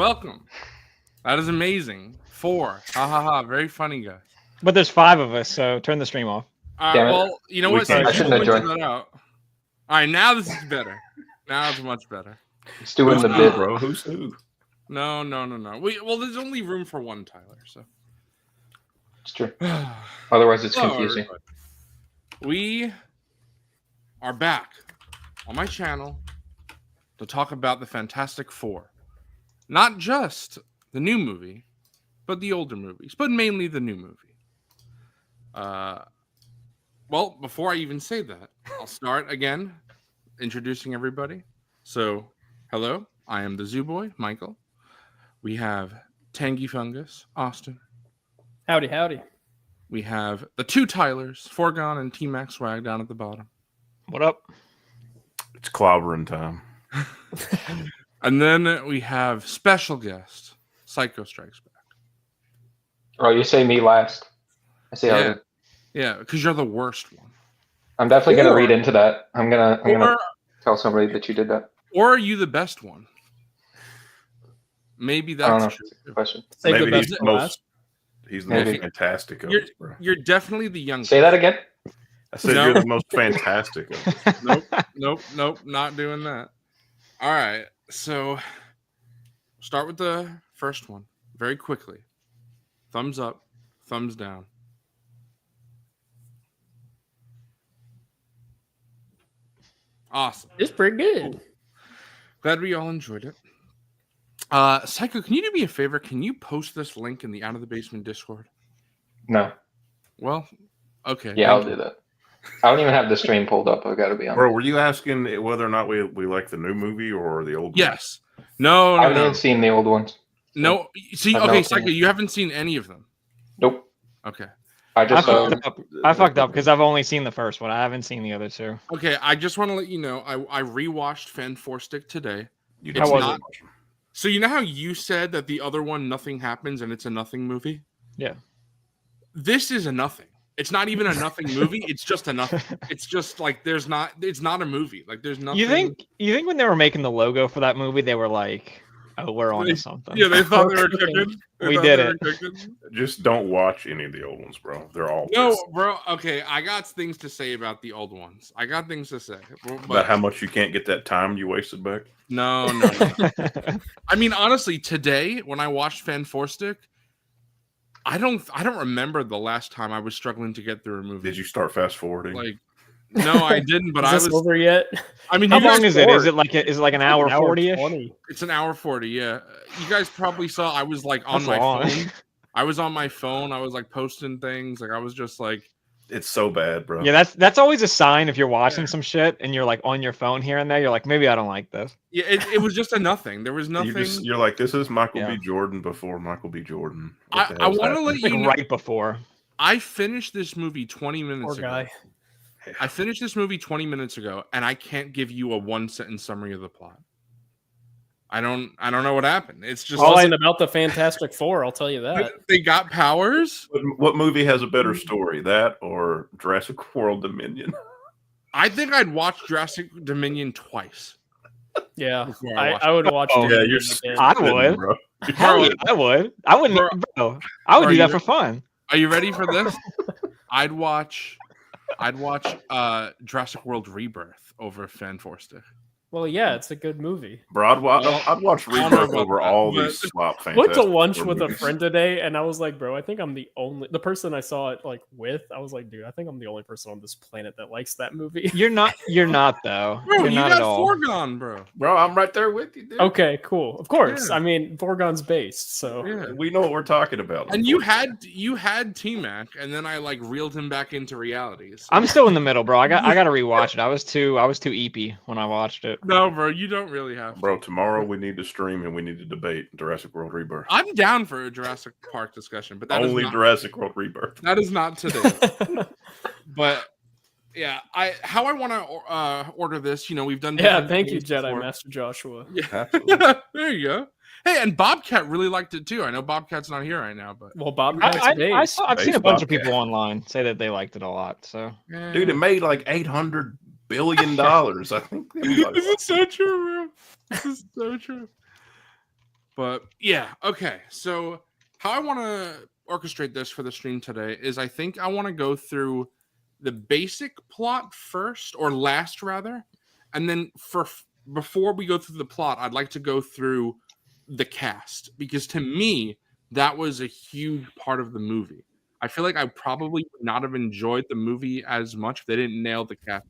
Welcome. That is amazing. 4. Ha ha ha. Very funny, guys. But there's 5 of us, so turn the stream off. Well, you know what? can't- I Since shouldn't you have pointed that out. All right, now this is better. Now it's much better. He's doing Who's the who, bit. bro? Who's who? No. Well, there's only room for one Tyler, so. It's true. Otherwise, it's Hello, confusing. everybody. We are back on my channel to talk about the Fantastic Four. Not just the new movie, but the older movies, but mainly the new movie. Well, before I even say that, I'll start again introducing everybody. So, hello, I am the Zoo Boy, Michael. We have Tangy Fungus, Austin. Howdy, howdy. We have the two Tylers, Forgon and T-Max Swag down at the bottom. What up? It's clobbering time. And then we have special guest, Psycho Strikes Back. Oh, you say me last. I see how it is. Yeah, because you're the worst one. I'm definitely gonna Or- read into that. I'm gonna Or, tell somebody that you did that. or are you the best one? Maybe I don't know. that's true. Good question. Save Maybe the he's best the for most. last. He's the most Maybe. fantastic of You're- us, bro. You're definitely the youngest. Say that again. I said No. you're the most fantastic of us. Nope, not doing that. All right, so start with the first one very quickly. Thumbs up, thumbs down. Awesome. It's pretty good. Glad we all enjoyed it. Psycho, can you do me a favor? Can you post this link in the Out of the Basement Discord? No. Well, okay. Yeah, I'll thank do that. I don't even have the stream pulled up. I gotta be honest. Bro, were you asking whether or not we like the new movie or the old? Yes. No, I no, haven't no. seen the old ones. No. See, I've no okay, opinion. Psycho, you haven't seen any of them. Nope. Okay. I I just fucked up because I've only seen the first one. I haven't seen the other two. Okay, I just want to let you know I rewatched Fan Four Stick today. You It's How was not. So you know how you said that the other one nothing happens and it's a nothing movie? Yeah. This is a nothing. It's not even a nothing movie. It's just a nothing. It's just like it's not a movie. Like there's nothing. You think when they were making the logo for that movie, they were like, "Oh, we're on to something." Yeah, they thought they were cooking. We thought did they it. were cooking. Just don't watch any of the old ones, bro. They're all No, pissed bro. Okay, I got things to say about the old ones. I got things to say. But about how much you can't get that time you wasted back. No. I mean, honestly, today when I watched Fan Four Stick, I don't remember the last time I was struggling to get through a movie. Did you start fast forwarding? Like, no, I didn't. But Is I this was. over yet? I mean, How you guys long is it? forward- Is it like an hour 40ish? 20. It's an hour 40. Yeah, you guys probably saw. I was like on That's my long. phone. I was on my phone. I was like posting things. Like I was just like, It's so bad, bro. Yeah, that's always a sign if you're watching Yeah. some shit and you're like on your phone here and there. You're like, maybe I don't like this. yeah. It was just a nothing. There was nothing. You're like, this is Michael Yeah. B. Jordan before Michael B. Jordan. I What the hell's want to happening? let It's you like know. right before. I finished this movie 20 Poor minutes ago. guy. I finished this movie 20 minutes ago, and I can't give you a one-sentence summary of the plot. I don't know what happened. It's just Wasn't about the Fantastic Four, I'll tell you that. they got powers. What movie has a better story, that or Jurassic World Dominion? I think I'd watch Jurassic Dominion twice. Yeah, Before I watched I would watch. Oh, it Yeah, again. you're I spitting, would. bro. Hell yeah, I would. I wouldn't, bro. I would Bro, do that you- for fun. Are you ready for this? I'd watch Jurassic World Rebirth over Fan Four Stick. Well, yeah, it's a good movie. Bro, I'd watch I don't know Rebirth about over that, all but- these slop I went to Fantastic lunch Four with a movies. friend today, and I was like, bro, I think I'm the person I saw it like with. I was like, dude, I think I'm the only person on this planet that likes that movie. You're not though. Bro, You're you not got at all. Forgone, bro. Bro, I'm right there with you, dude. Okay, cool. Of course. Yeah. I mean, Vorgon's based, so Yeah. We know what we're talking about. And you had T-Mac, and then I like reeled him back into reality. So- I'm still in the middle, bro. I got to rewatch it. I was too eepy when I watched it. No, bro, you don't really have to. Bro, tomorrow we need to stream and we need to debate Jurassic World Rebirth. I'm down for a Jurassic Park discussion, but that is Only not, Jurassic World Rebirth. that is not today. But yeah, how I want to order this. You know, we've done. yeah, different thank you, things Jedi before. Master Joshua. Yeah, Absolutely. there you go. Hey, and Bobcat really liked it too. I know Bobcat's not here right now, but Well, Bob I've based. seen a Based bunch of Bobcat. people online say that they liked it a lot. So yeah. Dude, it made like $800 billion. I think. This is so true, bro. This is so true. But yeah, okay. So how I want to orchestrate this for the stream today is I think I want to go through the basic plot first, or last rather, and then before we go through the plot, I'd like to go through the cast, because to me that was a huge part of the movie. I feel like I probably would not have enjoyed the movie as much if they didn't nail the cast,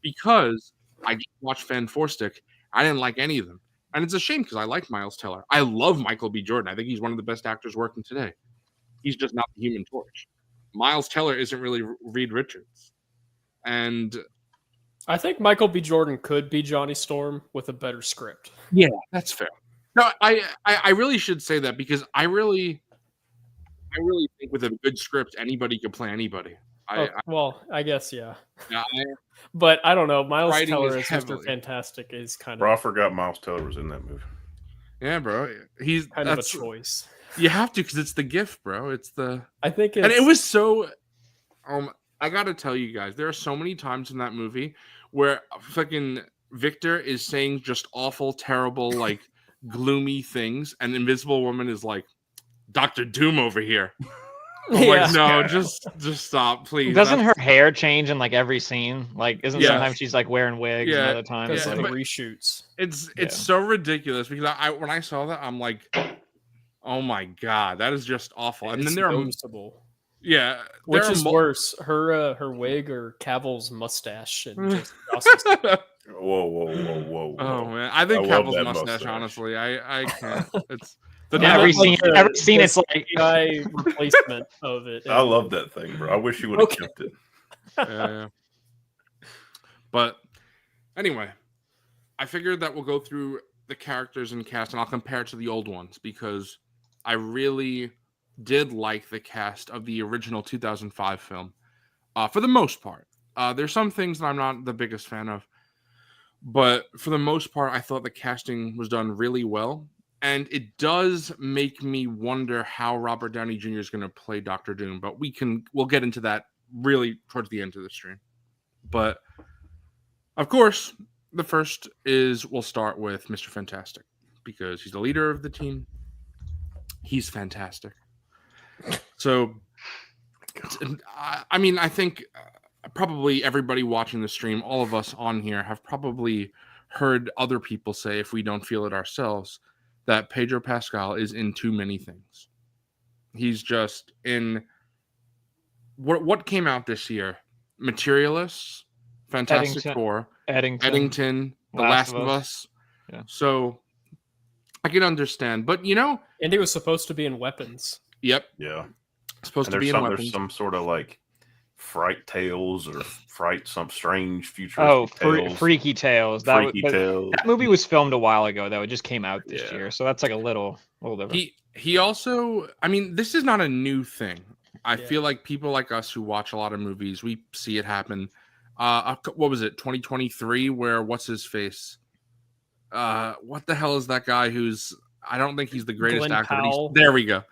because I just watched Fan Four Stick. I didn't like any of them. And it's a shame because I like Miles Teller. I love Michael B. Jordan. I think he's one of the best actors working today. He's just not the Human Torch. Miles Teller isn't really Reed Richards. And I think Michael B. Jordan could be Johnny Storm with a better script. yeah, that's fair. No, I really should say that, because I really think with a good script, anybody could play anybody. Well, I guess, yeah. I But I don't know. Miles Writing Teller is as heavily- Mr. Fantastic is kind Bro, I of forgot Miles Teller was in that movie. yeah, bro. He's kind of a that's choice. you have to, because it's the gift, bro. It's the I think and it it's- was so. I gotta tell you guys, there are so many times in that movie where fucking Victor is saying just awful, terrible, like gloomy things, and Invisible Woman is like, Dr. Doom over here. I'm Yeah. like, no, just stop, please. Doesn't her That's- hair change in like every scene? Like, isn't Yeah. sometimes she's like wearing wigs, Yeah. and other times because Yeah, of like, the but- reshoots. It's Yeah. so ridiculous, because I when I saw that, I'm like, oh my god, that is just awful. And It's then there are noticeable. yeah, Which there are is mul- worse, her wig or Cavill's mustache and just Justice. Whoa. Oh man, I think I love Cavill's that mustache. mustache. Honestly, I can't. It's the Yeah, every but like scene, the- every scene, the it's like CGI replacement of it. I love that thing, bro. I wish you would have Okay. kept it. yeah. But anyway, I figured that we'll go through the characters and cast, and I'll compare it to the old ones, because I really did like the cast of the original 2005 film, for the most part. There's some things that I'm not the biggest fan of, but for the most part, I thought the casting was done really well. And it does make me wonder how Robert Downey Jr. is going to play Doctor Doom, but we'll get into that really towards the end of the stream. But of course, the first is we'll start with Mr. Fantastic, because he's the leader of the team. He's fantastic. So, I mean, I think probably everybody watching the stream, all of us on here, have probably heard other people say, if we don't feel it ourselves, that Pedro Pascal is in too many things. He's just in what came out this year? Materialists, Fantastic Eddington. Four, Eddington. The Last of Us. Yeah. So I can understand, but And he was supposed to be in Weapons. yep, Yeah. supposed And to be in there's weapons. some sort of like Fright Tales or some strange futuristic Oh, tales. Freaky Tales. Freaky But Tales. that movie was filmed a while ago, though. It just came out this Yeah. year, so that's like a little different. He also, I mean, this is not a new thing. I Yeah. feel like people like us who watch a lot of movies, we see it happen. What was it, 2023, where what's his face? What the hell is that guy who's? I don't think he's the greatest Glenn actor. But Powell. there we go.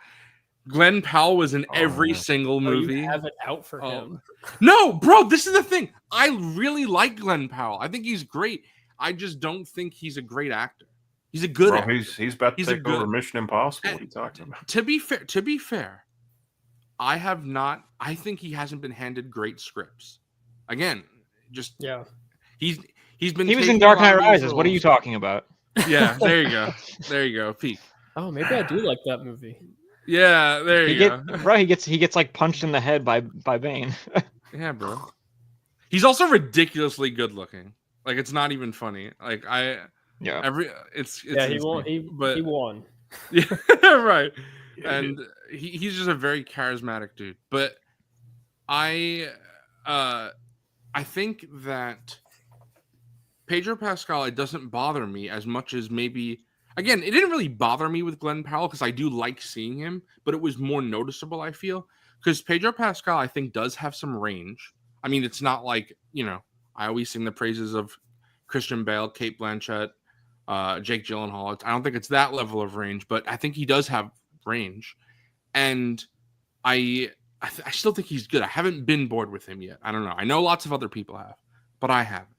Glenn Powell was in Oh, every yeah. single Oh, movie. you have it out for Oh. him. No, bro, this is the thing. I really like Glenn Powell. I think he's great. I just don't think he's a great actor. He's a good Bro, actor. he's about to He's a take over good- Mission Impossible. What are you talking about? To be fair, I think he hasn't been handed great scripts. Again, just Yeah. he's been He was taking in a Dark lot of Knight these Rises. What are you roles. talking about? Yeah, there you go. There you go. Peak. Oh, maybe I do like that movie. Yeah, there you go. He gets like punched in the head by Bane. Yeah, bro. He's also ridiculously good looking. Like, it's not even funny. Like Yeah. it's Yeah, he insane. won. He won. Yeah, right. Yeah, And he's just a very charismatic dude. But I think that Pedro Pascal, it doesn't bother me as much as maybe, again, it didn't really bother me with Glenn Powell because I do like seeing him, but it was more noticeable, I feel, because Pedro Pascal, I think, does have some range. I mean, it's not like, I always sing the praises of Christian Bale, Kate Blanchett, Jake Gyllenhaal. I don't think it's that level of range, but I think he does have range. And I still think he's good. I haven't been bored with him yet. I don't know. I know lots of other people have, but I haven't.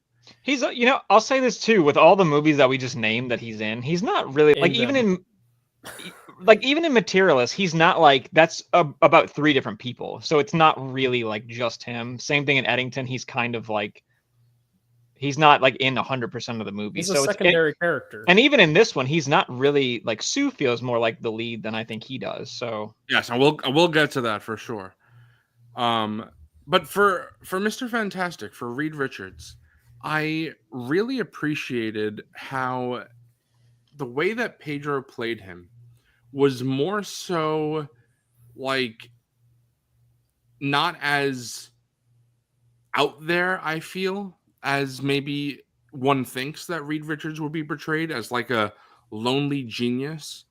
He's I'll say this too, with all the movies that we just named that he's in, he's not really like, even in like even in Materialist, he's not like that's about 3 different people, so it's not really like just him. Same thing in Eddington, he's kind of like he's not like in 100% of the movie. He's a So secondary character. and even in this one, he's not really like Sue feels more like the lead than I think he does. So Yes, I will get to that for sure. But for Mr. Fantastic, for Reed Richards, I really appreciated how the way that Pedro played him was more so like not as out there, I feel, as maybe one thinks that Reed Richards would be portrayed as like a lonely genius.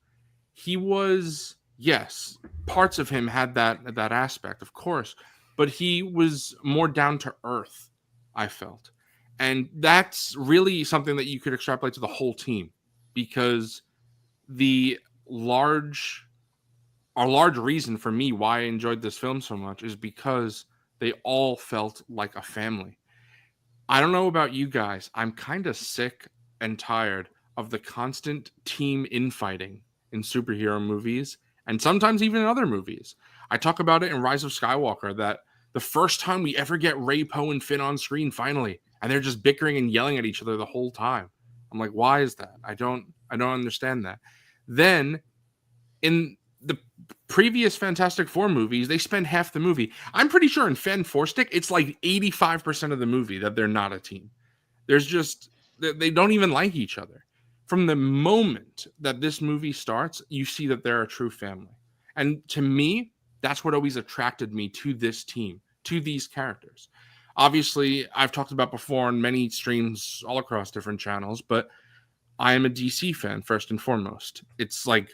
He was, yes, parts of him had that aspect, of course, but he was more down to earth, I felt. And that's really something that you could extrapolate to the whole team, because the our large reason for me why I enjoyed this film so much is because they all felt like a family. I don't know about you guys. I'm kind of sick and tired of the constant team infighting in superhero movies and sometimes even in other movies. I talk about it in Rise of Skywalker that the first time we ever get Ray, Poe, and Finn on screen finally, and they're just bickering and yelling at each other the whole time. I'm like, why is that? I don't understand that. Then in the previous Fantastic Four movies, they spend half the movie. I'm pretty sure in Fan Four Stick, it's like 85% of the movie that they're not a team. There's just, they don't even like each other. From the moment that this movie starts, you see that they're a true family. And to me, that's what always attracted me to this team, to these characters. Obviously, I've talked about before on many streams all across different channels, but I am a DC fan first and foremost. It's like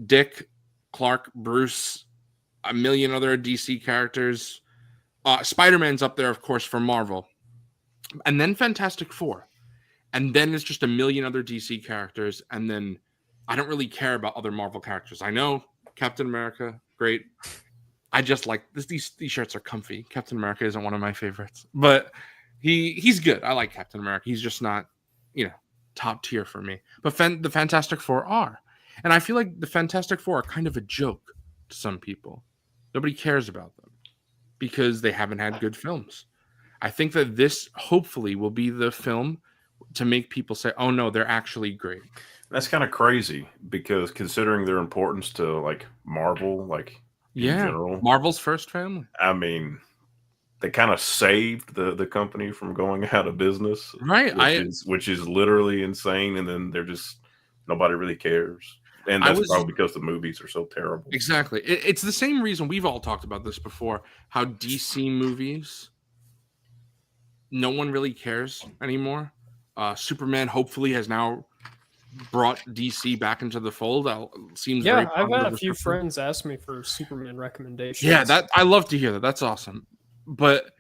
Dick, Clark, Bruce, a million other DC characters. Spider-Man's up there, of course, for Marvel. And then Fantastic Four. And then it's just a million other DC characters. And then I don't really care about other Marvel characters. I know Captain America, great. I just like this. These shirts are comfy. Captain America isn't one of my favorites, but he's good. I like Captain America. He's just not, top tier for me. But the Fantastic Four are. And I feel like the Fantastic Four are kind of a joke to some people. Nobody cares about them because they haven't had good films. I think that this hopefully will be the film to make people say, oh no, they're actually great. That's kind of crazy because considering their importance to like Marvel, like in general, Marvel's first family. I mean, they kind of saved the company from going out of business, right? Which is literally insane. And then they're just nobody really cares, and that's probably because the movies are so terrible. Exactly, it's the same reason we've all talked about this before. How DC movies, no one really cares anymore. Superman hopefully has now brought DC back into the fold. Seems yeah. very I've had a few friends ask me for Superman recommendations. Yeah, that I love to hear that. That's awesome. But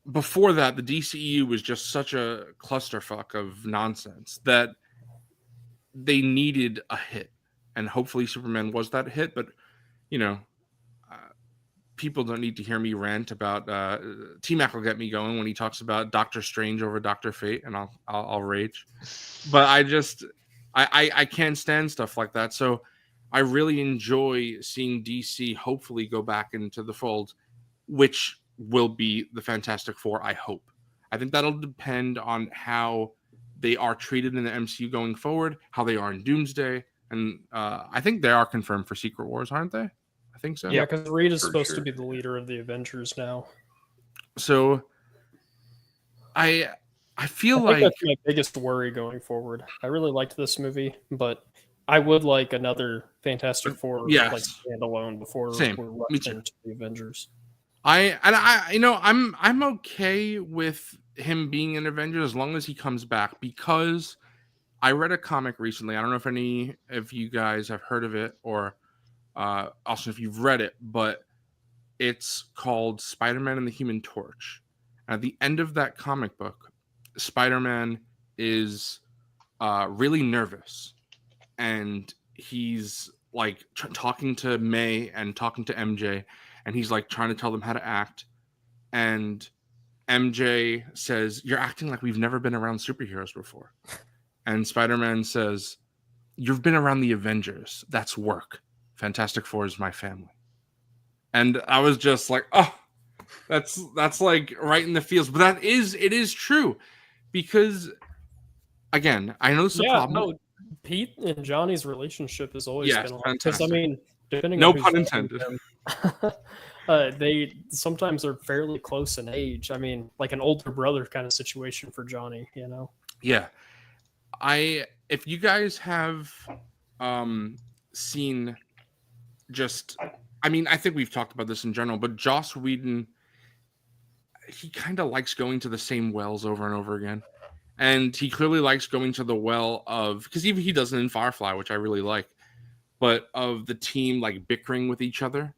before that, the DCEU was just such a clusterfuck of nonsense that they needed a hit, and hopefully Superman was that hit. But people don't need to hear me rant about T-Mac will get me going when he talks about Doctor Strange over Dr. Fate, and I'll rage. But I can't stand stuff like that. So I really enjoy seeing DC hopefully go back into the fold, which will be the Fantastic Four, I hope. I think that'll depend on how they are treated in the MCU going forward, how they are in Doomsday, and I think they are confirmed for Secret Wars, aren't they? I think so. Yeah, because Reed is supposed to be the leader of the Avengers now. So I feel like like that's my biggest worry going forward. I really liked this movie, but I would like another Fantastic Four like standalone before we're rushed into the Avengers. I'm okay with him being an Avenger as long as he comes back, because I read a comic recently. I don't know if any of you guys have heard of it or also if you've read it, but it's called Spider-Man and the Human Torch. At the end of that comic book, Spider-Man is really nervous, and he's like talking to May and talking to MJ, and he's like trying to tell them how to act. And MJ says, "You're acting like we've never been around superheroes before." And Spider-Man says, you've been around the Avengers. That's work. Fantastic Four is my family. And I was just like, oh, that's like right in the feels. But it is true. Because, again, I know this is a problem. No, Pete and Johnny's relationship has always been fantastic. Because, I mean, depending no on pun intended. They sometimes are fairly close in age. I mean, like an older brother kind of situation for Johnny, you know? Yeah. If you guys have seen just, I mean, I think we've talked about this in general, but Joss Whedon, he kind of likes going to the same wells over and over again. And he clearly likes going to the well of, because even he does it in Firefly, which I really like, but of the team like bickering with each other.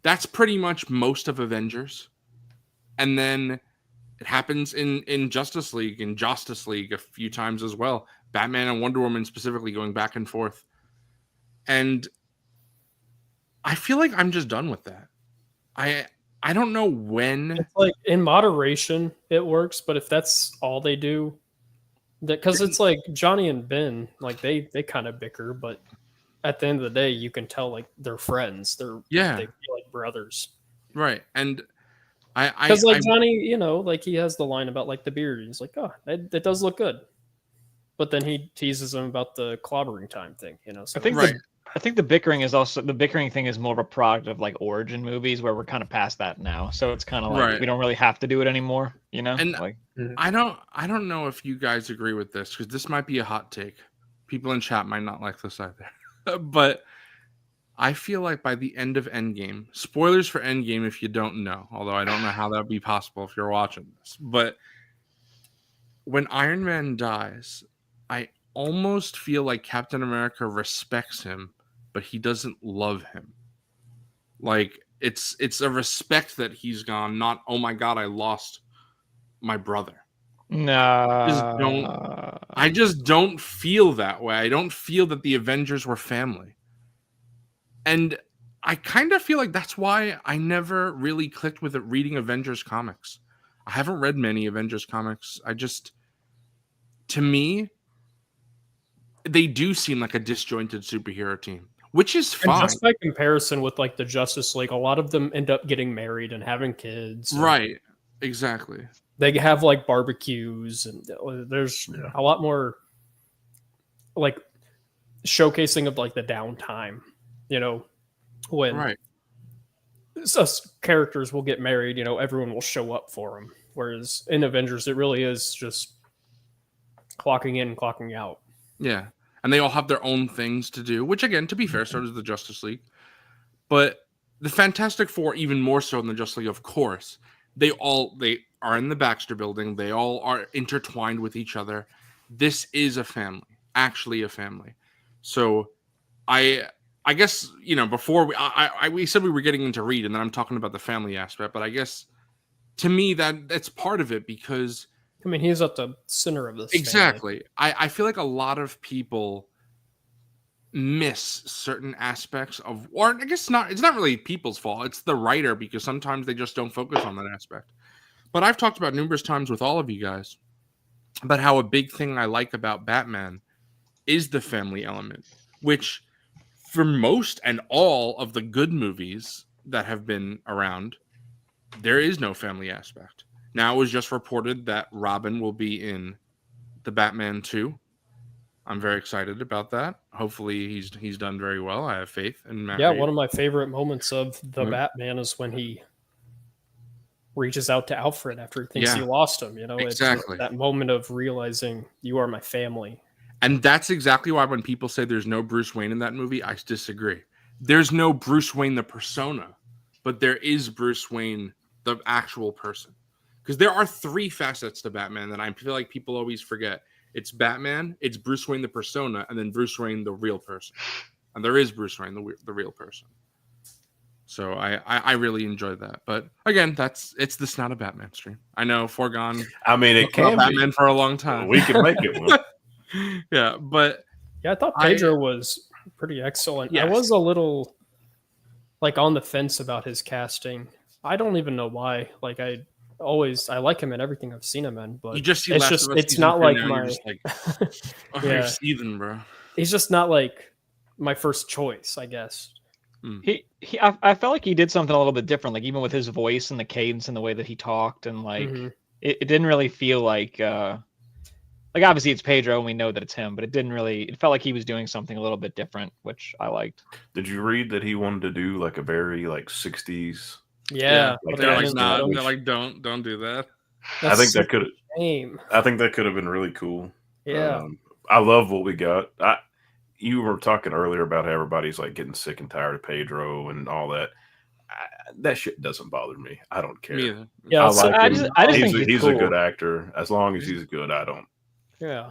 That's pretty much most of Avengers. And then it happens in Justice League a few times as well. Batman and Wonder Woman specifically going back and forth. And I feel like I'm just done with that. I don't know when. It's like in moderation it works, but if that's all they do, because it's like Johnny and Ben, like they kind of bicker, but at the end of the day, you can tell like they're friends. They feel like brothers, right? And because like Johnny, you know, like he has the line about like the beard. He's like, oh, that does look good, but then he teases him about the clobbering time thing, you know. So I think the bickering thing is more of a product of like origin movies where we're kind of past that now. So it's kind of like we don't really have to do it anymore, you know? And like, I don't know if you guys agree with this, because this might be a hot take. People in chat might not like this either. But I feel like by the end of Endgame, spoilers for Endgame if you don't know, although I don't know how that would be possible if you're watching this, but when Iron Man dies, I almost feel like Captain America respects him, but he doesn't love him. Like it's a respect that he's gone, not, oh my God, I lost my brother. No, I just don't feel that way. I don't feel that the Avengers were family. And I kind of feel like that's why I never really clicked with it reading Avengers comics. I haven't read many Avengers comics. To me, they do seem like a disjointed superhero team, which is fine. And just by comparison with like the Justice League, a lot of them end up getting married and having kids. Right. Exactly. They have like barbecues, and there's a lot more like showcasing of like the downtime, you know, when us characters will get married, you know, everyone will show up for them. Whereas in Avengers, it really is just clocking in and clocking out. Yeah. And they all have their own things to do, which again, to be fair, so does the Justice League. But the Fantastic Four, even more so than the Justice League, of course, they are in the Baxter Building. They all are intertwined with each other. This is a family, actually a family. So I guess, you know, before we said we were getting into Reed, and then I'm talking about the family aspect, but I guess to me that's part of it, because I mean, he's at the center of this. Exactly. I feel like a lot of people miss certain aspects of, or I guess it's not really people's fault. It's the writer, because sometimes they just don't focus on that aspect. But I've talked about numerous times with all of you guys about how a big thing I like about Batman is the family element, which for most and all of the good movies that have been around, there is no family aspect. Now it was just reported that Robin will be in the Batman 2. I'm very excited about that. Hopefully he's done very well. I have faith in Matt Reeves. One of my favorite moments of the Batman is when he reaches out to Alfred after he thinks he lost him. You know, exactly. It's that moment of realizing you are my family. And that's exactly why when people say there's no Bruce Wayne in that movie, I disagree. There's no Bruce Wayne the persona, but there is Bruce Wayne the actual person. Because there are 3 facets to Batman that I feel like people always forget. It's Batman, it's Bruce Wayne the persona, and then Bruce Wayne the real person. And there is Bruce Wayne the real person. So I really enjoyed that. But again, it's this not a Batman stream. I know Foregone. I mean, it can be Batman for a long time. We can make it one. Yeah, but I thought Pedro was pretty excellent. Yes. I was a little like on the fence about his casting. I don't even know why. Like I like him in everything I've seen him in, but you just see it's not like my you're he's heathen, bro. he's just not like my first choice, I guess. I felt like he did something a little bit different, like even with his voice and the cadence and the way that he talked, and like it didn't really feel like obviously it's Pedro and we know that it's him, but it felt like he was doing something a little bit different, which I liked. Did you read that he wanted to do like a very like 60s? Yeah, like They're like, not. they're like, don't do that. I think that could have. I think that could have been really cool. Yeah, I love what we got. You were talking earlier about how everybody's like getting sick and tired of Pedro and all that. That shit doesn't bother me. I don't care. Me either. Yeah, I just think he's cool. a good actor. As long as he's good, I don't. Yeah.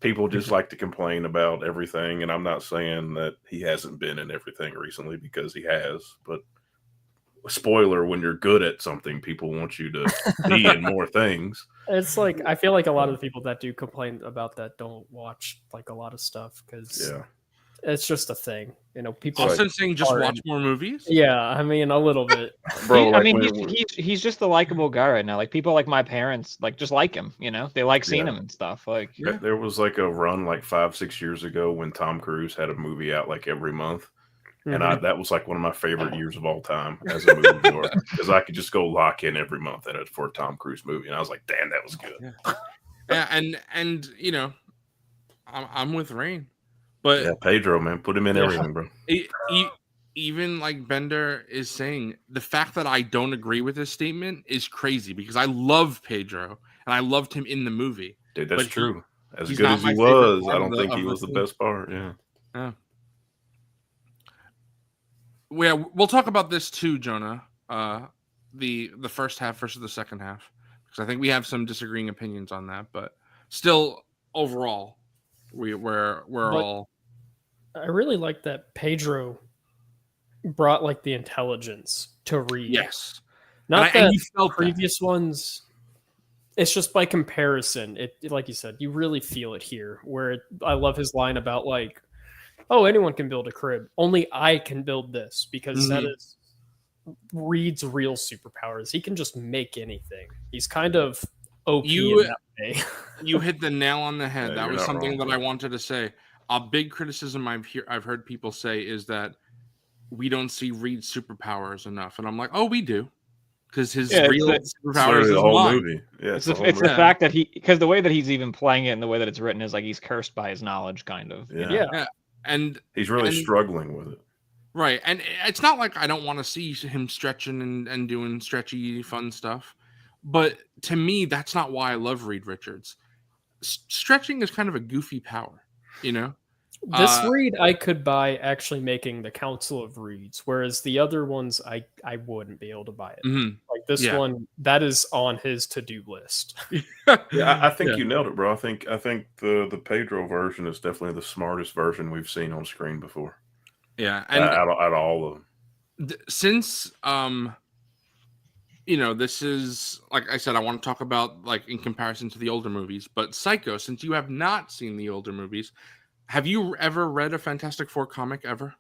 People just like to complain about everything, and I'm not saying that he hasn't been in everything recently, because he has. But spoiler: when you're good at something, people want you to be in more things. It's like I feel like a lot of the people that do complain about that don't watch like a lot of stuff, because it's just a thing. You know, people. Austin saying just watch more movies. Yeah, I mean a little bit, bro. He's just the likable guy right now. Like people like my parents, like just like him. You know, they like seeing him and stuff. Like there was like a run like 5-6 years ago when Tom Cruise had a movie out like every month. And that was like one of my favorite years of all time as a movie viewer, because I could just go lock in every month for a Tom Cruise movie, and I was like, "Damn, that was good." Yeah, and you know, I'm with Rain, but Pedro, man, put him in everything, bro. Even like Bender is saying, the fact that I don't agree with this statement is crazy, because I love Pedro and I loved him in the movie. Dude, that's true. As he's good not as my he favorite was, part I don't think he of was the the best part. Yeah. We'll talk about this too, Jonah. The first half versus the second half, because I think we have some disagreeing opinions on that. But still, overall, we're all. I really like that Pedro brought like the intelligence to Reed. Yes, not and that you felt previous ones. It's just by comparison. It like you said, you really feel it here. I love his line about like, "Oh, anyone can build a crib. Only I can build this," because that is Reed's real superpowers. He can just make anything. He's kind of OP in that way. You hit the nail on the head. Yeah, that was something that I wanted to say. A big criticism I've heard people say is that we don't see Reed's superpowers enough, and I'm like, oh, we do, because his real superpowers is the whole blind. movie. Yeah, it's the fact that because the way that he's even playing it and the way that it's written is like he's cursed by his knowledge, kind of. Yeah. And he's really struggling with it. Right. And it's not like I don't want to see him stretching and doing stretchy, fun stuff. But to me, that's not why I love Reed Richards. Stretching is kind of a goofy power, you know? This Reed I could buy actually making the Council of Reeds, whereas the other ones I wouldn't be able to buy it. Like this one, that is on his to-do list. I think you nailed it, bro. I think the Pedro version is definitely the smartest version we've seen on screen before. Yeah, and out of all of them. Since you know, this is, like I said, I want to talk about like in comparison to the older movies, but Psycho, since you have not seen the older movies, have you ever read a Fantastic Four comic ever?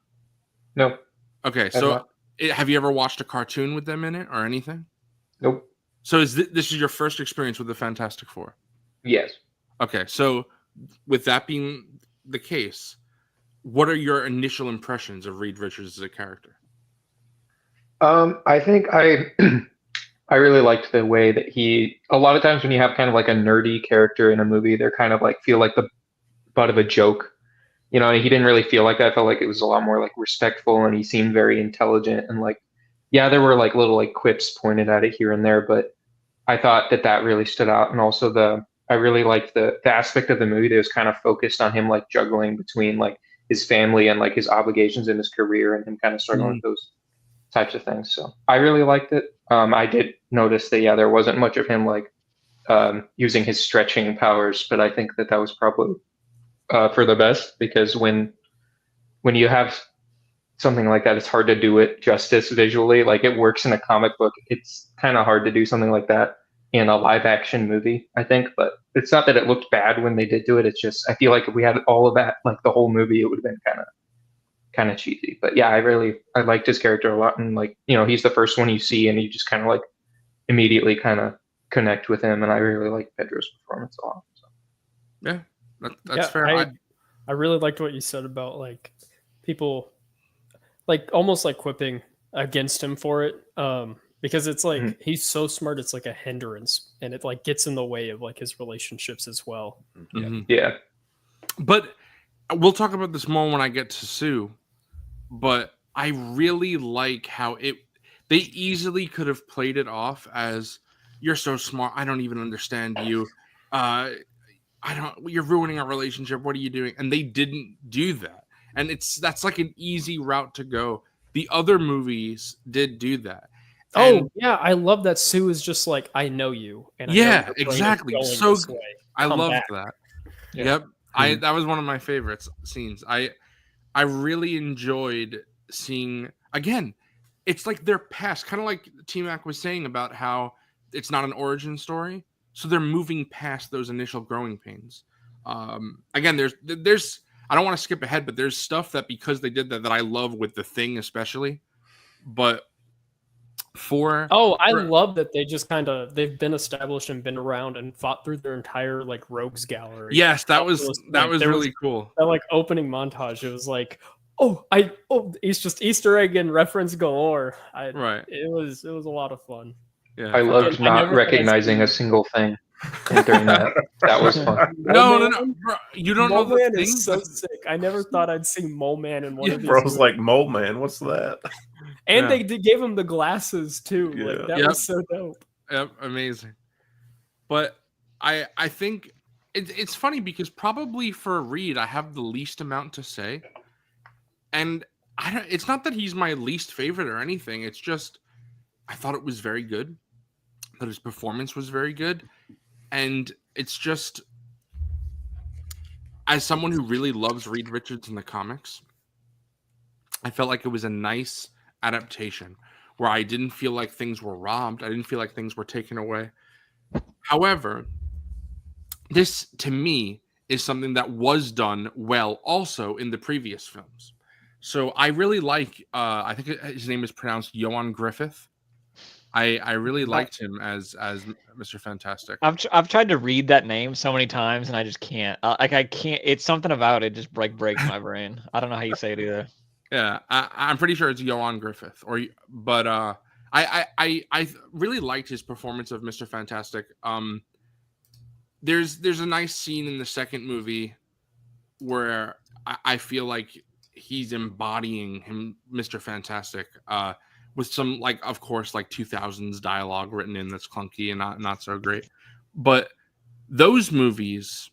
No. Okay, so have you ever watched a cartoon with them in it or anything? Nope. So this is your first experience with the Fantastic Four? Yes. Okay, so with that being the case, what are your initial impressions of Reed Richards as a character? I think I really liked the way that a lot of times when you have kind of like a nerdy character in a movie, they're kind of like feel like the butt of a joke. You know, he didn't really feel like that. I felt like it was a lot more like respectful, and he seemed very intelligent, and like, yeah, there were like little like quips pointed at it here and there, but I thought that really stood out. And also I really liked the aspect of the movie that was kind of focused on him like juggling between like his family and like his obligations in his career, and him kind of struggling with those types of things. So I really liked it. I did notice that, there wasn't much of him like using his stretching powers, but I think that was probably for the best, because when you have something like that, it's hard to do it justice visually. Like it works in a comic book. It's kind of hard to do something like that in a live action movie, I think. But it's not that it looked bad when they did do it. It's just, I feel like if we had all of that, like the whole movie, it would have been kind of cheesy. But yeah, I liked his character a lot. And like, he's the first one you see and you just kind of like immediately kind of connect with him. And I really like Pedro's performance a lot. So. Yeah, that's fair. I really liked what you said about like people like almost like quipping against him for it. Because it's like Mhm. he's so smart, it's like a hindrance, and it like gets in the way of like his relationships as well. Mhm. Yeah. But we'll talk about this more when I get to Sue. But I really like how they easily could have played it off as you're so smart. I don't even understand you. You're ruining our relationship. What are you doing? And they didn't do that. And that's like an easy route to go. The other movies did do that. Oh And yeah, I love that Sue is just like, I know you, and I know yeah, your brain is exactly. going So this way. I Come loved back. that. Yeah. Yep. That was one of my favorite scenes. I really enjoyed seeing again, it's like their past, kind of like T-Mac was saying about how it's not an origin story. So they're moving past those initial growing pains. Again, there's I don't want to skip ahead, but there's stuff that because they did that I love with The Thing especially. But I love that they just they've been established and been around and fought through their entire like rogues gallery. Yes, that Up was to this that point. was There really cool. that like opening montage. It was like, it's just Easter egg and reference galore. Right. It was a lot of fun. Yeah. I loved I not never thought I'd recognizing see- a single thing during that. That was fun. No, Man, bro, you don't know Mole the Man thing. is so sick. I never thought I'd see Mole Man in one Yeah, of these. Bro's movies. like, Mole Man, what's that? And Yeah. gave him the glasses too. Yeah. Like that Yep. was so dope. Yep, amazing. But I think it's funny because probably for Reed, I have the least amount to say, and it's not that he's my least favorite or anything. It's just I thought it was very good, that his performance was very good, and it's just as someone who really loves Reed Richards in the comics, I felt like it was a nice adaptation where I didn't feel like things were robbed. I didn't feel like things were taken away. However, this to me is something that was done well also in the previous films. So I really like, I think his name is pronounced Ioan Griffith. I really liked him as Mr. Fantastic. I've tried to read that name so many times and I just can't. I can't. It's something about it just breaks my brain. I don't know how you say it either. Yeah, I'm pretty sure it's Ioan Griffith. But I really liked his performance of Mr. Fantastic. There's a nice scene in the second movie where I feel like he's embodying him, Mr. Fantastic, with some like, of course, like 2000s dialogue written in that's clunky and not so great. But those movies,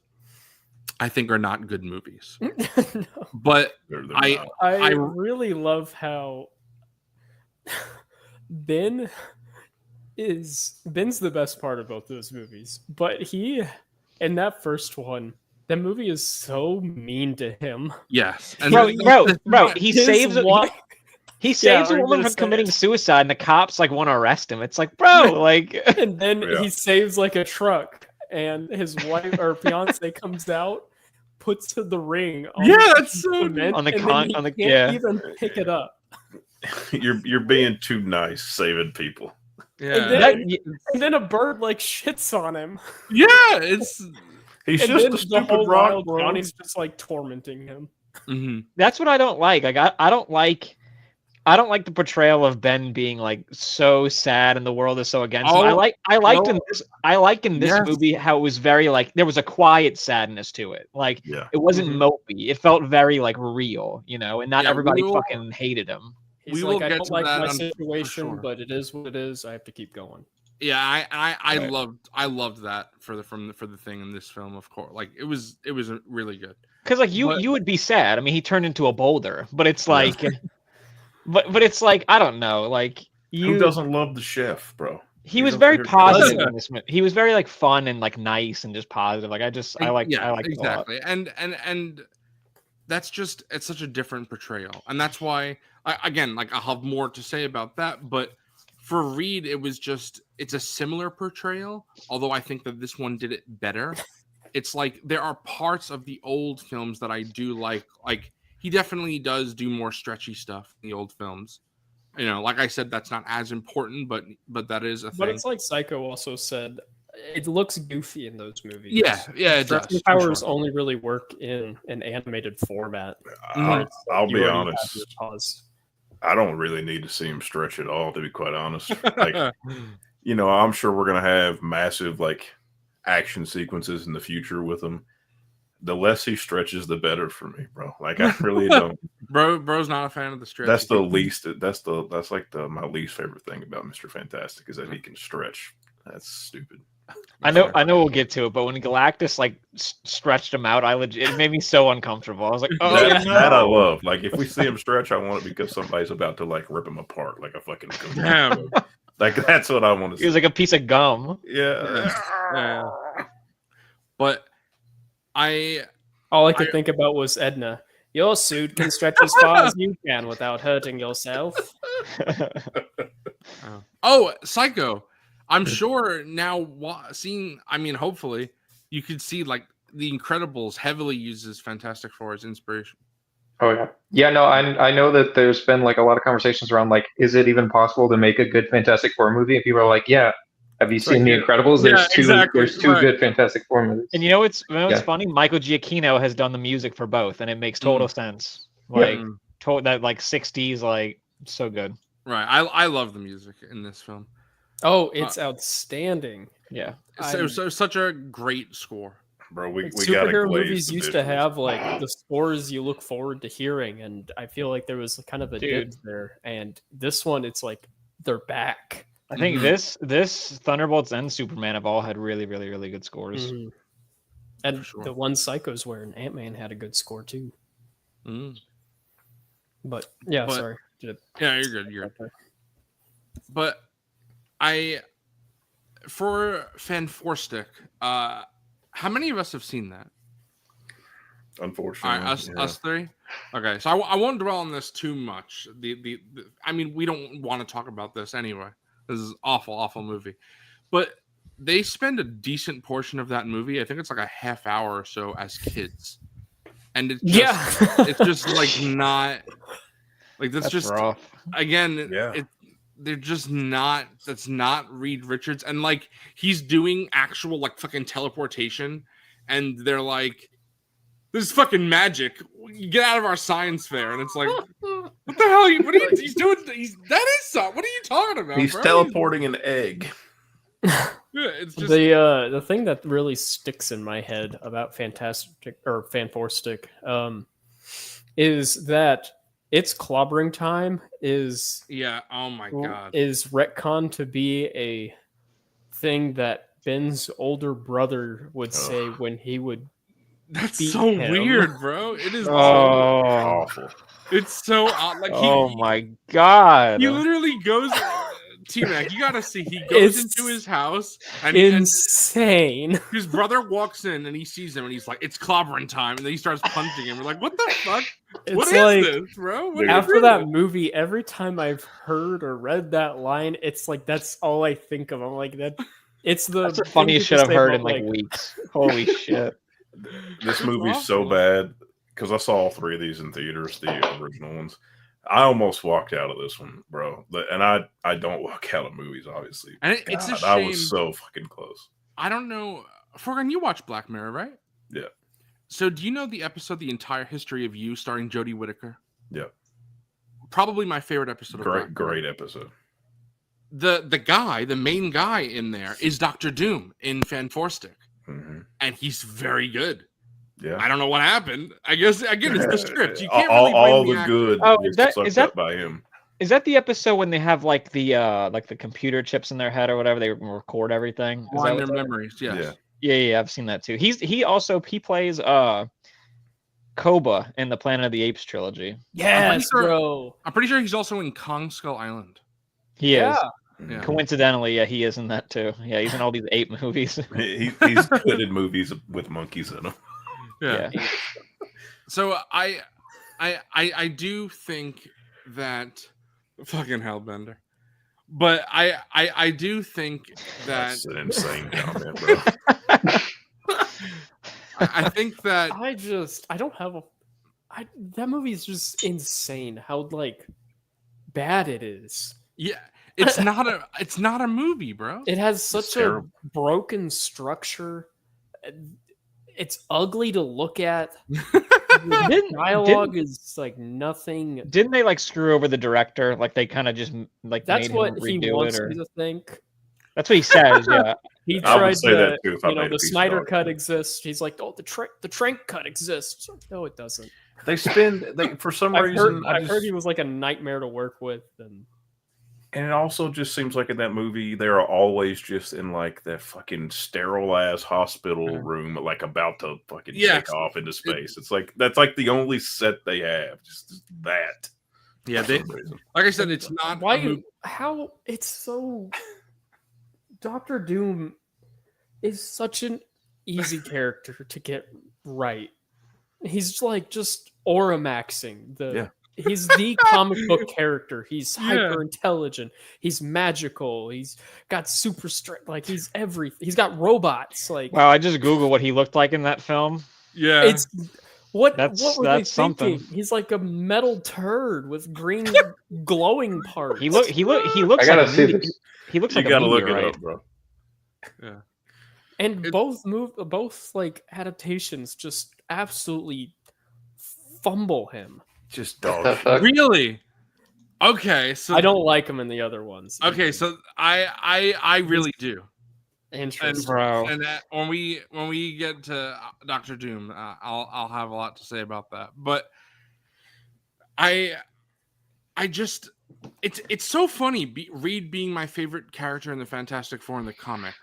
I think, are not good movies. No. But They're I- not. I really love how Ben's the best part of both those movies. But he in that first one, that movie is so mean to him. yes, and Bro, he His saves wife- he saves are a you woman gonna from say committing it? suicide, and the cops like want to arrest him. It's like, bro, like and then Yeah. he saves like a truck, and his wife or fiance comes out, puts the ring on Yeah, the that's so cement, on the and then con- he on the- can't yeah. even pick it up. You're being too nice saving people. yeah, And then, that, and then a bird like shits on him. yeah, it's He's And just then a the stupid whole rock, while bro. Johnny's just like tormenting him. mhm. that's what I don't like. Like I don't like the portrayal of Ben being like so sad and the world is so against him. Oh, I liked no. in this Yes. movie how it was very like there was a quiet sadness to it. Like Yeah. it wasn't Mhm. mopey. It felt very like real, and not Yeah, everybody we will- fucking hated him. He's We like, will I get don't to like that my for situation, sure. but it is what it is. I have to keep going. Yeah, I Right. loved that for the thing in this film. Of course, like it was really good. Because like But- you would be sad. I mean, he turned into a boulder, but it's Yeah. like, but it's like I don't know. Like Who doesn't love the chef, bro? He You was don't very hear- positive Listen. in this. He was very like fun and like nice and just positive. Like I like it a lot. exactly, and that's just it's such a different portrayal, and that's why again, like I'll have more to say about that, but for Reed, it's a similar portrayal, although I think that this one did it better. It's like there are parts of the old films that I do like he definitely does do more stretchy stuff in the old films. Like I said, that's not as important, but that is a But thing. it's like Psycho also said, it looks goofy in those movies. Yeah, it does. Stretching for powers sure. only really work in an animated format. Mhm. where it's like I'll you be already have honest. your pause. I don't really need to see him stretch at all, to be quite honest. Like, I'm sure we're gonna have massive like action sequences in the future with him. The less he stretches, the better for me, bro. Like, I really don't. Bro's not a fan of the stretch. That's the least. That's like my least favorite thing about Mr. Fantastic is that he can stretch. That's stupid. I know we'll get to it, but when Galactus like stretched him out, it made me so uncomfortable. I was like, oh that, no. that I love. Like, if we see him stretch, I want it because somebody's about to like rip him apart, like a fucking. Damn. Like, that's what I want to He see. was like a piece of gum. Yeah. Yeah. But All I could think about was Edna. Your suit can stretch as far as you can without hurting yourself. Oh, Psycho. I'm sure now seeing, I mean, hopefully you could see like The Incredibles heavily uses Fantastic Four as inspiration. Oh yeah, yeah. No, I know that there's been like a lot of conversations around like, is it even possible to make a good Fantastic Four movie? And people are like, yeah. Have you seen The Incredibles? There's two good Fantastic Four movies. And you know what's funny? Michael Giacchino has done the music for both, and it makes total sense. Like that like 60s, like so good. Right. I love the music in this film. Oh, it's outstanding. Yeah. It was such a great score. Bro, we got superhero movies used to have like the scores you look forward to hearing, and I feel like there was kind of a dip there. And this one, it's like they're back. I think this Thunderbolts and Superman have all had really, really, really good scores. Mm-hmm. And the one Psycho's wearing Ant-Man had a good score too. But sorry. Yeah, you're good. You're good. But for Fanforstic, how many of us have seen that? Unfortunately, us three. Okay, so I won't dwell on this too much. I mean, we don't want to talk about this anyway. This is awful movie, but they spend a decent portion of that movie. I think it's like a half hour or so as kids, and it's just, it's just like not like that's just rough. Again. They're just not. That's not Reed Richards, and like he's doing actual like fucking teleportation, and they're like, "This is fucking magic. Get out of our science fair." And it's like, what the hell? What are you? He's doing. That is something. What are you talking about? He's teleporting an egg. Yeah, it's just the thing that really sticks in my head about Fanforstic is that its clobbering time is oh my god, is retcon to be a thing that Ben's older brother would say when he would. That's so weird, bro. It is awful. It's so odd. Like my god, he literally goes. T-Mac, you gotta see. He goes into his house and insane. His brother walks in and he sees him and he's like, "It's clobbering time," and then he starts punching him. We're like, "What the fuck? What is this, bro?" After that movie, every time I've heard or read that line, it's like that's all I think of. I'm like that. That's the funniest shit I've heard in like weeks. Holy shit! This movie's so bad because I saw all three of these in theaters, the original ones. I almost walked out of this one, bro. And I don't walk out of movies, obviously. And it's a shame. I was so fucking close. I don't know. Forgan, you watch Black Mirror, right? Yeah. So do you know the episode, The Entire History of You, starring Jodie Whittaker? Yeah. Probably my favorite episode of Great episode. The main guy in there is Dr. Doom in Fanforstic. Mm-hmm. And he's very good. Yeah, I don't know what happened. I guess again it's the script. You can't really all the good. Oh, is that by him? Is that the episode when they have like the computer chips in their head or whatever? They record everything. Is that their memories? Yes. Yeah. I've seen that too. He also plays Koba in the Planet of the Apes trilogy. Yes, bro. I'm pretty sure he's also in Kong Skull Island. He is. Yeah. Coincidentally, he is in that too. Yeah, he's in all these ape movies. He's good in movies with monkeys in them. Yeah. So I do think that fucking Hellbender, but I do think that that's an insane comment, bro. I think that that movie is just insane. How like bad it is. Yeah, It's not a movie, bro. It has such a terrible. broken structure. It's ugly to look at. The Didn't- dialogue is like nothing. Didn't they like screw over the director? Like they kind of just like That's made what him he redo wants it, or me to think. that's what he says. Yeah, He I would tried say to, that too if I you know, made a the piece of Snyder art. cut exists. He's like, oh, the Trank cut exists. No, it doesn't. They for some I've reason. heard, I've heard he was like a nightmare to work with, and And it also just seems like in that movie, they're always just in like that fucking sterile ass hospital room, like about to fucking take off into space. It's like that's like the only set they have, just that. Yeah, for some reason. like I said, it's not. why? a movie. How it's so. Doctor Doom is such an easy character to get right. He's like just aura maxing the. Yeah. He's the comic book character. He's Yeah. hyper intelligent. He's magical. He's got super strength. Like he's everything. He's got robots. Like wow. I just googled what he looked like in that film. Yeah, it's what That's- what were that's they thinking? something. He's like a metal turd with green glowing parts. He looks I gotta like see a meteor- this. he looks You like gotta a look it meteorite. up, bro. and It- both like adaptations just absolutely fumble him. Just What the dog. fuck? really okay. So I don't like him in the other ones. Okay, so I really do. Interesting. Bro. And when we get to Doctor Doom, I'll have a lot to say about that. But I just it's so funny. Reed being my favorite character in the Fantastic Four in the comic,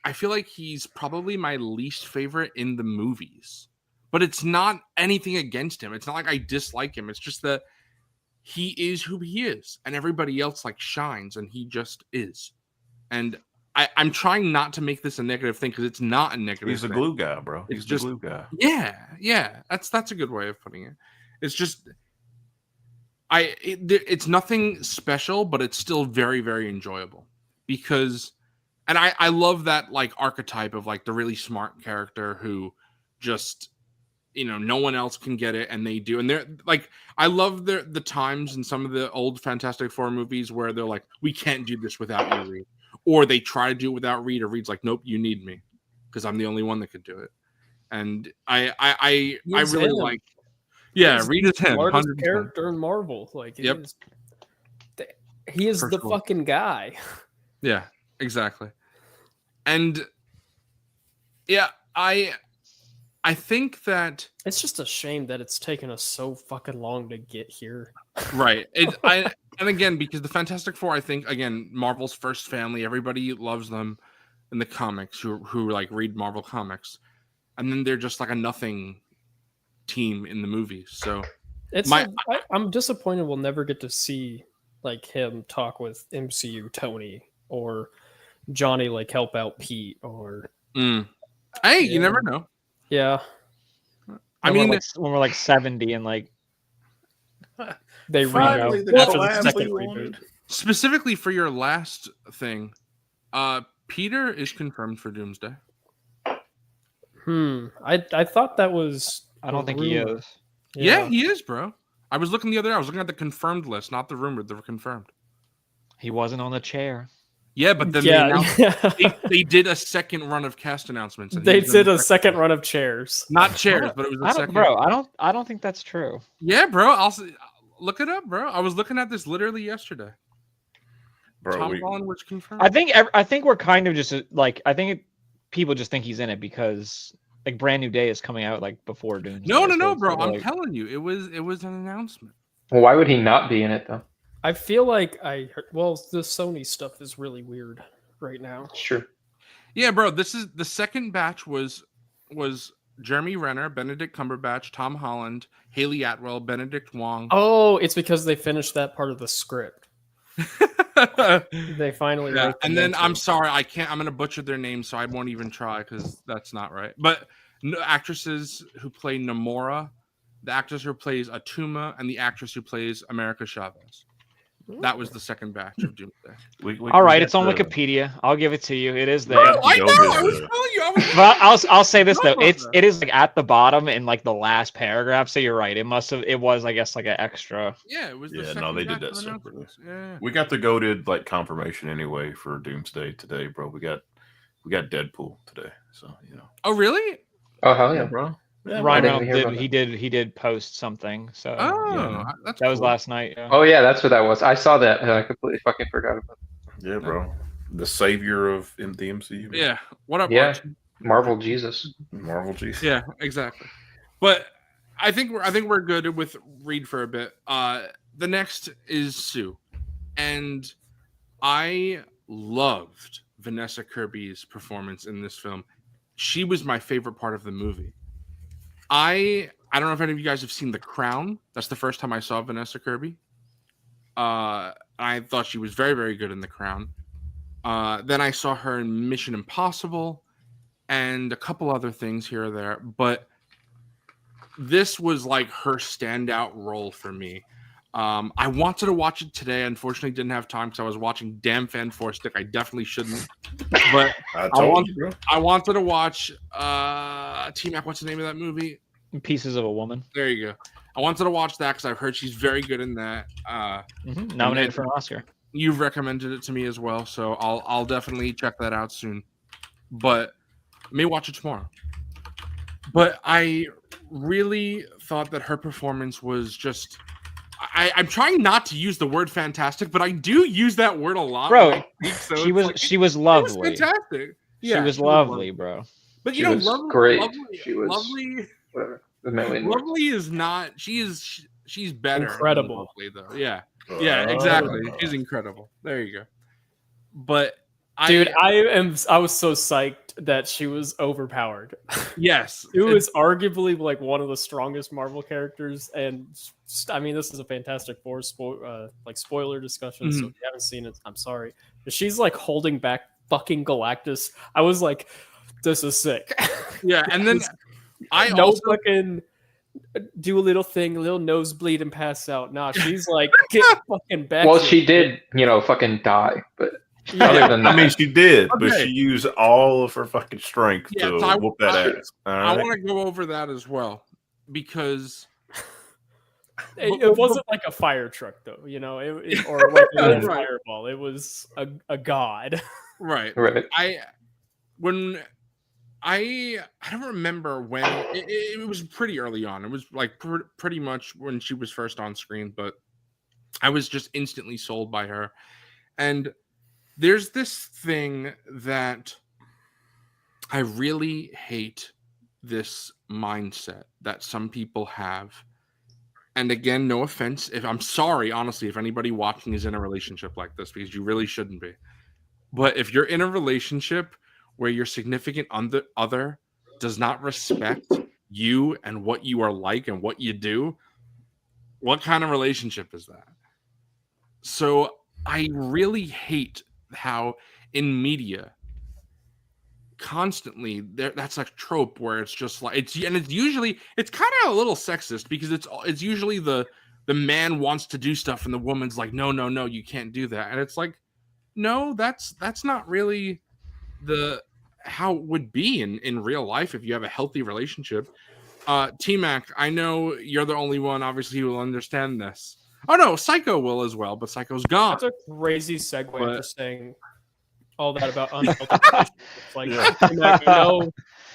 I feel like he's probably my least favorite in the movies. But it's not anything against him. It's not like I dislike him. It's just that he is who he is, and everybody else like shines, and he just is. And I'm trying not to make this a negative thing because it's not a negative. He's a thing. glue guy, bro. It's He's just- the glue guy. Yeah. That's a good way of putting it. It's just it's nothing special, but it's still very, very enjoyable because, and I love that like archetype of like the really smart character who just, you know, no one else can get it and they do. And they're like, I love the times in some of the old Fantastic Four movies where they're like, we can't do this without you, Reed. Or they try to do it without Reed, or Reed's like, nope, you need me because I'm the only one that could do it. And I He's really him. like, yeah, He's Reed is him. Smartest 100%. character in Marvel. Like Yep. he is For the sure. fucking guy. Yeah, exactly. And yeah, I think that It's just a shame that it's taken us so fucking long to get here. right. And again, because the Fantastic Four, I think again, Marvel's first family, everybody loves them in the comics who like read Marvel comics. And then they're just like a nothing team in the movies. So It's My- I'm disappointed we'll never get to see like him talk with MCU Tony or Johnny like help out Pete or hey, Yeah. you never know. yeah. I When we're mean, like, when we're like 70 and like They Finally, reboot the after the collab second we reboot. wanted. specifically for your last thing, Peter is confirmed for Doomsday. I thought that was I don't think he rumor. is. Yeah, he is, bro. I was looking the other day. I was looking at the confirmed list, not the rumored. They were confirmed. He wasn't on the chair. Yeah, but then yeah, they did a second run of cast announcements. and they he's in did the a second run of chairs. not chairs, but it was a I don't, second. bro, I don't think that's true. Yeah, bro. Look it up, bro. I was looking at this literally yesterday. Bro, Tom we, Holland was confirmed. I think we're kind of just like people just think he's in it because like Brand New Day is coming out like before Doomsday. no, so it's bro. sort of I'm like- telling you, it was an announcement. Well, why would he not be in it though? I feel like the Sony stuff is really weird right now. It's true. Yeah, bro. This is the second batch was Jeremy Renner, Benedict Cumberbatch, Tom Holland, Haley Atwell, Benedict Wong. Oh, it's because they finished that part of the script. They finally Yeah, wrote them and then into I'm it. sorry, I'm gonna butcher their names, so I won't even try because that's not right. But actresses who play Namora, the actress who plays Atuma, and the actress who plays America Chavez. That was the second batch of Doomsday. All right, got it's on the- Wikipedia. I'll give it to you. It is Yeah, there. I go know. ahead, I was uh, telling you. I was But I'll say this though. Love It is like at the bottom in like the last paragraph. So you're right. It was, I guess, like an extra. Yeah, it was the Yeah, second no, they did batch that of separately. announcements. Yeah. We got the goated like confirmation anyway for Doomsday today, bro. We got Deadpool today, so you know. Oh, really? Oh hell yeah! bro. Yeah, Ryan didn't Reynolds hear about he did post something. So Oh, yeah. that's That was cool. last night. Yeah. Oh yeah, that's what that was. I saw that and I completely fucking forgot about yeah, bro. The savior of the MCU. Yeah. What up, Yeah. March? it. Marvel Jesus. Marvel G. Yeah, exactly. But I think we're good with Reed for a bit. The next is Sue, and I loved Vanessa Kirby's performance in this film. She was my favorite part of the movie. I don't know if any of you guys have seen The Crown. That's the first time I saw Vanessa Kirby. I thought she was very, very good in The Crown. Then I saw her in Mission Impossible and a couple other things here or there. But this was like her standout role for me. I wanted to watch it today. Unfortunately, didn't have time because I was watching Damn Fan 4 Stick. I definitely shouldn't. But I told you, bro. I wanted to watch T-Mac. What's the name of that movie? Pieces of a Woman. There you go. I wanted to watch that because I've heard she's very good in that. Nominated for an Oscar. You've recommended it to me as well, so I'll definitely check that out soon. But I may watch it tomorrow. But I really thought that her performance was just. I'm trying not to use the word fantastic, but I do use that word a lot. Bro, when I speak, so she it's was like, she was it lovely. was fantastic. She was lovely, bro. But She you know, was lovely, great. lovely, She was- lovely. Whatever. The million words. Lovely is not. She's better. than Incredible. Lovely though. Yeah. Yeah. Exactly. She's incredible. There you go. But Dude, I was so psyched that she was overpowered. yes, It was arguably like one of the strongest Marvel characters, and I mean, this is a Fantastic Four spoiler discussion. So if you haven't seen it, I'm sorry. But she's like holding back fucking Galactus. I was like, this is sick. Yeah, and then I no also fucking do a little thing, a little nosebleed and pass out. Nah, she's like, get fucking back. Well, here. she did, fucking die, but Yeah. other than that, I mean, she did, but Okay. she used all of her fucking strength Yeah, to so I- whoop that ass. All I right? want to go over that as well because It wasn't like a fire truck though, or like a Right. fireball. It was a god. right. right. I don't remember when it was pretty early on. It was like pretty much when she was first on screen, but I was just instantly sold by her. And there's this thing that I really hate, this mindset that some people have. And again, no offense. I'm sorry, honestly, if anybody watching is in a relationship like this, because you really shouldn't be. But if you're in a relationship where your significant other does not respect you and what you are like and what you do, what kind of relationship is that? So I really hate how in media constantly that's a trope where it's just like it's kind of a little sexist because it's usually the man wants to do stuff and the woman's like no you can't do that, and it's like no, that's not really how it would be in real life if you have a healthy relationship. T-Mac, I know you're the only one obviously who will understand this. Oh no, Psycho will as well, but Psycho's gone. That's a crazy segue But- for saying all that about unhealthy relationships. Like, yeah.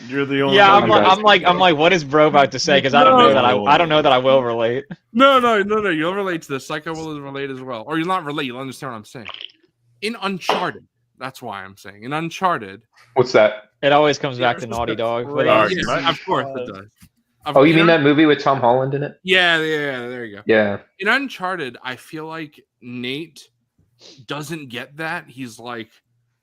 You're the only Yeah, one. I'm like, what is bro about to say? Because I don't know that I don't know that I will relate. No, you'll relate to this. Psycho will relate as well. Or you'll not relate, you'll understand what I'm saying. In Uncharted, that's why I'm saying. In Uncharted. What's that? It always comes back to There's Naughty just a Dog. But, crazy- Alright, Yes, Mike. of course it does. Oh, you mean that movie with Tom Holland in it? Yeah, there you go. Yeah. In Uncharted, I feel like Nate doesn't get that. He's like,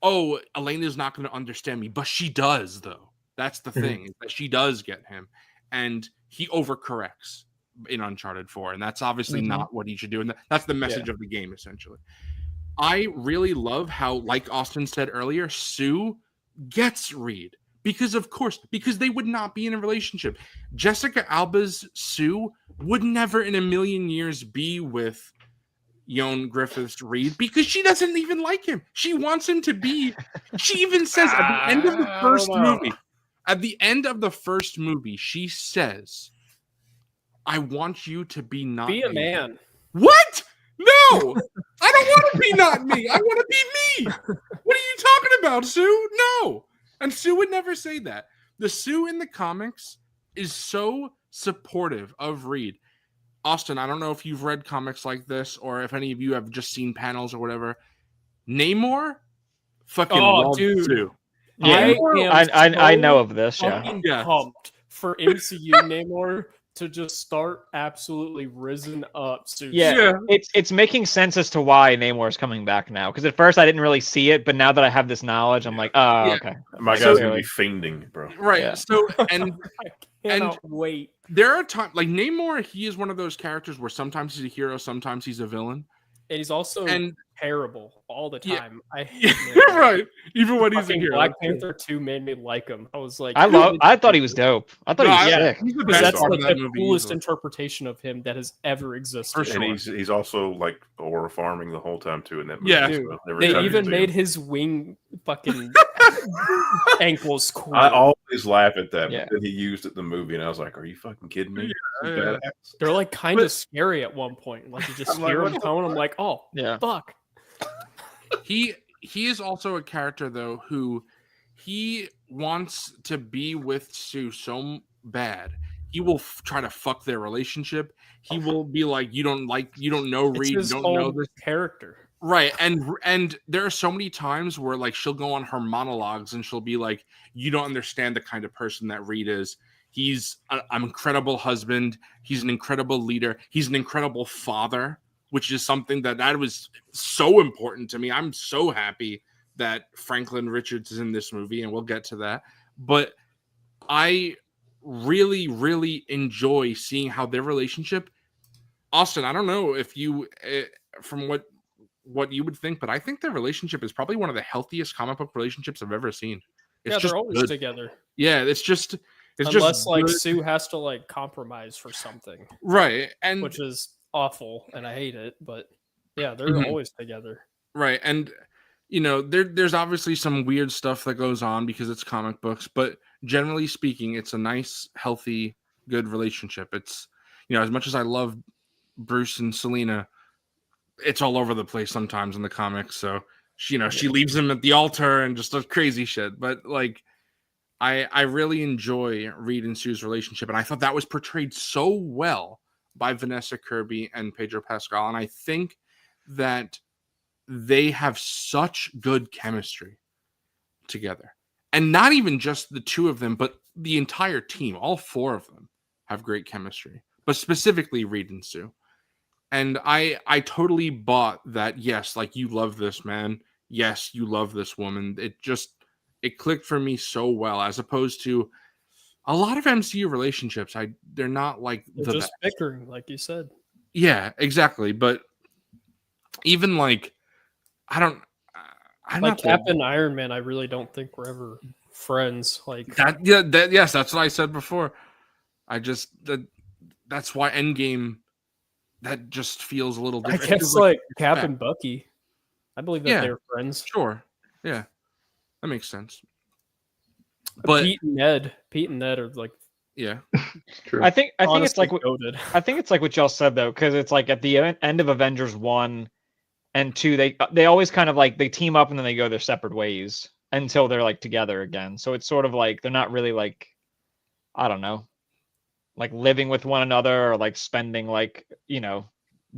oh, Elena's not going to understand me, but she does, though. That's the thing, is that she does get him. And he overcorrects in Uncharted 4, and that's obviously not what he should do. And that's the message of the game, essentially. I really love how, like Austin said earlier, Sue gets Reed. Because they would not be in a relationship. Jessica Alba's Sue would never in a million years be with Ioan Griffiths Reed because she doesn't even like him. She wants him to be. She even says at the end of the I first don't know. movie. At the end of the first movie, she says, "I want you to be not Be a me." man. What? No, I don't want to be not me. I want to be me. What are you talking about, Sue? No. And Sue would never say that. The Sue in the comics is so supportive of Reed. Austin, I don't know if you've read comics like this or if any of you have just seen panels or whatever. Namor fucking loves dude. Sue. Yeah, I know of this. Yeah, Fucking Yeah. pumped for MCU Namor to just start absolutely risen up. Soon. yeah. It's making sense as to why Namor is coming back now. Because at first I didn't really see it, but now that I have this knowledge, I'm like, oh, Yeah. okay. My Like, guy's gonna clearly. be fiending, bro. Right. Yeah. So and I cannot wait. there are times like Namor, he is one of those characters where sometimes he's a hero, sometimes he's a villain. And he's also And terrible all the Yeah. time. I hate yeah, Namor. right. Even when he's a Fucking hero. Black Panther 2 made me like him. I was like, I thought he was dope. I thought No, he was I- sick. He's the because best that's part like of that the movie. coolest easily. interpretation of him that has ever existed. For sure. And he's also like aura farming the whole time too in that movie. Yeah. Dude, so every they time you even see made him. his wing fucking ankles cool. I always laugh at that, Yeah. but then he used it in the movie, and I was like, "Are you fucking kidding me?" Yeah, You yeah. badass. They're like kind of But- scary at one point. Like you just I'm like, hear what him the coming. I'm like, oh Yeah. fuck. He is also a character though who he wants to be with Sue so bad. He will try to fuck their relationship. He will be like, you don't know It's Reed, you his don't whole know this. character. Right. And there are so many times where like she'll go on her monologues and she'll be like, you don't understand the kind of person that Reed is. He's an incredible husband. He's an incredible leader. He's an incredible father, which is something that was so important to me. I'm so happy that Franklin Richards is in this movie, and we'll get to that. But I really, really enjoy seeing how their relationship. Austin, I don't know if you, from what you would think, but I think their relationship is probably one of the healthiest comic book relationships I've ever seen. It's Yeah, just they're always good. together. Yeah, it's just Unless like good. Sue has to like compromise for something, Right, and which is awful, and I hate it. But yeah, they're Mhm. always together. right, and you know there's obviously some weird stuff that goes on because it's comic books, but generally speaking, it's a nice, healthy, good relationship. It's as much as I love Bruce and Selena, it's all over the place sometimes in the comics. So she leaves him at the altar and just does crazy shit. But like, I really enjoy Reed and Sue's relationship, and I thought that was portrayed so well by Vanessa Kirby and Pedro Pascal, and I think that they have such good chemistry together. And not even just the two of them, but the entire team, all four of them have great chemistry, but specifically Reed and Sue. And I totally bought that. Yes, like you love this man. Yes, you love this woman. It clicked for me so well, as opposed to a lot of MCU relationships. They're not like They're the just best. bickering, like you said. Yeah, exactly. But even like, I'm Like not the- Cap and Iron Man, I really don't think we're ever friends. Like yes, that's what I said before. That's why Endgame that just feels a little I different. It guess feels like Cap back. and Bucky. I believe that Yeah. they're friends. Sure, yeah, that makes sense. But Pete and Ned are like yeah, It's true. I think it's like goated. I think it's like what y'all said though, because it's like at the end of Avengers 1 and 2, they always kind of like they team up and then they go their separate ways until they're like together again. So it's sort of like they're not really like, I don't know, like living with one another or like spending like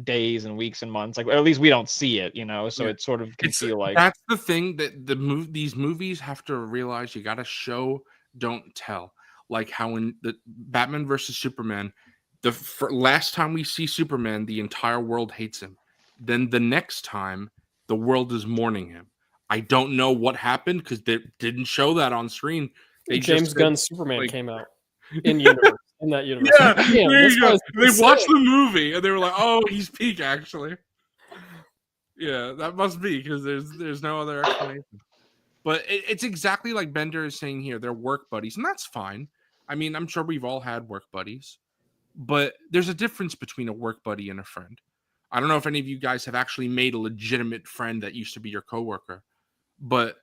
days and weeks and months. Like, or at least we don't see it, so Yeah. it sort of can it's feel like that's the thing that these movies have to realize. You got to show, don't tell. Like how in the Batman versus Superman, last time we see Superman, the entire world hates him. Then the next time, the world is mourning him. I don't know what happened because they didn't show that on screen. They James just said, Gunn's Superman like- came out in universe. In that universe. Yeah, Damn, there this you go. guy's They sick. watched the movie and they were like, "Oh, he's peak actually." Yeah, that must be because there's no other explanation. But it's exactly like Bender is saying here. They're work buddies, and that's fine. I mean, I'm sure we've all had work buddies, but there's a difference between a work buddy and a friend. I don't know if any of you guys have actually made a legitimate friend that used to be your coworker, but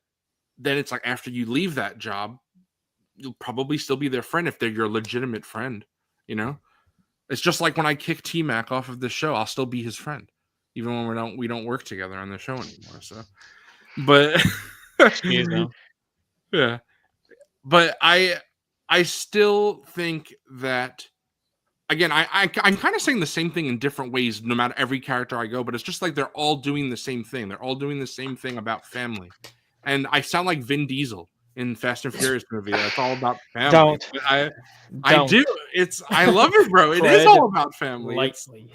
then it's like after you leave that job, you'll probably still be their friend if they're your legitimate friend. You know, it's just like when I kick T-Mac off of the show, I'll still be his friend, even when we don't work together on the show anymore. So, but yeah, but I still think that. Again, I'm kind of saying the same thing in different ways, no matter every character I go, but it's just like they're all doing the same thing. They're all doing the same thing about family. And I sound like Vin Diesel in Fast and Furious movie. That's all about family. Don't. I do. I love it, bro. It is all about family. Lightly.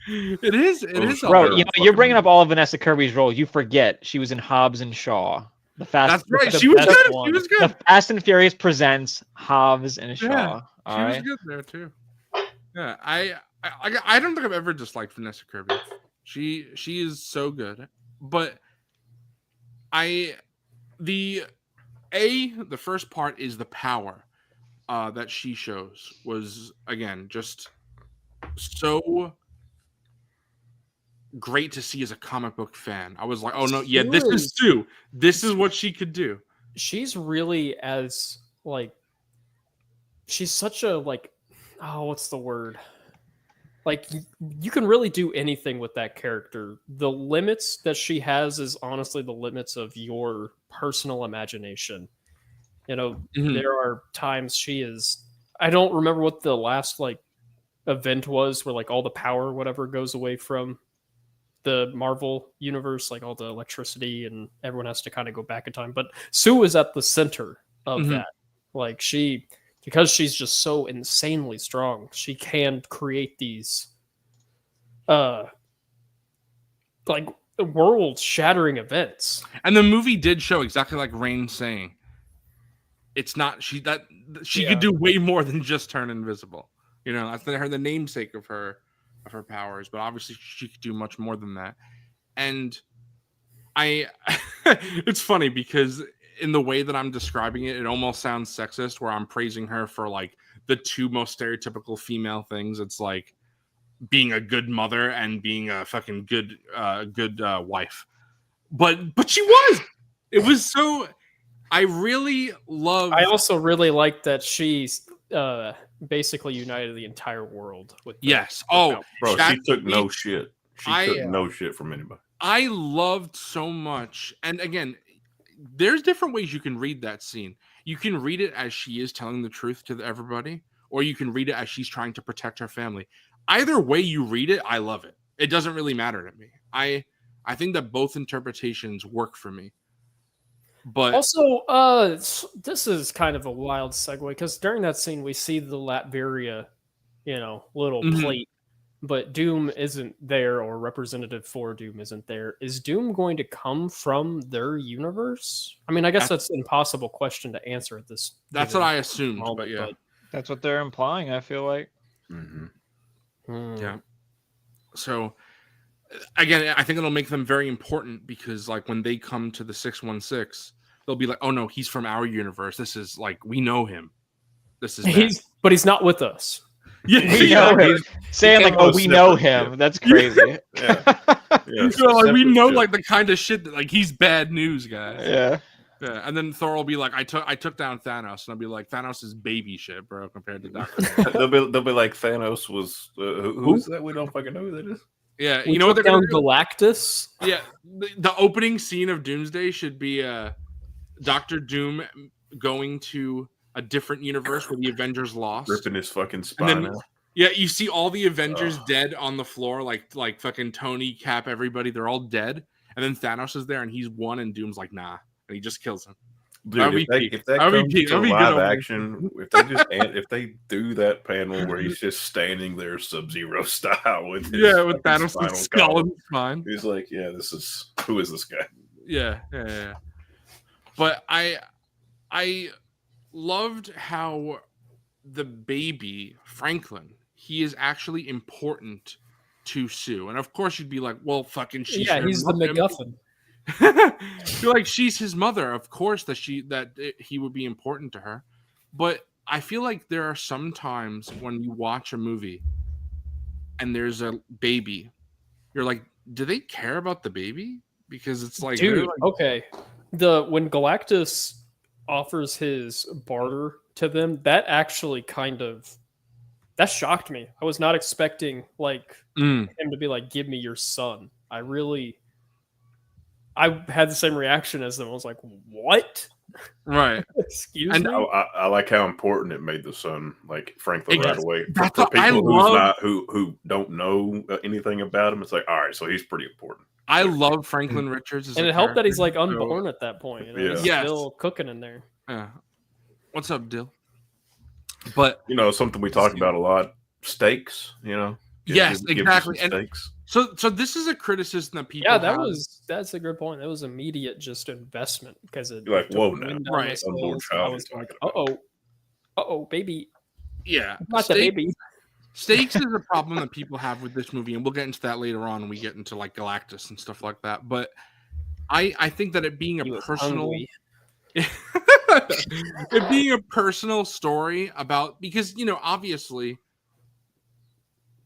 It is. It is. Bro, you're bringing up all of Vanessa Kirby's role. You forget she was in Hobbs and Shaw. That's right. She was good. She was good. The Fast and Furious presents Hobbs and Shaw. Yeah, all she right? was good there too. Yeah, I don't think I've ever disliked Vanessa Kirby. She is so good. But the first part is the power that she shows was, again, just so great to see as a comic book fan. I was like, oh no, yeah, this is Sue. This is what she could do. She's really she's such a what's the word? Like you can really do anything with that character. The limits that she has is honestly the limits of your personal imagination. You know, there are times she is. I don't remember what the last event was where all the power or whatever goes away from the Marvel universe, all the electricity, and everyone has to kind of go back in time. But Sue is at the center of that. Because she's just so insanely strong, she can create these world-shattering events. And the movie did show exactly like Rain saying, it's not she could do way more than just turn invisible. You know, that's the namesake of her powers, but obviously she could do much more than that. And it's funny because in the way that I'm describing it, it almost sounds sexist where I'm praising her for the two most stereotypical female things. It's like being a good mother and being a fucking good wife. But she was. It was so. I really love. I also really like that she's basically united the entire world with. Yes. Bro, she took no shit. She took no shit from anybody. I loved so much, and again, there's different ways you can read that scene. You can read it as she is telling the truth to everybody, or you can read it as she's trying to protect her family. Either way you read it, I love it. It doesn't really matter to me. I think that both interpretations work for me. But also, this is kind of a wild segue because during that scene we see the Latveria, little plate, but Doom isn't there, or representative for Doom isn't there. Is Doom going to come from their universe? I mean, I guess that's an impossible question to answer at this. That's what I assumed, but yeah. That's what they're implying, I feel like. Yeah. So, again, I think it'll make them very important because, when they come to the 616, they'll be like, "Oh no, he's from our universe. This is we know him. This is but he's not with us." Yeah, we know him. Saying we know him. That's crazy. We know the kind of shit that he's bad news, guys. Yeah. Yeah, and then Thor will be like, I took down Thanos, and I'll be like, Thanos is baby shit, bro, compared to Doctor. they'll be like, Thanos was who's that? We don't fucking know who that is. Yeah, you know what they're gonna do? Galactus. Yeah, the opening scene of Doomsday should be Doctor Doom going to a different universe where the Avengers lost, ripping his fucking spine out. Yeah, you see all the Avengers dead on the floor, like fucking Tony, Cap, everybody. They're all dead, and then Thanos is there, and he's won, and Doom's like, nah. And he just kills him. Dude, if that comes to live action, if they do that panel where he's just standing there Sub-Zero style with Thanos' skull and spine, he's like, who is this guy? Yeah. But I loved how the baby Franklin, he is actually important to Sue, and of course you'd be like, well, fucking he's the MacGuffin. You're like, she's his mother, of course that he would be important to her. But I feel like there are some times when you watch a movie and there's a baby, you're like, do they care about the baby? Because it's like, Dude, they're like- okay. When Galactus offers his barter to them, that actually that shocked me. I was not expecting like Mm, him to be like, "Give me your son." I had the same reaction as them. I was like, "What? right. Excuse And me?" I like how important it made the son, like Franklin, It right does. away. That's For what I people who's love. not who don't know anything about him, it's like, all right, so he's pretty important. I love Franklin Richards, as And a it helped that he's like character, so- unborn at that point. You know? He's Yes. still cooking in there. Yeah. What's up, Dill? But You know, something we talk about a lot: steaks. You know, yes, give you exactly. some And steaks. so this is a criticism that people Yeah, have. that's a good point. That was immediate just investment because it You're like, took whoa, the now. wind down Right. my Unborn sails. child I was you're like, talking uh-oh, baby. Yeah. Not the baby. Steaks is a problem that people have with this movie, and we'll get into that later on when we get into like Galactus and stuff like that. But I think that it being He a was personal hungry. it being a personal story about, because obviously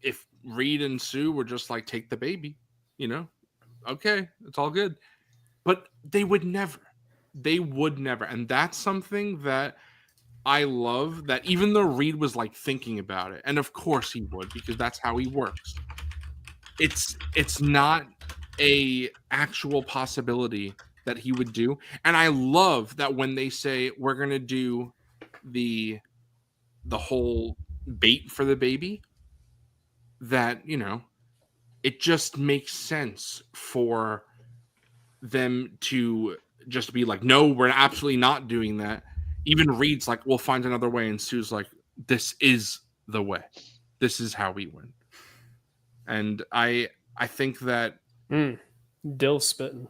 if Reed and Sue were just like, take the baby, okay, it's all good. But they would never. And that's something that I love, that even though Reed was like thinking about it, and of course he would, because that's how he works. It's not a actual possibility that he would do. And I love that when they say we're gonna do the whole bait for the baby, that it just makes sense for them to just be like, no, we're absolutely not doing that. Even Reed's like, we'll find another way, and Sue's like, this is the way, this is how we win. And I think that Dill spitting.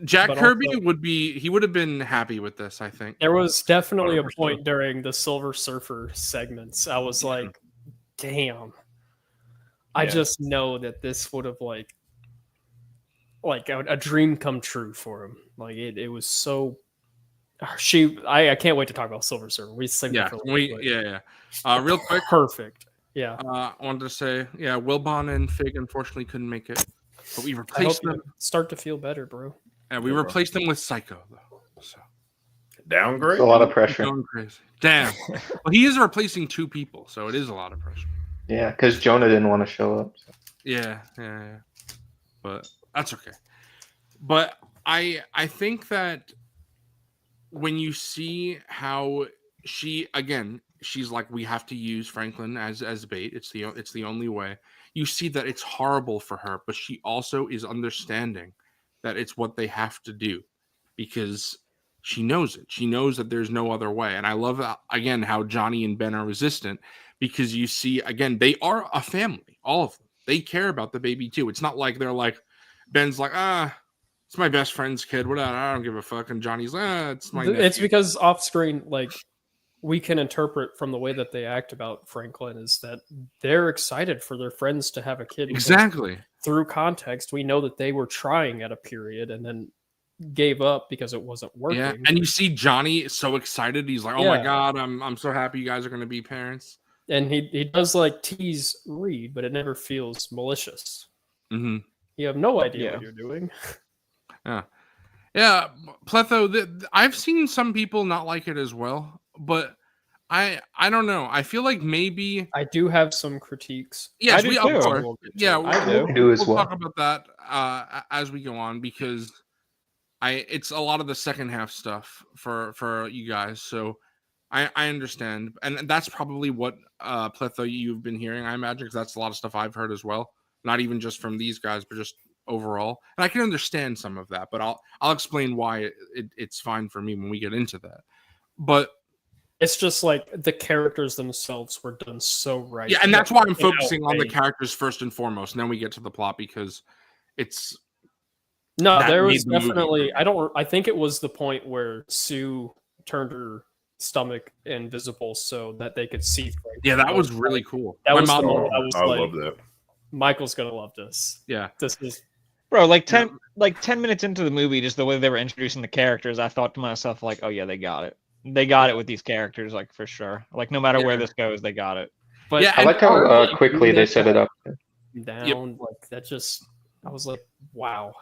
Jack But Kirby also- would have been happy with this, I think. There was definitely a 100%. point during the Silver Surfer segments. I was like, damn. I Yeah. just know that this would have like a dream come true for him. Like it was so I can't wait to talk about Silver Surfer. We saved Yeah, it for later, but real quick, perfect. Yeah. I wanted to say, Wilbon and Fig unfortunately couldn't make it, but we I hope replaced you them. start to feel better, bro. And we Yeah, bro. replaced them with Psycho, though. So Downgrade. It's a lot of pressure. going crazy. Damn. Well, he is replacing two people, so it is a lot of pressure. Yeah, because Jonah didn't want to show up. Yeah. But that's okay. But I think that when you see how she's like, we have to use Franklin as bait. It's the only way. You see that it's horrible for her, but she also is understanding that it's what they have to do, because she knows it. She knows that there's no other way. And I love again how Johnny and Ben are resistant, because you see again, they are a family, all of them. They care about the baby too. It's not like they're like, Ben's like, it's my best friend's kid. Whatever, I don't give a fuck. And Johnny's like, it's my nephew. It's because off screen, like we can interpret from the way that they act about Franklin is that they're excited for their friends to have a kid. because Exactly. Through context, we know that they were trying at a period and then gave up because it wasn't working. Yeah. And you see Johnny is so excited. He's like, oh my Yeah. God, I'm so happy you guys are gonna be parents. And he does like tease Reed, but it never feels malicious. Mm-hmm. You have no idea Yeah. what you're doing. Yeah, Pletho, I've seen some people not like it as well, but I don't know. I feel like maybe I do have some critiques. yes, do we too. of course. We'll get to Yeah, it. I we'll, I do as we'll well. talk about that as we go on, because it's a lot of the second half stuff for you guys. So I understand, and that's probably what Pletho you've been hearing, I imagine, because that's a lot of stuff I've heard as well. Not even just from these guys, but just overall. And I can understand some of that, but I'll explain why it's fine for me when we get into that. But It's just like the characters themselves were done so right. yeah, and that's why I'm It focusing on the outweighed- characters first and foremost, and then we get to the plot, because it's No, that there made was the movie definitely. for me. I think it was the point where Sue turned her stomach invisible so that they could see. Frank. yeah, that was really cool. That My was the mom, moment I was I like, love that. Michael's gonna love this. yeah, This is Bro, like 10 minutes into the movie, just the way they were introducing the characters, I thought to myself, like, oh yeah, they got it. They got it with these characters, like, for sure. Like, no matter where Yeah. this goes, they got it. But Yeah, I like how already quickly they set it up. down like that. Just I was like, wow,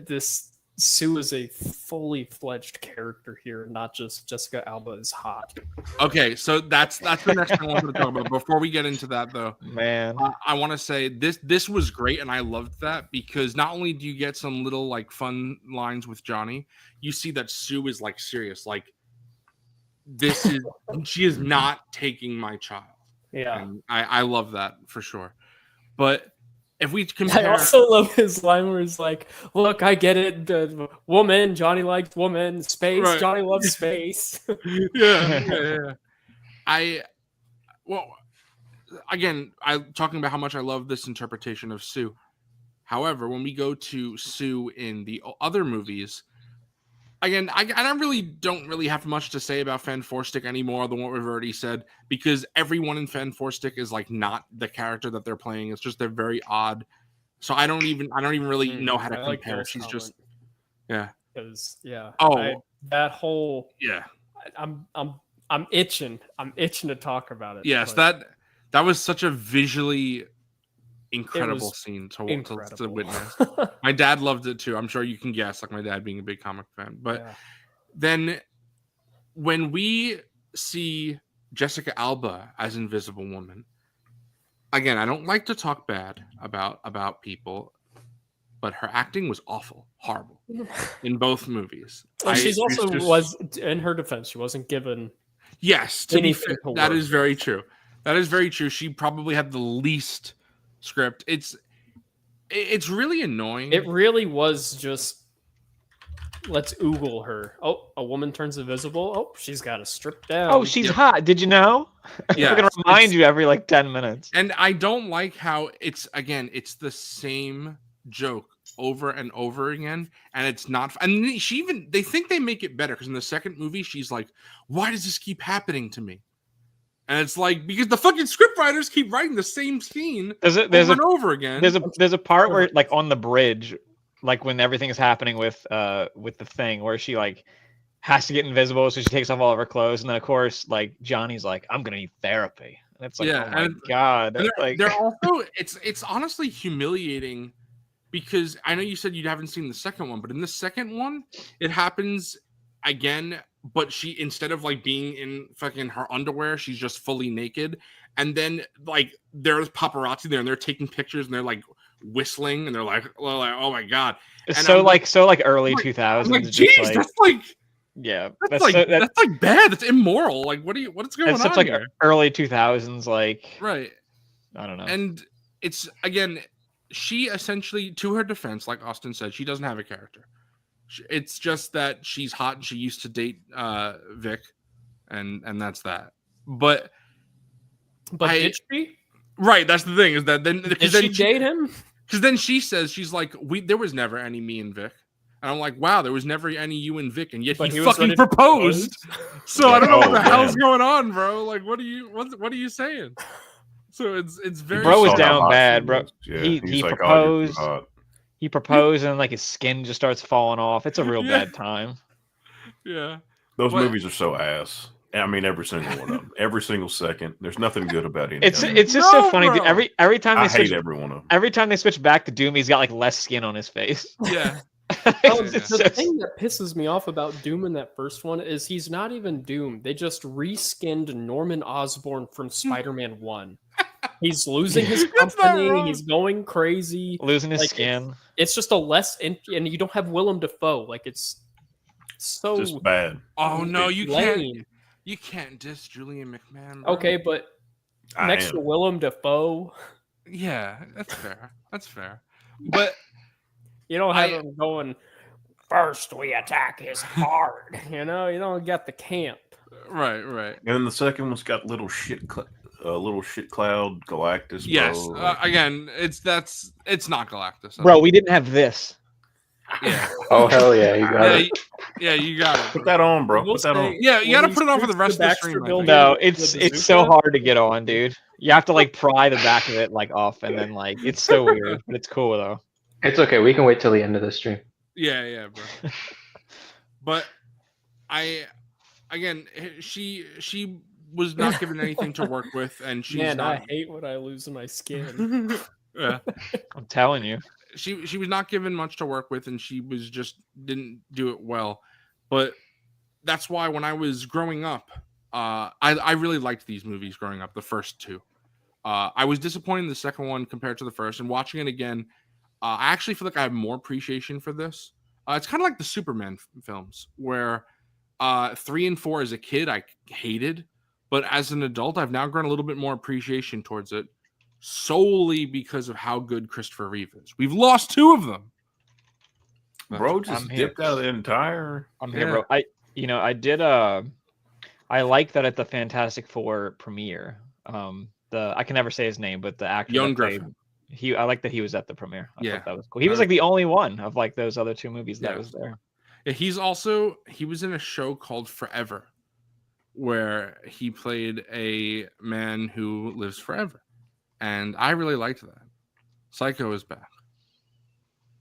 this Sue is a fully fledged character here, not just Jessica Alba is hot. Okay, so that's the next thing I wanted to talk about. Before we get into that, though, Man. I want to say this was great, and I loved that because not only do you get some little like fun lines with Johnny, you see that Sue is like serious. Like this is she is not taking my child. Yeah. And I love that for sure. But if we I compare, also love his line where he's like, "Look, I get it. The woman, Johnny likes woman. Space, Right. Johnny loves space." yeah. Well, again, I talking about how much I love this interpretation of Sue. However, when we go to Sue in the other movies, again, I don't really have much to say about Fan Four Stick anymore than what we've already said, because everyone in Fan Four Stick is like not the character that they're playing. It's just they're very odd. So I don't even really know how to I like compare. Bill's She's just comment, because Oh. that whole yeah. I'm itching to talk about it. Yes, but that was such a visually incredible was scene to incredible. witness. My dad loved it too. I'm sure you can guess, like my dad being a big comic fan. But Yeah. then when we see Jessica Alba as Invisible Woman, again, I don't like to talk bad about people, but her acting was awful, horrible in both movies. Well, she's also just- was in her defense. She wasn't given. Yes, to be anything fair, to that work is very true. That is very true. She probably had the least script. It's really annoying. It really was just. Let's oogle her. Oh, a woman turns invisible. Oh, she's got to strip down. Oh, she's Yep. hot. Did you know? Yeah, We're gonna remind you every like 10 minutes. And I don't like how it's the same joke over and over again, and it's not. And they think they make it better because in the second movie she's like, "Why does this keep happening to me?" And it's like because the fucking scriptwriters keep writing the same scene There's over a and over again. there's a part where like on the bridge, like when everything is happening with the thing where she like has to get invisible, so she takes off all of her clothes, and then of course like Johnny's like, I'm gonna need therapy. And it's like, Yeah, oh my and- god. And Like they're also it's honestly humiliating because I know you said you haven't seen the second one, but in the second one, it happens again. But she instead of like being in fucking her underwear, she's just fully naked. And then like there's paparazzi there, and they're taking pictures, and they're like whistling, and they're like, oh my god. it's and so I'm like early like- 2000s. I'm like, just geez, like, that's like yeah, that's like that's like bad. That's immoral. Like what's going that's on such like here? early 2000s. Like Right. I don't know. And it's again, she essentially, to her defense, like Austin said, she doesn't have a character. It's just that she's hot and she used to date Vic, and that's that. But did she? right, that's the thing is that then Did because she then date him? because then she says she's like there was never any me and Vic. And I'm like, wow, there was never any you and Vic, and yet But he was fucking ready to proposed. propose? So I don't know what Oh, the hell's man. going on, bro. Like, what are you saying? So it's very Bro was Saw how down hot bad, she bro. was. Yeah, He he's like, proposed. "Oh, you're too hot." He proposed and like his skin just starts falling off. It's a real Yeah. bad time. yeah. Those But- movies are so ass. I mean, every single one of them. Every single second. There's nothing good about any It's of them. it's just No, so funny. bro. Every time I they switch hate every one of them. every time they switch back to Doom, he's got like less skin on his face. Yeah. Oh, It's the just- thing that pisses me off about Doom in that first one is he's not even Doom. They just reskinned Norman Osborn from Spider-Man 1. He's losing his That's not company. wrong. He's going crazy. losing his Like, skin. It's just a less, and you don't have Willem Dafoe. Like it's so Just bad. Oh no, you can't. lame. You can't diss Julian McMahon. Bro. Okay, but I next am. to Willem Dafoe, Yeah, that's fair. That's fair. But you don't have I- him going. First, we attack his heart. You know, you don't get the camp. right. And then the second one's got little shit cloud Galactus. Yes. Bro. Like, Again, it's not Galactus. Bro, we didn't have this. Yeah. Oh hell yeah, you got Yeah, it. yeah, you got it. put that on, bro. We'll Put that say- on. Yeah, you got to when put it on for he the rest of the Baxter stream. I building- think. No, The it's so bazooka? hard to get on, dude. You have to like pry the back of it like off, and then like it's so weird, but it's cool though. It's okay. We can wait till the end of the stream. Yeah, bro. But again, she was not given anything to work with, and she's Man, not. I hate when I lose my skin. Yeah. I'm telling you. She was not given much to work with, and she was just didn't do it well. But that's why when I was growing up, I really liked these movies growing up, the first two. I was disappointed in the second one compared to the first, and watching it again, I actually feel like I have more appreciation for this. It's kind of like the Superman films, where 3 and 4 as a kid I hated, but as an adult I've now grown a little bit more appreciation towards it, solely because of how good Christopher Reeve is. We've lost 2 of them. Bro just I'm here. dipped out of the entire. I'm here, bro. I did I like that at the Fantastic Four premiere. I can never say his name, but the actor Young that played- Griffin. I like that he was at the premiere. I Yeah. thought that was cool. He was like the only one of like those other 2 movies that Yeah. was there. Yeah, he was in a show called Forever, where he played a man who lives forever, and I really liked that. Psycho is back.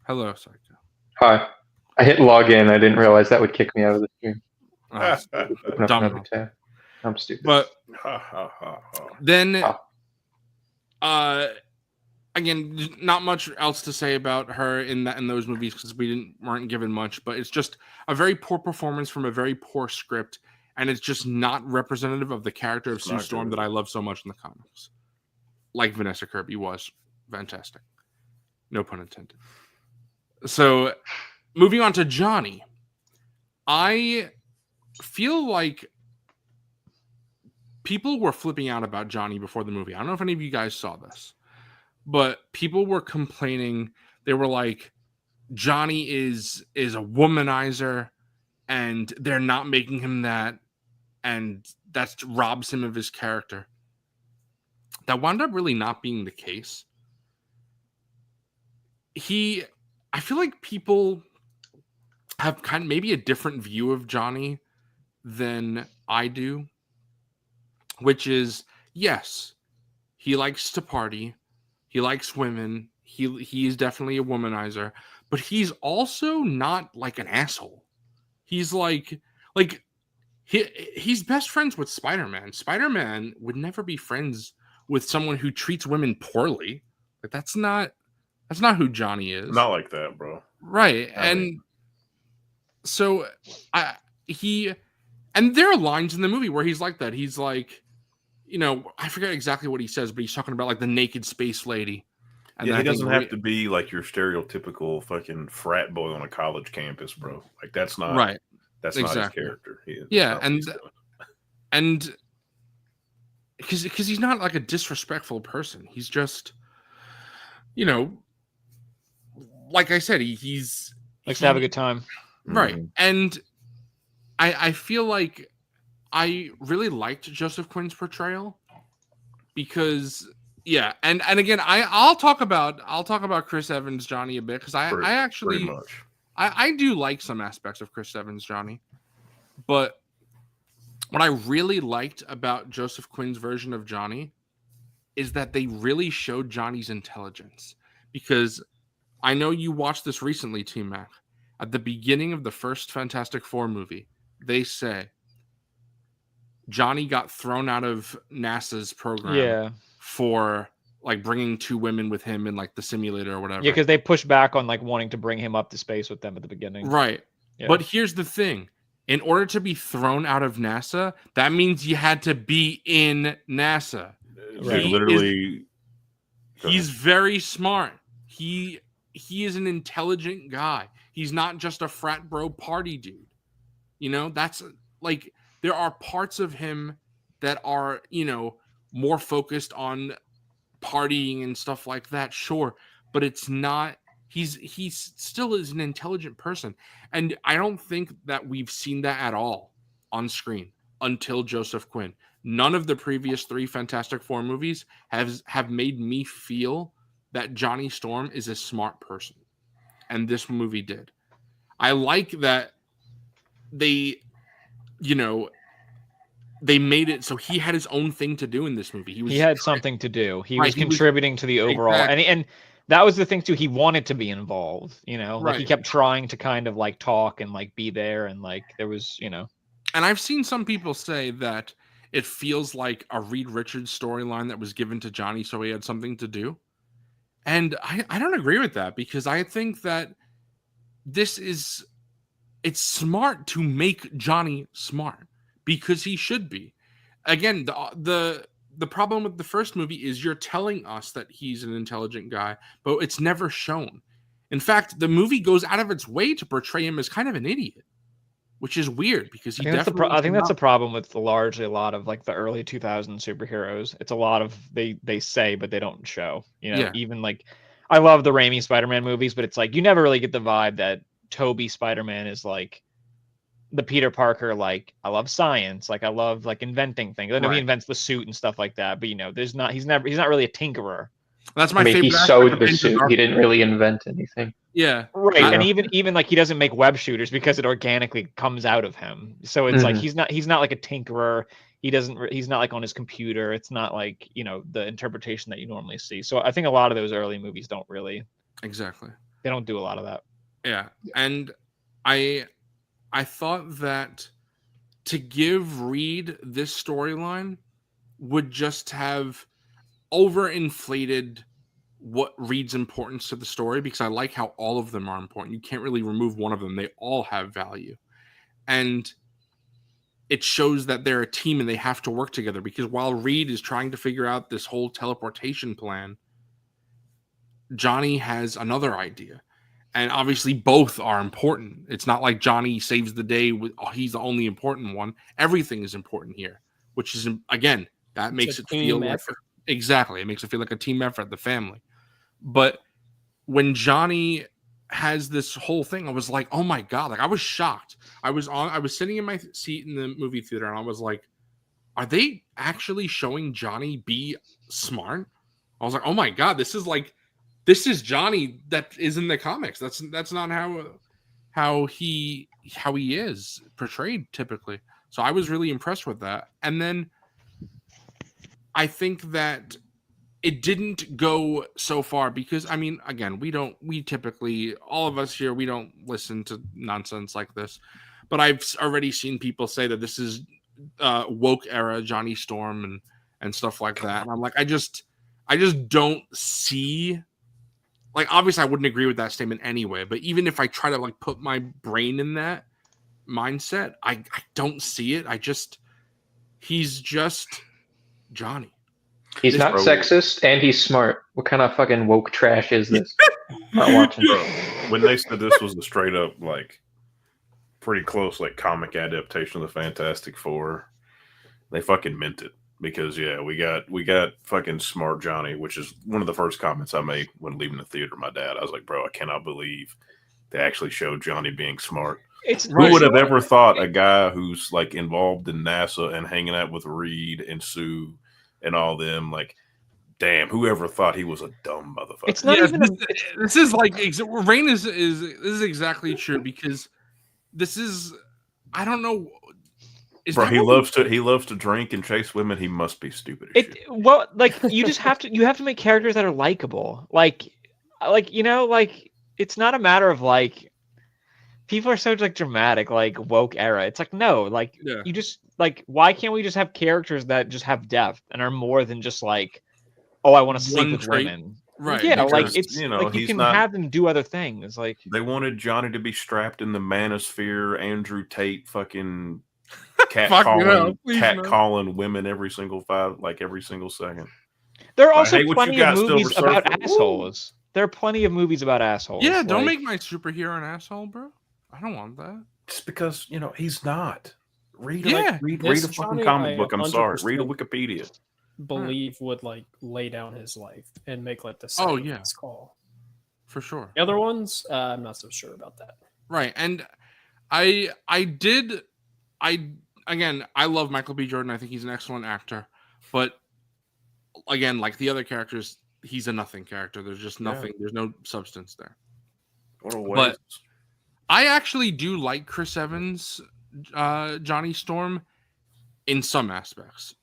Hello, Psycho. Hi. I hit login. I didn't realize that would kick me out of the stream. Open up Dumb. another tab. I'm stupid. But Ha, ha, ha, ha. then, Ah. again, not much else to say about her in those movies because we weren't given much. But it's just a very poor performance from a very poor script, and it's just not representative of the character of Sue Not Storm good. that I love so much in the comics. Like Vanessa Kirby was fantastic. No pun intended. So, moving on to Johnny, I feel like people were flipping out about Johnny before the movie. I don't know if any of you guys saw this, but people were complaining. They were like, Johnny is a womanizer, and they're not making him that, and that robs him of his character. That wound up really not being the case. I feel like people have kind of maybe a different view of Johnny than I do, which is, yes, he likes to party, he likes women, he is definitely a womanizer, but he's also not like an asshole. He's he's best friends with Spider-Man. Spider-Man would never be friends with someone who treats women poorly. Like that's not who Johnny is. Not like that, bro. Right. I And mean- so and there are lines in the movie where he's like that. He's like, I forget exactly what he says, but he's talking about like the naked space lady. And Yeah, then he I think doesn't have to be like your stereotypical fucking frat boy on a college campus, bro. Like that's not right. That's not his exactly. character. Yeah, not what he's doing. And because he's not like a disrespectful person. He's just, like I said, he's Likes to have a good time. right. Mhm. And I feel like I really liked Joseph Quinn's portrayal because and again I'll talk about Chris Evans Johnny a bit because I actually Pretty much. I do like some aspects of Chris Evans Johnny, but what I really liked about Joseph Quinn's version of Johnny is that they really showed Johnny's intelligence, because I know you watched this recently, T-Mac. At the beginning of the first Fantastic Four movie, they say Johnny got thrown out of NASA's program Yeah. for like bringing 2 women with him in like the simulator or whatever. Yeah, because they pushed back on like wanting to bring him up to space with them at the beginning. Right. Yeah. But here's the thing. In order to be thrown out of NASA, that means you had to be in NASA. Like, He literally, Go He's very smart. He is an intelligent guy. He's not just a frat bro party dude. That's like there are parts of him that are, more focused on partying and stuff like that, sure, but it's not. He's still is an intelligent person, and I don't think that we've seen that at all on screen until Joseph Quinn. None of the previous 3 Fantastic Four movies have made me feel that Johnny Storm is a smart person, and this movie did. I like that they made it so he had his own thing to do in this movie. He had something to do. He Right, was he was- contributing to the overall, Exactly. and that was the thing too. He wanted to be involved, like he Right. kept trying to kind of like talk and like be there, and like there was, And I've seen some people say that it feels like a Reed Richards storyline that was given to Johnny so he had something to do. And I don't agree with that, because I think that it's smart to make Johnny smart, because he should be. Again, the problem with the first movie is you're telling us that he's an intelligent guy, but it's never shown. In fact, the movie goes out of its way to portray him as kind of an idiot, which is weird, because he definitely. I think that's the problem with largely a lot of like the early 2000 superheroes. It's a lot of they say but they don't show. You know, Yeah. even like I love the Raimi Spider-Man movies, but it's like you never really get the vibe that Toby Spider-Man is like the Peter Parker, like I love science, like I love like inventing things. I know he Right. invents the suit and stuff like that, but you know, he's not really a tinkerer. That's my I mean, favorite. he aspect sewed of the Into suit. He Darkness. didn't really invent anything. Yeah, Right, Yeah. and even like he doesn't make web shooters because it organically comes out of him. So it's like Mhm. he's not like a tinkerer. He's not like on his computer. It's not like, you know, the interpretation that you normally see. So I think a lot of those early movies don't exactly. they don't do a lot of that. Yeah, and I thought that to give Reed this storyline would just have overinflated what Reed's importance to the story, because I like how all of them are important. You can't really remove one of them. They all have value. And it shows that they're a team and they have to work together, because while Reed is trying to figure out this whole teleportation plan, Johnny has another idea. And obviously both are important. It's not like Johnny saves the day with he's the only important one. Everything is important here, which is, again, that makes a it team feel like effort. exactly. It makes it feel like a team effort, the family. But when Johnny has this whole thing, I was like, oh my God, like I was shocked. I was sitting in my seat in the movie theater and I was like, are they actually showing Johnny be smart? I was like, oh my God, this is Johnny that is in the comics. That's not how he is portrayed typically. So I was really impressed with that. And then I think that it didn't go so far, because I mean, again, we typically, all of us here, we don't listen to nonsense like this, but I've already seen people say that this is woke era Johnny Storm and stuff like that. And I'm like, I just don't see, like, obviously I wouldn't agree with that statement anyway, but even if I try to like put my brain in that mindset, I don't see it. He's just Johnny. He's This- not Bro. sexist, and he's smart. What kind of fucking woke trash is this? Not watching. Bro, when they said this was a straight up like pretty close like comic adaptation of the Fantastic Four, they fucking meant it. Because yeah, we got fucking smart Johnny, which is one of the first comments I made when leaving the theater. My dad, I was like, bro, I cannot believe they actually showed Johnny being smart. It's Who would have ever thought a guy who's like involved in NASA and hanging out with Reed and Sue and all them, like, damn, whoever thought he was a dumb motherfucker? It's not Yes, even this is like Rain is this is exactly true, because this is, I don't know, is Bro, that he what loves to drink and chase women. He must be stupid as shit. well, like you just have to make characters that are likable. Like you know, like it's not a matter of like people are so like dramatic, like woke era. It's like no, like Yeah. you just like why can't we just have characters that just have depth and are more than just like, oh, I want to sleep One with trait. women. Right, Yeah, like because, it's you know, like you he's can not- have them do other things. Like They wanted Johnny to be strapped in the manosphere, Andrew Tate fucking catcalling women every single second. there are I also hate what plenty you of got, movies Silver about Surfer. Woo! assholes. There are plenty of movies about assholes. Yeah, don't like- make my superhero an asshole, bro. I don't want that. Just because, you know, he's not. Read Yeah, read this a fucking Johnny, comic I book. I'm sorry. Read a 100% Wikipedia. believe would like lay down his life and make like the Oh, second yeah. best call. For sure. The other ones, I'm not so sure about that. Right. And I again, I love Michael B. Jordan. I think he's an excellent actor. But again, like the other characters, he's a nothing character. There's just nothing. There's no substance there. What a waste. But I actually do like Chris Evans, Johnny Storm, in some aspects.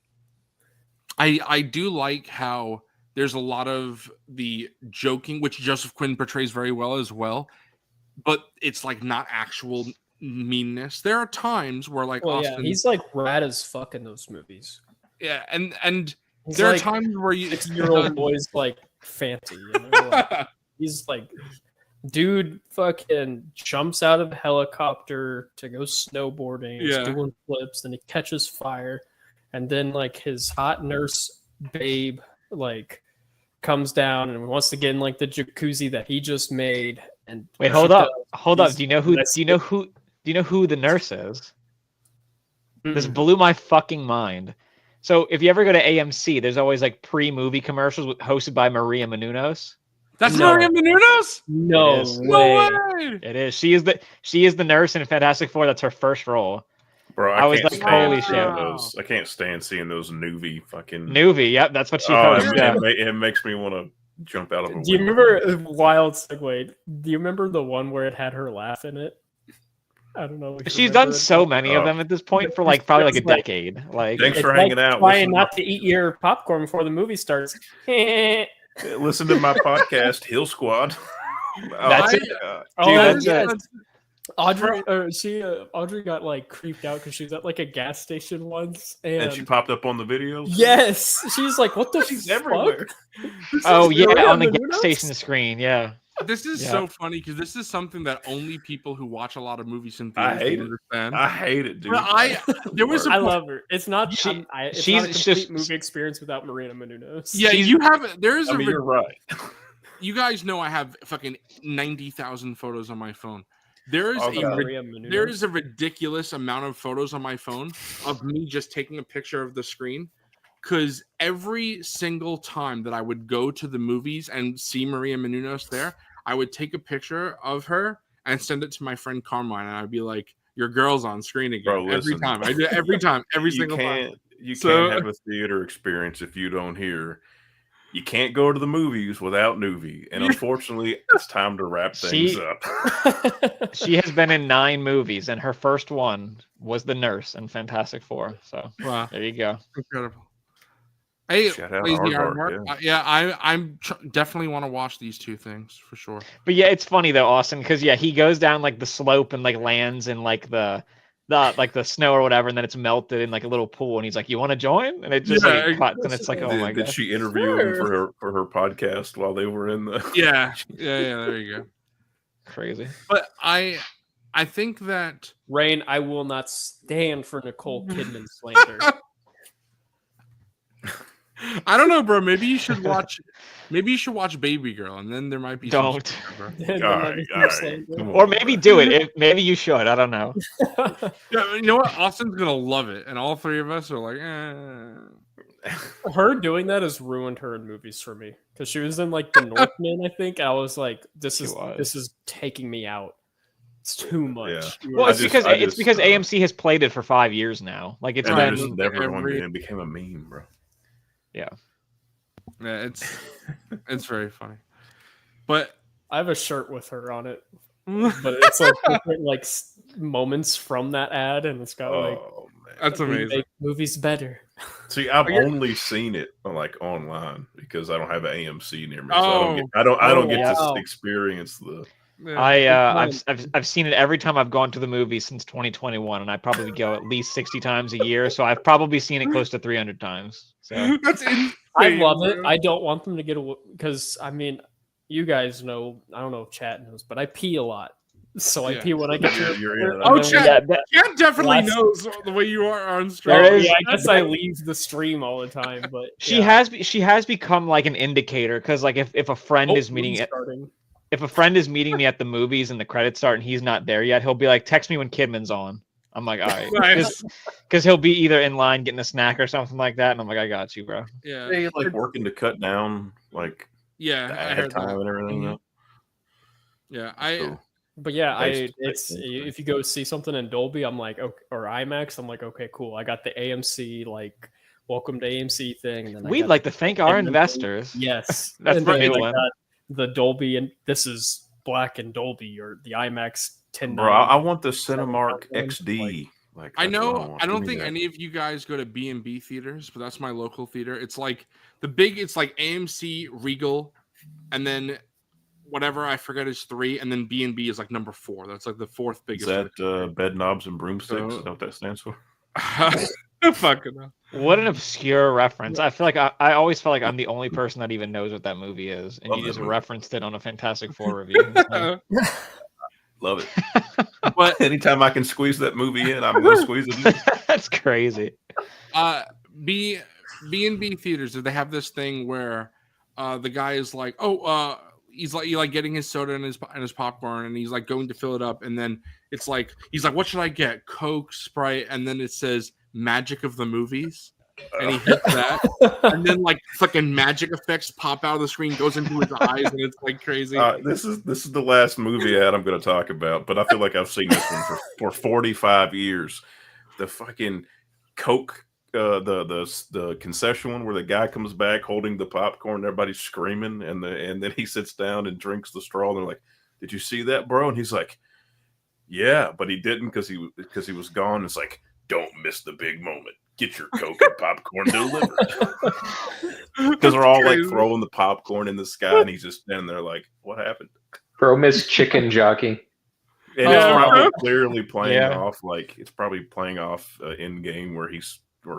I do like how there's a lot of the joking, which Joseph Quinn portrays very well as well, but it's like not actual meanness. There are times where like Well, yeah, Austin, he's like rad as fuck in those movies. yeah, and He's there like are times where you 6-year-old boys like fancy. You know? Like, he's like, dude, fucking jumps out of a helicopter to go snowboarding. He's Yeah. doing flips, and he catches fire, and then like his hot nurse babe like comes down and wants to get in like the jacuzzi that he just made. And Wait, she hold up. does. Hold up. He's- Do you know who that's- the nurse is? This Mm-mm. blew my fucking mind. So if you ever go to AMC, there's always like pre-movie commercials hosted by Maria Menounos. that's No. Maria Menounos. No It is. No way. way. It is. She is the nurse in Fantastic Four. That's her first role. Bro, I was can't like, stand holy seeing shit. those. I can't stand seeing those Nuvi fucking. Nuvi. Yep, that's what she Oh, hosts. Yeah. it makes me want to jump out of a Do you window. remember wild segue? Do you remember the one where it had her laugh in it? I don't know. if you She's remember done it. so many of Oh. them at this point for like probably like a It's like- decade. Like Thanks It's for hanging out. Trying Listen not to eat your popcorn before the movie starts. Listen to my podcast, Hill Squad. That's my it. God. Oh, Dude, yeah. that's Audrey, Audrey got like creeped out because she was at like a gas station once, And she popped up on the videos. yes, she's like, "What the She's fuck?" everywhere. oh yeah, Maria on the Menounos? gas station screen. Yeah. This is Yeah. so funny because this is something that only people who watch a lot of movies in I theaters hate will it. understand. I hate it, dude. But there was a I point- love her. It's not. She- it's she's not a complete just- movie experience without Marina Menounos. Yeah, She's- you have. There's I a. mean, rid- you're right. You guys know I have fucking 90,000 photos on my phone. There is Oh, a. God. Maria Menounos. There is a ridiculous amount of photos on my phone of me just taking a picture of the screen. Because every single time that I would go to the movies and see Maria Menounos there, I would take a picture of her and send it to my friend Carmine, and I'd be like, "Your girl's on screen again." Bro, every listen. time. I do it every time, every You single time. can't. You So- can't have a theater experience if you don't hear. You can't go to the movies without Nuvi, and unfortunately, it's time to wrap things She- up. She has been in 9 movies, and her first one was the nurse in Fantastic Four. So Wow, there you go. incredible. Hey, Shout out Lazy Aardvark, Aardvark. I'm definitely want to watch these two things for sure. But yeah, it's funny though, Austin, because yeah, he goes down like the slope and like lands in like the like the snow or whatever, and then it's melted in like a little pool, and he's like, "You want to join?" And it just Yeah, like cuts, and it's like, "Oh my Did god, she interview him Sure. for her podcast while they were in the? Yeah. There you go. crazy." But I think that Rain, I will not stand for Nicole Kidman slander. I don't know, bro. Maybe you should watch. Maybe you should watch Baby Girl, and then there might be. some Don't. shit, bro. Then All that right, is all no right. slander. Come on, Or maybe bro. do it. Maybe you should. I don't know. Yeah, you know what? Austin's gonna love it, and all three of us are like, eh. Her doing that has ruined her in movies for me because she was in like The Northman, I think. I was like, this She is was. this is taking me out. It's too much. Yeah. Well, I it's just- because I it's just, because uh, AMC has played it for 5 years now. Like it's And Right. they been just never Every- it became a meme, bro. Yeah, it's very funny, but I have a shirt with her on it, but it's like different like moments from that ad, and it's got like Oh man. that's "We amazing. make movies better. See, I've But you're- only seen it like online because I don't have an AMC near me. So Oh. I don't get wow. to experience the. Yeah. I've seen it every time I've gone to the movie since 2021, and I probably go at least 60 times a year. So I've probably seen it close to 300 times. So That's insane. I love it. bro. I don't want them to get away because I mean, you guys know. I don't know if chat knows, but I pee a lot, so I Yeah. pee when I get to. You're in it. Oh, and then chat. when- Cat definitely Last- knows the way you are on stream. There Oh, is- yeah, I guess I leave the stream all the time, but she yeah. has become like an indicator because like if a friend Oh, is meeting movie it. starting. If a friend is meeting me at the movies and the credits start and he's not there yet, he'll be like, "Text me when Kidman's on." I'm like, "All right," Nice. because he'll be either in line getting a snack or something like that, and I'm like, "I got you, bro." Yeah, They like working to cut down like yeah. the I ad heard time that. and everything. Mhm. Yeah, I So, But yeah, Based- it's if you go see something in Dolby, I'm like, okay, or IMAX, I'm like, okay, cool. I got the AMC like welcome to AMC thing, and then I We'd got like to thank our Kidman. investors. yes, That's and the then new I one. got the Dolby, and this is black and Dolby or the IMAX 10. bro, I want the Cinemark XD. Like I that's what know. want. I Give don't me think that. any of you guys go to B&B theaters, but that's my local theater. It's like it's like AMC, Regal, and then whatever I forget is 3, and then B&B is like number 4. That's like the 4th Is biggest. that bed knobs and broomsticks? So- Is that what that stands for? Fucking hell. What an obscure reference. I feel like I always felt like I'm the only person that even knows what that movie is, and Love you that just movie. referenced it on a Fantastic Four review. It's like, Love it. But Anytime I can squeeze that movie in, I'm going to squeeze it in. that's crazy. B&B theaters, they have this thing where the guy is like, he's like getting his soda and his popcorn, and he's like going to fill it up, and then it's like he's like, what should I get? Coke, Sprite, and then it says Magic of the Movies, and he hits that, and then like fucking magic effects pop out of the screen, goes into his eyes, and it's like crazy. This is the last movie ad I'm going to talk about, but I feel like I've seen this one for 45 years. The fucking Coke, the concession one where the guy comes back holding the popcorn, everybody's screaming, and then he sits down and drinks the straw. And they're like, "Did you see that, bro?" And he's like, "Yeah," but he didn't because he was gone. It's like, don't miss the big moment. Get your Coke and popcorn delivered. Because they're all like throwing the popcorn in the sky, and he's just standing there like, "What happened?" Bro, Miss Chicken Jockey. And it's probably clearly playing off, like it's probably playing off in game where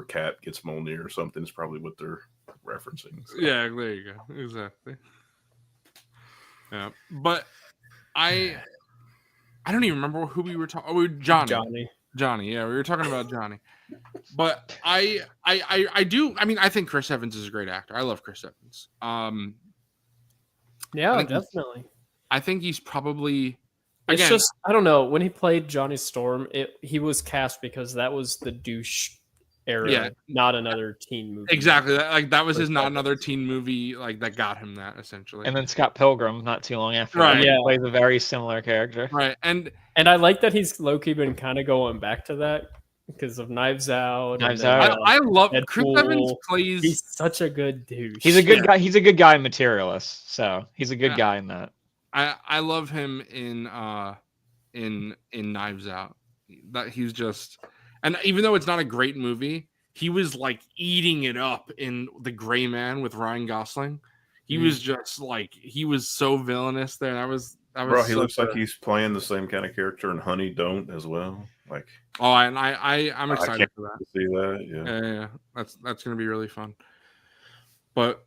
Cat gets Mjolnir or something. Is probably what they're referencing. So. Yeah, there you go. Exactly. Yeah, but I don't even remember who we were talking. Oh, Johnny. Yeah, we were talking about Johnny. But I do. I mean, I think Chris Evans is a great actor. I love Chris Evans. Yeah, definitely. I think he's probably. It's just I don't know. When he played Johnny Storm, he was cast because that was the douche era, not another teen movie. Exactly. That was his not another teen movie like that got him that essentially. And then Scott Pilgrim, not too long after, right? He plays a very similar character, right? And I like that he's low-key been kind of going back to that because of Knives Out. I love Deadpool. Chris Evans plays. He's such a good douche. He's a good guy. He's a good guy in Materialist, so he's a good guy in that. I love him in Knives Out. That he's just, and even though it's not a great movie, he was like eating it up in The Gray Man with Ryan Gosling. He was just like he was so villainous there. That was Bro, he looks like he's playing the same kind of character in Honey Don't as well. Like and I'm excited for that. To see that, yeah. That's gonna be really fun. But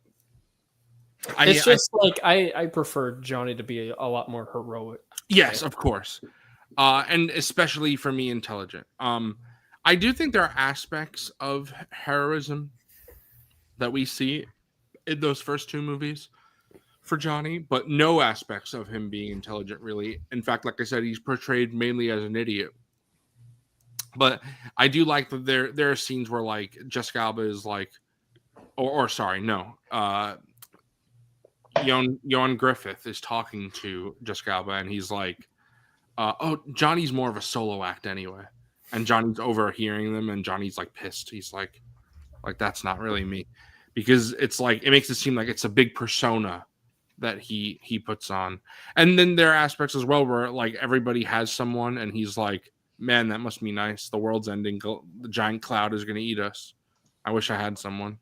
it's just like I prefer Johnny to be a lot more heroic. Yes, of course. And especially for me, intelligent. I do think there are aspects of heroism that we see in those first 2 movies for Johnny, but no aspects of him being intelligent, really. In fact, like I said, he's portrayed mainly as an idiot. But I do like that there are scenes where like Jessica Alba is like, Ioan Griffith is talking to Jessica Alba, and he's like, Johnny's more of a solo act anyway. And Johnny's overhearing them, and Johnny's like pissed. He's like that's not really me, because it's like it makes it seem like it's a big persona that he puts on. And then there are aspects as well where like everybody has someone, and he's like, man, that must be nice. The world's ending. The giant cloud is going to eat us. I wish I had someone.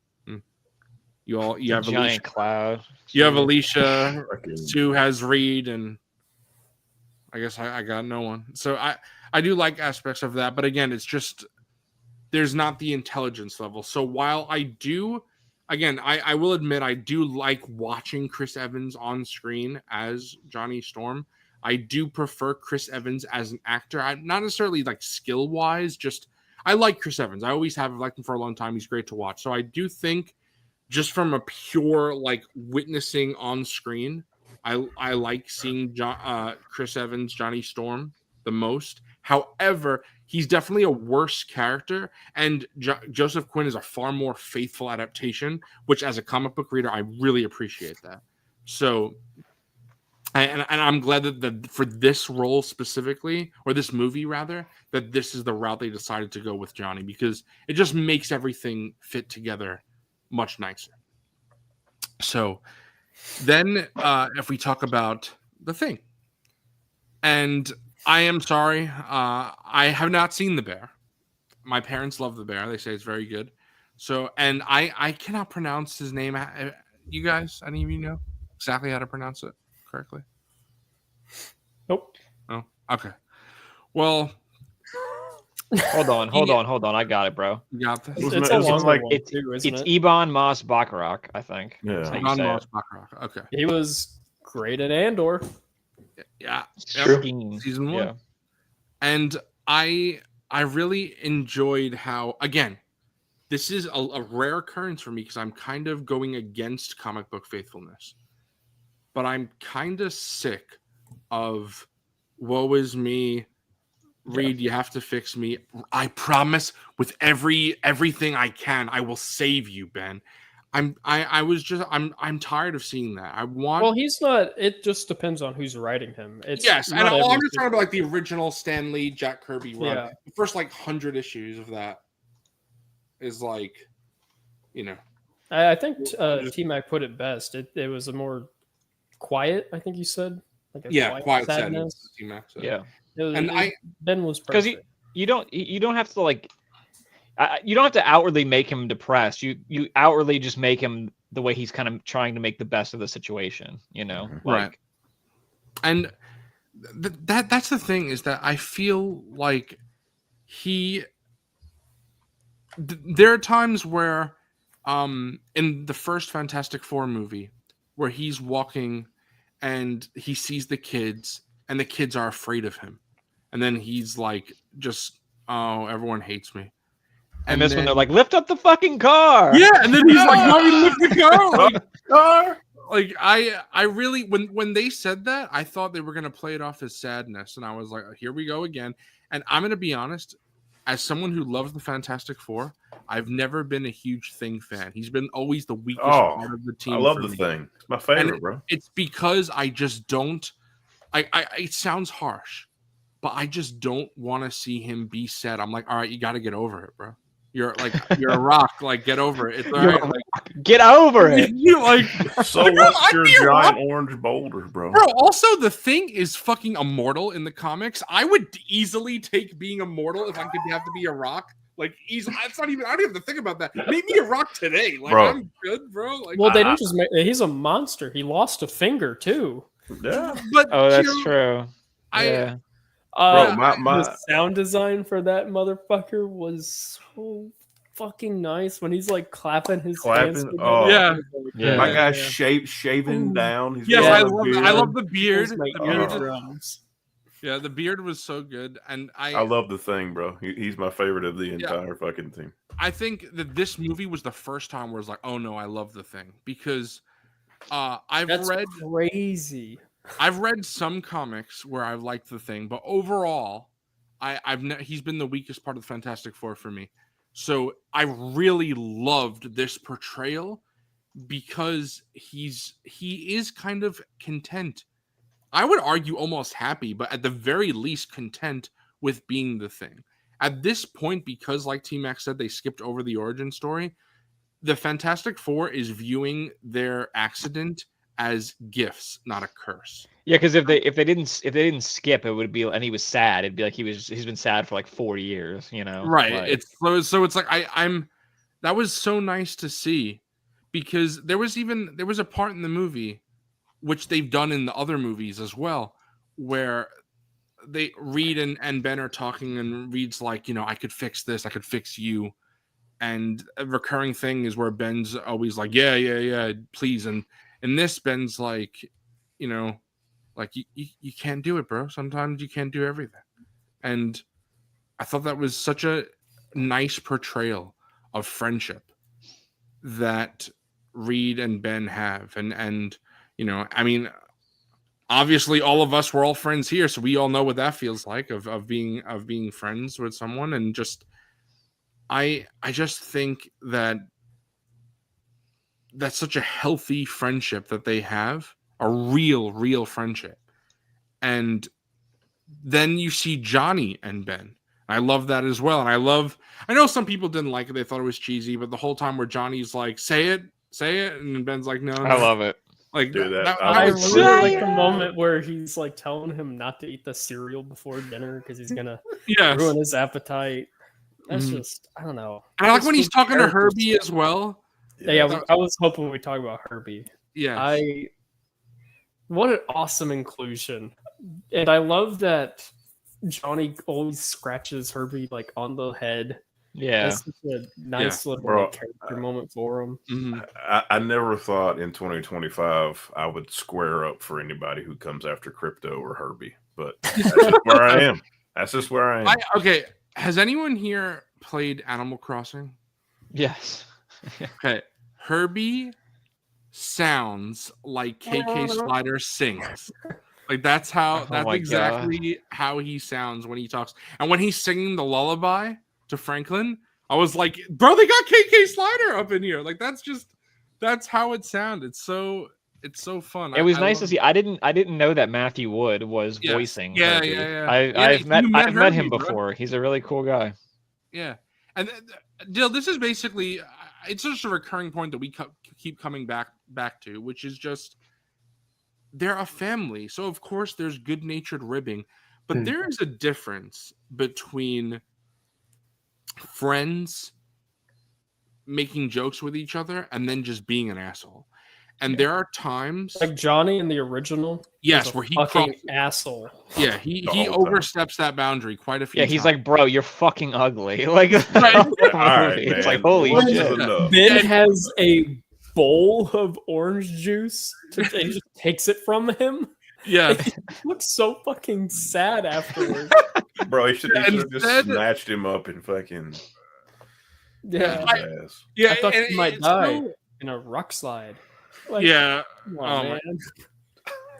You have giant Alicia. Cloud. You have Alicia. Sue has Reed, and I guess I got no one. So I do like aspects of that, but again, it's just there's not the intelligence level. So while I do, again, I will admit I do like watching Chris Evans on screen as Johnny Storm. I do prefer Chris Evans as an actor. I'm not necessarily like skill wise, just I like Chris Evans. I always have liked him for a long time. He's great to watch. So I do think just from a pure like witnessing on screen, I like seeing Chris Evans, Johnny Storm the most. However, he's definitely a worse character, and Joseph Quinn is a far more faithful adaptation, which as a comic book reader, I really appreciate that. So, and I'm glad that for this role specifically, or this movie rather, that this is the route they decided to go with Johnny, because it just makes everything fit together much nicer. So then if we talk about The Thing, and I am sorry, I have not seen The Bear. My parents love The Bear. They say it's very good. So, and I cannot pronounce his name. You guys, any of you know exactly how to pronounce it correctly? Nope. Oh, okay. Well, Hold on. I got it, bro. you got this. Wasn't It's it- a it was longer like- one too, isn't It's it? Ebon Moss Bacharach, I think. Yeah. That's how you Don say Moss it. Bacharach. Okay. He was great at Andor. Yeah. True. Season 1. Yeah. And I really enjoyed how, again, this is a rare occurrence for me because I'm kind of going against comic book faithfulness. But I'm kind of sick of woe is me. Reed, you have to fix me. I promise with everything I can, I will save you, Ben. I'm tired of seeing that. I want Well, he's not. It just depends on who's writing him. It's yes, and not I'm every just talking about like the original Stan Lee, Jack Kirby run. Yeah. The first like 100 issues of that is like, you know, I think T Mac put it best. It was a more quiet. I think you said like a quiet sadness. sadness. T-Mac said. Yeah. And Ben was Because perfect. you don't have to like you don't have to outwardly make him depressed. You outwardly just make him the way he's kind of trying to make the best of the situation, you know. Mhm. Like, Right. And that's the thing is that I feel like there are times where in the first Fantastic Four movie where he's walking and he sees the kids and the kids are afraid of him. And then he's like, just, oh, everyone hates me. and this then, one they're like, lift up the fucking car. yeah, and then he's like, no, you lift the car. Like I really when they said that, I thought they were gonna play it off as sadness, and I was like, here we go again. And I'm gonna be honest, as someone who loves the Fantastic Four, I've never been a huge Thing fan. He's been always the weakest part of the team. I love for the me. Thing. It's my favorite, bro. It's because I just don't. I it sounds harsh, but I just don't want to see him be sad. I'm like, all right, you got to get over it, bro. You're a rock. Like, get over it. It's all You're right. a Like, Get over it. you like, So Bro, what's I'd your be a rock. giant orange boulders, bro? bro. Also, the Thing is fucking immortal in the comics. I would easily take being immortal if I could have to be a rock. Like, easily. It's not even. I don't even have to think about that. Make me a rock today. Like, Bro. I'm good, bro. Like, Well, they didn't just make. He's a monster. He lost a finger too. Yeah. but Oh, that's you know, true. I Yeah. Bro, The my sound design for that motherfucker was so fucking nice when he's like clapping his hands. Clapping? together. Oh. Yeah. Yeah. my guy's shaving Ooh. down. He's yes, got I a love. beard. I love the beard. Those make The beard. eardrums. Yeah, the beard was so good, and I love the Thing, bro. He's my favorite of the entire fucking team. I think that this movie was the first time where it's like, oh no, I love the Thing because I've That's read crazy. some comics where I've liked the Thing, but overall, he's been the weakest part of the Fantastic Four for me. So I really loved this portrayal because he is kind of content. I would argue almost happy, but at the very least content with being the Thing. At this point, because like T-Max said, they skipped over the origin story, the Fantastic Four is viewing their accident as gifts, not a curse. Yeah, because if they didn't skip, it would be, and he was sad. It'd be like he's been sad for like 40 years, you know. Right. Like, It's so it's like I'm that was so nice to see because there was a part in the movie which they've done in the other movies as well, where Reed and Ben are talking, and Reed's like, you know, I could fix this, I could fix you. And a recurring thing is where Ben's always like, yeah, please. And in this, Ben's like, you know, like you can't do it, bro. Sometimes you can't do everything. And I thought that was such a nice portrayal of friendship that Reed and Ben have. And you know, I mean, obviously all of us, we're all friends here, so we all know what that feels like of being friends with someone. And just I just think that that's such a healthy friendship that they have, a real friendship. And then you see Johnny and Ben. I love that as well. And I know some people didn't like it, they thought it was cheesy, but the whole time where Johnny's like, say it, and Ben's like, no. I love it. Like Do that. I I was really like the moment where he's like telling him not to eat the cereal before dinner because he's gonna yes. ruin his appetite. That's Mhm. just, I don't know. And I like It's when he's good talking to character Herbie stuff. as well. Yeah, I was hoping we talk about Herbie. Yeah. What an awesome inclusion. And I love that Johnny always scratches Herbie like on the head. Yeah. That's such a nice little Bro, like, character moment for him. Mhm. I never thought in 2025 I would square up for anybody who comes after Crypto or Herbie, but that's just where I am. That's just where I am. Okay, has anyone here played Animal Crossing? Yes. Okay, Herbie sounds like KK Slider sings. Like that's Oh my exactly how he sounds when he talks. And when he's singing the lullaby to Franklin, I was like, bro, they got KK Slider up in here. Like that's how it sounded. It's so fun. It was I nice love to see. I didn't know that Matthew Wood was Yes. voicing. Yeah, Herbie. yeah. I've You met met him Herbie, bro. before. He's a really cool guy. Yeah, and Dill, this is basically it's just a recurring point that we keep coming back to, which is just they're a family, so of course there's good-natured ribbing, but there is a difference between friends making jokes with each other and then just being an asshole. And there are times, Like Johnny in the original. yes, was a where he fucking asshole. yeah, he The whole time. oversteps that boundary quite a few Yeah, times. he's like, bro, you're fucking ugly. Like, Right. All right, it's man. like, holy Enough is shit. enough. Ben Yeah. has a bowl of orange juice and just takes it from him. yeah, He looks so fucking sad afterwards. Bro, he should have just Instead- snatched him up and fucking Yeah, I- his ass. I thought and he might it's die so- in a rock slide. Like, yeah. come on, Oh my-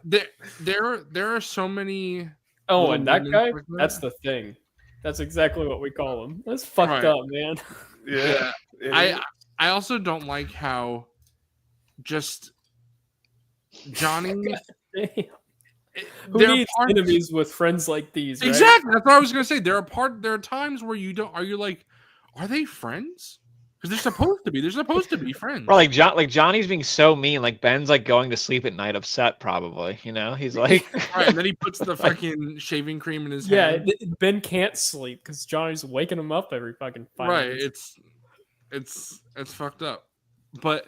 man. There are so many. Oh, little and that moments guy, like that. that's the thing. That's exactly what we call him. That's fucked Right. up, man. Yeah. it is. I also don't like how just Johnny. Damn. Who there are needs parts- enemies with friends like these? Right? Exactly. That's what I was gonna say. There are times where you don't. Are you like, are they friends? Because they're supposed to be. They're supposed to be friends. Bro, like Johnny's being so mean. Like Ben's like going to sleep at night upset, probably. You know, he's like, Right, and then he puts the fucking shaving cream in his Yeah, hand. Ben can't sleep because Johnny's waking him up every fucking 5 Right. minutes. It's fucked up. But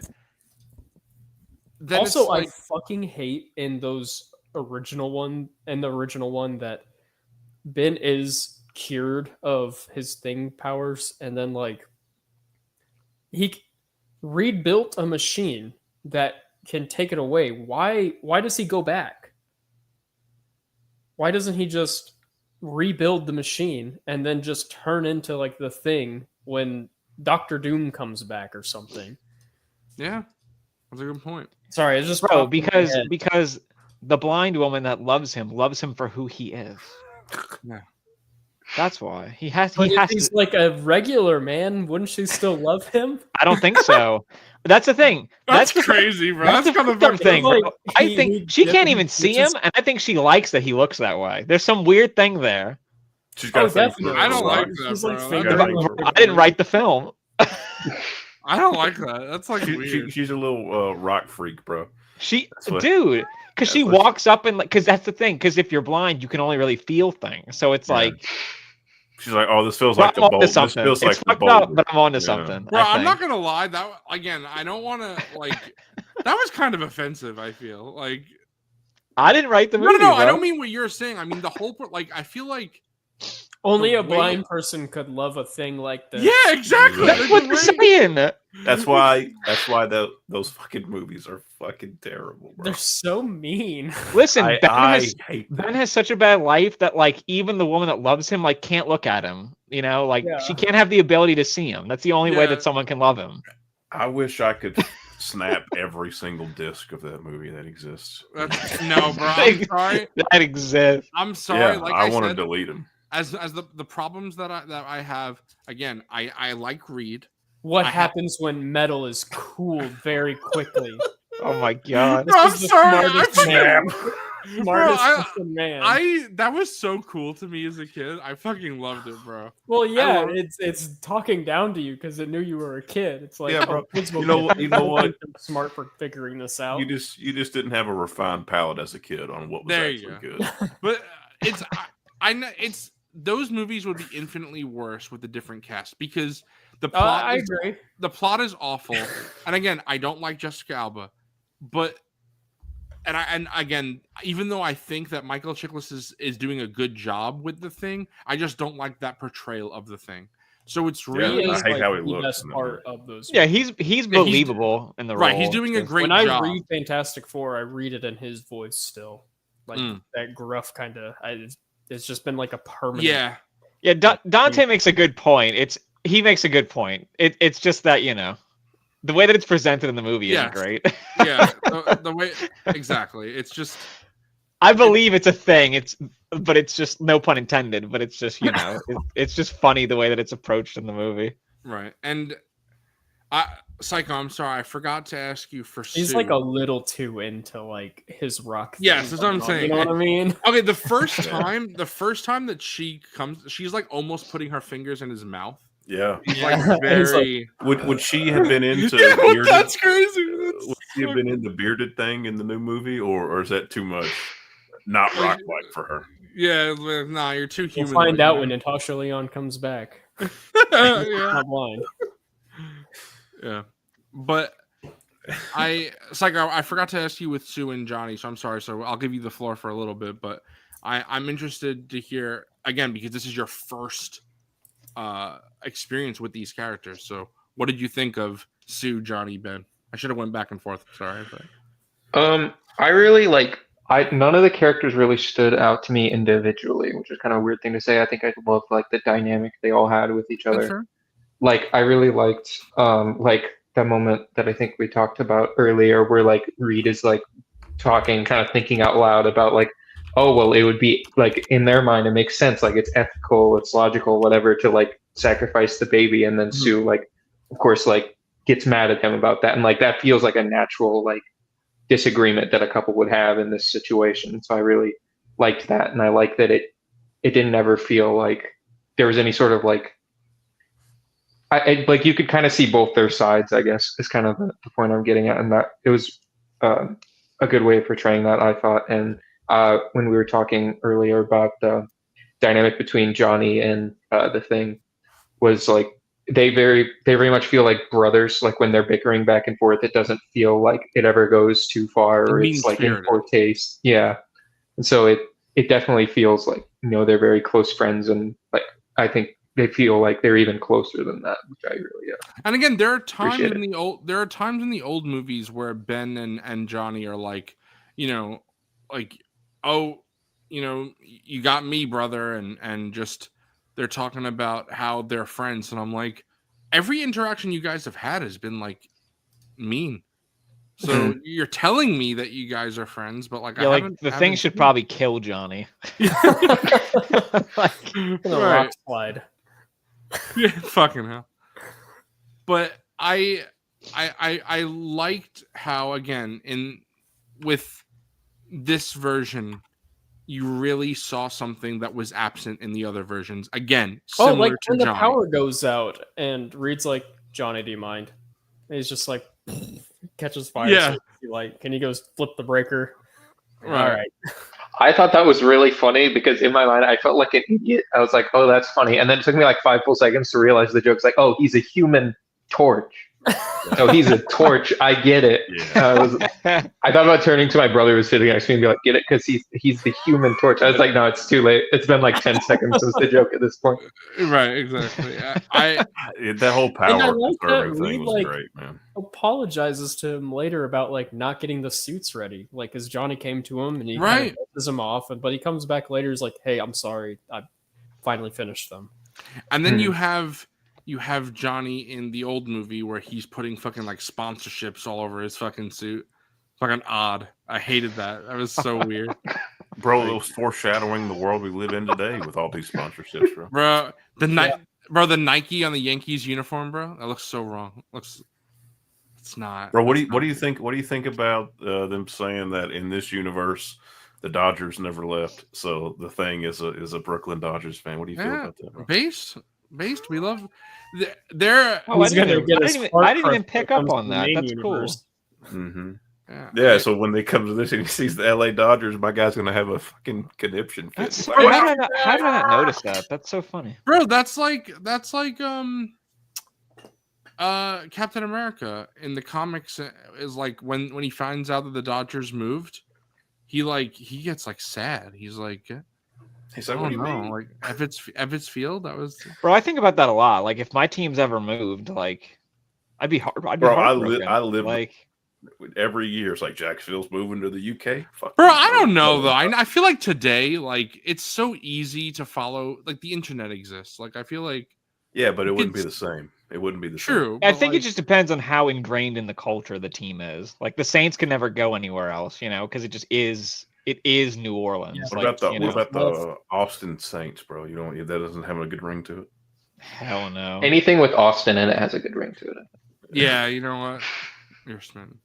then Also, it's like, I fucking hate in the original one that Ben is cured of his thing powers, and then like he rebuilt a machine that can take it away. Why does he go back? Why doesn't he just rebuild the machine and then just turn into like the thing when Doctor Doom comes back or something? yeah, that's a good point. Sorry, it's just bro, popped in my head. because the blind woman that loves him for who he is. Yeah. That's why he has. But He if has he's to. like a regular man, wouldn't she still love him? I don't think so. That's the thing. That's the crazy, bro. That's That's the kind of fucked up thing, bro. Like, I he- think he she can't definitely even see gets him, and I think she likes that he looks that way. There's some weird thing there. She's got Oh, a thing for definitely. I don't rocks. like that, She's like bro. fingering Yeah, him. I didn't write the film. I don't like that. That's like weird. She's a little rock freak, bro. Because what- she that's what- walks up and like, because that's the thing. Because if you're blind, you can only really feel things. So it's Yeah. like, She's like, oh, this feels bro, like I'm the onto bold. This something. feels like It's the fucked up, bold. but I'm onto Yeah. something. Bro, I I'm think. not gonna lie. That again, I don't want to like. That was kind of offensive. I feel like I didn't write the no, movie. no, no. I bro. don't mean what you're saying. I mean the whole like. I feel like Only The a way- blind person could love a thing like this. yeah, exactly. That's Like, what the they're way- saying. That's why. Those fucking movies are fucking terrible, bro. They're so mean. Listen, I hate them. Ben has such a bad life that like even the woman that loves him like can't look at him. You know, like Yeah. she can't have the ability to see him. That's the only way Yeah. that someone can love him. I wish I could snap every single disc of that movie that exists. That's, no, bro. I'm sorry. That exists. I'm sorry. Yeah, Like I I want to said, delete them. as the problems that I have. Again, I like Reed. What I ha- happens when metal is cooled very quickly? Oh my god. Bro, I'm This is the sorry. smartest man. Smartest I- fucking man. That was so cool to me as a kid. I fucking loved it, bro. well, yeah, love- it's talking down to you because it knew you were a kid. It's like, Yeah, bro. oh, kids will You know get what- you know what? smart for figuring this out. You just didn't have a refined palate as a kid on what was There you actually go. good. But it's I know it's those movies would be infinitely worse with a different cast because the plot I is, agree. the plot is awful. And again, I don't like Jessica Alba, but and again, even though I think that Michael Chiklis is doing a good job with the Thing, I just don't like that portrayal of the Thing. So it's really I hate how he the looks best in that part of those. Yeah, movies. he's believable in the role. right. He's doing a too. great When job. I read Fantastic Four, I read it in his voice still, like Mm. that gruff kind of. It's just been like a permanent. Yeah, Yeah, Dante makes a good point. He makes a good point. It's just that, you know, the way that it's presented in the movie isn't Yes. great. yeah. The way exactly. It's just I believe it's a thing. But it's just, no pun intended. But it's just, you know, it's just funny the way that it's approached in the movie. right. And Psycho, I'm sorry, I forgot to ask you for He's Sue. like a little too into like his rock. Yes, thing that's what I'm going on, saying. You know what I mean? Okay, the first time that she comes, she's like almost putting her fingers in his mouth. Yeah. He's Yeah. like He's like- very. Would she have been into Yeah, bearded? that's crazy. That's Would she have so- been into bearded thing in the new movie, or is that too much? Not rock like for her. Yeah, nah, you're too We'll human. find out when Natasha Leon comes back. yeah, Not blind. yeah, but Psycho, I forgot to ask you with Sue and Johnny, so I'm sorry. So I'll give you the floor for a little bit, but I'm interested to hear again because this is your first experience with these characters. So what did you think of Sue, Johnny, Ben? I should have went back and forth. Sorry, but I really like. None of the characters really stood out to me individually, which is kind of a weird thing to say. I think I loved like the dynamic they all had with each other. that's fair. Like I really liked like the moment that I think we talked about earlier, where like Reed is like talking, kind of thinking out loud about like, oh well, it would be like in their mind it makes sense, like it's ethical, it's logical, whatever, to like sacrifice the baby, and then Sue like, of course, like gets mad at him about that, and like that feels like a natural like disagreement that a couple would have in this situation. So I really liked that, and I like that it didn't ever feel like there was any sort of like I like you could kind of see both their sides, I guess, is kind of the point I'm getting at, and that it was a good way of portraying that, I thought. And when we were talking earlier about the dynamic between Johnny and the Thing, was like they very much feel like brothers. Like when they're bickering back and forth, it doesn't feel like it ever goes too far, or it's like in Mean-spirited. poor taste. Yeah, and so it definitely feels like, you know, they're very close friends, and like I think they feel like they're even closer than that, which I really And again, there are times Appreciate in the old movies where Ben and Johnny are like, you know, like, oh, you know, you got me, brother, and just they're talking about how they're friends, and I'm like, every interaction you guys have had has been like mean. So you're telling me that you guys are friends, but like, Yeah, like the Thing should probably kill Johnny. Like, In a Right. rock slide. Yeah, fucking hell. But I liked how again with this version you really saw something that was absent in the other versions. Again, Oh, similar like to when the Johnny. power goes out and Reed's like, Johnny, do you mind? And he's just like, catches fire. Yeah. So like, and he goes, flip the breaker. Right. All right. I thought that was really funny because in my mind I felt like an idiot. I was like, "Oh, that's funny," and then it took me like 5 full seconds to realize the joke's like, "Oh, he's a human torch." So he's a torch. I get it. Yeah. I thought about turning to my brother who was sitting next to me and be like, "Get it?" Because he's the human torch. I was like, "No, it's too late. It's been like 10 seconds since the joke at this point." Right, exactly. I That whole And I power like that conserving Reed, thing was like, great, man. apologizes to him later about like not getting the suits ready. Like, as Johnny came to him and he kind Right. of pisses him off, but he comes back later. He's like, "Hey, I'm sorry. I finally finished them." and then you have Johnny in the old movie where he's putting fucking like sponsorships all over his fucking suit. Fucking odd. I hated that. That was so weird. Bro, it was foreshadowing the world we live in today with all these sponsorships, bro. Bro, the Nike on the Yankees uniform, bro. That looks so wrong. It's not. Bro, what do you think? What do you think about them saying that in this universe the Dodgers never left? So the Thing is a Brooklyn Dodgers fan. What do you feel about that, bro? Based, we love. They're Oh, I He's gonna didn't, get I a didn't even, spark I didn't even crush pick when it up comes on to the that. main That's universe. Mm-hmm. yeah. Yeah, so when they come to this and he sees the LA Dodgers, my guy's gonna have a fucking conniption fit. That's, It's how, like, did how did I not notice that? That's so funny. Bro, that's like Captain America in the comics is like when he finds out that the Dodgers moved, he gets like sad. He's like, He's I like, what do don't you know, mean? like Ebbets Field. That was Bro, I think about that a lot. Like, if my team's ever moved, like, I'd be Bro, heartbroken. I live like, every year. It's like Jacksonville's moving to the UK. Fuck bro. you, I don't know bro. though. I feel like today, like it's so easy to follow. Like the internet exists. Like I feel like Yeah, but it wouldn't be It's- the same. It wouldn't be the true. I but, think it like, just depends on how ingrained in the culture the team is. Like, the Saints can never go anywhere else, because it just is. It is New Orleans. Yeah. What Like, about the Well, Austin Saints, bro? You don't. That doesn't have a good ring to it. hell no. Anything with Austin in it has a good ring to it. yeah, you know what? You're smitten.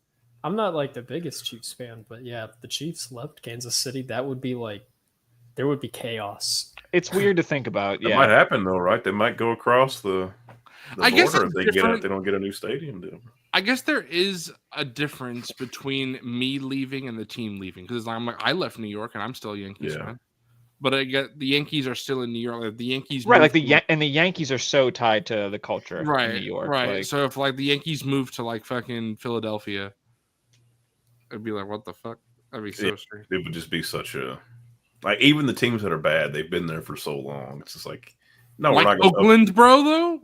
I'm not like the biggest Chiefs fan, but yeah, if the Chiefs left Kansas City, that would be like there would be chaos. It's weird to think about. That Yeah. might happen though, right? They might go across the I guess border it's if different. they don't get a new stadium deal. I guess there is a difference between me leaving and the team leaving because I'm like I left New York and I'm still a Yankees Yeah. fan, but I get the Yankees are still in New York. Like, the Yankees, Right, like moved and the Yankees are so tied to the culture right, in New York. right. Like, So if like the Yankees moved to like fucking Philadelphia, it'd be like what the fuck? That'd be so Yeah. strange. It would just be such a like even the teams that are bad, they've been there for so long. It's just like no, Like we're not going to Oakland, bro. Though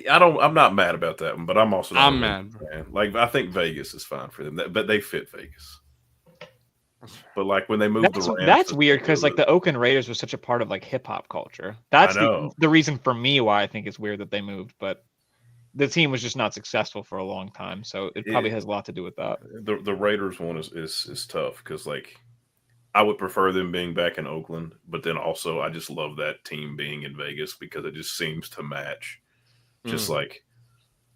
I'm not mad about that one, but I'm also not I'm a mad. Vegas fan. Like I think Vegas is fine for them, but they fit Vegas. But like when they moved the Rams, that's weird because like the Oakland Raiders was such a part of like hip hop culture. That's know. the reason for me why I think it's weird that they moved, but the team was just not successful for a long time, so it probably has a lot to do with that. the Raiders one is tough because like I would prefer them being back in Oakland, but then also I just love that team being in Vegas because it just seems to match. Just like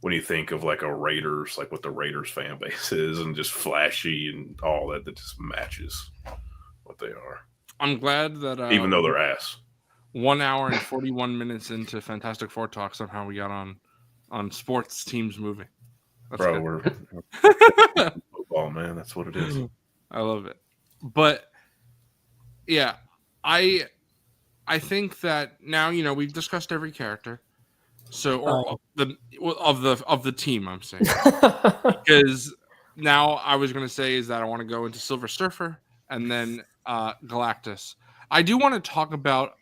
when you think of like a Raiders, like what the Raiders fan base is, and just flashy and all that, that just matches what they are. I'm glad that Even though they're ass. 1 hour and 41 minutes into Fantastic Four talk, somehow we got on sports teams moving. That's Bro, good. we're football, man. That's what it is. I love it. But yeah, I think that now we've discussed every character. So or of the team, I'm saying. Because now I was going to say is that I want to go into Silver Surfer and then Galactus. I do want to talk about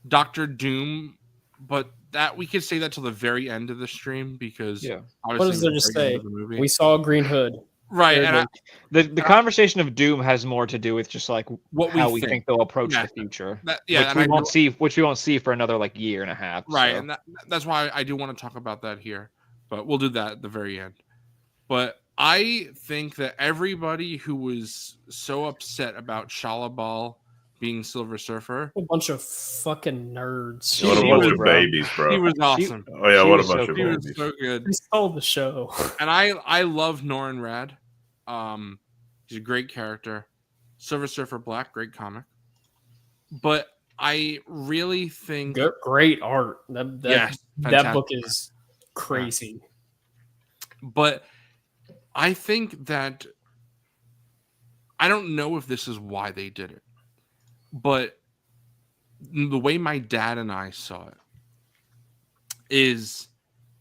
Doctor Doom, but that we could say that till the very end of the stream because What does there just say? The movie. We saw Green Hood. Right, There and it The conversation of Doom has more to do with just like what how we think they'll approach the future. Which we won't see for another like year and a half. Right, so. and that's why I do want to talk about that here, but we'll do that at the very end. But I think that everybody who was so upset about Shalabal being Silver Surfer, A bunch of fucking nerds. What a She bunch was- of babies, bro. he was awesome. Oh yeah, she what a was so bunch of He was babies. so good, He stole the show. and I love Norrin Rad. He's a great character. Silver Surfer Black, great comic. But I really think Great art. That yes, that fantastic. book is crazy. But I think that I don't know if this is why they did it, but the way my dad and I saw it is,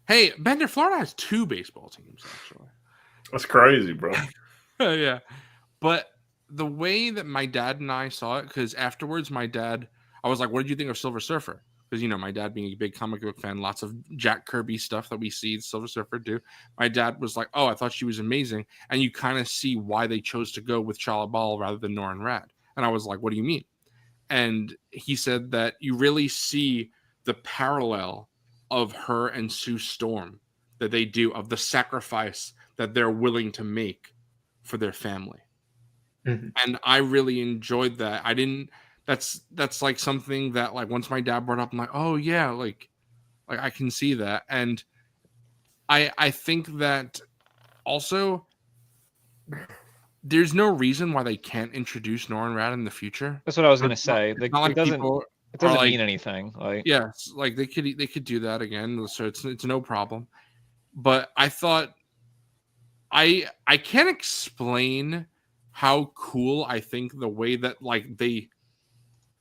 hey, Bender, Florida has 2 baseball teams actually. That's crazy, bro. Yeah, but the way that my dad and I saw it, because afterwards, I was like, "What did you think of Silver Surfer?" Because my dad being a big comic book fan, lots of Jack Kirby stuff that we see Silver Surfer do. My dad was like, "Oh, I thought she was amazing," and you kind of see why they chose to go with Shalabal rather than Norrin Rad. And I was like, "What do you mean?" And he said that you really see the parallel of her and Sue Storm that they do, of the sacrifice that they're willing to make for their family. Mhm. And I really enjoyed that. That's like something that like once my dad brought up, I'm like, oh yeah, like I can see that. And I think that also there's no reason why they can't introduce Norrin Rad in the future. That's what I was gonna say. It's not like It doesn't people mean like, anything. Like yes, like they could do that again, so it's no problem. But I thought I can't explain how cool I think the way that like they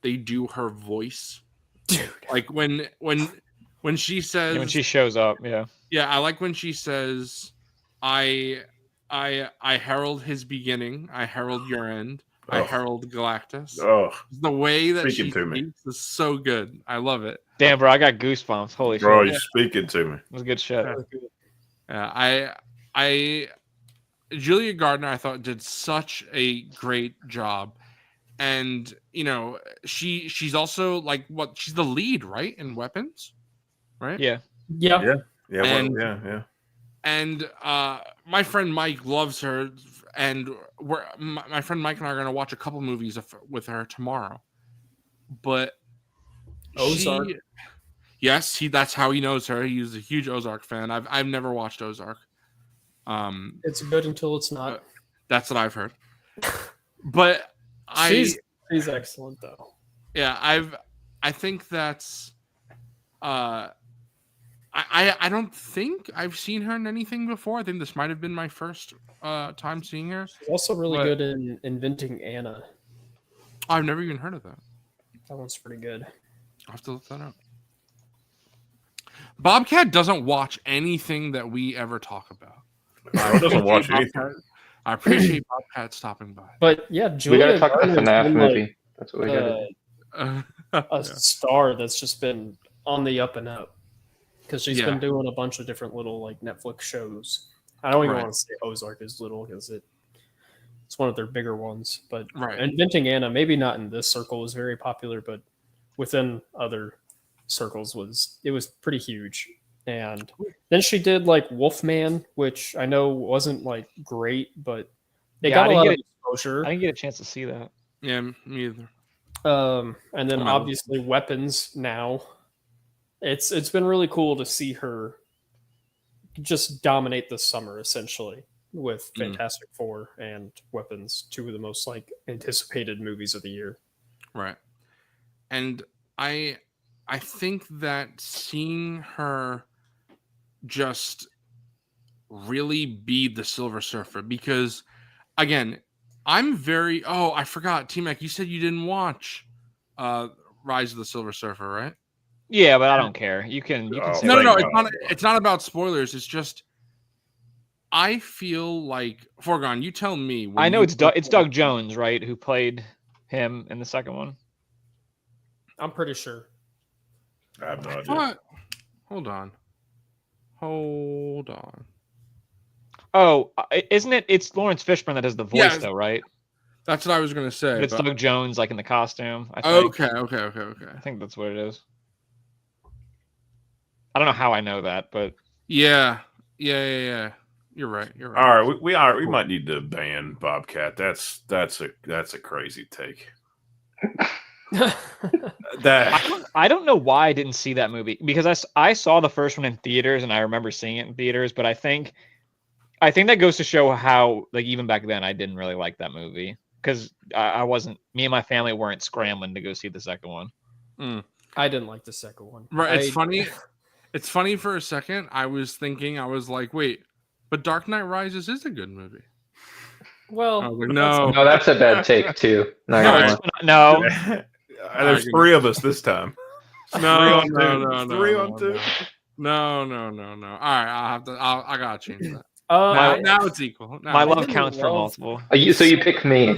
do her voice, Dude. like when she says when she shows up, yeah, I like when she says I I herald his beginning. I herald your end. I Oh. herald Galactus. Oh, The way that Speaking she to me. speaks is so good. I love it. Damn, bro, I got goosebumps. Holy bro, shit. you're speaking to me. It was good shit. I Julia Gardner, I thought, did such a great job, and you know, she's also like she's the lead, right, in Weapons, right? Yeah. Yeah. Yeah, well, And- yeah. And my friend Mike loves her, and my friend Mike and I are going to watch a couple movies with her tomorrow. But Ozark. Yes, that's how he knows her. He's a huge Ozark fan. I've never watched Ozark. It's good until it's not. That's what I've heard. But She's excellent though. yeah, I think that's I don't think I've seen her in anything before. I think this might have been my first time seeing her. She's also really But- good in Inventing Anna. I've never even heard of that. That one's pretty good. I'll have to look that up. Bobcat doesn't watch anything that we ever talk about. Bro doesn't watch anything. Bobcat- I appreciate Bobcat stopping by. But yeah, We Julia got to talk about the Garner's FNAF been, movie. That's what we got to do. a star that's just been on the up and up because she's Yeah. been doing a bunch of different little like Netflix shows. I don't even Right. want to say Ozark is little because it's one of their bigger ones. But Right. Inventing Anna, maybe not in this circle, was very popular, but within other circles was pretty huge. And then she did like Wolfman, which I know wasn't like great, but it Yeah, got I a didn't lot get of exposure. I didn't get a chance to see that. Yeah, me either. And then Wow. obviously Weapons now. It's been really cool to see her just dominate the summer essentially with Fantastic Four and Weapons, two of the most like anticipated movies of the year. Right. And I think that seeing her just really be the Silver Surfer, because again, I forgot, T-Mac, you said you didn't watch Rise of the Silver Surfer, right? Yeah, but I don't care. You can Oh, say No, what no, you no, want. it's not about spoilers. It's just I feel like Foregone, you tell me. when I know you- it's Doug Jones, right, who played him in the second one. I'm pretty sure. I have no idea. What? Hold on. Oh, isn't it? It's Lawrence Fishburne that does the voice, Yeah. though, right? That's what I was gonna say. But it's but- Doug Jones, like in the costume. I think. Okay. I think that's what it is. I don't know how I know that, but Yeah. You're right. All right, we might need to ban Bobcat. That's a crazy take. That I don't know why I didn't see that movie because I saw the first one in theaters and I remember seeing it in theaters, but I think that goes to show how like even back then I didn't really like that movie because I wasn't. Me and my family weren't scrambling to go see the second one. I didn't like the second one. Right. It's I- funny. It's funny for a second. I was like, wait, but Dark Knight Rises is a good movie. Well, I was like, no. No, that's a bad take too. Not No, gonna it's- lie. No, there's three of us this time. No, Three on no, two. Three no, on no, two. No. All right, I gotta change that. My- Now it's equal. Now my it's- love didn't counts for love- multiple. So you pick me.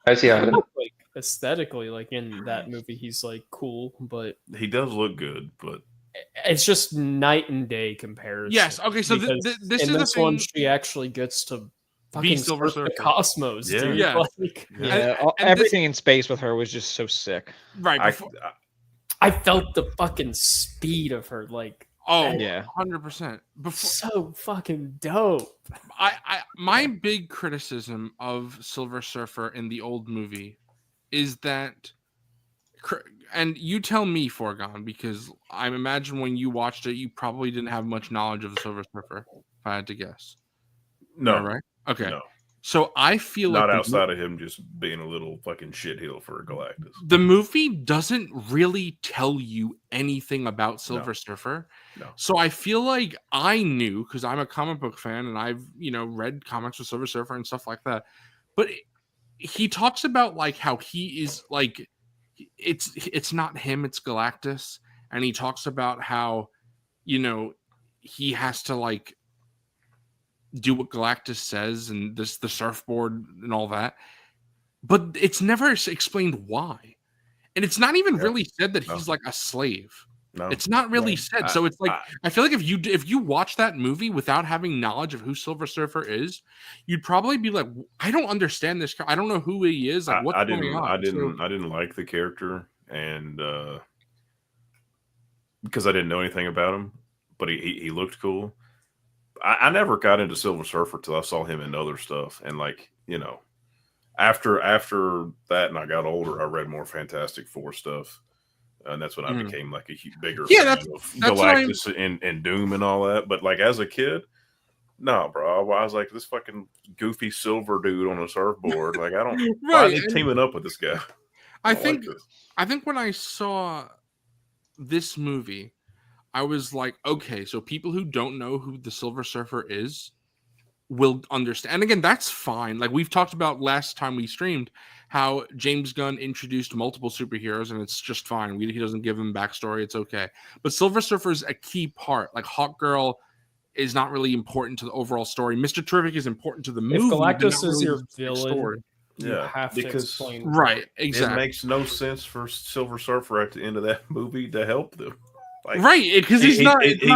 I see how it is. like aesthetically, like in that movie, he's like cool, but He does look good, but it's just night and day comparison. Yes. Okay. So Because this in is the this one, thing. she actually gets to fucking Silver surf the Surfer. cosmos, Yeah. dude. Yeah. Like, Yeah, and everything in space with her was just so sick. Right. I, Before, I felt the fucking speed of her, like Yeah. 100%. Before so fucking dope. my big criticism of Silver Surfer in the old movie is that, and you tell me, Foregone, because I imagine when you watched it, you probably didn't have much knowledge of the Silver Surfer, if I had to guess. no, Am I right? Okay. no, So I feel not like outside of him just being a little fucking shitheel for Galactus. the movie doesn't really tell you anything about Silver Surfer. No. So I feel like I knew because I'm a comic book fan and I've, read comics with Silver Surfer and stuff like that. But he talks about like how he is like it's not him, it's Galactus. And he talks about how, he has to like do what Galactus says and the surfboard and all that, but it's never explained why, and it's not even really said that he's like a slave. No, It's not really said. So it's like I feel like if you watch that movie without having knowledge of who Silver Surfer is, you'd probably be like, I don't understand this. I don't know who he is. Like, what's going on? I didn't like the character, and because I didn't know anything about him, but he looked cool. I never got into Silver Surfer till I saw him in other stuff, and like, you know, after that, and I got older, I read more Fantastic Four stuff. And that's when I became like a bigger fan of Galactus and Doom and all that. But like as a kid, no, bro. I was like this fucking goofy silver dude on a surfboard. Like I don't. Why is he teaming up with this guy? I think when I saw this movie, I was like, okay, so people who don't know who the Silver Surfer is will understand. And again, that's fine. Like we've talked about last time we streamed, how James Gunn introduced multiple superheroes, and it's just fine. He doesn't give them backstory. It's okay. But Silver Surfer is a key part. Like Hawkgirl is not really important to the overall story. Mr. Terrific is important to the movie. If Galactus is your villain, you have to explain. Right, exactly. It makes no sense for Silver Surfer at the end of that movie to help them. Like, right, because he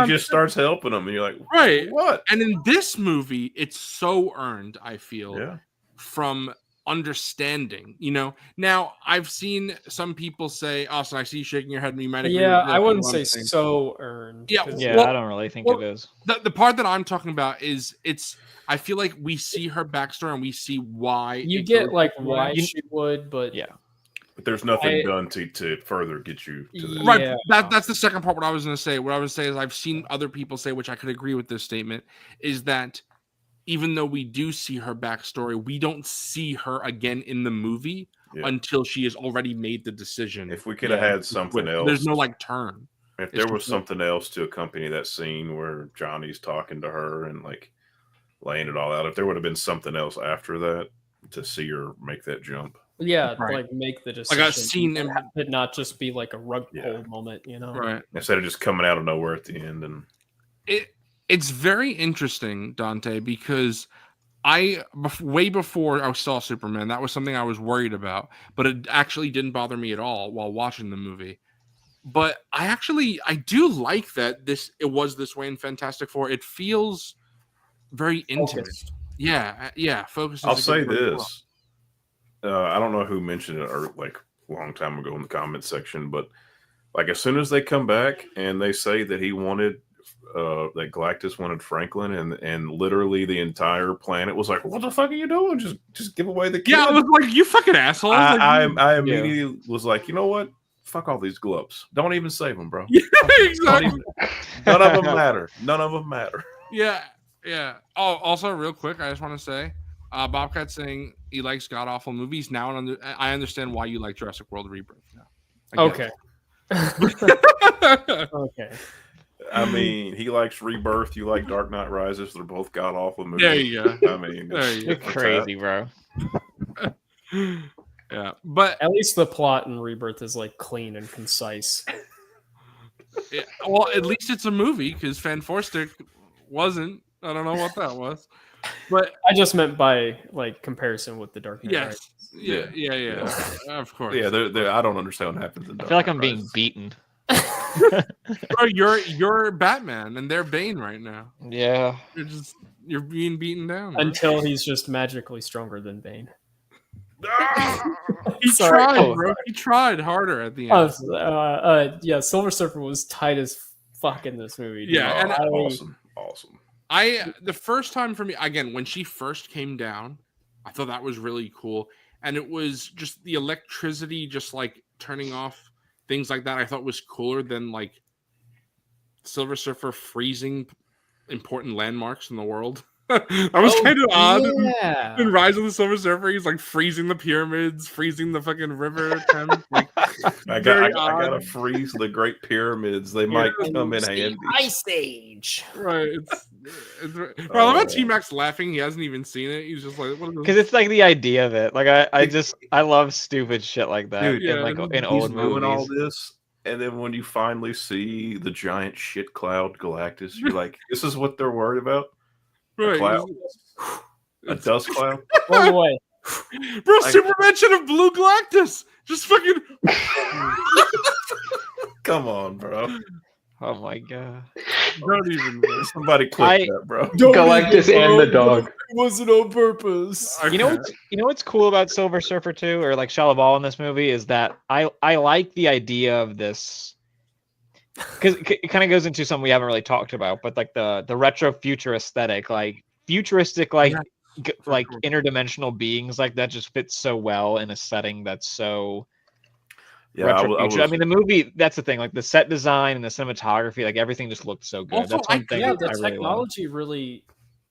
just starts helping them, and you're like, right, what? And in this movie, it's so earned. I feel from understanding. You know, now I've seen some people say, "Austin, I see you shaking your head." And you might agree. I wouldn't say so earned. Yeah, I don't really think it is. The part that I'm talking about is I feel like we see her backstory and we see why you get like why she would, but But there's nothing done to further get you to that. Right. Yeah. That's the second part. What I was going to say. What I was saying is I've seen other people say, which I could agree with this statement, is that even though we do see her backstory, we don't see her again in the movie until she has already made the decision. If we could have had something else, there's no like turn. If there was something else to accompany that scene where Johnny's talking to her and like laying it all out, if there would have been something else after that to see her make that jump. Yeah, like make the decision. Like I've seen him, it not just be like a rug pull moment, you know? Right. Instead of just coming out of nowhere at the end. And it's very interesting, Dante, because way before I saw Superman, that was something I was worried about, but it actually didn't bother me at all while watching the movie. But I do like that it was this way in Fantastic Four. It feels very intimate. Focused. Yeah. Focus. I'll say this. I don't know who mentioned it or like a long time ago in the comment section, but like as soon as they come back and they say that he wanted that Galactus wanted Franklin and literally the entire planet was like, what the fuck are you doing? Just give away the kid. Yeah, I was like, you fucking asshole. I immediately was like, you know what? Fuck all these gloves. Don't even save them, bro. Yeah, exactly. None of them matter. None of them matter. Yeah. Oh, also real quick, I just want to say, Bobcat saying he likes god awful movies now, and I understand why you like Jurassic World Rebirth now. Okay. Okay. I mean, he likes Rebirth. You like Dark Knight Rises. They're both god awful movies. There you go. I mean, you're crazy, bro. Yeah, but at least the plot in Rebirth is like clean and concise. Well, at least it's a movie because Fan Forstick wasn't. I don't know what that was, but I just meant by like comparison with the Dark Knight. Yes. Yeah. Of course. Yeah, I don't understand what happens. I feel like I'm being beaten. Bro, you're Batman and they're Bane right now. Yeah. You're being beaten down. Bro. Until he's just magically stronger than Bane. He tried, bro. He tried harder at the end. Yeah, Silver Surfer was tight as fuck in this movie. Dude. Yeah, and awesome. The first time for me, again, when she first came down, I thought that was really cool. And it was just the electricity, just like turning off things like that. I thought was cooler than like Silver Surfer freezing important landmarks in the world. That was kind of odd. Yeah. In Rise of the Silver Surfer, he's like freezing the pyramids, freezing the fucking river. Like, I gotta freeze the Great Pyramids. They might come in handy. Ice Age. Right. Bro, I love how T-Max laughing. He hasn't even seen it. He's just like, because it's like the idea of it. Like I love stupid shit like that. Dude, in old movies. All this, and then when you finally see the giant shit cloud Galactus, you're like, this is what they're worried about. Right. cloud, a dust cloud. Run away. Bro, Superman should have Blue Galactus. Just fucking. Come on, bro. Oh my god. Don't even. Bro. Somebody click that, bro. Galactus and the dog. It wasn't on purpose. You know what's cool about Silver Surfer 2 or like Shia LaBeouf in this movie is that I like the idea of this because it kind of goes into something we haven't really talked about, but like the retro future aesthetic, like futuristic, like like interdimensional beings, like that just fits so well in a setting that's so retro future. I mean, the movie, that's the thing, like the set design and the cinematography, like everything just looked so good. Also, that's one thing. Yeah, that the I technology really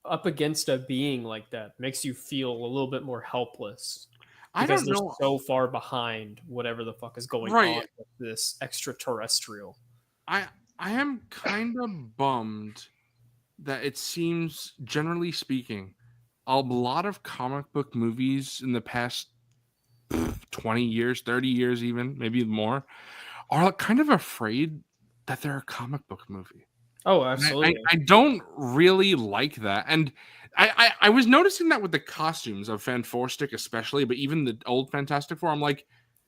up against a being like that makes you feel a little bit more helpless. I Because don't they're know. so far behind whatever the fuck is going on with this extraterrestrial. I am kind of bummed that it seems, generally speaking, a lot of comic book movies in the past 20 years, 30 years, even maybe more, are kind of afraid that they're a comic book movie. Oh, absolutely. I don't really like that. And I was noticing that with the costumes of Fanforstic especially, but even the old Fantastic Four, I'm like,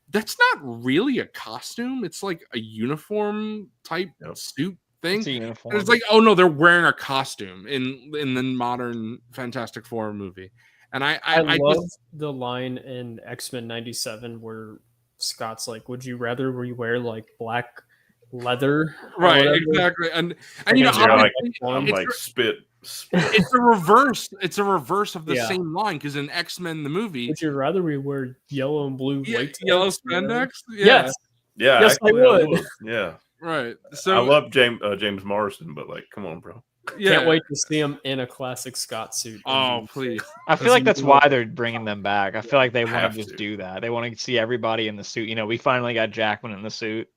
that's not really a costume. It's like a uniform type suit thing. It's a uniform. And it's like, oh no, they're wearing a costume in the modern Fantastic Four movie. And I love the line in X-Men 97 where Scott's like, would you rather we wear like black leather? Right, exactly. And you know, I'm like spit. It's a reverse. It's a reverse of the same line because in X-Men the movie, would you rather we wear yellow and blue yellow spandex? Yes. Yeah. Yes, I would. Yeah. Right. So I love James Marsden, but like, come on, bro. Can't wait to see him in a classic Scott suit. Oh, please. I feel like that's why they're bringing them back. I feel like they want to just to. do that. They want to see everybody in the suit. You know, we finally got Jackman in the suit.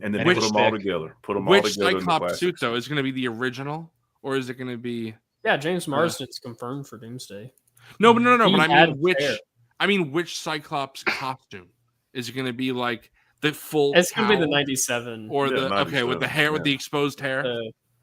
And then And put them all together. Put them all Which together. In the Cyclops classic. suit though is going to be the original, or is it going to be? Yeah, James Marsden's confirmed for Doomsday. No, but no. He But I had mean, which? hair. I mean, which Cyclops costume is it going to be? Like the full? It's gonna be the cowl, 97 or Yeah, the 97, with the hair with the exposed hair.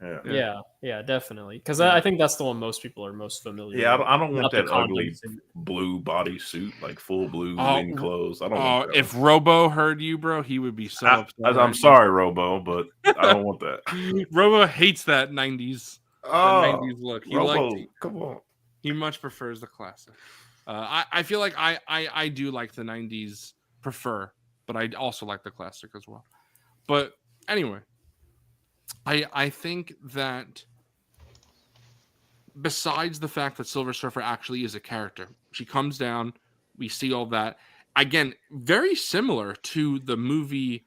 Yeah. Definitely. Because I think that's the one most people are most familiar. Yeah, with. I don't want Not the that ugly condoms and- blue body suit, like full blue Oh, wing clothes. I don't want that. If Robo heard you, bro, he would be so upset. I'm sorry, Robo, but I don't want that. Robo hates that 90s. Oh, 90s look. He Robo, come on. He much prefers the classic. I feel like I do like the 90s prefer, but I also like the classic as well. But anyway, I think that besides the fact that Silver Surfer actually is a character, she comes down, we see all that. Again, very similar to the movie,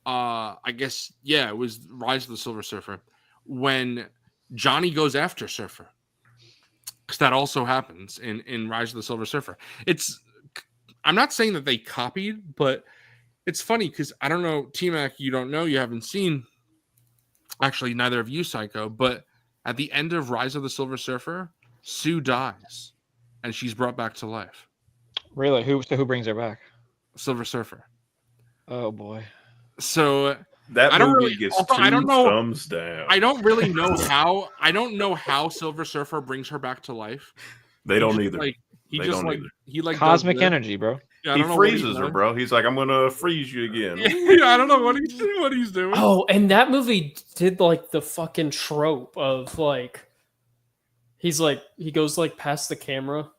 I guess, it was Rise of the Silver Surfer, when Johnny goes after Surfer. Because that also happens in Rise of the Silver Surfer. I'm not saying that they copied, but it's funny because I don't know, T-Mac, you don't know, you haven't seen, actually neither of you, Psycho, but at the end of Rise of the Silver Surfer, Sue dies and she's brought back to life. Really? Who brings her back? Silver Surfer. Oh boy. So that I don't movie really gets also, two I don't know, thumbs down. I don't really know how. I don't know how Silver Surfer brings her back to life. They don't either. He cosmic energy, bro. Yeah, he freezes her, bro. He's like, I'm gonna freeze you again. Yeah, I don't know what he's doing. Oh, and that movie did like the fucking trope of like he goes like past the camera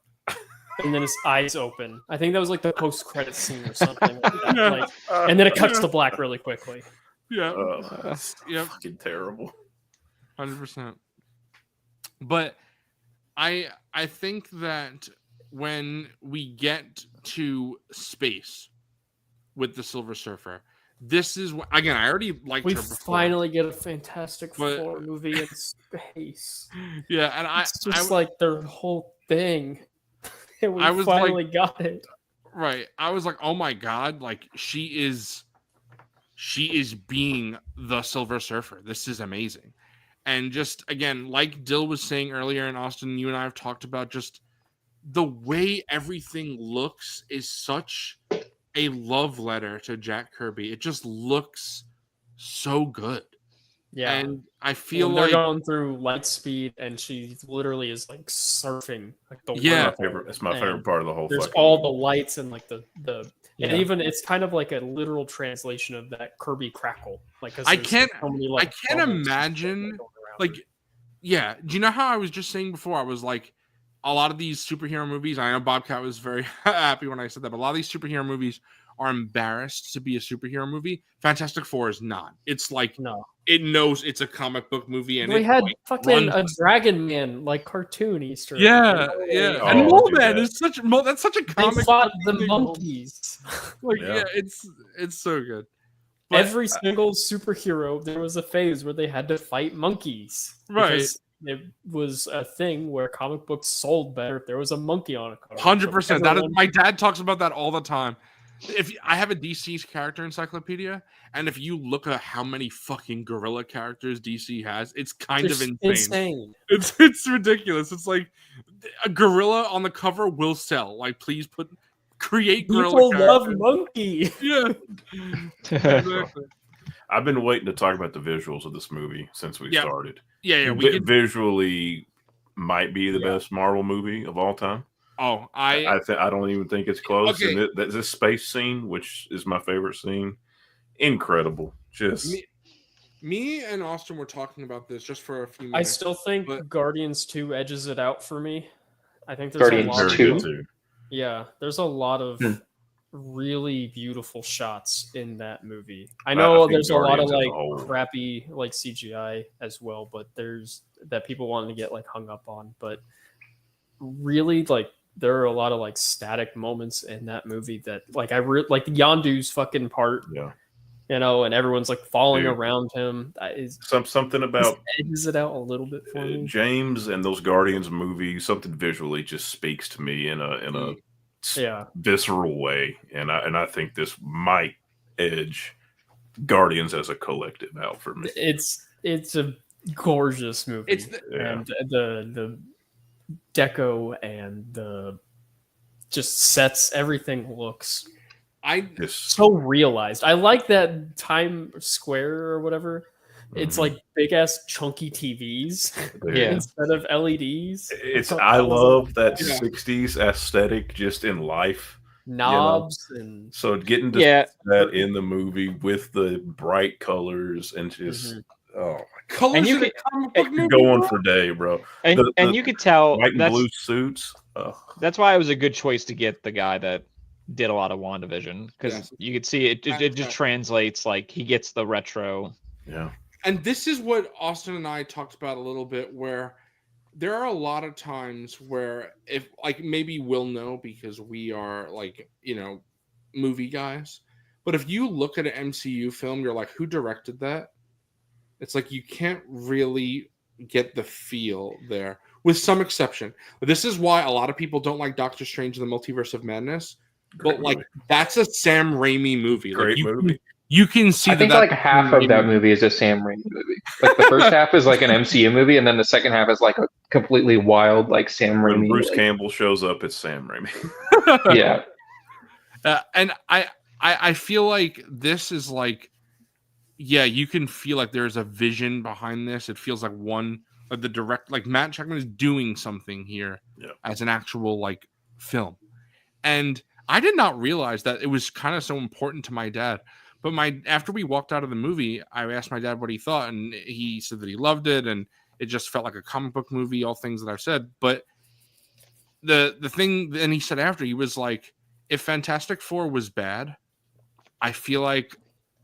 and then his eyes open. I think that was like the post-credit scene or something like that. Yeah. Like, and then it cuts to black really quickly. Yeah. Yeah. Fucking terrible. 100%. But I think that when we get to space with the Silver Surfer, this is again, I already liked we her before. finally get a Fantastic Four movie in space. Yeah, and it's just like their whole thing. And we finally got it. Right. I was like, oh my god, like she is being the Silver Surfer. This is amazing. And just again, like Dill was saying earlier, and Austin, you and I have talked about, just the way everything looks is such a love letter to Jack Kirby. It just looks so good. Yeah. And I feel When they're like going through light speed, and she literally is like surfing like the Yeah. world. It's my And favorite part of the whole. There's fucking all movie. the lights and like the Yeah. and even it's kind of like a literal translation of that Kirby crackle. Like 'cause I there's can't- so many, I like, can't bubbles and shit imagine, going around. like, yeah. Do you know how I was just saying before? I was like, a lot of these superhero movies. I know Bobcat was very happy when I said that, but a lot of these superhero movies are embarrassed to be a superhero movie. Fantastic Four is not. It's like no, it knows it's a comic book movie, and we it had like, fucking runs- a Dragon Man like cartoon Easter. egg, yeah, you know, yeah. Oh, And dude, Mole Man that- is that's such a They comic. fought book the thing. monkeys. Like, Yeah. yeah, it's so good. But- Every single superhero, there was a phase where they had to fight monkeys. Right. Because it was a thing where comic books sold better if there was a monkey on a cover. 100%. That is everyone- my dad talks about that all the time. If I have a DC character encyclopedia, and if you look at how many fucking gorilla characters DC has, it's kind of It's insane. It's ridiculous. It's like a gorilla on the cover will sell. Like, please create gorilla People love characters. monkey. Yeah, exactly. I've been waiting to talk about the visuals of this movie since we Yeah. started. Yeah. We could, Visually, might be the Yeah. best Marvel movie of all time. oh, I don't even think it's close. Okay. And this space scene, which is my favorite scene, incredible. Just me and Austin were talking about this just for a few I minutes. still think but- Guardians 2 edges it out for me. I think there's Guardians a lot very of, 2? good too. yeah, there's a lot of Hmm. really beautiful shots in that movie. I I know think there's a lot of Guardians as a like whole- crappy like CGI as well, but there's that people want to get like hung up on. But really, like there are a lot of like static moments in that movie that like like Yondu's fucking part, Yeah, you know, and everyone's like falling Dude. around him. That is something about edges it out a little bit for me. James and those Guardians movies. Something visually just speaks to me in a Yeah. visceral way, and I think this might edge Guardians as a collective out for me. It's a gorgeous movie. It's Yeah. And the deco and the just sets, everything looks Just so realized. I like that Times Square or whatever. It's Mhm. like big ass chunky TVs Yeah. instead of LEDs. I love that Yeah. 60s aesthetic just in life. Knobs and So getting to Yeah. see that in the movie with the bright colors and just Colors And you in a could- comic book movie, go on bro? for day, bro. And The you could tell White and that's blue suits. that's why it was a good choice to get the guy that did a lot of WandaVision, because Yes. you could see it just translates, like he gets the retro. Yeah. And this is what Austin and I talked about a little bit, where there are a lot of times where if like maybe we'll know because we are like, you know, movie guys, but if you look at an MCU film, you're like, who directed that? It's like you can't really get the feel there, with some exception. This is why a lot of people don't like Doctor Strange in the Multiverse of Madness. Great But like movie. that's a Sam Raimi movie. Great like, movie. You can see I think that like half of that movie is a Sam Raimi movie. Like the first half is like an MCU movie, and then the second half is like a completely wild like Sam When Raimi. Bruce like- Campbell shows up, it's Sam Raimi. Yeah, And I feel like this is like, yeah, you can feel like there's a vision behind this. It feels like the direct, like Matt Checkman is doing something here Yeah. as an actual like film. And I did not realize that it was kind of so important to my dad. But after we walked out of the movie, I asked my dad what he thought, and he said that he loved it, and it just felt like a comic book movie, all things that I've said. But the thing, and he said after, he was like, if Fantastic Four was bad, I feel like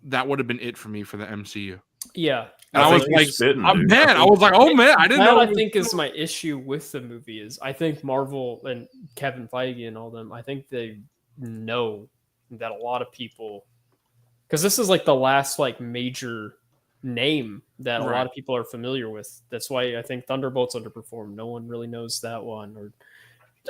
that would have been it for me for the MCU. yeah. And I think was you're like, spitting, oh, dude. man, I was like, oh man, I didn't That know. I it was think is so- my issue with the movie is I think Marvel and Kevin Feige and all them, I think they know that a lot of people, because this is like the last like major name that a Right. lot of people are familiar with. That's why I think Thunderbolts underperformed. No one really knows that one. Or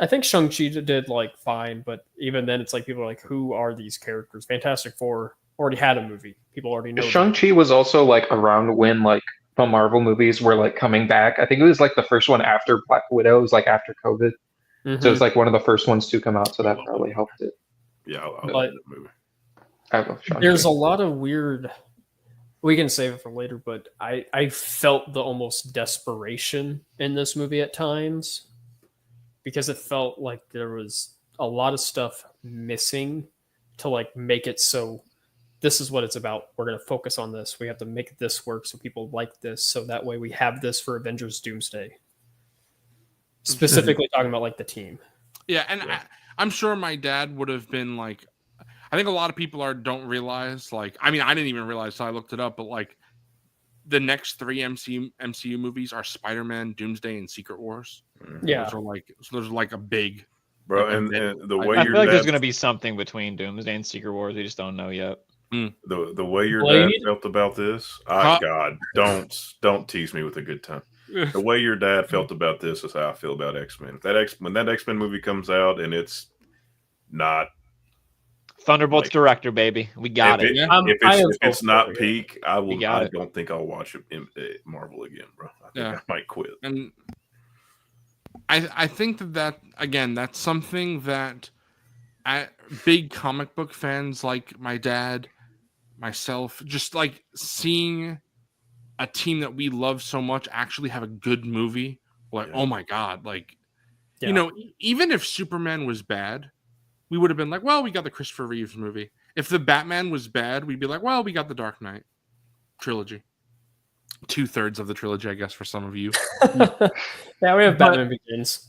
I think Shang-Chi did like fine, but even then it's like people are like, who are these characters? Fantastic Four already had a movie. People already know them. Shang-Chi was also like around when like the Marvel movies were like coming back. I think it was like the first one after Black Widow. It was like after COVID, Mhm. so it's like one of the first ones to come out. So that probably helped it. Yeah, I But- love that movie. I love Shang-Chi. There's a lot of weird we can save it for later, but I felt the almost desperation in this movie at times because it felt like there was a lot of stuff missing to like make it so this is what it's about. We're going to focus on this. We have to make this work so people like this. So that way we have this for Avengers Doomsday. Specifically talking about like the team. Yeah, and I'm sure my dad would have been like, I think a lot of people don't realize, like, I mean, I didn't even realize, so I looked it up, but like the next 3 MCU movies are Spider-Man, Doomsday, and Secret Wars. Yeah. Those are like a big, Bro, like, and the I way I your feel like there's dad, gonna be something between Doomsday and Secret Wars. We just don't know yet. the way your Blade? dad felt about this, Huh? God, don't tease me with a good time. The way your dad felt about this is how I feel about X-Men. When that X-Men movie comes out and it's not Thunderbolts Like- director, baby. We got if it. Yeah. if it's not peak, I got it. don't think I'll watch Marvel again, bro. I think Yeah. I might quit. and I think that again, that's something that big comic book fans like my dad, myself, just like seeing a team that we love so much actually have a good movie. Like, Yeah. oh my god, like Yeah. you know, even if Superman was bad, we would have been like, well, we got the Christopher Reeves movie. If the Batman was bad, we'd be like, well, we got the Dark Knight trilogy. 2/3 of the trilogy, I guess, for some of you. Yeah, we have Batman Begins.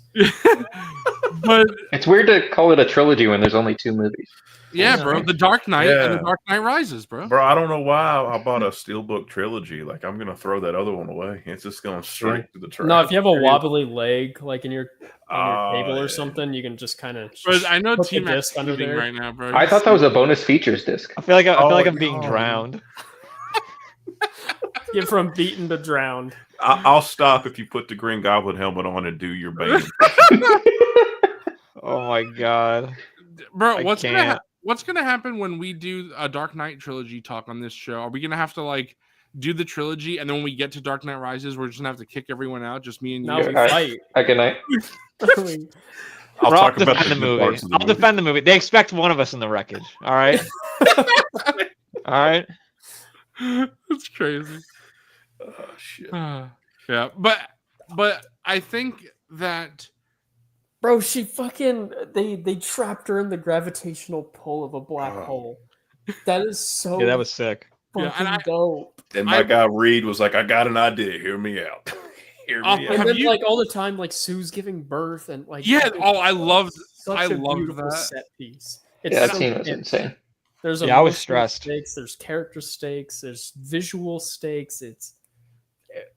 But It's weird to call it a trilogy when there's only 2 movies. yeah, Yeah. bro, the Dark Knight and the Yeah. Dark Knight Rises, bro. Bro, I don't know why I bought a Steelbook trilogy. Like, I'm gonna throw that other one away. It's just going straight to the trash. No, if you have a wobbly leg, like in your table yeah. or something, you can just kind of. Bro, I know Put the Team X disc is under cheating there. right now, bro. I thought that was a bonus features disc. I feel like I'm Oh, being no. drowned. Get from beaten to drowned. I'll stop if you put the Green Goblin helmet on and do your Bane. Oh my god. Bro, I what's can't. gonna happen when we do a Dark Knight trilogy talk on this show? Are we gonna have to like do the trilogy, and then when we get to Dark Knight Rises, we're just gonna have to kick everyone out, just me and you? Now we Yeah, fight. Good night. I'll I'll talk about defend the good movie. parts of the I'll movie. defend the movie. They expect one of us in the wreckage. All right. All right. That's crazy. Oh, shit. Yeah, but I think that Bro, she fucking they trapped her in the gravitational pull of a black Oh. hole. That is so Yeah, that was sick. Yeah, fucking and dope. And my guy Reed was like, I got an idea. Hear me out. Hear Oh, me And out. Have then you- like all the time, like Sue's giving birth and like yeah. Oh, I loved such a loved beautiful that. set piece. It's Yeah, that so scene was intense. insane. There's Yeah, I was emotional stressed. stakes, there's character stakes, there's visual stakes.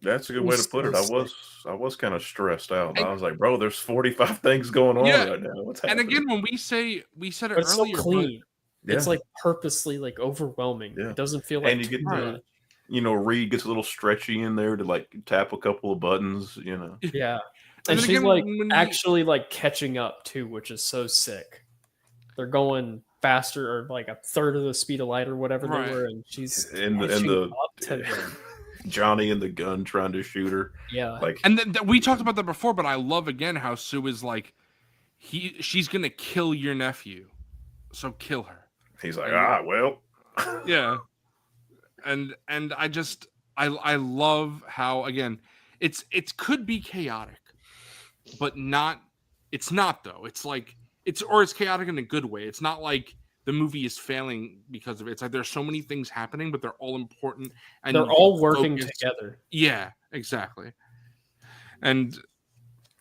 That's a good way to put it. I was kind of stressed out. And- I was like, bro, there's 45 things going on Yeah. right now. What's And happening? again, when we said it But it's so earlier, but- clean. yeah. It's like purposely like overwhelming. Yeah. It doesn't feel like And you get too to- much. Reed gets a little stretchy in there to like tap a couple of buttons, Yeah. And And then she's again, like when you- actually like catching up too, which is so sick. They're going faster or like a third of the speed of light or whatever Right. they were, and she's And catching the up to them. Johnny and the gun trying to shoot her. Yeah. Like, And then we talked about that before, but I love again how Sue is like, she's gonna kill your nephew, so kill her. he's like, And- well. Yeah, and I love how again it could be chaotic, but not. It's not though. It's like it's chaotic in a good way. It's not like the movie is failing because of it. It's like there's so many things happening, but they're all important and They're you all can working focus- together. Yeah, exactly. And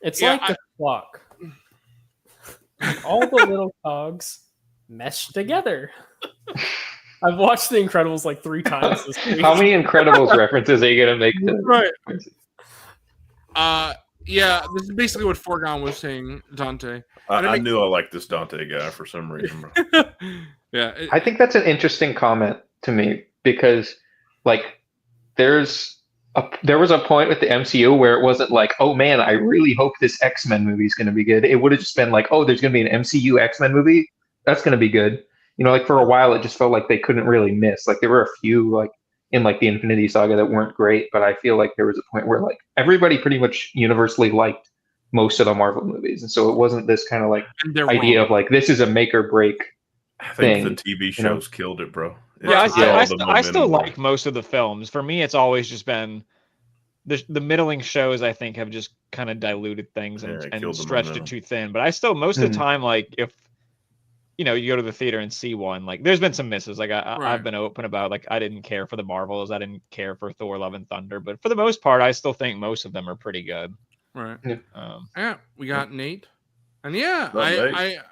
It's Yeah, like the clock. All the little cogs meshed together. I've watched The Incredibles like 3 times this week. How many Incredibles references are you gonna make to? right. Yeah, this is basically what Forgon was saying, Dante. And it I makes- knew I liked this Dante guy for some reason, bro. Yeah, I think that's an interesting comment to me because, like, there was a point with the MCU where it wasn't like, oh man, I really hope this X-Men movie is going to be good. It would have just been like, oh, there's going to be an MCU X-Men movie. That's going to be good. Like for a while, it just felt like they couldn't really miss. Like there were a few like in like the Infinity Saga that weren't great, but I feel like there was a point where like everybody pretty much universally liked most of the Marvel movies, and so it wasn't this kind of like and they're idea wrong. of like this is a make or break. I think Thing, the TV shows killed it, bro. Yeah, Yeah, I the still momentum. like most of the films. For me, it's always just been the middling shows. I think have just kind of diluted things Yeah, it and killed the stretched it momentum. too thin. But I still most of the Mhm. time, like if you know, you go to the theater and see one, like there's been some misses. Like I've Right. been open about, like I didn't care for the Marvels, I didn't care for Thor: Love and Thunder, but for the most part, I still think most of them are pretty good. Right. Um, Yeah, we got Nate, and yeah, What's up, Nate? I'm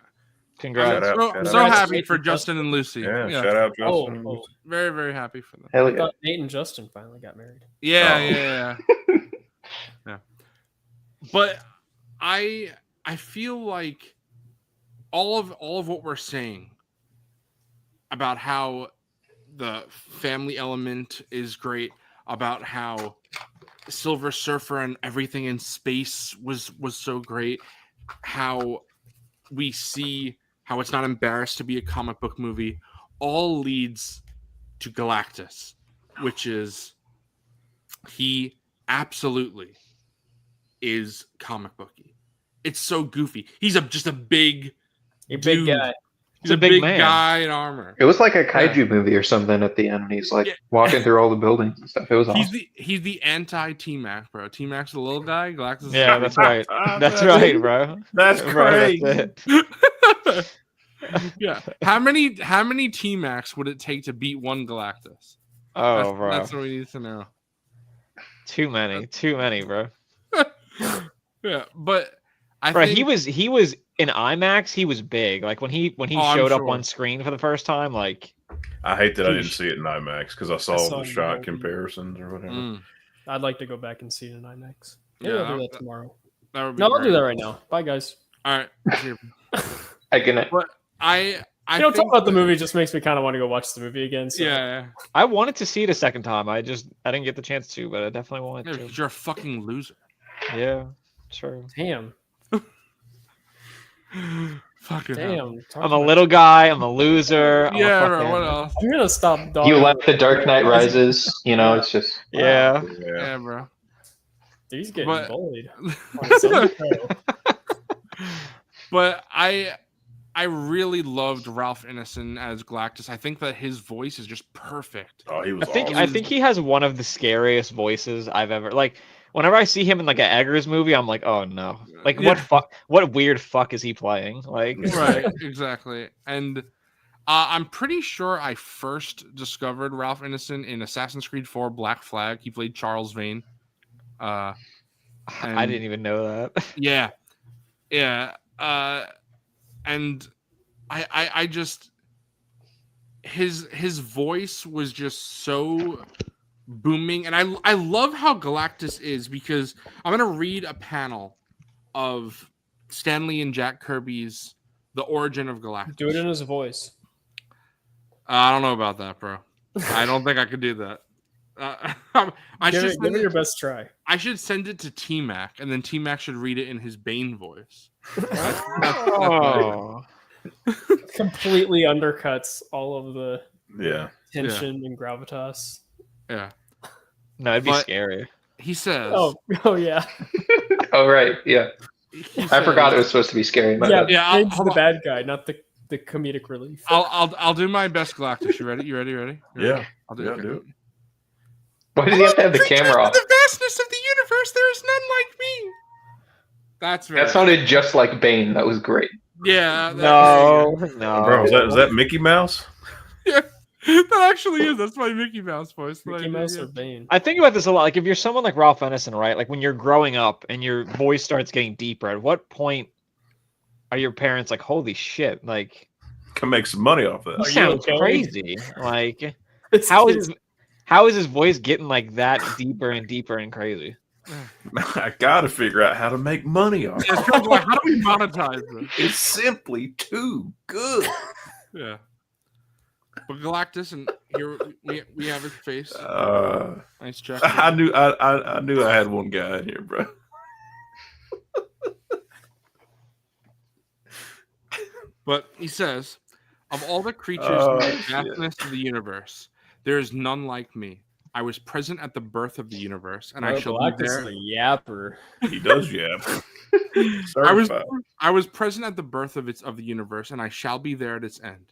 congrats. Shout out, shout so out. happy for Nate and Justin and Lucy. Yeah, shout out Oh, Justin. oh, Very, very happy for them. Hell I yeah. thought Nate and Justin finally got married. Yeah, Oh. yeah. But I feel like all of what we're saying about how the family element is great, about how Silver Surfer and everything in space was so great, how we see how it's not embarrassed to be a comic book movie, all leads to Galactus, which is he absolutely is comic booky. It's so goofy. He's just a big A big dude. guy. He's a big man. guy in armor. It was like a kaiju movie or something at the end, and he's like Yeah. walking through all the buildings and stuff. It was awesome. He's the anti T-Mac, bro. T-Mac's the little guy. Galactus is Yeah, the that's right. That's That's- right, bro. That's Bro, great. that's it. yeah. How many T-Macs would it take to beat one Galactus? Oh, bro. That's what we need to know. Too many, bro. Yeah, but I Bro, think he was in IMAX. He was big. Like when he Oh, I'm showed up sure. on screen for the first time. Like I hate that I didn't Sheesh. see it in IMAX because I saw saw the it in shot Dolby. comparisons or whatever. Mm, I'd like to go back and see it in IMAX. Maybe Yeah, I'll do that- that tomorrow. that would be No, I'll do great. that right now. Bye, guys. All right. Here. I can. I You know, talking think about the movie just makes me kind of want to go watch the movie again. So. yeah. I wanted to see it a second time. I didn't get the chance to, but I definitely Yeah, wanted because you're a fucking loser. to. Yeah, true. Damn. Fucking hell. Damn. I'm a little guy. I'm a loser. I'm a Yeah, bro. fucking- What else? I'm gonna stop. You dogging- left The Dark Knight Rises. You know, it's just. Yeah. Yeah. Yeah, bro. He's getting But- bullied. On some show. But I really loved Ralph Ineson as Galactus. I think that his voice is just perfect. Oh, he was I think awesome. I think he has one of the scariest voices I've ever like. Whenever I see him in like an Eggers movie, I'm like, oh no! Like Yeah. what fuck? What weird fuck is he playing? Like Right, exactly. And I'm pretty sure I first discovered Ralph Ineson in Assassin's Creed 4 Black Flag. He played Charles Vane. I And- didn't even know that. Yeah. Yeah. And I just his voice was just so booming, and I love how Galactus is, because I'm gonna read a panel of Stanley and Jack Kirby's The Origin of Galactus. Do it in his voice. I don't know about that, bro. I don't think I could do that. Give it your best try. I should send it to T Mac, and then T Mac should read it in his Bane voice. Oh, Completely undercuts all of the Yeah. tension and gravitas. Yeah. no, it'd be But- scary. He says. Oh yeah. Oh right, yeah. he I forgot it says- was supposed to be scary. My Yeah, bad. Yeah, I'll- Bane's hold the on. bad guy, not the comedic relief. I'll do my best Galactus. You ready? You ready? Yeah. I'll do Yeah, it. do it. Why does he have to have the camera off? The vastness of the universe, there is none like me. That's very. That sounded just like Bane. That was great. Yeah. No, There no. Bro, is that Mickey Mouse? you go. That actually is. That's my Mickey Mouse voice. that I Mickey do, Mouse yeah. or Bane. I think about this a lot. Like if you're someone like Ralph Ineson, right? Like when you're growing up and your voice starts getting deeper, at what point are your parents like, "Holy shit!" Like Can make some money off he that. Are you sounds okay? crazy. Like It's- how it's- is his voice getting like that deeper and deeper and crazy? I gotta figure out how to make money off Yeah, it. it's kind of like, how do we monetize this? It's simply too good. Yeah. But Galactus, and here we have his face. Nice check. I knew I had one guy in here, bro. But he says, of all the creatures Oh, in the shit. vastness of the universe, there is none like me. I was present at the birth of the universe, and I Bro, shall be Galactus there. is a yapper. He does yap. I was Certified. I was present at the birth of the universe, and I shall be there at its end.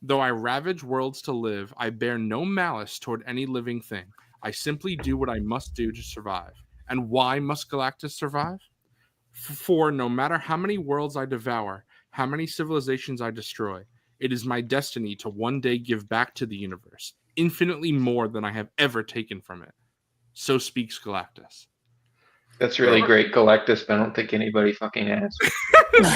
Though I ravage worlds to live, I bear no malice toward any living thing. I simply do what I must do to survive. And why must Galactus survive? For no matter how many worlds I devour, how many civilizations I destroy, it is my destiny to one day give back to the universe infinitely more than I have ever taken from it. So speaks Galactus. That's really great, Galactus, but I don't think anybody fucking has.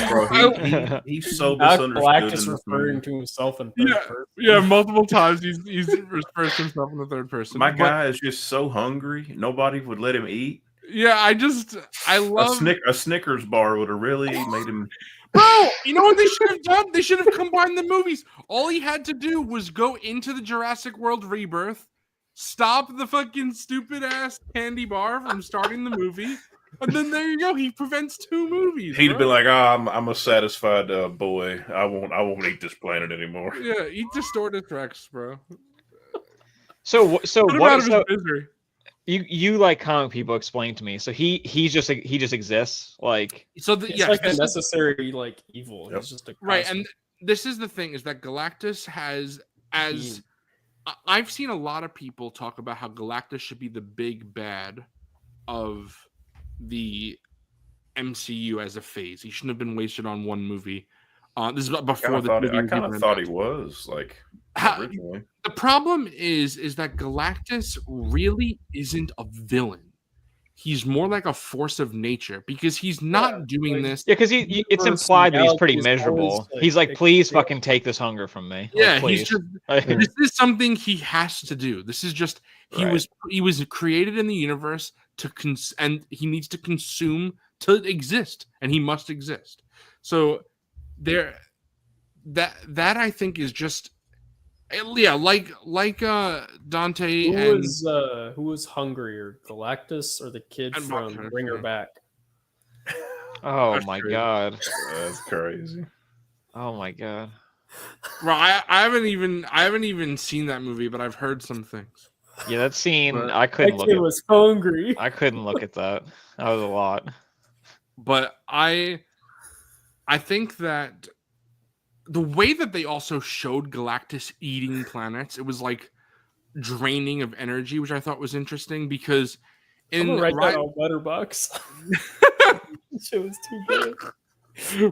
Bro, he's so Now misunderstood. Galactus in this referring movie. to himself in third person. Yeah, multiple times he's refers to himself in the third person. My But, guy is just so hungry. Nobody would let him eat. yeah, I love A Snickers bar would have really made him. Bro, you know what they should have done? They should have combined the movies. All he had to do was go into the Jurassic World Rebirth, stop the fucking stupid ass candy bar from starting the movie, and then there you go. He prevents 2 movies. He'd bro. be like, I'm a satisfied boy. I won't eat this planet anymore." Yeah, eat the Stortus Rex, bro. So Put him out what? of So his misery. you like comic people explain to me. So he just exists like. So It's yes, like a this is- necessary like evil. Yep. He's just a right, constant. and this is the thing: is that Galactus has as I've seen a lot of people talk about how Galactus should be the big bad of the MCU as a phase. He shouldn't have been wasted on one movie. This is before I the kind movie was of even thought he announced. was like Ha- originally. The problem is that Galactus really isn't a villain. He's more like a force of nature because he's not doing like- this. Yeah, because it's universe and implied that he's pretty galaxies always, miserable. like, He's like, please yeah. fucking take this hunger from me. Like, Yeah, he's please. just Like, this is something he has to do. This is just Right. he was created in the universe to and he needs to consume to exist, and he must exist. So there, that I think is just yeah, like Dante and Who was hungrier, Galactus or the kid And from Rocket, Bring Her yeah. Back? oh That's my true. god. That's crazy. Oh my god. bro, I haven't even seen that movie, but I've heard some things. Yeah, that scene But- I couldn't That look kid at. was hungry. I couldn't look at that. That was a lot. But I think that the way that they also showed Galactus eating planets, it was like draining of energy, which I thought was interesting because I'm in gonna write Ri- that on Letterboxd. Shit was too good.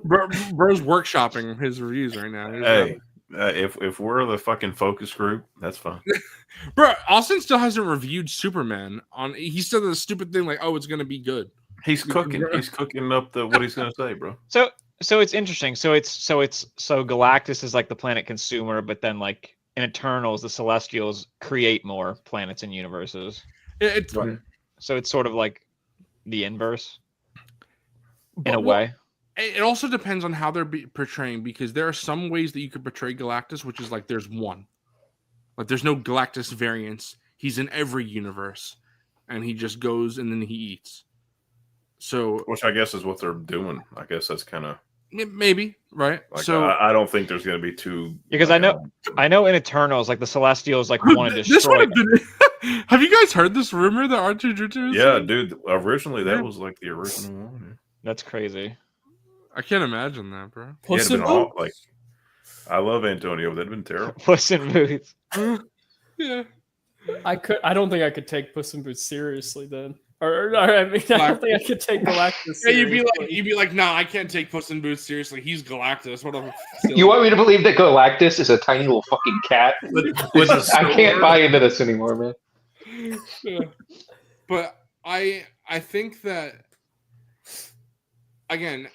Bro's workshopping his reviews right now. Hey, if we're the fucking focus group, that's fine. Bro, Austin still hasn't reviewed Superman. He said the stupid thing like, "Oh, it's gonna be good." He's cooking. He's cooking up what he's gonna say, bro. So it's interesting. So Galactus is like the planet consumer, but then like in Eternals, the Celestials create more planets and universes. It's Right. So it's sort of like the inverse in but a way. It also depends on how they're portraying, because there are some ways that you could portray Galactus, which is like there's one, like there's no Galactus variants. He's in every universe, and he just goes and then he eats. So Which I guess is what they're doing. I guess that's kind of maybe right. like. So I don't think there's gonna be two. Because like, I know in Eternals, like the Celestials like want to this destroy. would have been. Have you guys heard this rumor that R2D2 is? Yeah, dude. Originally, that Yeah. was like the original one. That's crazy. I can't imagine that, bro. He had Puss been in all, Boots? like. I love Antonio. That'd been terrible. Puss in Boots. Yeah. I don't think I could take Puss in Boots seriously then. Or I mean, I don't think I could take Galactus Yeah, seriously. you'd be like, nah, I can't take Puss in Boots seriously. He's Galactus. What a You want me to believe that Galactus is a tiny little fucking cat? With a I can't sword. buy into this anymore, man. Yeah. But I think that again,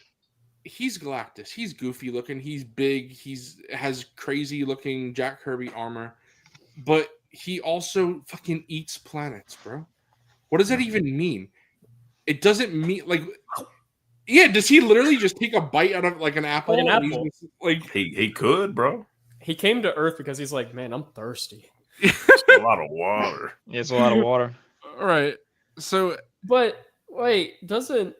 he's Galactus. He's goofy looking. He's big. Has crazy looking Jack Kirby armor, but he also fucking eats planets, bro. What does that even mean? It doesn't mean like. Yeah, does he literally just take a bite out of like an apple? Like an and he's apple. just, like He could, bro. He came to Earth because he's like, man, I'm thirsty. It's a lot of water. Yeah, it's a lot of water. all right. So But wait, doesn't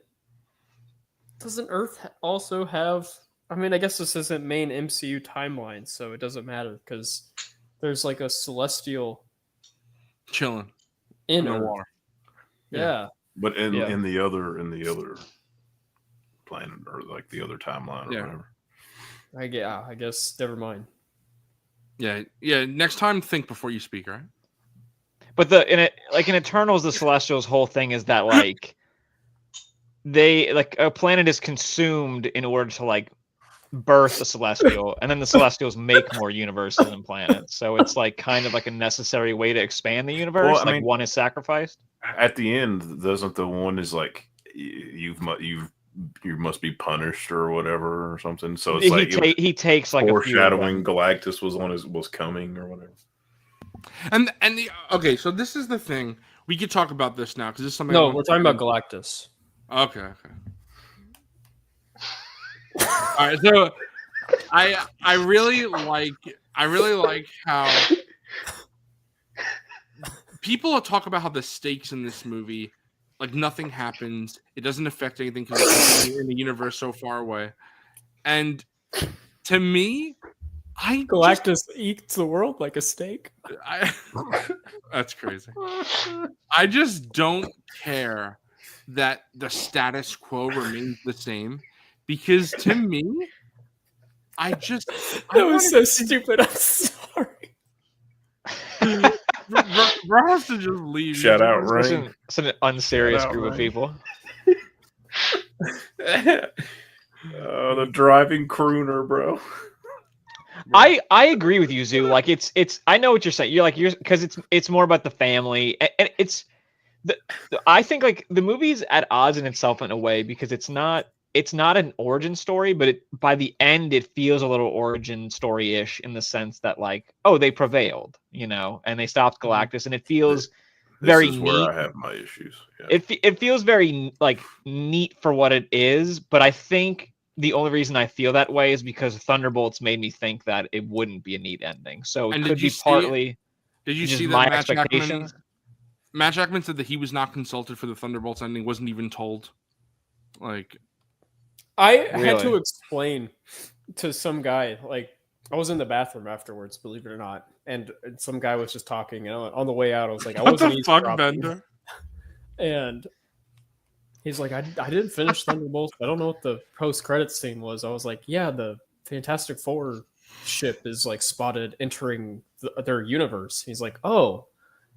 Earth also have? I mean, I guess this isn't main MCU timeline, so it doesn't matter because there's like a celestial chilling in no Earth. water. Yeah. But in Yeah. in the other planet or like the other timeline or Yeah. whatever. I guess. Never mind. Yeah, yeah. Next time, think before you speak, right? But in Eternals, the Celestials' whole thing is that like they like a planet is consumed in order to like birth a celestial, and then the Celestials make more universes and planets. So it's like kind of like a necessary way to expand the universe. Well, I like mean- one is sacrificed. At the end, doesn't the one is like you must be punished or whatever or something? So it's like He takes like a few of foreshadowing them. Galactus was coming or whatever. And okay, so this is the thing. We could talk about this now because this is something. No, we're talking about Galactus. Okay. All right, so I really like how people talk about how the stakes in this movie, like nothing happens, it doesn't affect anything because it's in the universe so far away, and to me, Galactus eats the world like a steak. That's crazy. I just don't care that the status quo remains the same because to me, That was so stupid. I'm sorry. Bro has to just leave. Shout out, Rain. It's an unserious Shout out, group of Rain. people. The driving crooner, bro. I agree with you, Zoo. Like it's I know what you're saying. You're because it's more about the family, and it's I think like the movie's at odds in itself in a way because it's not an origin story, but by the end it feels a little origin story-ish in the sense that like, oh, they prevailed, and they stopped Galactus, and it feels very This is neat. where I have my issues. Yeah. It feels very like neat for what it is, but I think the only reason I feel that way is because Thunderbolts made me think that it wouldn't be a neat ending. So it And could did you be see- partly Did you just see that my Matt Jackman? expectations. Matt Jackman said that he was not consulted for the Thunderbolts ending, wasn't even told. Like, I had to Really? explain to some guy, like, I was in the bathroom afterwards, believe it or not, and some guy was just talking, and on the way out, I was like, I what wasn't the fuck, eavesdropping. Bender? And he's like, I didn't finish Thunderbolts. I don't know what the post-credits scene was. I was like, yeah, the Fantastic Four ship is like spotted entering their universe. He's like, oh.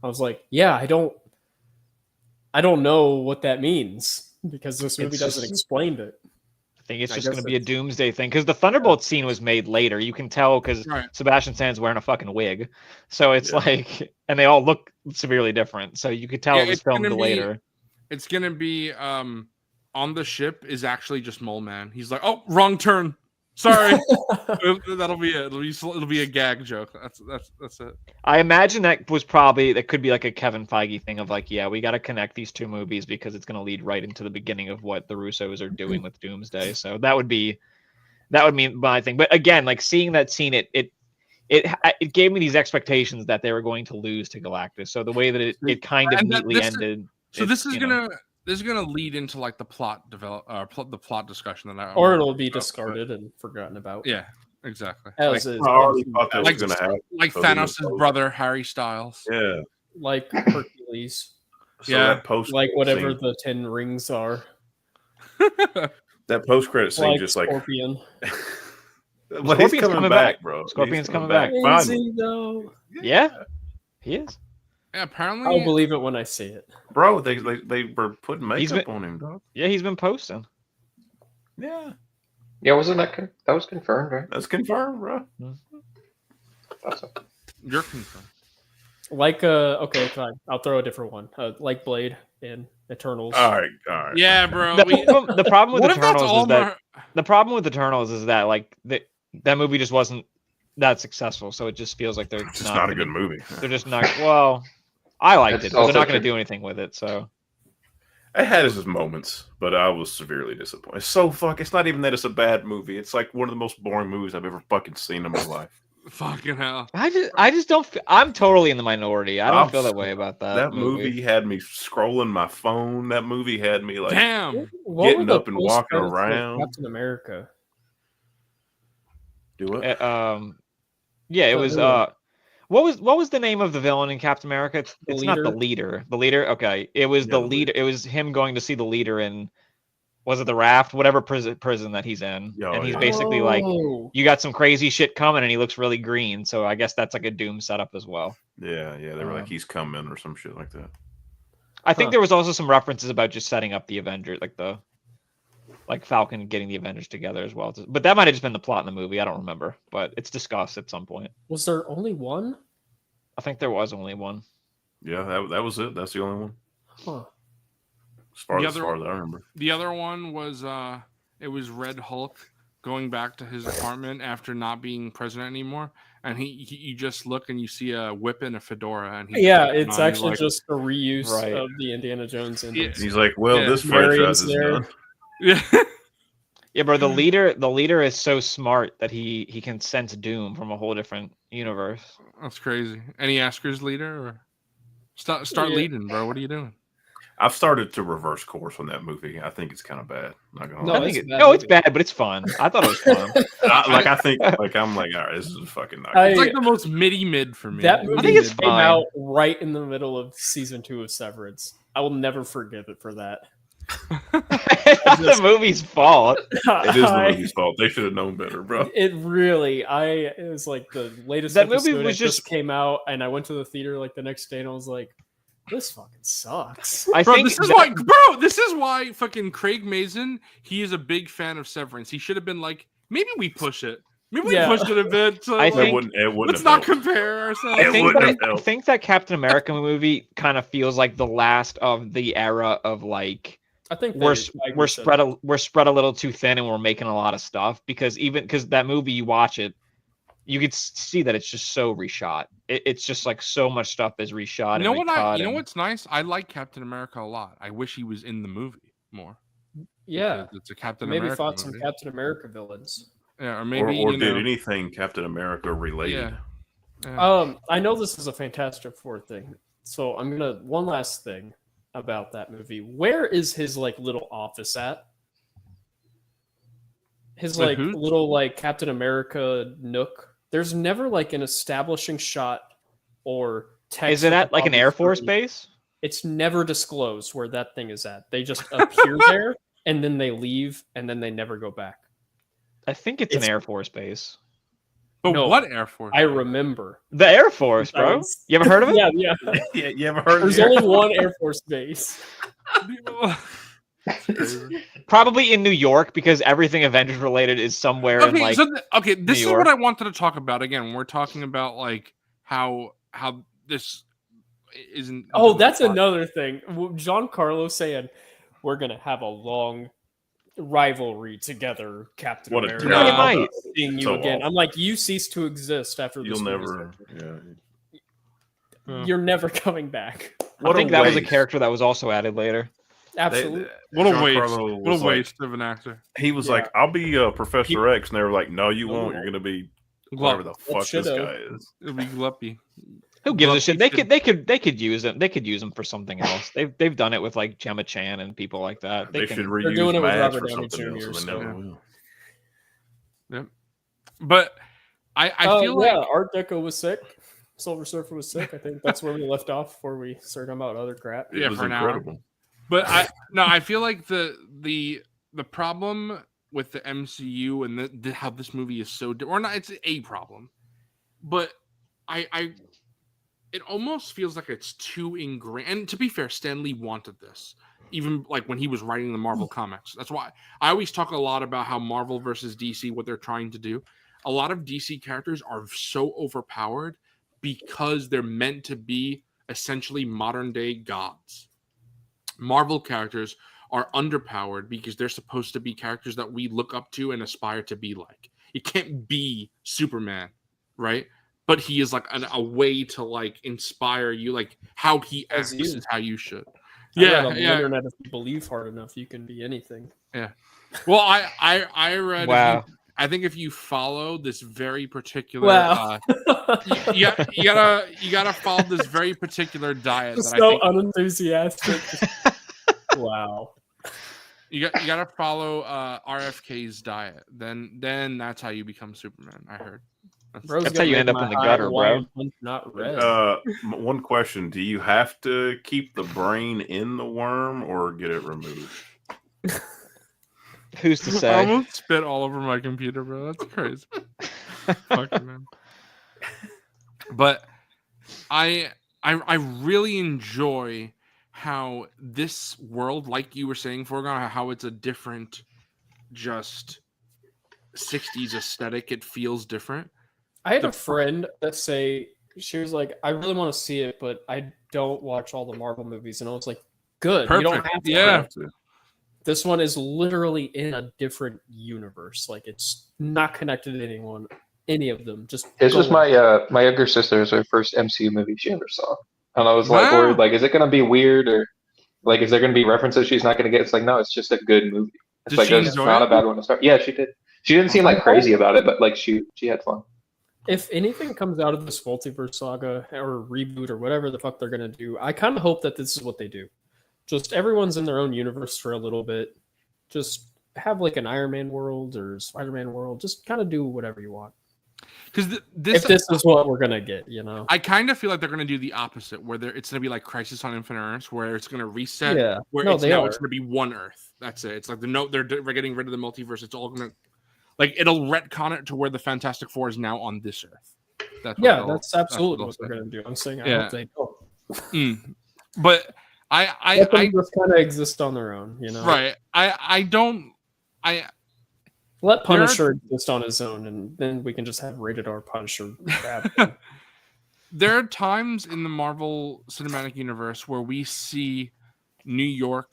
I was like, yeah, I don't know what that means because this movie It's doesn't just- explain it. I think it's I just going guess to be a doomsday thing because the Thunderbolt scene was made later. You can tell because Right. Sebastian Stan's wearing a fucking wig, so it's Yeah. like, and they all look severely different. So you could tell Yeah, it was it's gonna filmed be- later. It's gonna be on the ship is actually just Mole Man. He's like, oh, wrong turn. Sorry. That'll be it. It'll be a gag joke. That's it. I imagine that could be like a Kevin Feige thing of like, yeah, we got to connect these two movies because it's going to lead right into the beginning of what the Russos are doing with Doomsday. So that would mean my thing. But again, like seeing that scene, it gave me these expectations that they were going to lose to Galactus. So the way that it kind of And that- neatly this is- ended. So it's, this is you know, gonna lead into like the plot the plot discussion that I Or it'll be about, but- discarded and forgotten about. Yeah, exactly. As Like, is I already thought that like, was going to happen. like So they Thanos' were- brother Harry Styles. Yeah. like Hercules, So Yeah. that post like whatever the 10 rings are, that post credit scene like just like Scorpion. well, he's Scorpion's coming coming back, back. bro. Scorpion's He's coming back. Finally. Easy though. Yeah, he is. Yeah, apparently. I'll believe it when I see it. Bro, they were putting He's makeup been- on him, dog. Yeah, he's been posting. Yeah. Yeah, wasn't that was confirmed, right? That's confirmed, bro. Thought so. You're confirmed. Like okay, fine. I'll throw a different one. Like Blade in Eternals. All right. Yeah, bro. The problem with What if that's Eternals all is that Mar- the problem with Eternals is that like that movie just wasn't that successful, so it just feels like they're It's just not a good gonna- movie. They're just not. Well, I liked That's it, but they're also not going to true. do anything with it. So It had its moments, but I was severely disappointed. It's so it's not even that it's a bad movie. It's like one of the most boring movies I've ever fucking seen in my life. Fucking hell. I just don't. I'm totally in the minority. I don't I'm feel that so- way about that. That movie had me scrolling my phone. That movie had me like Damn. What getting were the up and walking post-credits for around. Captain America. do it. Yeah, it The was. villain. What was the name of the villain in Captain America? It's not the leader? leader. The leader. Okay, it was the Yeah, the leader. It was him going to see the leader in was it the Raft, whatever prison that he's in, Oh, and he's yeah. basically like, Oh. you got some crazy shit coming, and he looks really green. So I guess that's like a Doom setup as well. Yeah, they were like, he's coming or some shit like that. I think Huh. there was also some references about just setting up the Avengers, like Falcon getting the Avengers together as well. But that might have just been the plot in the movie. I don't remember, but it's discussed at some point. Was there only one? I think there was only one. Yeah, that was it. That's the only one. Huh. As far The as I remember. The other one was it was Red Hulk going back to his apartment after not being president anymore, and you just look and you see a whip and a fedora, and Yeah, just it's he's actually like, just a reuse Right. of the Indiana Jones. And Yeah. And he's like, well, Yeah. this franchise is Marion's done. yeah. Yeah, bro. The leader is so smart that he can sense doom from a whole different universe. That's crazy. Any Oscars leader or start Yeah. leading, bro? What are you doing? I've started to reverse course on that movie. I think it's kind of bad. Not gonna No, lie. I think it's a bad it's movie. bad, but it's fun. I thought it was fun. I think I'm like, all right, this is fucking not I- It's like the most mid for me. That movie think it's came fine. out right in the middle of season 2 of Severance. I will never forgive it for that. It's not the movie's fault. It is the movie's fault. They should have known better, bro. It really, it was like the latest That movie episode, was it just just- came out, and I went to the theater like the next day, and I was like, "This fucking sucks." I Bro, think this is why fucking Craig Mazin, he is a big fan of Severance. He should have been like, maybe we push it. Maybe we Yeah. push it a bit. So, I like, think- It wouldn't let's have not helped. compare ourselves. It wouldn't have I helped. think that Captain America movie kind of feels like the last of the era of like I think we're they- we're spread a little too thin and we're making a lot of stuff because that movie you watch it, you could see that it's just so reshot. It's just like so much stuff is reshot. You know and what? recut You know and- what's nice? I like Captain America a lot. I wish he was in the movie more. Yeah, because it's a Captain maybe America fought some movie. Captain America villains. Yeah, or Or, maybe or you did know, anything Captain America related. yeah. I know this is a Fantastic Four thing, so I'm gonna one last thing about that movie. Where is his like little office at? His Like like whose? little like Captain America nook. There's never like an establishing shot or text. Is it at like an Air Force base? base? It's never disclosed where that thing is at. They just appear there and then they leave and then they never go back. I think it's an Air Force base. But No. what Air Force? I remember. The Air Force, bro. You ever heard of it? Yeah, yeah. Yeah, you ever heard There's only one Air Force base. Probably in New York because everything Avengers related is somewhere in like this is York. what I wanted to talk about again. We're talking about like how this isn't. Oh, that's another thing. Giancarlo saying we're gonna have a long rivalry together, Captain What a America. Yeah, it might. Seeing you So again. awful. I'm like, you cease to exist after this. You'll movie's never. over. Yeah. You're never coming back. I think that was a waste. character that was also added later. Absolutely. What a waste! Giancarlo What was a like- waste of an actor. He was Yeah. like, "I'll be Professor X," and they were like, "No, you won't. You're gonna be whatever the fuck this Shadow. guy is." It'll be Gluppy. Who gives Well, a shit? They could use them. They could use them for something else. They've done it with like Gemma Chan and people like that. They can, should They're reuse doing it with Mads Robert for Downey something Jr., else. so- And they never will. But I feel like Art Deco was sick. Silver Surfer was sick. I think that's where we left off before we started talking about other crap. Yeah, It was for an hour. incredible. But I feel like the problem with the MCU and how this movie is so or not, it's a problem, but it almost feels like it's too ingrained. And to be fair, Stan Lee wanted this, even like when he was writing the Marvel comics. That's why I always talk a lot about how Marvel versus DC, what they're trying to do. A lot of DC characters are so overpowered because they're meant to be essentially modern day gods. Marvel characters are underpowered because they're supposed to be characters that we look up to and aspire to be like. It can't be Superman, right? But he is like a way to like inspire you, like how he As acts you. is how you should. I read Yeah, on the yeah. internet, if you believe hard enough, you can be anything. Well, I read. Wow. I think if you follow this very particular, Wow. you gotta follow this very particular diet. Just That so I think unenthusiastic. Wow. you gotta follow RFK's diet. Then that's how you become Superman. I heard. Bro's That's gonna how you make end up my in the high gutter, bro. Hawaiian punch not red. One question: do you have to keep the brain in the worm or get it removed? Who's to I say? almost spit all over my computer, bro. That's crazy. Fucking man. But I really enjoy how this world, like you were saying, Foregone, how it's a different, just 60s aesthetic. It feels different. I had a friend that she was like, I really want to see it, but I don't watch all the Marvel movies. And I was like, good. You don't Perfect. have to. Yeah. This one is literally in a different universe. Like, it's not connected to anyone, any of them. Just This go was watch my my younger sister's her first MCU movie she ever saw, and I was like, Wow. worried, like, is it gonna be weird or like is there gonna be references she's not gonna get? It's like, no, it's just a good movie. It's Did like she it's enjoy not it? a bad one to start. Yeah, she did. She didn't seem like crazy about it, but like she had fun. If anything comes out of this multiverse saga or reboot or whatever the fuck they're gonna do, I kind of hope that this is what they do. Just everyone's in their own universe for a little bit. Just have like an Iron Man world or Spider-Man world. Just kind of do whatever you want. Because If this is what we're gonna get, you know. I kind of feel like they're going to do the opposite, where it's going to be like Crisis on Infinite Earths, where it's going to reset. Yeah. Where No, it's they now are. it's going to be one Earth. That's it. It's like they're getting rid of the multiverse. It's all going to, like, it'll retcon it to where the Fantastic Four is now on this Earth. That's absolutely what they'll they're say. gonna do. I'm saying I Yeah. hope they don't. But I Let them just kind of exist on their own, you know. right. I don't. Let Punisher exist on his own, and then we can just have rated R Punisher. There are times in the Marvel Cinematic Universe where we see New York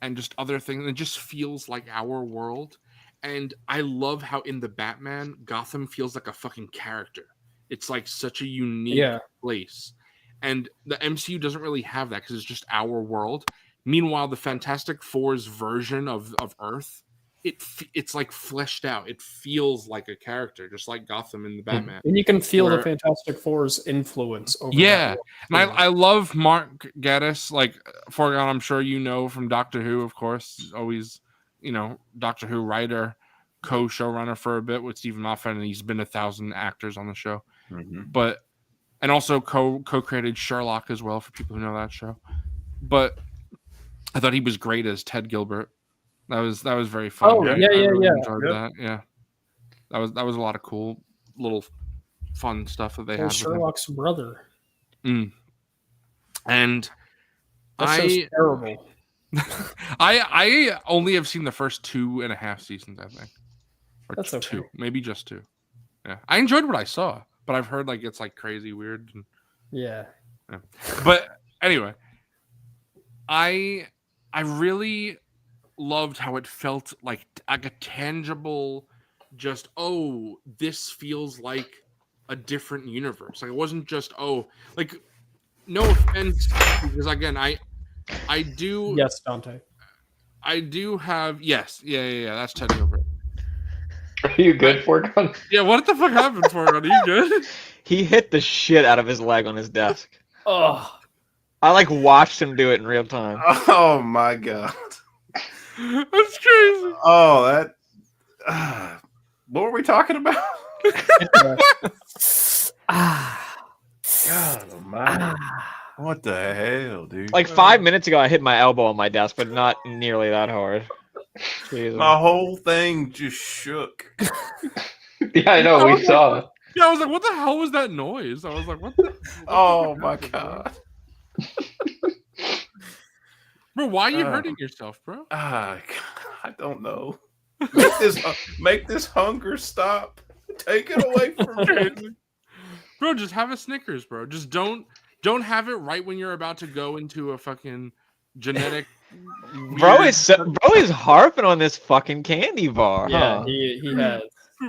and just other things. It just feels like our world. And I love how in the Batman, Gotham feels like a fucking character. It's like such a unique place. And the MCU doesn't really have that because it's just our world. Meanwhile, the Fantastic Four's version of Earth, it's like fleshed out. It feels like a character, just like Gotham in the Batman. And you can feel the Where- Fantastic Four's influence over Yeah. that And I love Mark Gatiss, like Foregone, I'm sure you know from Doctor Who, of course. Always, Doctor Who writer, co-showrunner for a bit with Stephen Moffat, and he's been 1,000 actors on the show. Mm-hmm. And also co-created Sherlock as well, for people who know that show. But I thought he was great as Ted Gilbert. That was very fun. Oh, I yeah. really Yeah. enjoyed that. Yeah, that was a lot of cool little fun stuff that they had. Sherlock's brother. And That show's terrible. I only have seen the first 2.5 seasons, I think. Or That's okay. 2, maybe just 2. Yeah, I enjoyed what I saw, but I've heard like it's like crazy weird. Yeah. But anyway, I really loved how it felt like a tangible, just this feels like a different universe. Like it wasn't just like, no offense, because again I do Yes, Dante. I do have yes yeah that's Ted Gilbert. Are you good, Foregone? Yeah, what the fuck happened for it? Are you good? He hit the shit out of his leg on his desk. Oh, I like watched him do it in real time. Oh my god. That's crazy. Oh, that. What were we talking about? God almighty. What the hell, dude? Like 5 minutes ago, I hit my elbow on my desk, but not nearly that hard. Jesus. My whole thing just shook. Yeah, I know. We saw. Yeah, I was like, what the hell was that noise? I was like, what the Oh fuck my happened, bro? god. Bro, why are you hurting yourself, bro? I don't know. Make this hunger stop. Take it away from me. Bro, just have a Snickers, bro. Just don't have it right when you're about to go into a fucking genetic. Bro is harping on this fucking candy bar. yeah, huh? he has.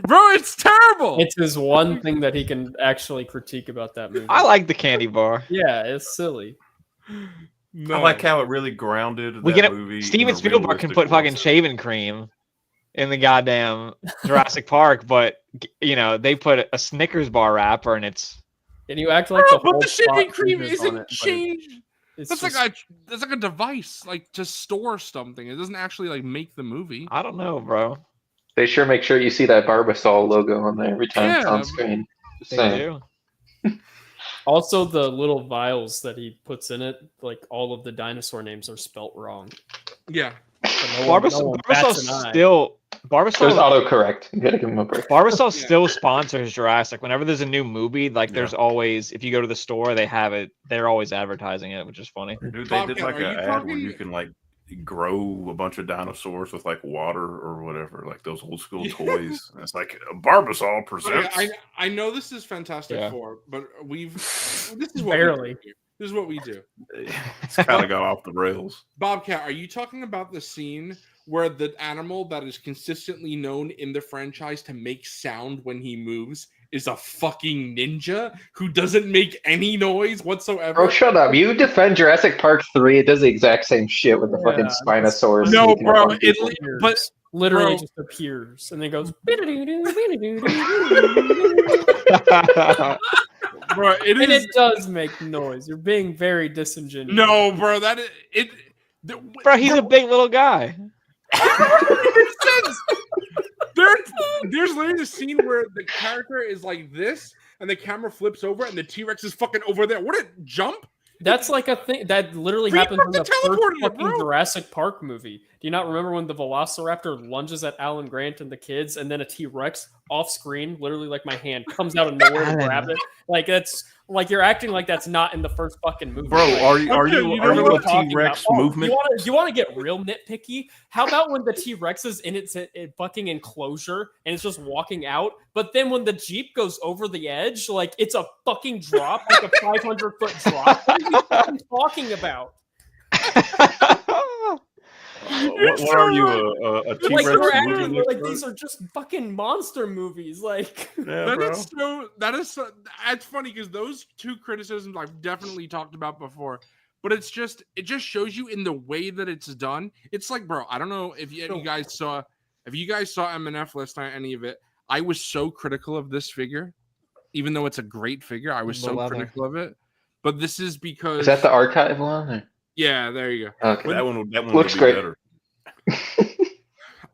Bro, it's terrible. It's his one thing that he can actually critique about that movie. I like the candy bar. Yeah, it's silly. No. I like how it really grounded We that can movie. Steven in a Spielberg can realistic put fucking world. shaving cream in the goddamn Jurassic Park, but they put a Snickers bar wrapper and it's And you act like Bro, the but whole the shaving plot cream hinges on isn't it, but changed. it's That's just- like a device, like to store something. It doesn't actually like make the movie. I don't know, bro. They sure make sure you see that Barbasol logo on there every time it's Yeah, on screen. Just They saying. do. Also, the little vials that he puts in it, like all of the dinosaur names are spelt wrong. Yeah. but no one bats an Barbasol eye. still There's Barbasol autocorrect. You gotta give him a break. Barbasol still sponsors Jurassic. Whenever there's a new movie, like there's Yeah. always, if you go to the store, they have it. They're always advertising it, which is funny. Dude, they did Bobcat, like are an you ad where you talking- can like grow a bunch of dinosaurs with like water or whatever, like those old school toys. And it's like Barbasol presents. I know this is Fantastic Yeah. Four, but this is what Barely. We do. This is what we do. It's kind of got off the rails. Bobcat, are you talking about the scene where the animal that is consistently known in the franchise to make sound when he moves is a fucking ninja who doesn't make any noise whatsoever? Bro, shut up. You defend Jurassic Park 3, it does the exact same shit with the Yeah, fucking Spinosaurus. No, sneaking up bro, on people. but Literally Bro. just appears and then goes. bro, it And is it does make noise. You're being very disingenuous. no, bro. That is it. Bro, he's a big little guy. There's literally a scene where the character is like this, and the camera flips over, and the T-Rex is fucking over there. What a jump! That's like a thing that literally We happens in the fucking first teleported it, fucking bro. Jurassic Park movie. Do you not remember when the Velociraptor lunges at Alan Grant and the kids, and then a T-Rex off screen, literally like my hand, comes out of nowhere to Alan. grab it? Like that's like you're acting like that's not in the first fucking movie. Bro, Like, are you Okay, you know are you what a I'm talking T-Rex about. Oh, movement? You want to get real nitpicky? How about when the T-Rex is in its fucking enclosure and it's just walking out, but then when the Jeep goes over the edge, like it's a fucking drop, like a 500-foot drop. What are you fucking talking about? What are you, a T-Rex Like we're acting movement like expert? these are just fucking monster movies. Like Yeah, That bro. is so. That is so. That's funny because those two criticisms I've definitely talked about before. But it just shows you in the way that it's done. It's like, bro, I don't know if you guys saw MNF last night, any of it. I was so critical of this figure, even though it's a great figure. I was The so leather. critical of it. But this is because Is that the archive one? Or? yeah, there you go. Okay. That one Looks would be great. better.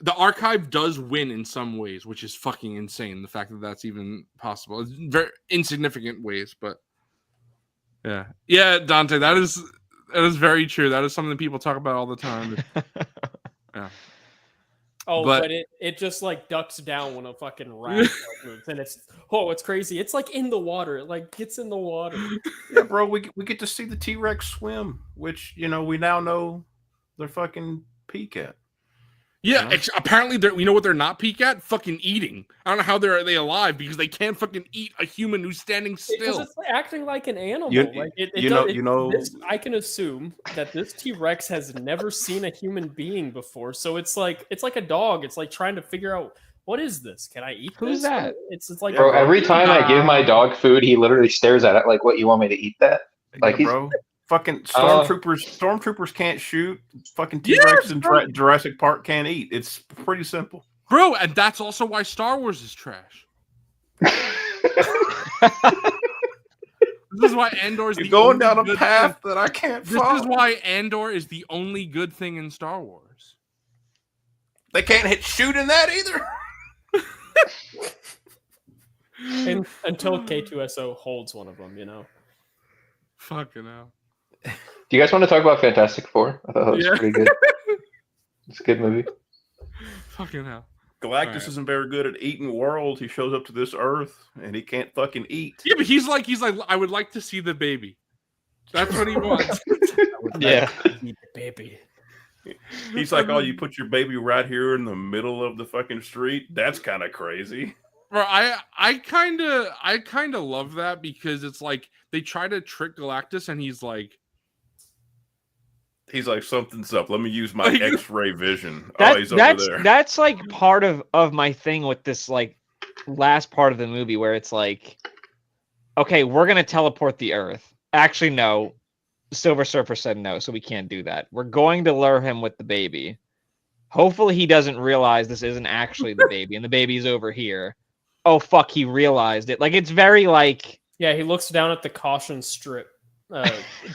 The archive does win in some ways, which is fucking insane. The fact that that's even possible, it's very insignificant ways, but yeah, Dante, that is very true. That is something that people talk about all the time. oh, But- but it just like ducks down when a fucking rat moves, and it's crazy. It's like in the water. It like gets in the water. Yeah, bro, we get to see the T-Rex swim, which we now know they're fucking peak at. Yeah, Yeah. apparently you know what they're not peak at? Fucking eating. I don't know how they alive because they can't fucking eat a human who's standing Because still. it's like acting like an animal. You- like it you does- know- I can assume that this T-Rex has never seen a human being before. So it's like a dog. It's like trying to figure out what is this? Can I eat Who's this? that? It's like Bro, every time I give my dog food, he literally stares at it like, "What, you want me to eat that?" Like, Yeah, he's- bro. Fucking Uh, stormtroopers can't shoot. Fucking Yes, T-Rex in bro. Jurassic Park can't eat. It's pretty simple. Bro, and that's also why Star Wars is trash. This is why Andor is You're the going only down a good path that I can't thing. This follow. is why Andor is the only good thing in Star Wars. They can't hit shoot in that either. until K2SO holds one of them, Fucking hell. Do you guys want to talk about Fantastic Four? I thought that was Yeah. pretty good. It's a good movie. Fucking hell. Galactus Alright. isn't very good at eating world. He shows up to this Earth and he can't fucking eat. Yeah, but he's like, I would like to see the baby. That's what he wants. Yeah. baby. He's like, "Oh, you put your baby right here in the middle of the fucking street? That's kind of crazy." Bro, I kind of love that because it's like they try to trick Galactus and he's like, Something's up. Let me use my Like- X-ray vision. He's over there. That's like part of my thing with this like last part of the movie where it's like, okay, we're gonna teleport the Earth. Actually, no. Silver Surfer said no, so we can't do that. We're going to lure him with the baby. Hopefully he doesn't realize this isn't actually the baby and the baby's over here. Oh fuck, he realized it. Like it's very like Yeah, he looks down at the caution strip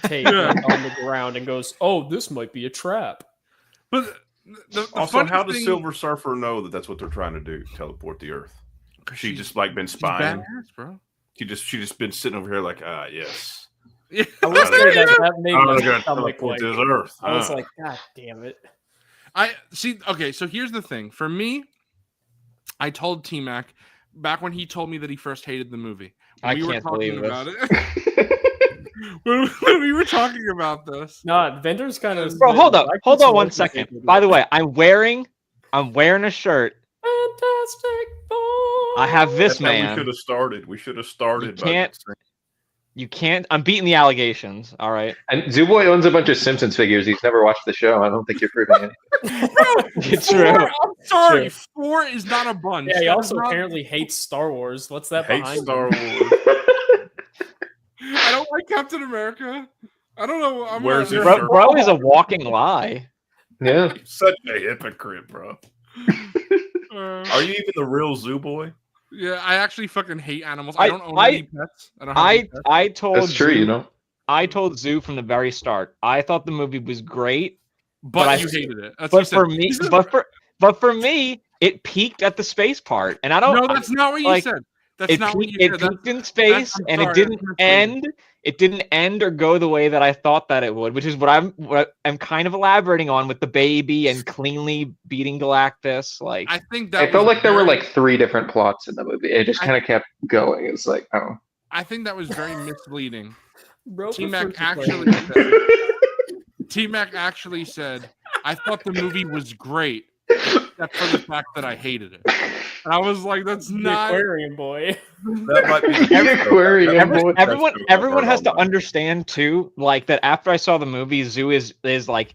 tape Yeah. on the ground and goes, "Oh, this might be a trap." but the Also, funny how does thing- Silver Surfer know that that's what they're trying to do? Teleport the Earth? She she's- just like been she's spying. badass, bro. She just been sitting over here like, yes. Yeah. I will say that made I'm my gonna stomach teleport like. this Earth. I was huh? like, "God damn it!" I see. Okay, so here's the thing. For me, I told T Mac back when he told me that he first hated the movie. I We were can't talking believe about this. it. when we were talking about this. No, Vendor's kind of. Bro, hold on 1 second. By the way, I'm wearing a shirt. Fantastic Four. I have this That's how we man. should have started. We should have started. You can't- You can't. I'm beating the allegations. All right. And Zooboy owns a bunch of Simpsons figures. He's never watched the show. I don't think you're proving anything. It's Four, true. I'm sorry. True. 4 is not a bunch. Yeah, he That also is not- apparently hates Star Wars. What's that Hate behind Star him? Wars. I don't like Captain America. I don't know. I'm Where's not- his shirt? Bro is a walking lie. Yeah. Such a hypocrite, bro. Uh, Are you even the real Zoo Boy? yeah, I actually fucking hate animals. I don't own I- any pets. I don't have any pets. I told That's true, Zoo, you know. I told Zoo from the very start. I thought the movie was great, But I- you hated it. That's what you but said. for me, You said- but for me, it peaked at the space part, and I don't. no, that's not what you like, said. That's it not what peaked, you it said. peaked in space, I'm and sorry, it didn't that's not end. It didn't end or go the way that I thought that it would, which is what I'm kind of elaborating on with the baby and cleanly beating Galactus. Like, I think that I felt was like there were very- like 3 different plots in the movie. It just kind of kept going. It's like, oh. I think that was very misleading. Bro T-Mac prefers to actually play- said, T-Mac actually said, I thought the movie was great, except for the fact that I hated it. And I was like, that's The not. Aquarium boy. That might be The aquarium boy. everyone has to understand too, like that. After I saw the movie, Zoo is like,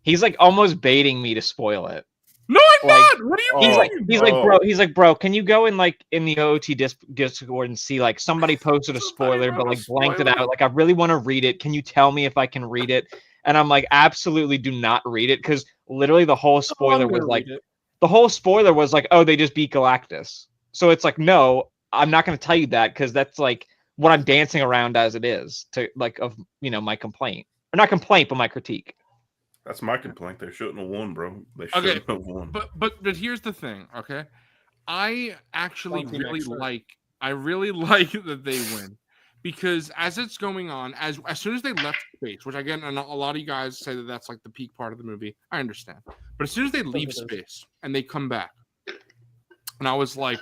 he's like almost baiting me to spoil it. No, I'm Like, not. What do you He's mean? he's like, bro, can you go in like in the OOT Discord and see like somebody posted a spoiler, but wrote a like blanked it spoiler. out. Like, I really want to read it. Can you tell me if I can read it? And I'm like, absolutely do not read it, because literally the whole spoiler was like, oh, they just beat Galactus. So it's like, no, I'm not going to tell you that, because that's like what I'm dancing around as it is to like of my complaint, or not complaint, but my critique. That's my complaint. They shouldn't have won, bro. They Okay, shouldn't have won. But here's the thing, okay? I actually Don't be really next, sir. like that they win, because as it's going on, as soon as they left space, which again, and a lot of you guys say that that's like the peak part of the movie. I understand, but as soon as they leave it is. space and they come back, and I was like,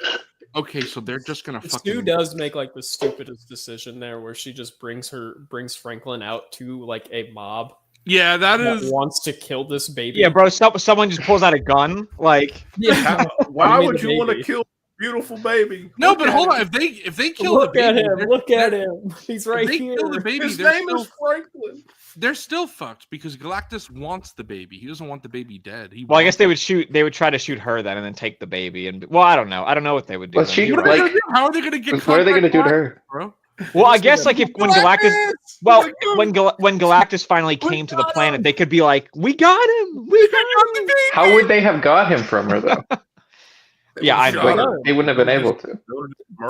okay, so they're just gonna Stu fucking does make like the stupidest decision there, where she just brings Franklin out to like a mob yeah, that that is wants to kill this baby. Yeah, bro. Someone just pulls out a gun, like. Yeah. Why Give me would the you want to baby. kill beautiful baby? no, Look but at hold him. on. If they kill Look the at baby, him! they're- Look at they're- him! He's if right they here. kill the baby, His they're name still, is Franklin. they're still fucked, because Galactus wants the baby. He doesn't want the baby dead. Well, I guess they would try to shoot her then, and then take the baby. And well, I don't know what they would do. Well, then. she- You're What are right. they gonna do? How are they gonna get? What are they going to do to contact her? bro? Well, I guess like if when Galactus, well, Galactus! when Galactus finally came to the got planet, him! they could be like, "We got him! We got him!" How would they have got him from her, though? Yeah, I Shot know. her. They wouldn't have been able to.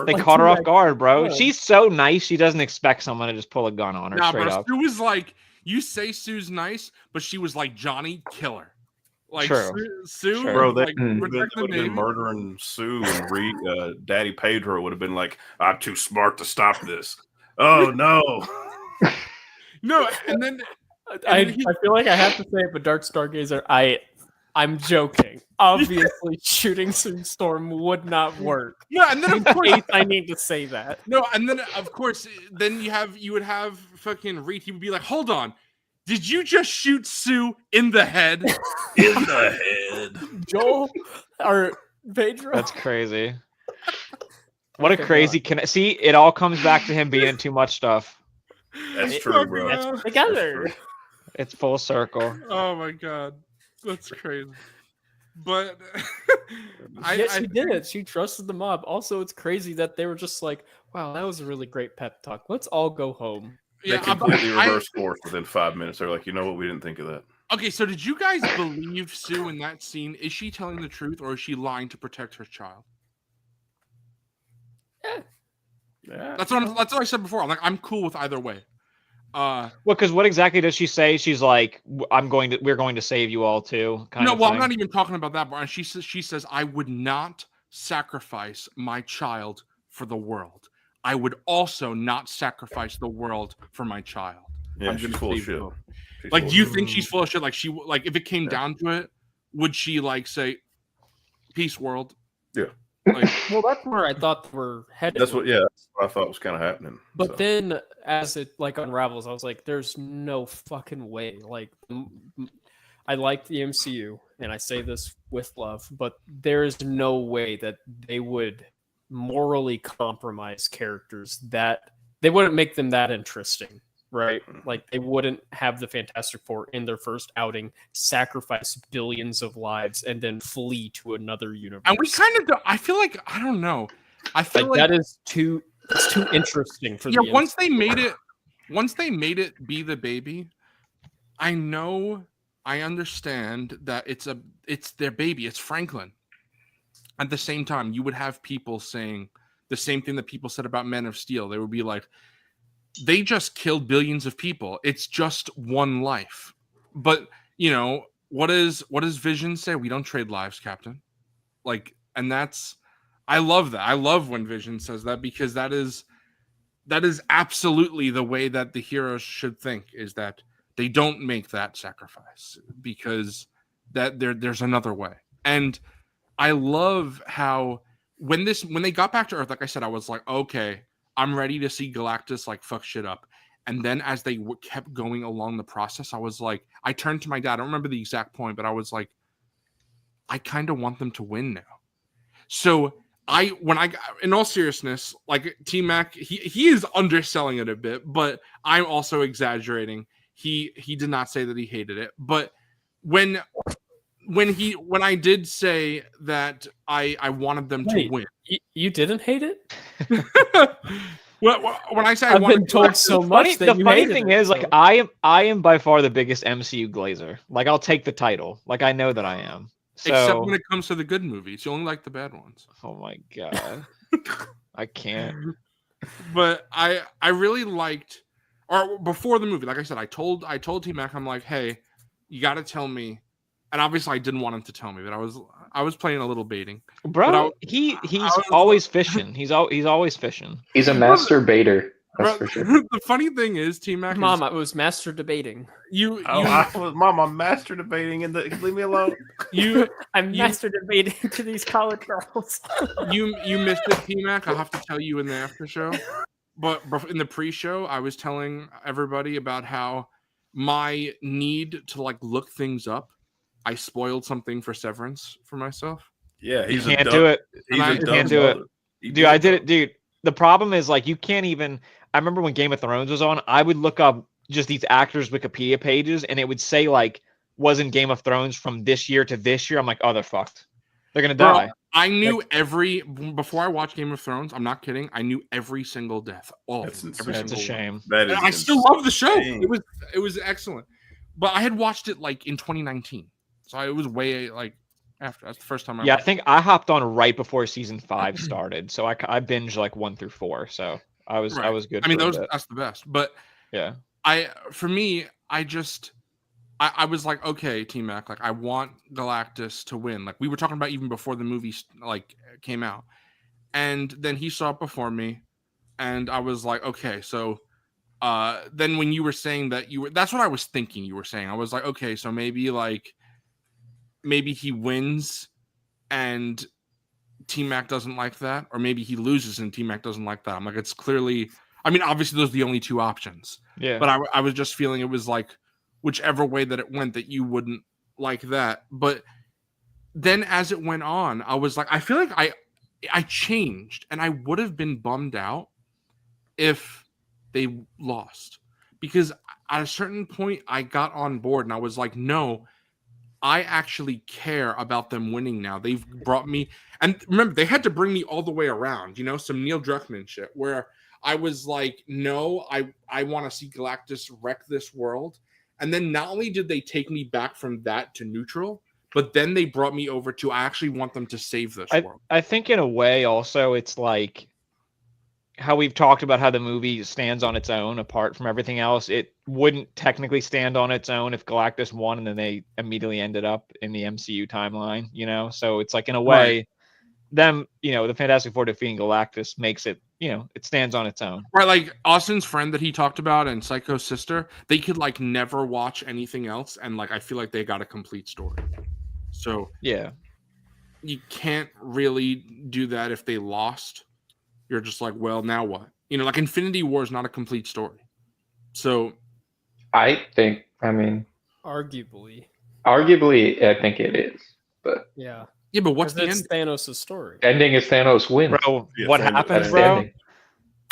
They Like, caught her off T-Mac- guard, bro. yeah. She's so nice. She doesn't expect someone to just pull a gun on her Nah, straight bro. up. Sue was like, you say Sue's nice, but she was like Johnny Killer. Like True. Sue, Sure. Bro, they like, Mm. protect the would have been baby. murdering Sue, and Daddy Pedro would have been like, "I'm too smart to stop this." Oh no! No, and then I then he- feel like I have to say it, but Dark Stargazer, I'm joking. Obviously, shooting some Storm would not work. no, and then In of course, case I need to say that. no, and then of course, then you would have fucking Reed. He would be like, hold on, did you just shoot Sue in the head? In the head. Joel or Pedro. That's crazy. What a Okay, crazy see. It all comes back to him being in too much stuff. That's It- true, bro. That's- That's together. true. It's full circle. Oh my god, that's crazy. But Yes, she did it. She trusted the mob. Also, it's crazy that they were just like, "Wow, that was a really great pep talk. Let's all go home." They Yeah, completely reversed course within 5 minutes. They're like, you know what? We didn't think of that. okay, so did you guys believe Sue in that scene? Is she telling the truth, or is she lying to protect her child? Yeah. That's what I said before. I'm cool with either way. Well, because what exactly does she say? She's like, we're going to save you all too. Kind No, of well, thing. I'm not even talking about that. But she says, I would not sacrifice my child for the world. I would also not sacrifice the world for my child. Yeah, I'm she's gonna full of save shit. you. She's Like, full do you of think shit. she's full of shit? Like, if it came Yeah. down to it, would she like say, "Peace, world"? Yeah. Like, Well, that's where I thought we're headed. That's what I thought was kind of happening. But so. then, as it like unravels, I was like, "There's no fucking way!" Like, I like the MCU, and I say this with love, but there is no way that they would morally compromise characters that they wouldn't make them that interesting, right? Like, they wouldn't have the Fantastic Four in their first outing sacrifice billions of lives and then flee to another universe. and we kind of, I feel like, I don't know. I feel like that is too. It's too interesting for yeah. the Once they made it be the baby, I understand that it's their baby. It's Franklin. At the same time, you would have people saying the same thing that people said about Men of Steel. They would be like, they just killed billions of people. It's just one life. But what does Vision say? We don't trade lives, Captain. Like, and I love that. I love when Vision says that, because that is absolutely the way that the heroes should think, is that they don't make that sacrifice, because that there's another way. And I love how when they got back to Earth, like I said, I was like, okay, I'm ready to see Galactus like fuck shit up. And then as they kept going along the process, I was like, I turned to my dad. I don't remember the exact point, but I was like, I kind of want them to win now. So in all seriousness, like T-Mac, he is underselling it a bit, but I'm also exaggerating. He did not say that he hated it, but when I did say that I wanted them to win, you didn't hate it. When I say I've been told so much that the funny thing is, like, I am by far the biggest MCU glazer. Like, I'll take the title. Like, I know that I am. So, except when it comes to the good movies, you only like the bad ones. oh my god, I can't. But I really liked, or before the movie, like I said, I told T-Mac, I'm like, hey, you got to tell me. And obviously, I didn't want him to tell me, but I was playing a little baiting. Bro, he's always fishing. He's always fishing. He's a master baiter. That's for sure. The funny thing is, T-Mac, Mom, I was master debating. I was, Mom, I'm master debating, and leave me alone. I'm master debating to these college girls. you missed it, T-Mac. I'll have to tell you in the after show. But in the pre-show, I was telling everybody about how my need to like look things up, I spoiled something for Severance for myself. Yeah, you can't do it. You can't do it. Dude, I did it, dude. The problem is, like, you can't even. I remember when Game of Thrones was on, I would look up just these actors' Wikipedia pages, and it would say, like, was in Game of Thrones from this year to this year. I'm like, oh, they're fucked. They're going to die. I knew before I watched Game of Thrones, I'm not kidding, I knew every single death. That's a shame. That is I still love the show. It was excellent. But I had watched it, like, in 2019. So it was way, like, after. That's the first time I think I hopped on right before season 5 started. So I binged, like, 1 through 4. So I was good. I mean, that's the best. But yeah, for me, I was like, okay, T-Mac, like, I want Galactus to win. Like, we were talking about even before the movie like came out, and then he saw it before me, and I was like, okay, so then when you were saying that that's what I was thinking you were saying. I was like, okay, so maybe he wins and T-Mac doesn't like that, or maybe he loses and T-Mac doesn't like that. I'm like, it's clearly, I mean, obviously those are the only two options. Yeah. But I was just feeling it was like, whichever way that it went, that you wouldn't like that. But then as it went on, I was like, I feel like I changed, and I would have been bummed out if they lost, because at a certain point I got on board and I was like, no, I actually care about them winning now. They've brought me, and remember, they had to bring me all the way around, some Neil Druckmann shit, where I was like, no, I want to see Galactus wreck this world. And then not only did they take me back from that to neutral, but then they brought me over to, I actually want them to save this world. I think in a way also it's like how we've talked about how the movie stands on its own apart from everything else. It wouldn't technically stand on its own if Galactus won and then they immediately ended up in the MCU timeline, So it's like, in a way, them, the Fantastic Four defeating Galactus makes it, it stands on its own. Right, like Austin's friend that he talked about and Psycho's sister, they could like never watch anything else, and like I feel like they got a complete story. So Yeah. you can't really do that if they lost. You're just like, well, now what? You know, like Infinity War is not a complete story. So I think, I mean, Arguably, arguably, I think it is. But yeah. yeah, but what's Because the it's end? Thanos' story. ending is Thanos wins. Bro, Yeah, what Thanos- happens, That's the bro? ending.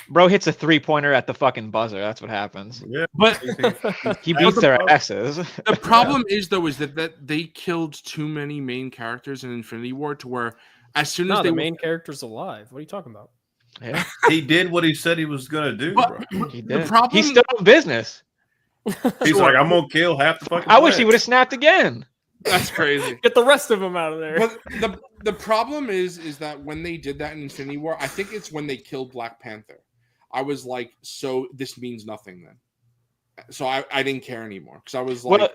Bro hits a 3-pointer at the fucking buzzer. That's what happens. Yeah, But He beats their asses. the problem is though is that they killed too many main characters in Infinity War to where as soon as No, they the were- main character's alive. What are you talking about? Yeah, he did what he said he was gonna do, But- bro. he The did. problem- He's still in business. He's like, I'm gonna kill half the fucking. I wish he planet. would have snapped again. that's crazy. Get the rest of them out of there. But the problem is that when they did that in Infinity War, I think it's when they killed Black Panther. I was like, so this means nothing then. So I didn't care anymore because I was like, Well,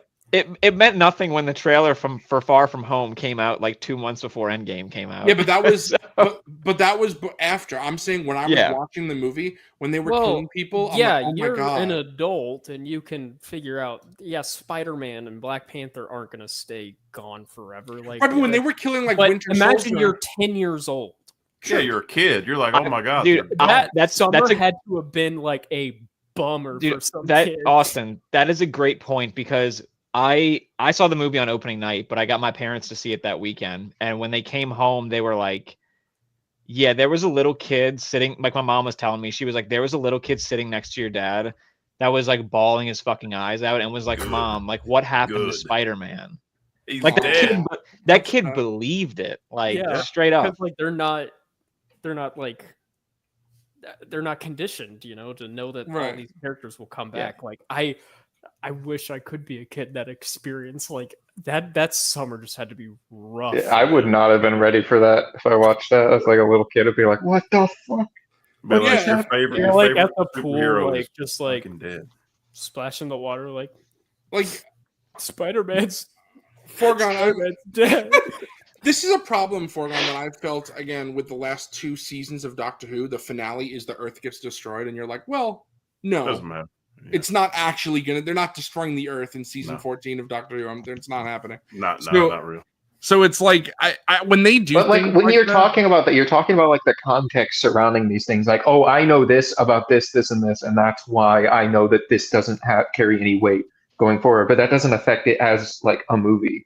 it meant nothing when the trailer for Far From Home came out like 2 months before Endgame came out. yeah, but that was So- but that was after. I'm saying when I was Yeah. watching the movie when they were Well, killing people, I'm yeah, like, oh my you're god. an adult and you can figure out. Yeah, Spider-Man and Black Panther aren't going to stay gone forever. Like, Right, but when they were killing like but Winter imagine Soldier, you're 10 years old. Yeah, you're a kid. You're like, oh my god, Dude, they're I- dumb. that's Summer a had to have been like a bummer for dude. some That kids. Austin, that is a great point because I saw the movie on opening night, but I got my parents to see it that weekend, and when they came home, they were like, "Yeah, there was a little kid sitting." Like my mom was telling me, she was like, "There was a little kid sitting next to your dad that was like bawling his fucking eyes out and was like, Good. Mom, like what happened to Good. Spider-Man?" He's Like dead. that kid believed it, like Yeah. straight up. Because like they're not like they're not conditioned, you know, to know that all Right. these characters will come Yeah. back. Like I wish I could be a kid that experienced like that summer just had to be rough. Yeah, I would not have been ready for that if I watched that as like a little kid. I'd be like, what the fuck? But like Yeah. your favorite, You're your like favorite at the pool, superhero like is just like fucking dead. splash in the water, like like Spider-Man's Foregone. Spider-Man's dead. This is a problem, Foregone, that I felt again with the last 2 seasons of Doctor Who. The finale is the Earth gets destroyed, and you're like, well, no, Doesn't matter. Yeah. it's not actually gonna. They're not destroying the Earth in season No. 14 of Doctor Who. It's not happening. not So- not real. So it's like I when they do, But like things when like you're that- talking about that, you're talking about like the context surrounding these things. Like, oh, I know this about this, this, and this, and that's why I know that this doesn't carry any weight going forward. But that doesn't affect it as like a movie,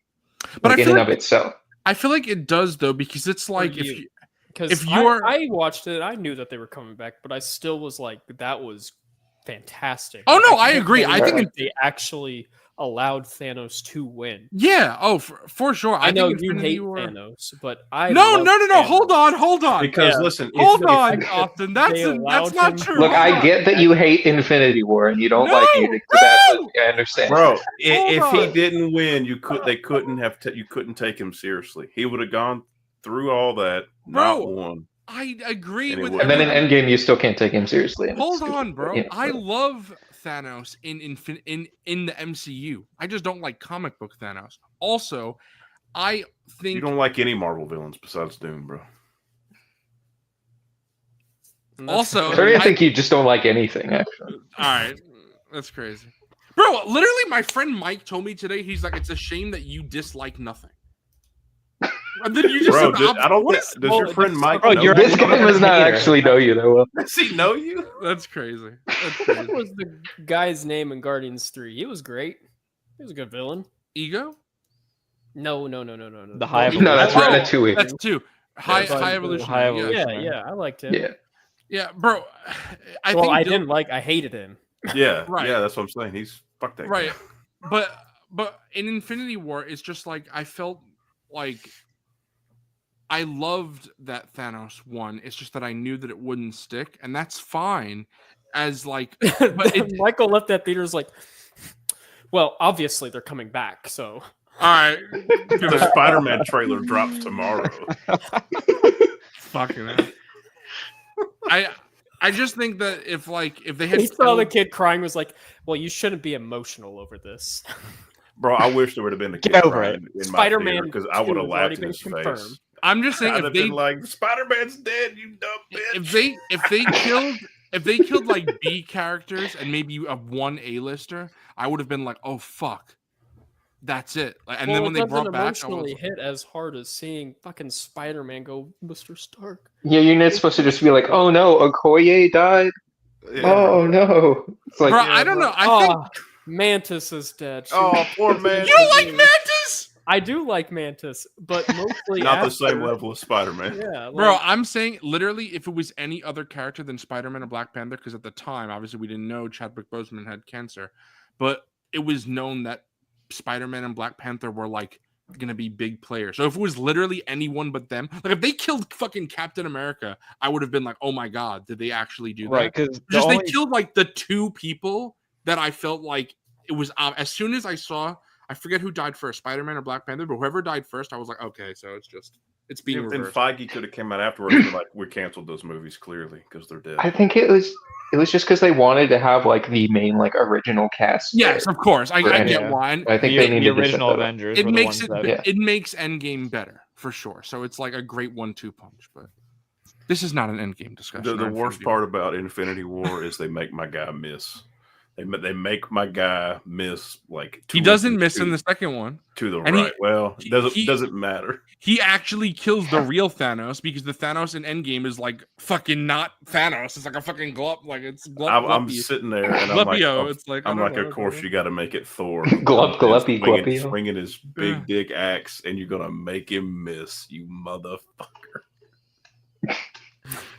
But like I in feel and like, of itself. I feel like it does though because it's like if you. you, Because If you're- I watched it, I knew that they were coming back, but I still was like, that was fantastic. Oh, Like, no, I can't agree. I believe think that they actually allowed Thanos to win. yeah, oh for sure. I know think you Infinity hate War- Thanos, but I No, love no, no, no. Thanos. Hold on. Because Yeah. listen, if, Hold if- on, Austin. That's they that's allowed not him- true. Look, Hold I on. get that you hate Infinity War and you don't like No, it too badly. no! I understand. bro, Hold if on. he didn't win, you couldn't have you couldn't take him seriously. He would have gone through all that, not Bro, won. I agree And it with was- And then in everything. Endgame, you still can't take him seriously. and Hold it's on, stupid, bro. you know, I so. love Thanos in the MCU. I just don't like comic book Thanos. Also, I You think don't like any Marvel villains besides Doom, bro. And that's- Also- Sorry, I I- think you just don't like anything. Actually, all right, that's crazy, bro. Literally, my friend Mike told me today. He's like, "It's a shame that you dislike nothing." And then you just Bro, said the I don't opposite. think, does well, your friend that's- Mike Bro, know you're- you? this guy does not hater. actually know you that well. Does he know you? That's crazy. That's What crazy. was the guy's name in Guardians 3? He was great. He was a good villain. Ego? No. The High No, that's Oh, Ratatouille. That's two. High but- evolution. High Yeah. evolution. Yeah, I liked him. Yeah, Yeah, bro. I well, think I Dylan- didn't like. I hated him. Yeah, Right. yeah, that's what I'm saying. He's fuck that Right. guy. But in Infinity War, it's just like I felt like I loved that Thanos won. It's just that I knew that it wouldn't stick, and that's fine. As like, but it, Michael left that theater was like, well, obviously they're coming back. So all right, The Spider-Man trailer drops tomorrow. fucking hell. I just think that if they had he saw the killed- kid crying, was like, well, you shouldn't be emotional over this. Bro, I wish there would have been a kid Get over crying it. in Spider-Man because I 2 would have has laughed already in been his confirmed. face. I'm just saying I'd if have they been like, Spider-Man's dead, you dumb bitch. if they killed like B characters and maybe you have one A-lister, I would have been like, oh fuck. that's it. And well, then when they it doesn't brought back, I was emotionally like, hit as hard as seeing fucking Spider-Man go, Mr. Stark. Yeah, you're not supposed to just be like, oh no, Okoye died. Yeah. Oh no. It's like bro, I don't know. I think Mantis is dead. She Oh, was- poor man. you like Mantis, I do like Mantis, but mostly Not the after- same level as Spider-Man. Yeah, bro. like, I'm saying literally, if it was any other character than Spider-Man or Black Panther, because at the time, obviously, we didn't know Chadwick Boseman had cancer, but it was known that Spider-Man and Black Panther were like gonna be big players. So if it was literally anyone but them, like if they killed fucking Captain America, I would have been like, oh my god, did they actually do that? Right, because Just they killed like the two people that I felt like it was as soon as I saw, I forget who died first, Spider-Man or Black Panther, but whoever died first, I was like, okay, so it's being And reversed. Feige could have come out afterwards and been like, we canceled those movies clearly because they're dead. I think it was just because they wanted to have like the main like original cast. Yes, there. of course, I For get Endgame. why. And I think the, they the needed to original set that up. Avengers. it were the makes ones it that, Yeah. it makes Endgame better for sure. So it's like a great 1-2 punch. But this is not an Endgame discussion. The or worst Infinity part about Infinity War is they make my guy miss. They make my guy miss like He two doesn't inches miss in the second one. to the and he- right. Well, he- doesn't matter. He actually kills the real Thanos because the Thanos in Endgame is like fucking not Thanos. It's like a fucking glove. Like it's glove. I'm sitting there and I'm like, Gluppio. It's like I I'm don't like, know, of course you got to make it Thor. Glub, gluppy, swinging, gluppy. swinging his big Yeah. dick axe, and you're gonna make him miss, you motherfucker.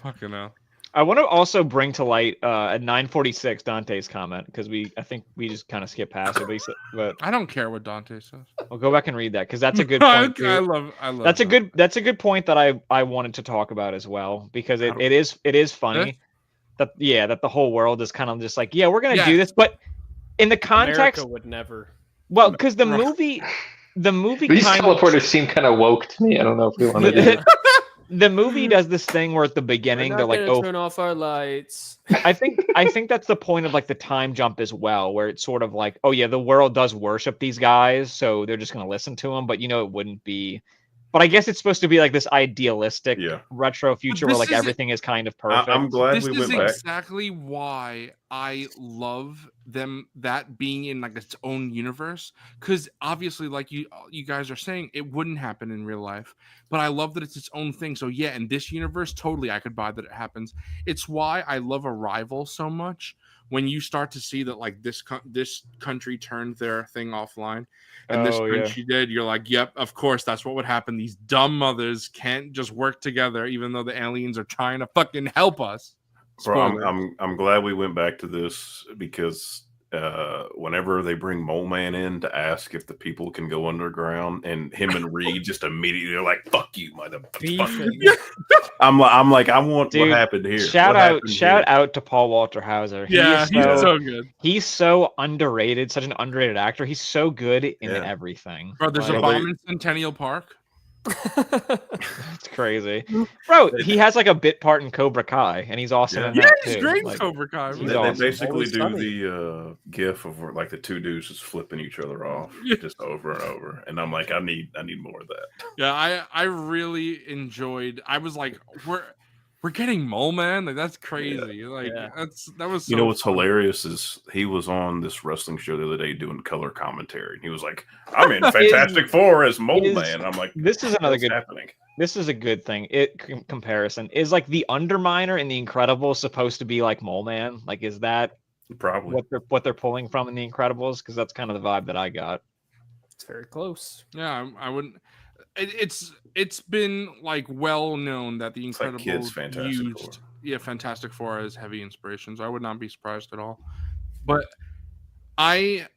Fucking hell. I want to also bring to light at 9:46 Dante's comment because I think we just kind of skipped past it, but, but I don't care what Dante says. I'll go back and read that because that's a good point. I too. love. That's a Dante. good point that I wanted to talk about as well because it is funny that the whole world is kind of just like we're gonna do this, but in the context, America would never. well, because the Right. movie These kind of teleporters seem kind of woke to me. I don't know if we want to do it. the movie does this thing where at the beginning We're they're not like, gonna oh, turn off our lights. I think that's the point of like the time jump as well, where it's sort of like, oh yeah, the world does worship these guys, so they're just gonna listen to them, but it wouldn't be. But I guess it's supposed to be like this idealistic Yeah. retro future where this like isn't- everything is kind of perfect. I'm glad This we is went back. exactly why I love that being in like its own universe, because obviously, like you guys are saying, it wouldn't happen in real life. But I love that it's its own thing. So yeah, in this universe, totally, I could buy that it happens. It's why I love Arrival so much. When you start to see that like this country turned their thing offline, and this Oh, yeah. country did, you're like, yep, of course, that's what would happen. These dumb mothers can't just work together, even though the aliens are trying to fucking help us. Bro, Spoiler. I'm glad we went back to this because whenever they bring Mole Man in to ask if the people can go underground, and him and Reed just immediately are like, "Fuck you, motherfucker!" Beefing. I'm like, I want Dude, what happened here. Shout What out happened here? out to Paul Walter Hauser. Yeah, he's so, so good. he's so underrated, such an underrated actor. He's so good in Yeah. everything. Bro, there's a Like, bomb in Centennial Park. it's crazy. Bro, he has like a bit part in Cobra Kai, and he's awesome in Yeah, that he's too. great in Like, Cobra Kai. he's They, bro. they awesome. basically Always do Sunny. the gif of where, like the two dudes just flipping each other off Yeah. just over and over, and I'm like, I need more of that. Yeah, I really enjoyed. I was like, we're getting Mole Man. Like that's crazy. Like Yeah. that was. So You know what's fun. hilarious is he was on this wrestling show the other day doing color commentary, and he was like, "I'm in Fantastic Four as Mole is- Man." I'm like, This is another "What's good. happening?" This is a good thing. Comparison is like the Underminer in The Incredibles supposed to be like Mole Man. Like, is that Probably. what they're pulling from in The Incredibles? Because that's kind of the vibe that I got. It's very close. Yeah, I wouldn't. It's been like well known that the It's like Incredibles kids' Fantastic Four. Fantastic Four as heavy inspiration. So I would not be surprised at all. But I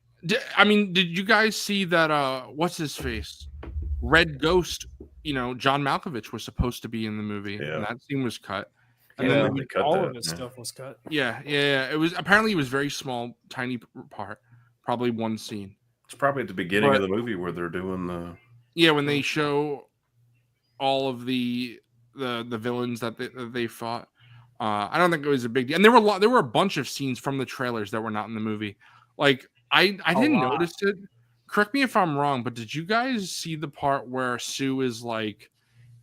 mean, did you guys see that? What's his face? Red Ghost. John Malkovich was supposed to be in the movie, Yeah. and that scene was cut. And Yeah. then They cut All that, of his yeah. stuff was cut. yeah. It was apparently it was very small, tiny part, probably one scene. It's probably at the beginning But- of the movie where they're doing the. Yeah, when they show all of the villains that they fought, I don't think it was a big deal. And there were a bunch of scenes from the trailers that were not in the movie. Like I didn't lot. notice it. Correct me if I'm wrong, but did you guys see the part where Sue is like,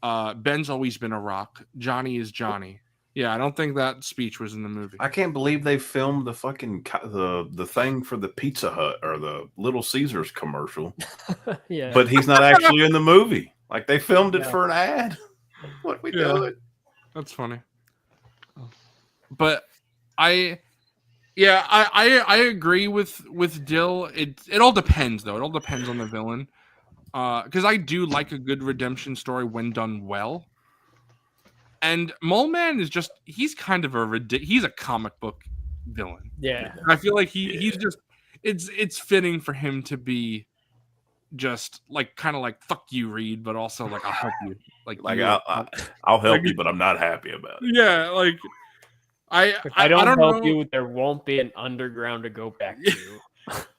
Ben's always been a rock, Johnny is Johnny? Yeah, I don't think that speech was in the movie. I can't believe they filmed the fucking the thing for the Pizza Hut or the Little Caesars commercial, Yeah. but he's not actually in the movie. Like they filmed it Yeah. for an ad. What we Yeah. doing? That's funny. But I agree with Dill. It all depends though. It all depends on the villain. Because I do like a good redemption story when done well. And Mole Man is he's kind of he's a comic book villain. Yeah. I feel like he's just it's fitting for him to be just like kind of like fuck you, Reed, but also like I'll help you. Like I'll help you, but I'm not happy about it. Yeah, like If I don't help know. you, there won't be an underground to go back to.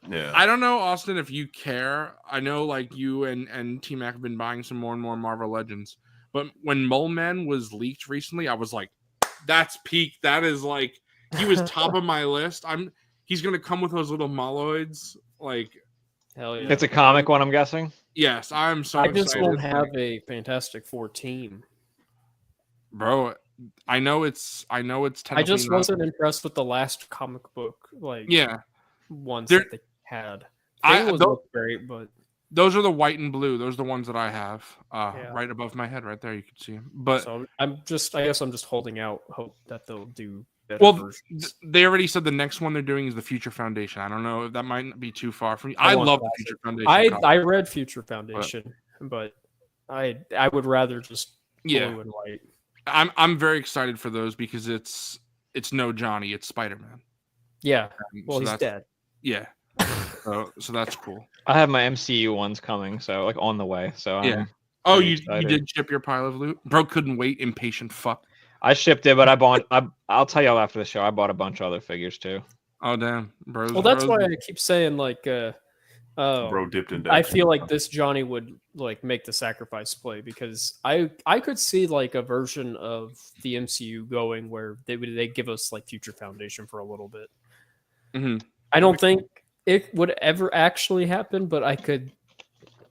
Yeah. I don't know, Austin, if you care. I know like you and T-Mac have been buying some more and more Marvel Legends. But when Mole Man was leaked recently, I was like, that's peak. That is like he was top of my list. He's gonna come with those little moloids. Like Hell yeah. It's a comic one, I'm guessing. yes, I'm so I just excited. won't have a Fantastic Four team. Bro, I know it's I technically just not- wasn't impressed with the last comic book Yeah. ones There- that they had. I- Thing was tho- looked great, but Those are the white and blue. Those are the ones that I have. Yeah. Right above my head, right there. You can see them. But so I guess I'm just holding out hope that they'll do better well, versions. they already said the next one they're doing is the Future Foundation. I don't know if that might be too far from you. I I want love the classic. Future Foundation. I comic. read Future Foundation, but I would rather just Yeah. blue and white. I'm very excited for those because it's no Johnny, it's Spider-Man. Yeah. Well, So he's that's- dead. Yeah. So that's cool. I have my MCU ones coming, so like on the way. So Yeah. I'm Oh, pretty you excited. did ship your pile of loot? Bro couldn't wait, impatient fuck. I shipped it, but I bought. I'll tell y'all after the show. I bought a bunch of other figures too. Oh damn, bro. Well, that's why I keep saying like, Bro dipped in debt. I feel like this Johnny would like make the sacrifice play because I could see like a version of the MCU going where they give us like Future Foundation for a little bit. Mhm. I don't think it would ever actually happen, but I could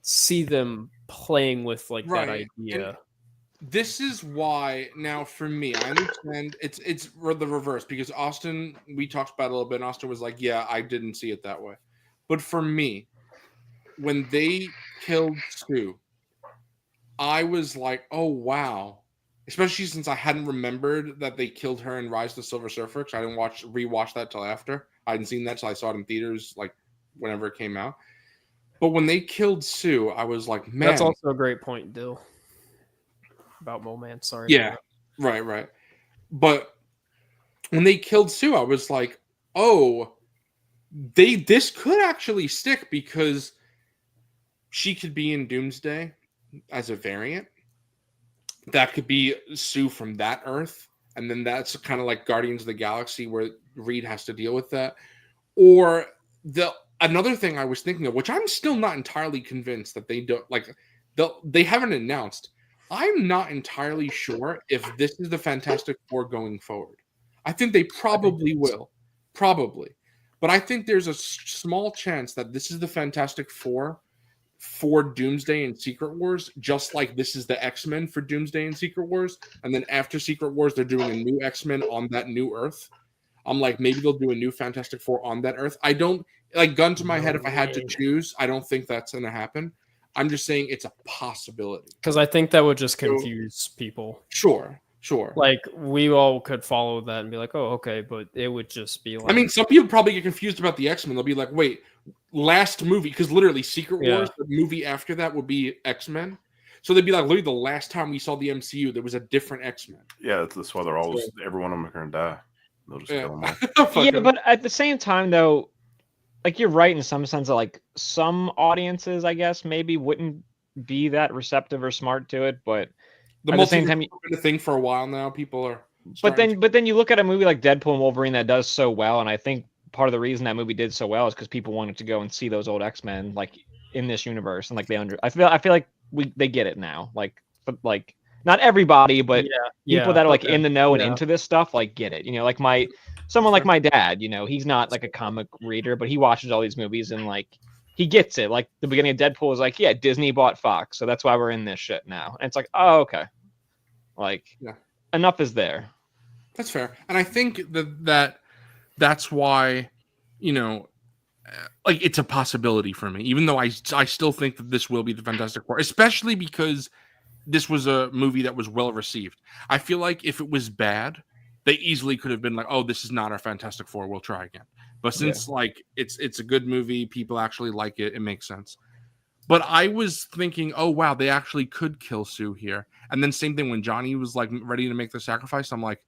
see them playing with like that Right, idea. This is why now for me, I understand it's the reverse because Austin, we talked about it a little bit, and Austin was like, yeah, I didn't see it that way. But for me, when they killed Sue, I was like, oh wow. Especially since I hadn't remembered that they killed her in Rise of the Silver Surfer, because I didn't rewatch that till after. I hadn't seen that till I saw it in theaters, like whenever it came out. But when they killed Sue, I was like, man, That's also a great point, Dill. About Mole Man. Sorry. yeah, right. But when they killed Sue, I was like, oh, this could actually stick because she could be in Doomsday as a variant. That could be Sue from that Earth, and then that's kind of like Guardians of the Galaxy where Reed has to deal with that. Or another thing I was thinking of, which I'm still not entirely convinced that they don't like. They haven't announced. I'm not entirely sure if this is the Fantastic Four going forward. I think they probably will, but I think there's a small chance that this is the Fantastic Four for Doomsday and Secret Wars, just like this is the X-Men for Doomsday and Secret Wars, and then after Secret Wars, they're doing a new X-Men on that new Earth. I'm like, maybe they'll do a new Fantastic Four on that Earth. I don't like gun to my head. If I had to choose, I don't think that's going to happen. I'm just saying it's a possibility. Because I think that would just confuse people. Sure. Like we all could follow that and be like, "Oh, okay," but it would just be like. I mean, some people probably get confused about the X-Men. They'll be like, "Wait, last movie?" Because literally, Secret Wars, the movie after that would be X-Men. So they'd be like, "Literally, the last time we saw the MCU, there was a different X-Men." Yeah, that's why they're always every one of them are going to die. They'll just kill them all. Yeah, but at the same time, though, like you're right in some sense that like some audiences, I guess, maybe wouldn't be that receptive or smart to it, but the at the same time, been a thing for a while now. People are. But then you look at a movie like Deadpool and Wolverine that does so well, and I think part of the reason that movie did so well is because people wanted to go and see those old X-Men like in this universe, and like I feel like they get it now, like not everybody, but people that are like in the know and into this stuff like get it. You know, like someone like my dad. You know, he's not like a comic reader, but he watches all these movies and like he gets it. Like the beginning of Deadpool was like, yeah, Disney bought Fox, so that's why we're in this shit now. And it's like, oh, okay, like enough is there. That's fair, and I think that's why, you know, like it's a possibility for me. Even though I still think that this will be the Fantastic Four, especially because this was a movie that was well received. I feel like if it was bad, they easily could have been like, "Oh, this is not our Fantastic Four. We'll try again." But since like it's a good movie, people actually like it. It makes sense. But I was thinking, oh wow, they actually could kill Sue here. And then same thing when Johnny was like ready to make the sacrifice. I'm like,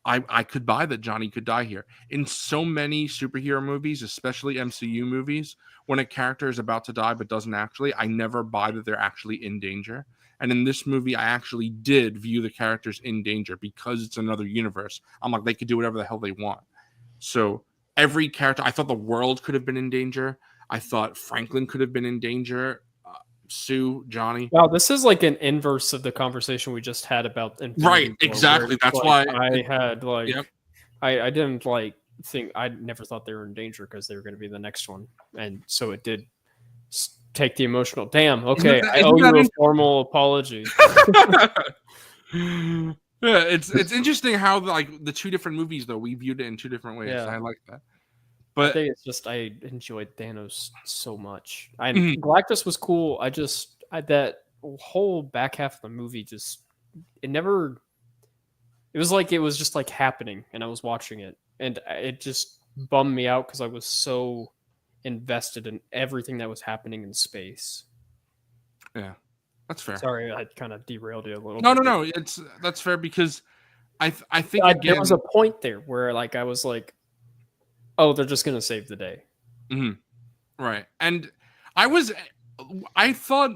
I could buy that Johnny could die here. In so many superhero movies, especially MCU movies, when a character is about to die but doesn't actually, I never buy that they're actually in danger. And in this movie, I actually did view the characters in danger because it's another universe. I'm like, they could do whatever the hell they want. So every character, I thought the world could have been in danger. I thought Franklin could have been in danger. Sue, Johnny. Wow, this is like an inverse of the conversation we just had about Infinity Right, War, exactly. where, That's like, why I had like Yep. I didn't like think I never thought they were in danger because they were going to be the next one, and so it did take the emotional. Damn. Okay, I owe you a formal apology. Yeah, it's interesting how like the two different movies though we viewed it in two different ways. Yeah. I like that. I But think it's just I enjoyed Thanos so much. Mhm. Galactus was cool. That whole back half of the movie it was like it was just like happening and I was watching it and it just bummed me out because I was so invested in everything that was happening in space. yeah, that's fair. Sorry, I kind of derailed you a little No, bit. no, no. That's fair because I think There again, was a point there where like I was like, oh, they're just gonna save the day. right, and I thought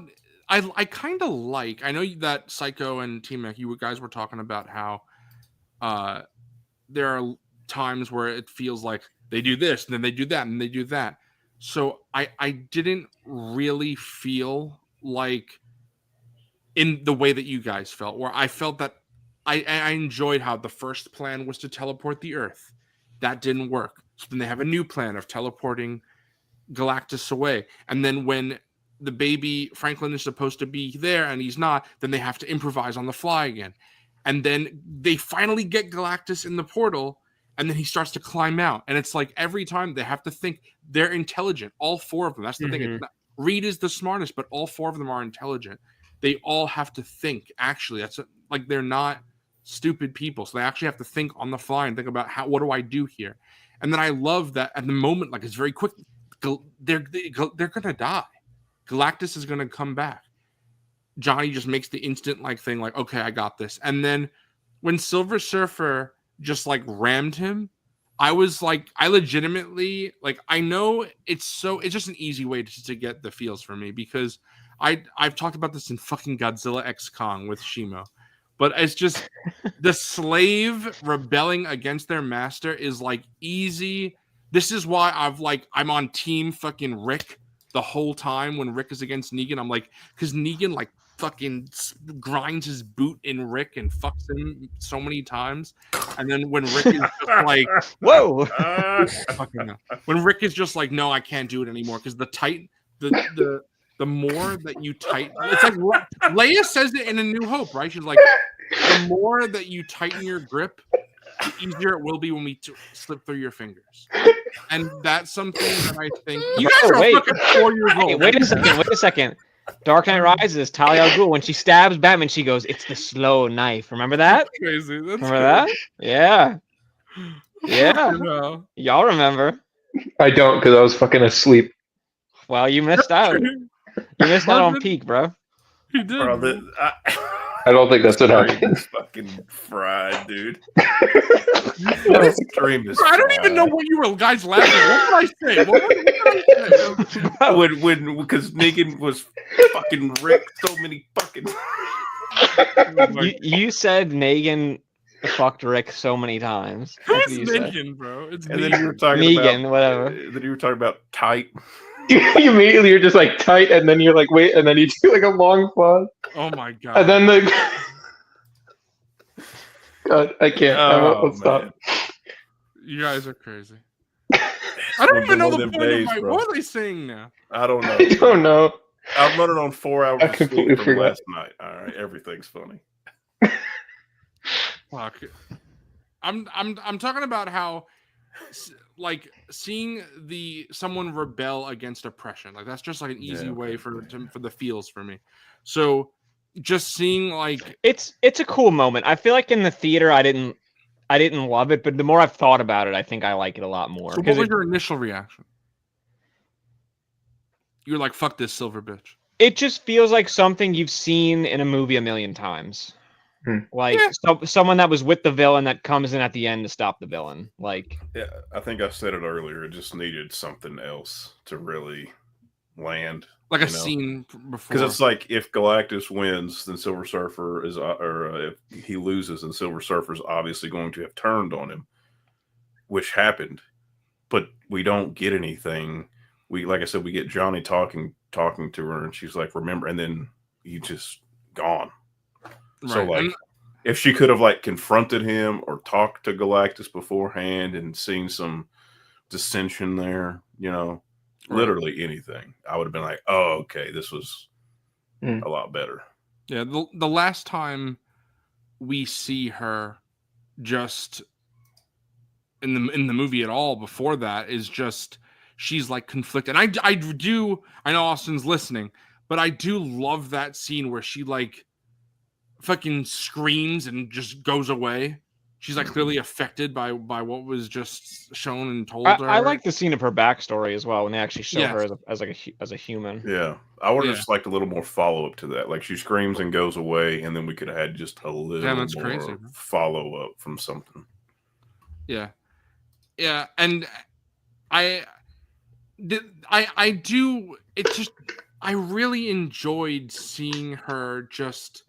I kind of like. I know that Psycho and T-Mac, you guys were talking about how there are times where it feels like they do this and then they do that and they do that. So I didn't really feel like in the way that you guys felt, where I felt that I enjoyed how the first plan was to teleport the Earth. That didn't work. So then they have a new plan of teleporting Galactus away. And then when the baby Franklin is supposed to be there and he's not, then they have to improvise on the fly again. And then they finally get Galactus in the portal, and then he starts to climb out. And it's like every time they have to think. They're intelligent, all four of them. That's the thing. It's not, Reed is the smartest, but all four of them are intelligent. They all have to think. Actually, like they're not stupid people, so they actually have to think on the fly and think about what do I do here. And then I love that at the moment, like it's very quick. They're gonna die. Galactus is gonna come back. Johnny just makes the instant like thing, like okay, I got this. And then when Silver Surfer just like rammed him, I was like, I legitimately like. I know it's just an easy way to get the feels for me because I've talked about this in fucking Godzilla X Kong with Shimo. But it's just the slave rebelling against their master is like easy. This is why I'm on team fucking Rick the whole time when Rick is against Negan. I'm like, because Negan like fucking grinds his boot in Rick and fucks him so many times. And then when Rick is just like, whoa, when Rick is just like, no, I can't do it anymore because the more that you tighten, it's like Leia says it in A New Hope, right? She's like, the more that you tighten your grip, the easier it will be when we slip through your fingers. And that's something that I think you guys are fucking 4 years old. Hey, wait a second. Dark Knight Rises, Talia al Ghul, when she stabs Batman, she goes, "It's the slow knife." Remember that? That's crazy. Remember that? Yeah. Yeah. No. Y'all remember. I don't because I was fucking asleep. Well, you missed out. You missed out on peak, bro. He did. Bro, I don't think that's what happened. He's fucking fried, dude. Extreme is I don't even know what you were guys laughing at. What did I say? What did I say? when because Negan was fucking Rick so many fucking. You said Negan fucked Rick so many times. That's Who's what you said. Negan, bro? It's And then Negan. you were talking Negan, about whatever. Then you were talking about tight. You immediately you're just like tight, and then you're like wait, and then you do like a long pause, Oh my god. and then the God, I can't. I Oh, won't stop. man. You guys are crazy. I don't even know One the of point them of days, my. bro. What are they saying now? I don't know. I don't know. I'm running on 4 hours I of sleep completely from forgot. last night. All right, everything's funny. Fuck. I'm talking about how like seeing someone rebel against oppression. Like that's just like an easy way for the feels for me. So just seeing like it's a cool moment. I feel like in the theater I didn't love it, but the more I've thought about it, I think I like it a lot more. So what was your initial reaction? You were like, "Fuck this silver bitch." It just feels like something you've seen in a movie a million times. Like someone that was with the villain that comes in at the end to stop the villain. Like, yeah, I think I said it earlier. It just needed something else to really land, like a scene before. Because it's like if Galactus wins, then Silver Surfer is, or if he loses, then Silver Surfer is obviously going to have turned on him, which happened. But we don't get anything. We, like I said, we get Johnny talking to her, and she's like, "Remember," and then he just gone. Right. So like, if she could have like confronted him or talked to Galactus beforehand and seen some dissension there, literally anything, I would have been like, "Oh, okay, this was a lot better." Yeah, the last time we see her just in the movie at all before that is just she's like conflicted. And I know Austin's listening, but I do love that scene where she like fucking screams and just goes away. She's like clearly affected by what was just shown and told her. I like the scene of her backstory as well when they actually show her as a human. Yeah, I would have just liked a little more follow up to that. Like she screams and goes away, and then we could have had just a little more follow up from something. Yeah, and I do. It just I really enjoyed seeing her just.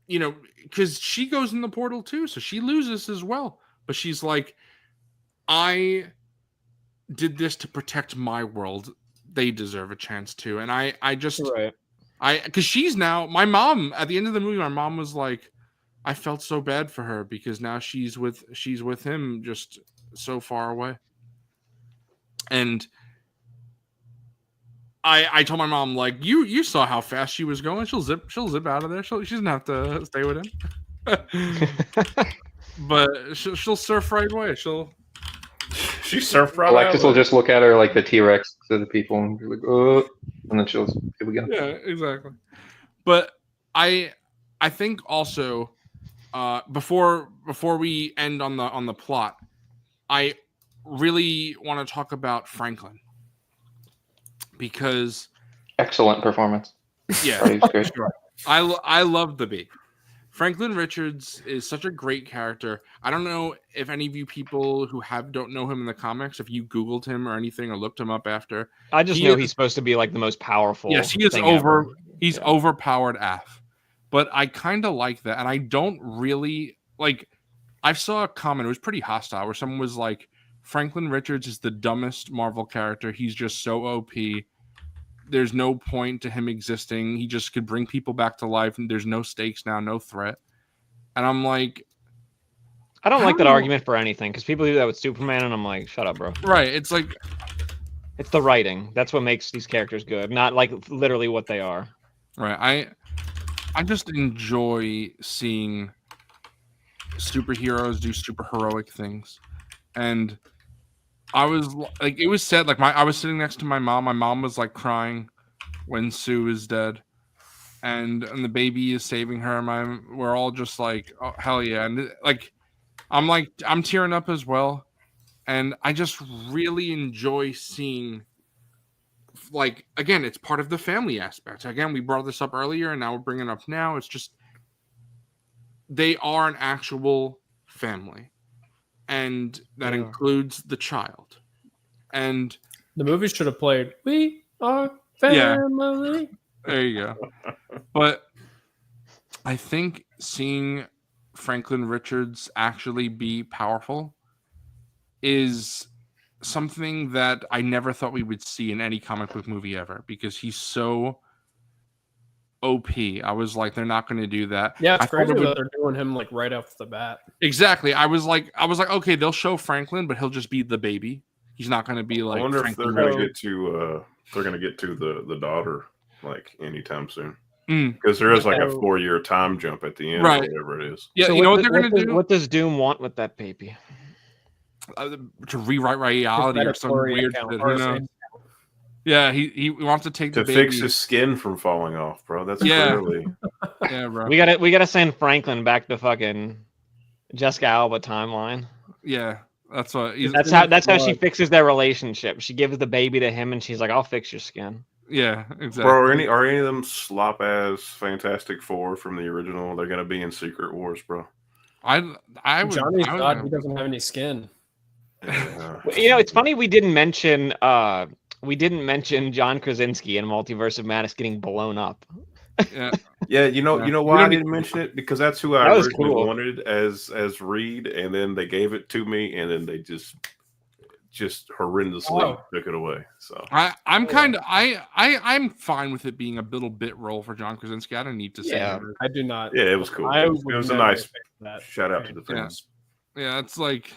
Because she goes in the portal too, so she loses as well. But she's like, I did this to protect my world. They deserve a chance too. And I just, because she's now, my mom, at the end of the movie, my mom was like, I felt so bad for her because now she's with him just so far away. And I told my mom, like, you saw how fast she was going. She'll zip out of there. She doesn't have to stay with him. But she'll surf right away. She surf right. Galactus will just look at her like the T-Rex to the people and be like, "Oh," and then she'll here we go. Yeah, exactly. But I think also before we end on the plot, I really want to talk about Franklin. Because excellent performance. Yeah, sure. I love the baby. Franklin Richards is such a great character. I don't know if any of you people who don't know him in the comics, if you Googled him or anything or looked him up after. I just know he's supposed to be like the most powerful. Yes, he is He's overpowered AF. But I kind of like that, and I don't really like. I saw a comment. It was pretty hostile where someone was like, Franklin Richards is the dumbest Marvel character. He's just so OP. There's no point to him existing. He just could bring people back to life, and there's no stakes now, no threat. And I'm like, I don't like that argument for anything because people do that with Superman, and I'm like, shut up, bro. Right? It's like, it's the writing. That's what makes these characters good, not like literally what they are. Right. I just enjoy seeing superheroes do super heroic things, and I was like, it was said, like I was sitting next to my mom. My mom was like crying when Sue is dead, and the baby is saving her. We're all just like, oh, hell yeah! And I'm tearing up as well, and I just really enjoy seeing. Like again, it's part of the family aspect. Again, we brought this up earlier, and now we're bringing it up now. It's just they are an actual family. And that includes the child. And the movie should have played "We Are Family." Yeah, there you go. But I think seeing Franklin Richards actually be powerful is something that I never thought we would see in any comic book movie ever, because he's so OP. I was like, they're not going to do that. Yeah, it's crazy that they're doing him like right off the bat. Exactly. I was like, okay, they'll show Franklin, but he'll just be the baby. He's not going to be like. I wonder Franklin if they're going to get to the daughter like anytime soon. because there is like a So- 4-year time jump at the end, Right. or whatever it is. Yeah, So you know what does- they're gonna does- do? What does Doom want with that baby? To rewrite reality or some Predatory weird account shit. or Who knows? something. Yeah, he wants to take To the fix baby. his skin from falling off, bro. That's Yeah. clearly. Yeah, bro. We gotta send Franklin back to fucking Jessica Alba timeline. Yeah, that's what. He's, That's how she fixes their relationship. She gives the baby to him, and she's like, "I'll fix your skin." yeah, exactly. Bro, are any of them slop ass Fantastic Four from the original? They're gonna be in Secret Wars, bro. I would. Johnny's I would God, have- he doesn't have any skin. Yeah. You know, it's funny we didn't mention John Krasinski and Multiverse of Madness getting blown up. yeah, Yeah, you know We why I don't need- didn't mention it? Because that's who I That was originally cool. wanted as Reed, and then they gave it to me, and then they just horrendously Oh. took it away. So I'm kind of I'm fine with it being a little bit role for John Krasinski. I don't need to say Yeah. that. I do not. yeah, it was cool. I It was a never nice pick that. shout out to the Yeah. fans. Yeah, it's like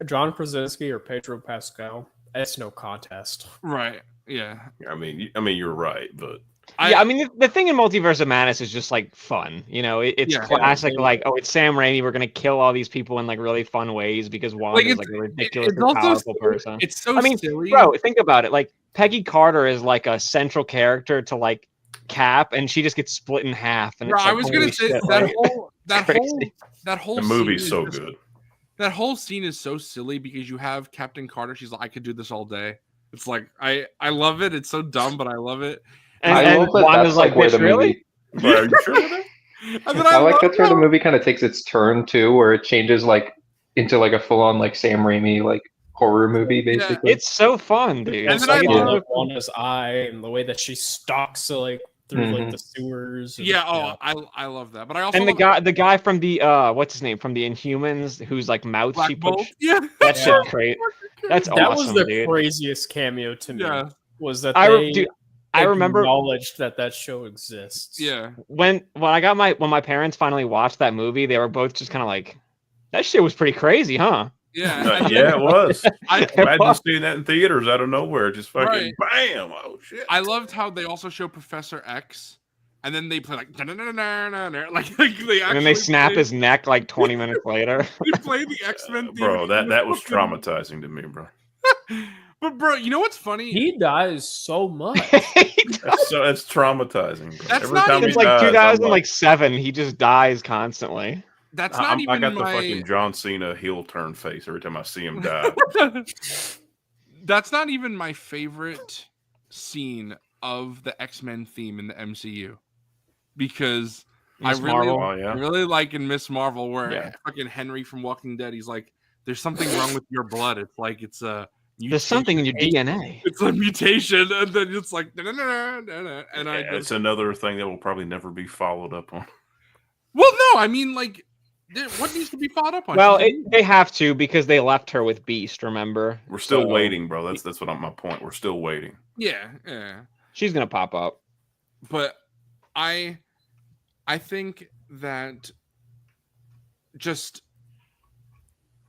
John Krasinski or Pedro Pascal. It's no contest. right. Yeah, I mean, you're right, but Yeah, I mean, the thing in Multiverse of Madness is just like fun. You know, it's Yeah. classic. Yeah. Like, oh, it's Sam Raimi. We're gonna kill all these people in like really fun ways because Wanda is like a ridiculously powerful person. It's so I mean, silly. Bro, think about it. Like Peggy Carter is like a central character to like Cap, and she just gets split in half. And Bro, it's I like, was gonna holy say shit, that like- crazy. whole the scene movie's is so just- good. That whole scene is so silly because you have Captain Carter. She's like, I could do this all day. It's like I love it. It's so dumb, but I love it. And, I and love that Wanda's that's like, where bitch, the really? movie. Bro, are you sure of that? And then I like love that's where the how- movie kind of takes its turn too, where it changes like into like a full on like Sam Raimi like horror movie basically. It's so fun, dude. And It's then I like love- Wanda's eye and the way that she stalks like through like Mhm. the sewers. and- Yeah. Oh, I love that. But I also And the love guy from the what's his name from the Inhumans, whose like mouth Black she Bolt. puts. Yeah. That Yeah. shit great. That's that awesome, was the dude. craziest cameo to me. Yeah. Was that I they dude, I remember acknowledged that show exists. Yeah. when my parents finally watched that movie, they were both just kind of like, that shit was pretty crazy, huh? Yeah. Yeah, it was. I, Imagine seeing that in theaters out of nowhere, just fucking Right. bam! Oh shit! I loved how they also show Professor X, and then they play like like they actually And then they snap play, his neck like 20 minutes later. they play the X-Men theme. Bro, that was traumatizing to me, bro. But bro, you know what's funny? He dies so much. It's traumatizing, bro. That's Every not time even It's he like dies, I'm 2007. He just dies constantly. That's not even I got the my. fucking John Cena heel turn face every time I see him die. That's not even my favorite scene of the X-Men theme in the MCU, because Miss I really, Marvel. Oh yeah. I really like in Miss Marvel where Yeah. fucking Henry from Walking Dead, he's like, "There's something wrong with your blood. It's like it's a There's something in your DNA. It's a mutation," and then it's like, and I It's another thing that will probably never be followed up on. well, no, I mean like, what needs to be followed up on? Well, they have to because they left her with Beast. Remember? We're still So, waiting, bro. That's what my point. We're still waiting. yeah. She's gonna pop up. But I think that just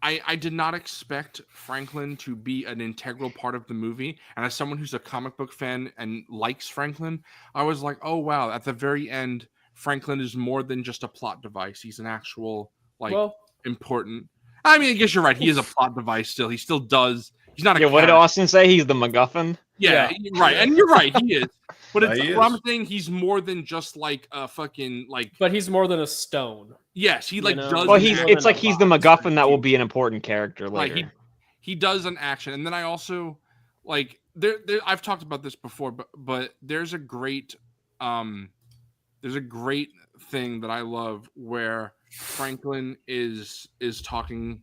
I did not expect Franklin to be an integral part of the movie. And as someone who's a comic book fan and likes Franklin, I was like, oh wow, at the very end, Franklin is more than just a plot device. He's an actual important. I mean, I guess you're right. He is a plot device still. He still does. He's not a Yeah, what did character. Austin say? He's the MacGuffin. Yeah, right. And you're right, he is. But Yeah, it's he what is. I'm saying, he's more than just like a fucking like But he's more than a stone. yes, he like You know? does Well, an he's action. it's like he's the MacGuffin that will be an important character like later. he does an action. And then I also like there I've talked about this before, but there's a great thing that I love where Franklin is talking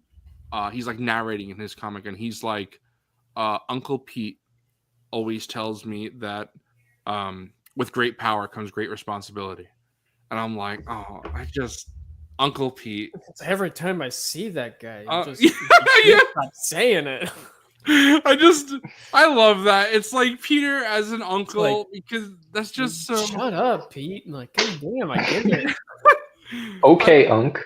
he's like narrating in his comic, and he's like Uncle Pete always tells me that with great power comes great responsibility. And I'm like, oh, Uncle Pete. It's every time I see that guy, Yeah, yeah. stop saying it. I love that. It's like Peter as an uncle like, because that's just so Shut up, Pete. And like, God damn, I get it. Okay, Unc.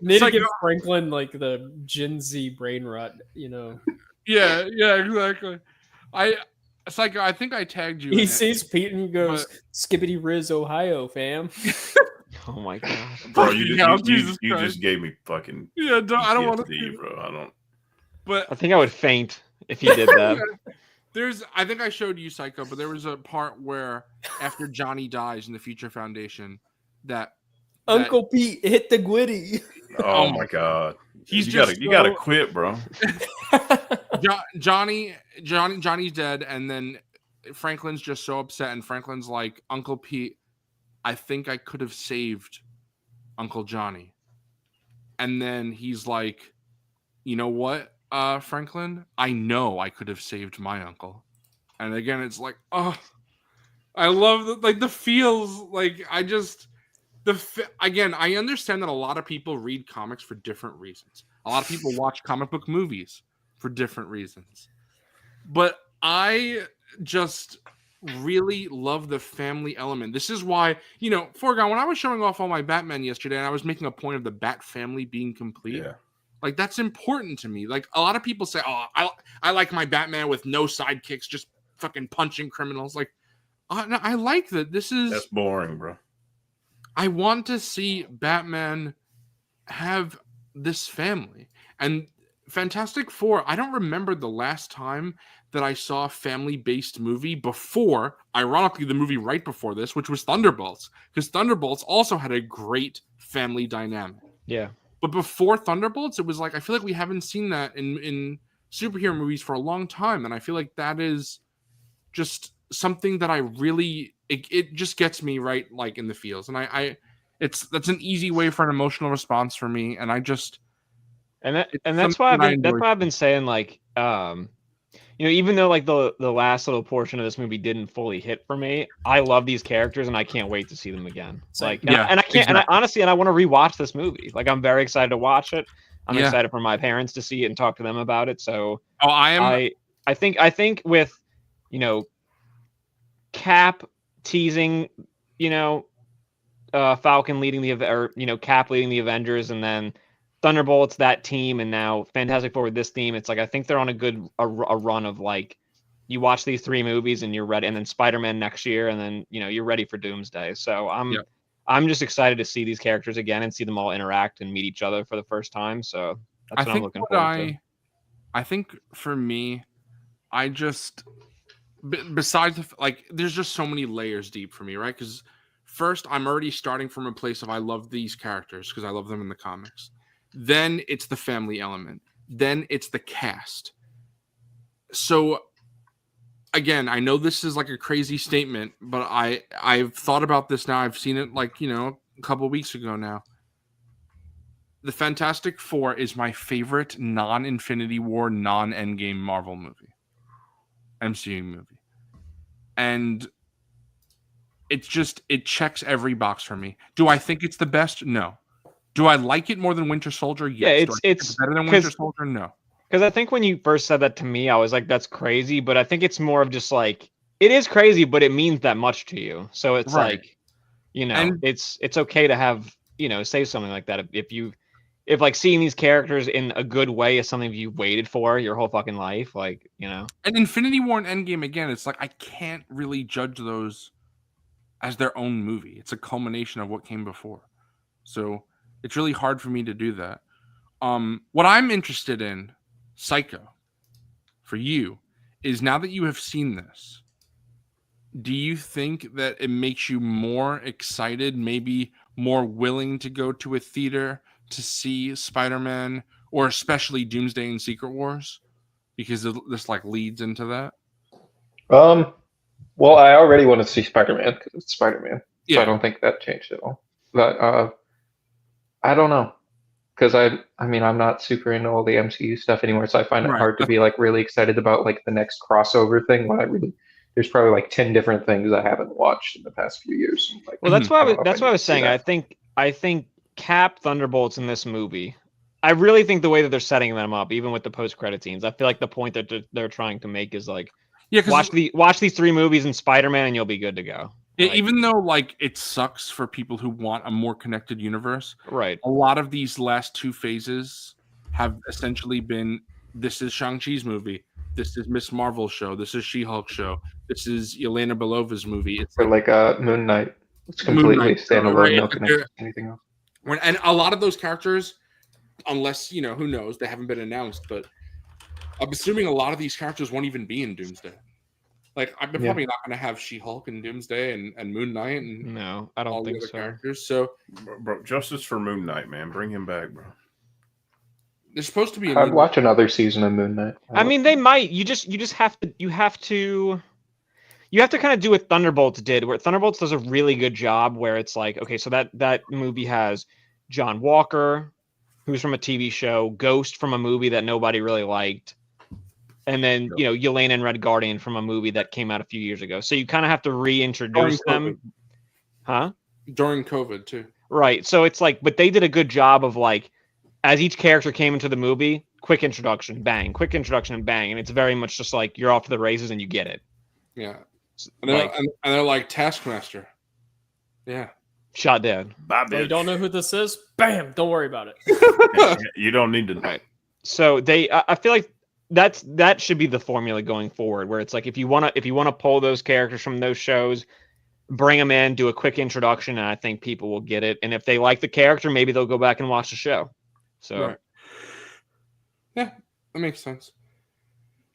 Need to like- give Franklin like the Gen Z brain rot, you know. yeah, exactly. Psycho, I think I tagged you. in He it, sees Pete and he goes, "Skippity Riz, Ohio, fam." Oh my god. Bro, Fucking hell, Jesus you Christ. just gave me fucking Yeah, I don't want to PTSD, bro. I don't. But I think I would faint if he did that. I think I showed you Psycho, but there was a part where after Johnny dies in the Future Foundation, that Uncle Pete hit the gwitty. Oh my god. He's You gotta quit, bro. Johnny's dead, and then Franklin's just so upset, and Franklin's like, Uncle Pete, I think I could have saved Uncle Johnny. And then he's like, you know what, Franklin? I know I could have saved my uncle. And again, it's like, oh, I love the feels. Like, again, I understand that a lot of people read comics for different reasons. A lot of people watch comic book movies for different reasons. But I just really love the family element. This is why, Forgon, when I was showing off all my Batman yesterday and I was making a point of the Bat family being complete, like, that's important to me. Like, a lot of people say, oh, I like my Batman with no sidekicks, just fucking punching criminals. Like, no, I like that. That's boring, bro. I want to see Batman have this family. And Fantastic Four, I don't remember the last time that I saw a family-based movie before, ironically, the movie right before this, which was Thunderbolts, because Thunderbolts also had a great family dynamic. Yeah. But before Thunderbolts, it was like, I feel like we haven't seen that in superhero movies for a long time, and I feel like that is just something that I really, it just gets me right, like, in the feels, and that's an easy way for an emotional response for me, and I just... And that's why I've been saying, like, even though, like, the last little portion of this movie didn't fully hit for me, I love these characters and I can't wait to see them again. Like, and I can't, exactly. And I honestly, I want to rewatch this movie. Like, I'm very excited to watch it. I'm excited for my parents to see it and talk to them about it. So, I think with, Cap teasing, Falcon leading Cap leading the Avengers, and then Thunderbolts, that team, and now Fantastic Four with this theme. It's like, I think they're on a run of, like, you watch these 3 movies and you're ready, and then Spider-Man next year, and then you're ready for Doomsday. So I'm just excited to see these characters again and see them all interact and meet each other for the first time. So that's what I'm looking forward to. I think for me, I just besides there's just so many layers deep for me, right? Because first, I'm already starting from a place of I love these characters because I love them in the comics. Then it's the family element. Then it's the cast. So, again, I know this is like a crazy statement, but I've thought about this now. I've seen it a couple of weeks ago now. The Fantastic Four is my favorite non-Infinity War, non-Endgame Marvel movie. MCU movie. And it checks every box for me. Do I think it's the best? No. Do I like it more than Winter Soldier? Yes. Yeah, it's better than Winter Soldier? No. Because I think when you first said that to me, I was like, that's crazy. But I think it's more of just like, it is crazy, but it means that much to you. So it's like, it's okay to have, say something like that. If like seeing these characters in a good way is something you waited for your whole fucking life, like, And Infinity War and Endgame, again, it's like, I can't really judge those as their own movie. It's a culmination of what came before. So it's really hard for me to do that. What I'm interested in, Psycho, for you, is now that you have seen this, do you think that it makes you more excited, maybe more willing to go to a theater to see Spider-Man, or especially Doomsday and Secret Wars? Because this leads into that. Well, I already want to see Spider-Man because it's Spider-Man. Yeah. So I don't think that changed at all. But I don't know, because I'm not super into all the MCU stuff anymore, so I find it hard to be really excited about the next crossover thing when there's probably 10 different things I haven't watched in the past few years. Well, that's what I was saying. I think Cap, Thunderbolts in this movie, I really think the way that they're setting them up, even with the post-credit scenes, I feel like the point that they're trying to make is watch these 3 movies in Spider-Man and you'll be good to go. Even though it sucks for people who want a more connected universe, right? A lot of these last 2 phases have essentially been, this is Shang-Chi's movie, This is Miss Marvel's show. This is She-Hulk show. This is Yelena Belova's movie. It's Or like Moon Knight. It's Moon completely Knight, standalone, right? no Like connection to anything else. and a lot of those characters, unless who knows, they haven't been announced, but I'm assuming a lot of these characters won't even be in Doomsday. Like, I'm probably not going to have She-Hulk and Doomsday and Moon Knight and No, I don't all the think other so. characters. So, Bro, justice for Moon Knight, man. Bring him back, bro. there's supposed to be a I'd new watch another season of Moon Knight. I mean, they might. You just have to kind of do what Thunderbolts did, where Thunderbolts does a really good job where it's like, okay, so that movie has John Walker, who's from a TV show, Ghost from a movie that nobody really liked, and then Yelena and Red Guardian from a movie that came out a few years ago. So you kind of have to reintroduce them, huh? during COVID too. Right. So it's like, but they did a good job of like, as each character came into the movie, quick introduction, bang, quick introduction, and bang, and it's very much just like you're off to the races and you get it. Yeah, and they're, Like, and they're like Taskmaster. Yeah, shot dead. Bye, Oh, you bitch. don't know who this is? Bam! Don't worry about it. You don't need to know. Right. So I feel like that should be the formula going forward, where it's like if you wanna pull those characters from those shows, bring them in, do a quick introduction, and I think people will get it. And if they like the character, maybe they'll go back and watch the show. So right. Yeah, that makes sense.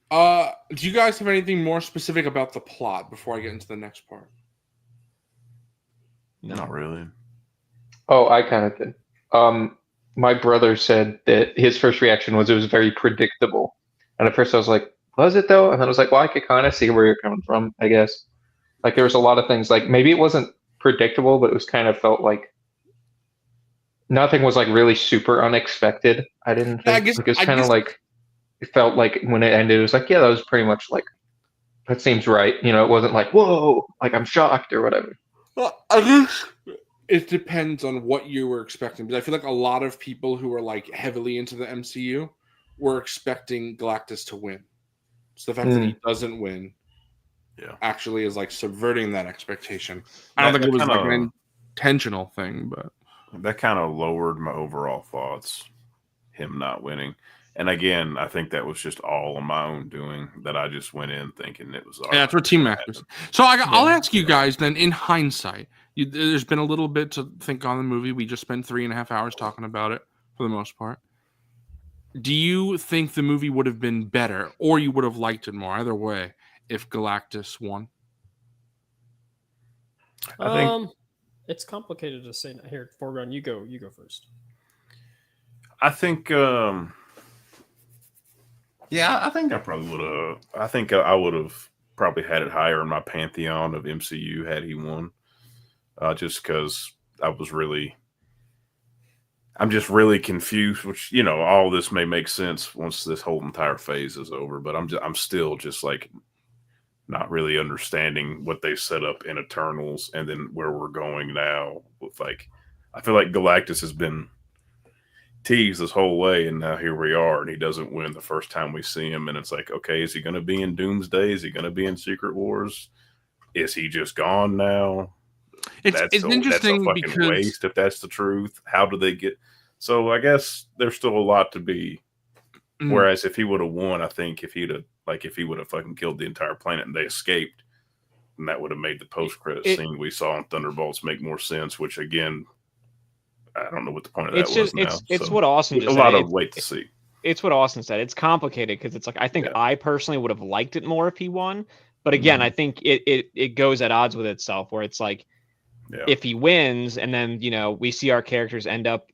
Do you guys have anything more specific about the plot before I get into the next part? no. Not really. Oh, I kind of did. My brother said that his first reaction was it was very predictable. And at first I was like, was it though? And then I was like, well, I could kind of see where you're coming from, I guess. Like there was a lot of things, like maybe it wasn't predictable, but it was kind of felt like nothing was like really super unexpected. I didn't think. Yeah, I guess- Like, it was I kind of guess- like, it felt like when it ended, it was like, yeah, that was pretty much like, that seems right. It wasn't like, whoa, like I'm shocked or whatever. Well, I guess it depends on what you were expecting. Because I feel like a lot of people who are like heavily into the MCU were expecting Galactus to win. So the fact that he doesn't win, actually is like subverting that expectation. I don't think it was like an intentional thing, but that kind of lowered my overall thoughts. Him not winning. And again, I think that was just all on my own doing, that I just went in thinking it was all yeah, it's what team actors. So I'll ask you guys then, in hindsight, there's been a little bit to think on the movie. We just spent 3.5 hours talking about it for the most part. Do you think the movie would have been better, or you would have liked it more, either way, if Galactus won? I think It's complicated to say. Here, Foreground, you go first. I think I think I probably would have. I think I would have probably had it higher in my pantheon of MCU had he won. Just because I'm just really confused. Which all this may make sense once this whole entire phase is over. But I'm still just like not really understanding what they set up in Eternals and then where we're going now. With like, I feel like Galactus has been teased this whole way, and now here we are, and he doesn't win the first time we see him, and it's like, okay, is he going to be in Doomsday? Is he going to be in Secret Wars? Is he just gone now? It's interesting that's a fucking because waste if that's the truth. How do they get? So I guess there's still a lot to be. Whereas if he would have won, I think if he would have fucking killed the entire planet and they escaped, and that would have made the post-credit scene we saw in Thunderbolts make more sense. Which again, I don't know what the point of that was now. It's what Austin just a said. lot of wait to see. It's what Austin said. It's complicated because it's like I think I personally would have liked it more if he won, but again, I think it goes at odds with itself where it's like if he wins and then we see our characters end up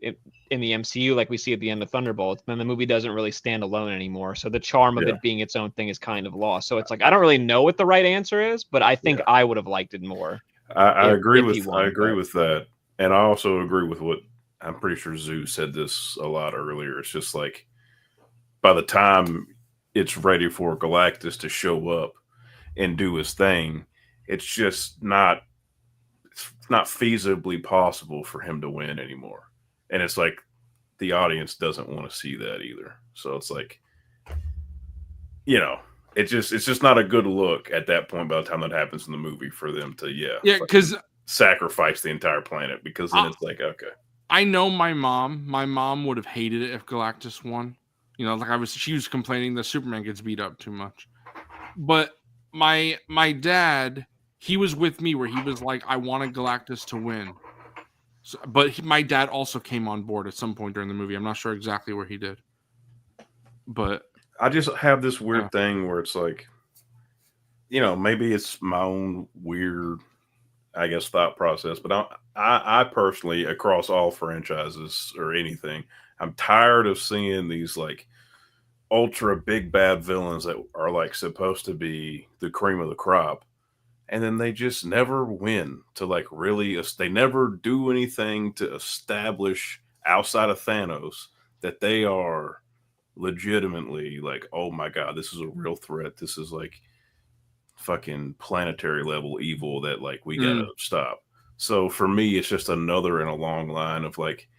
in the MCU like we see at the end of Thunderbolts, then the movie doesn't really stand alone anymore. So the charm of it being its own thing is kind of lost. So it's like I don't really know what the right answer is, but I think I would have liked it more. I agree with that, and I also agree with what I'm pretty sure Zeus said this a lot earlier. It's just like by the time it's ready for Galactus to show up and do his thing, it's just not feasibly possible for him to win anymore. And it's like the audience doesn't want to see that either. So it's like, it's just not a good look at that point by the time that happens in the movie for them to because sacrifice the entire planet, because then it's like, okay. I know my mom would have hated it if Galactus won. You know, like she was complaining that Superman gets beat up too much. But my dad, he was with me where he was like, I wanted Galactus to win. So, but my dad also came on board at some point during the movie. I'm not sure exactly where he did. But I just have this weird thing where it's like, you know, maybe it's my own weird, I guess, thought process. But I personally, across all franchises or anything, I'm tired of seeing these like ultra big bad villains that are like supposed to be the cream of the crop, and then they just never win to like really. They never do anything to establish outside of Thanos that they are legitimately like, oh my god, this is a real threat. This is like fucking planetary level evil that like we gotta stop. So for me, it's just another in a long line of like,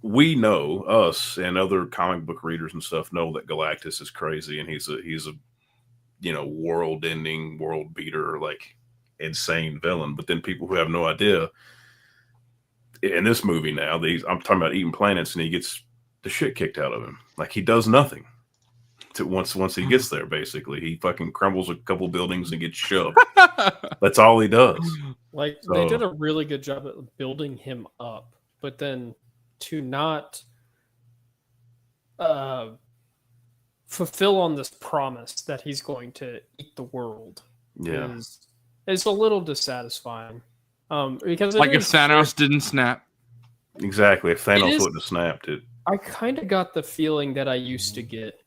we know, us and other comic book readers and stuff know that Galactus is crazy and he's a you know, world ending, world beater, like insane villain. But then people who have no idea in this movie now, I'm talking about eating planets, and he gets the shit kicked out of him. Like he does nothing to once he gets there. Basically, he fucking crumbles a couple buildings and gets shoved. That's all he does. Like they did a really good job at building him up, but then to not fulfill on this promise that he's going to eat the world is a little dissatisfying. Because like if Thanos didn't snap. Exactly. If Thanos wouldn't have snapped it. I kind of got the feeling that I used to get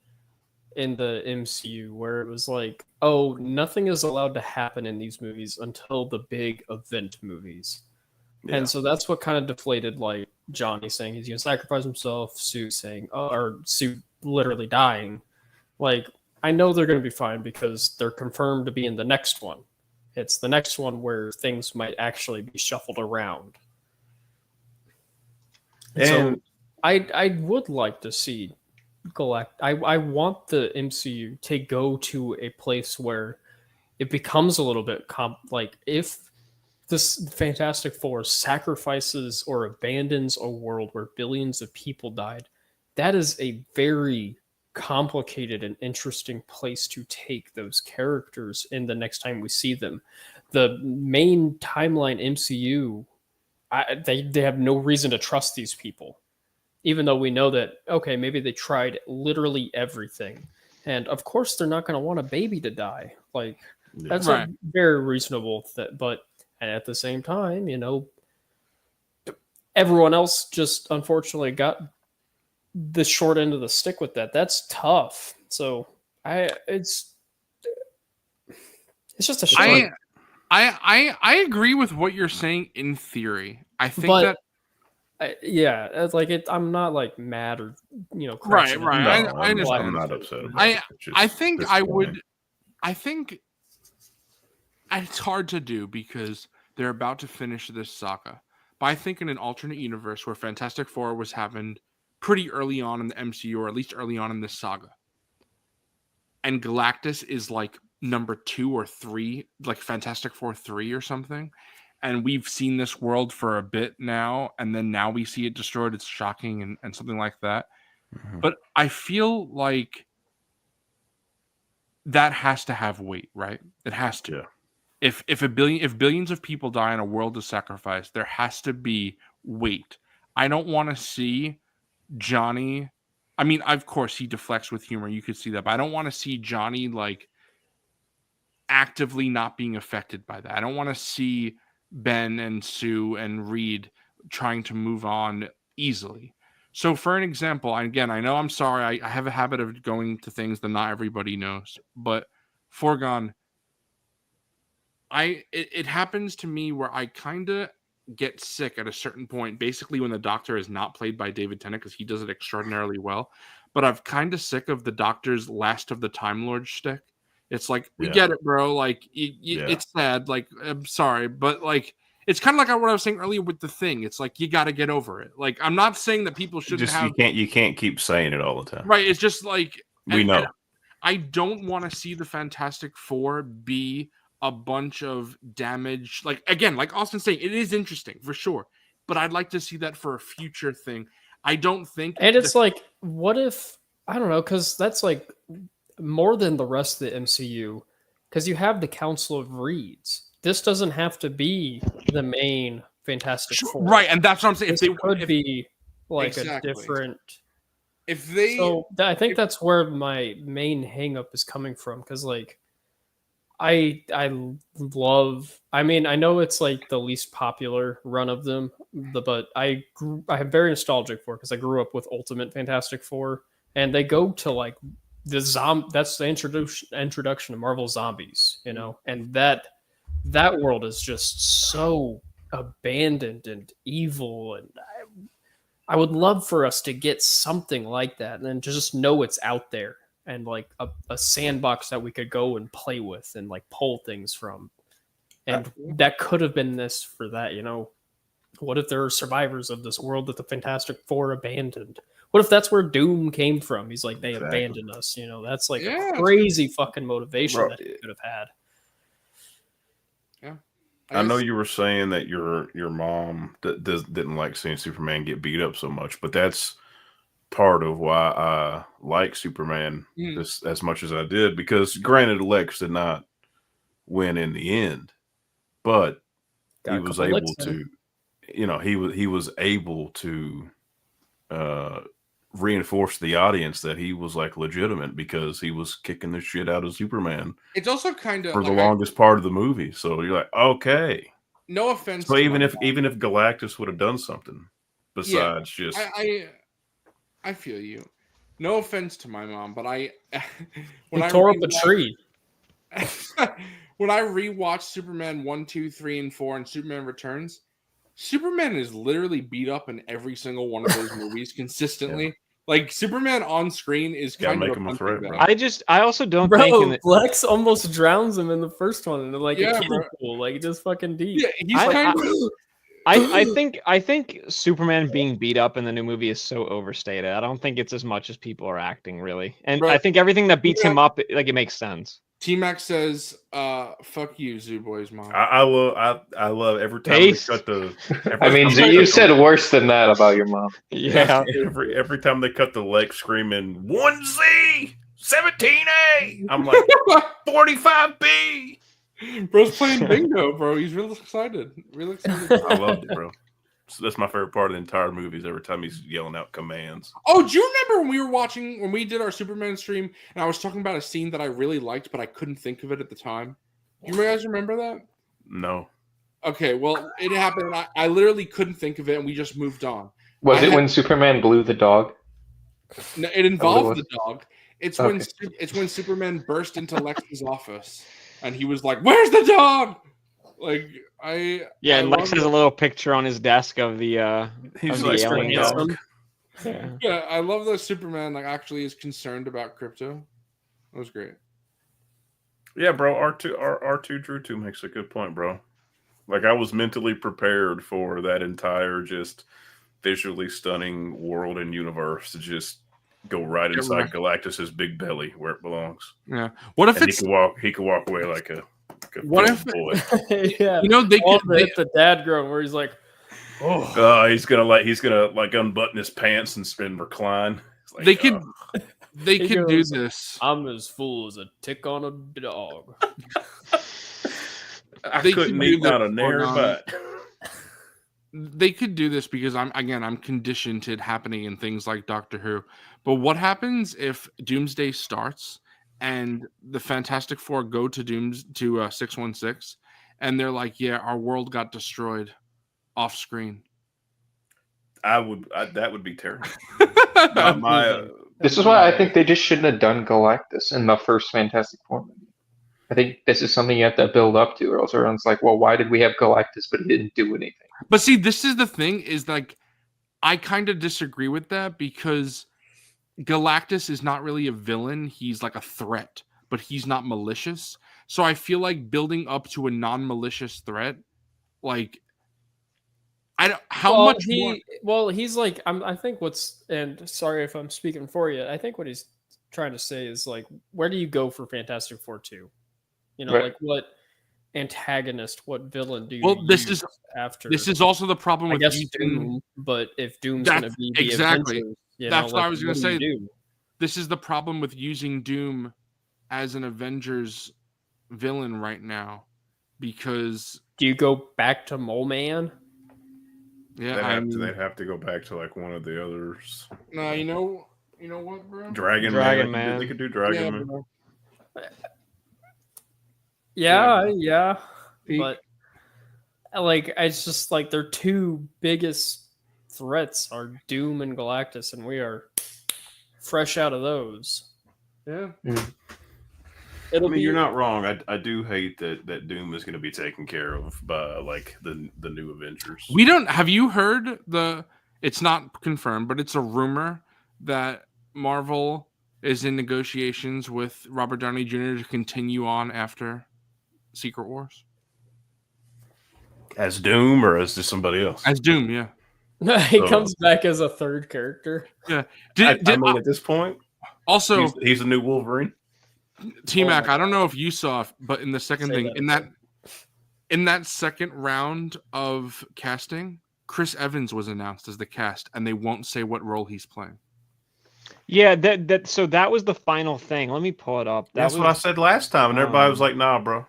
in the MCU where it was like, oh, nothing is allowed to happen in these movies until the big event movies. Yeah. And so that's what kind of deflated, like Johnny saying he's going to sacrifice himself, Sue saying, or Sue literally dying. Like, I know they're going to be fine because they're confirmed to be in the next one. It's the next one where things might actually be shuffled around. And so I would like to see I want the MCU to go to a place where it becomes a little bit like if this Fantastic Four sacrifices or abandons a world where billions of people died, that is a very complicated and interesting place to take those characters in the next time we see them. The main timeline MCU, they have no reason to trust these people. Even though we know that, okay, maybe they tried literally everything. And of course, they're not going to want a baby to die. Like, that's a very reasonable thing. But at the same time, you know, everyone else just unfortunately got the short end of the stick with that. That's tough. So, it's just a shame. I agree with what you're saying in theory. I think that. Yeah, it's like it. I'm not like mad or right. No, I understand. I'm not upset about it. I think I would. I think it's hard to do because they're about to finish this saga. But I think in an alternate universe where Fantastic Four was happened pretty early on in the MCU, or at least early on in this saga, and Galactus is like number 2 or 3, like Fantastic Four 3 or something. And we've seen this world for a bit now, and then now we see it destroyed. It's shocking and something like that. Mm-hmm. But I feel like that has to have weight, right? It has to. Yeah. If billions of people die in a world of sacrifice, there has to be weight. I don't want to see Johnny. I mean, of course, he deflects with humor. You could see that, but I don't want to see Johnny like actively not being affected by that. I don't want to see Ben and Sue and Reed trying to move on easily. So for an example, again, I know I'm sorry, I have a habit of going to things that not everybody knows, but Foregone, it happens to me where I kind of get sick at a certain point, basically when the Doctor is not played by David Tennant because he does it extraordinarily well, but I'm kind of sick of the Doctor's Last of the Time Lord shtick. It's like, we get it, bro. Like, it's sad. Like, I'm sorry. But, like, it's kind of like what I was saying earlier with the Thing. It's like, you got to get over it. Like, I'm not saying that people shouldn't have... You can't keep saying it all the time. Right. It's just like... We know. I don't want to see the Fantastic Four be a bunch of damage. Like, again, like Austin's saying, it is interesting, for sure. But I'd like to see that for a future thing. I don't think... And it's like, what if... I don't know, because that's like more than the rest of the MCU, because you have the Council of Reeds. This doesn't have to be the main Fantastic Four. Right, and that's what I'm saying. This could be like Exactly. a different. If they, So I think that's where my main hang up is coming from, because like I love. I mean, I know it's like the least popular run of them, but I'm very nostalgic for it because I grew up with Ultimate Fantastic Four, and they go to like that's the introduction to Marvel Zombies, you know, and that world is just so abandoned and evil, and I would love for us to get something like that, and then just know it's out there, and like a sandbox that we could go and play with and like pull things from. And that could have been this for that, you know. What if there are survivors of this world that the Fantastic Four abandoned? What if that's where Doom came from? He's like, they abandoned us, you know. That's like a crazy fucking motivation that he could have had. Yeah. I know you were saying that your mom didn't like seeing Superman get beat up so much, but that's part of why I like Superman this as much as I did, because granted Lex did not win in the end, but he was able to, you know, he was able to reinforce the audience that he was like legitimate, because he was kicking the shit out of Superman. It's also kind of for the longest part of the movie. So you're like, okay. No offense. So even if Galactus would have done something besides just I feel you. No offense to my mom, but he tore up a tree. When I rewatched Superman 1, 2, 3, and 4 and Superman Returns, Superman is literally beat up in every single one of those movies consistently. Yeah. Like Superman on screen is kind of a threat, bro. I also don't think Lex almost drowns him in the first one, and like a kiddie pool, like just fucking deep. Yeah, he's I think Superman being beat up in the new movie is so overstated. I don't think it's as much as people are acting, really. And I think everything that beats him up, like, it makes sense. T-Max says, fuck you, Zoo Boy's mom. I love every time they cut the... I mean, you said worse than that about your mom. Yeah. Every time they cut the Lex screaming, 1Z, 17A, I'm like, 45B. Bro's playing bingo, bro. He's real excited. Really excited. I loved it, bro. So that's my favorite part of the entire movie, is every time he's yelling out commands. Oh, do you remember when we did our Superman stream and I was talking about a scene that I really liked, but I couldn't think of it at the time? Do you guys remember that? No. Okay, well, it happened. I literally couldn't think of it, and we just moved on. Was it when Superman blew the dog? No, it involved the dog. It's when Superman burst into Lex's office, and he was like, "Where's the dog?" Like and Lex has a little picture on his desk of the he's like alien dog. Yeah, I love that Superman like actually is concerned about crypto. That was great. Yeah, bro. R2 Drew 2 makes a good point, bro. Like, I was mentally prepared for that entire just visually stunning world and universe to just go right inside Galactus's big belly where it belongs. Yeah. What if he could walk away like a what if boy. Yeah. You know, they hit the dad groan where he's like, he's gonna unbutton his pants and recline. Like, they could do this. I'm as full as a tick on a dog. I couldn't eat down a nair butt. They could do this because I'm conditioned to it happening in things like Doctor Who. But what happens if Doomsday starts and the Fantastic Four go to 616 and they're like, "Yeah, our world got destroyed off screen." That would be terrible. This is why I think they just shouldn't have done Galactus in the first Fantastic Four movie. I think this is something you have to build up to, or else everyone's like, well, why did we have Galactus, but he didn't do anything? But see, this is the thing, is like, I kind of disagree with that, because Galactus is not really a villain. He's like a threat, but he's not malicious. So I feel like building up to a non-malicious threat, like, he's like, I think and sorry if I'm speaking for you, I think what he's trying to say is like, where do you go for Fantastic Four 2? You know, like what antagonist, what villain do you use after? This is also the problem with Doom, but if Doom's going to be the exactly, Avengers, that's what I was going to say. this is the problem with using Doom as an Avengers villain right now, because Do you go back to Mole Man? yeah, they'd have to go back to like one of the others. no, you know what, bro? Dragon Dragon Man. Man. They could do Dragon Yeah, Man. bro. Yeah, but like it's just like their two biggest threats are Doom and Galactus, and we are fresh out of those. Yeah. It'll I mean, be you're not wrong. I do hate that Doom is going to be taken care of by like the new Avengers. We don't. Have you heard the? It's not confirmed, but it's a rumor that Marvel is in negotiations with Robert Downey Jr. to continue on after Secret Wars As Doom or as just somebody else? as Doom. Yeah. he So- comes back as a third character. Yeah. I Did, mean, at this point, also, he's the new Wolverine. T-Mac, Oh my I don't know if you saw, but in the second Say thing, that in that second round of casting, Chris Evans was announced as the cast, and they won't say what role he's playing. Yeah, so that was the final thing. Let me pull it up. That's what I said last time, and everybody was like, "Nah, bro."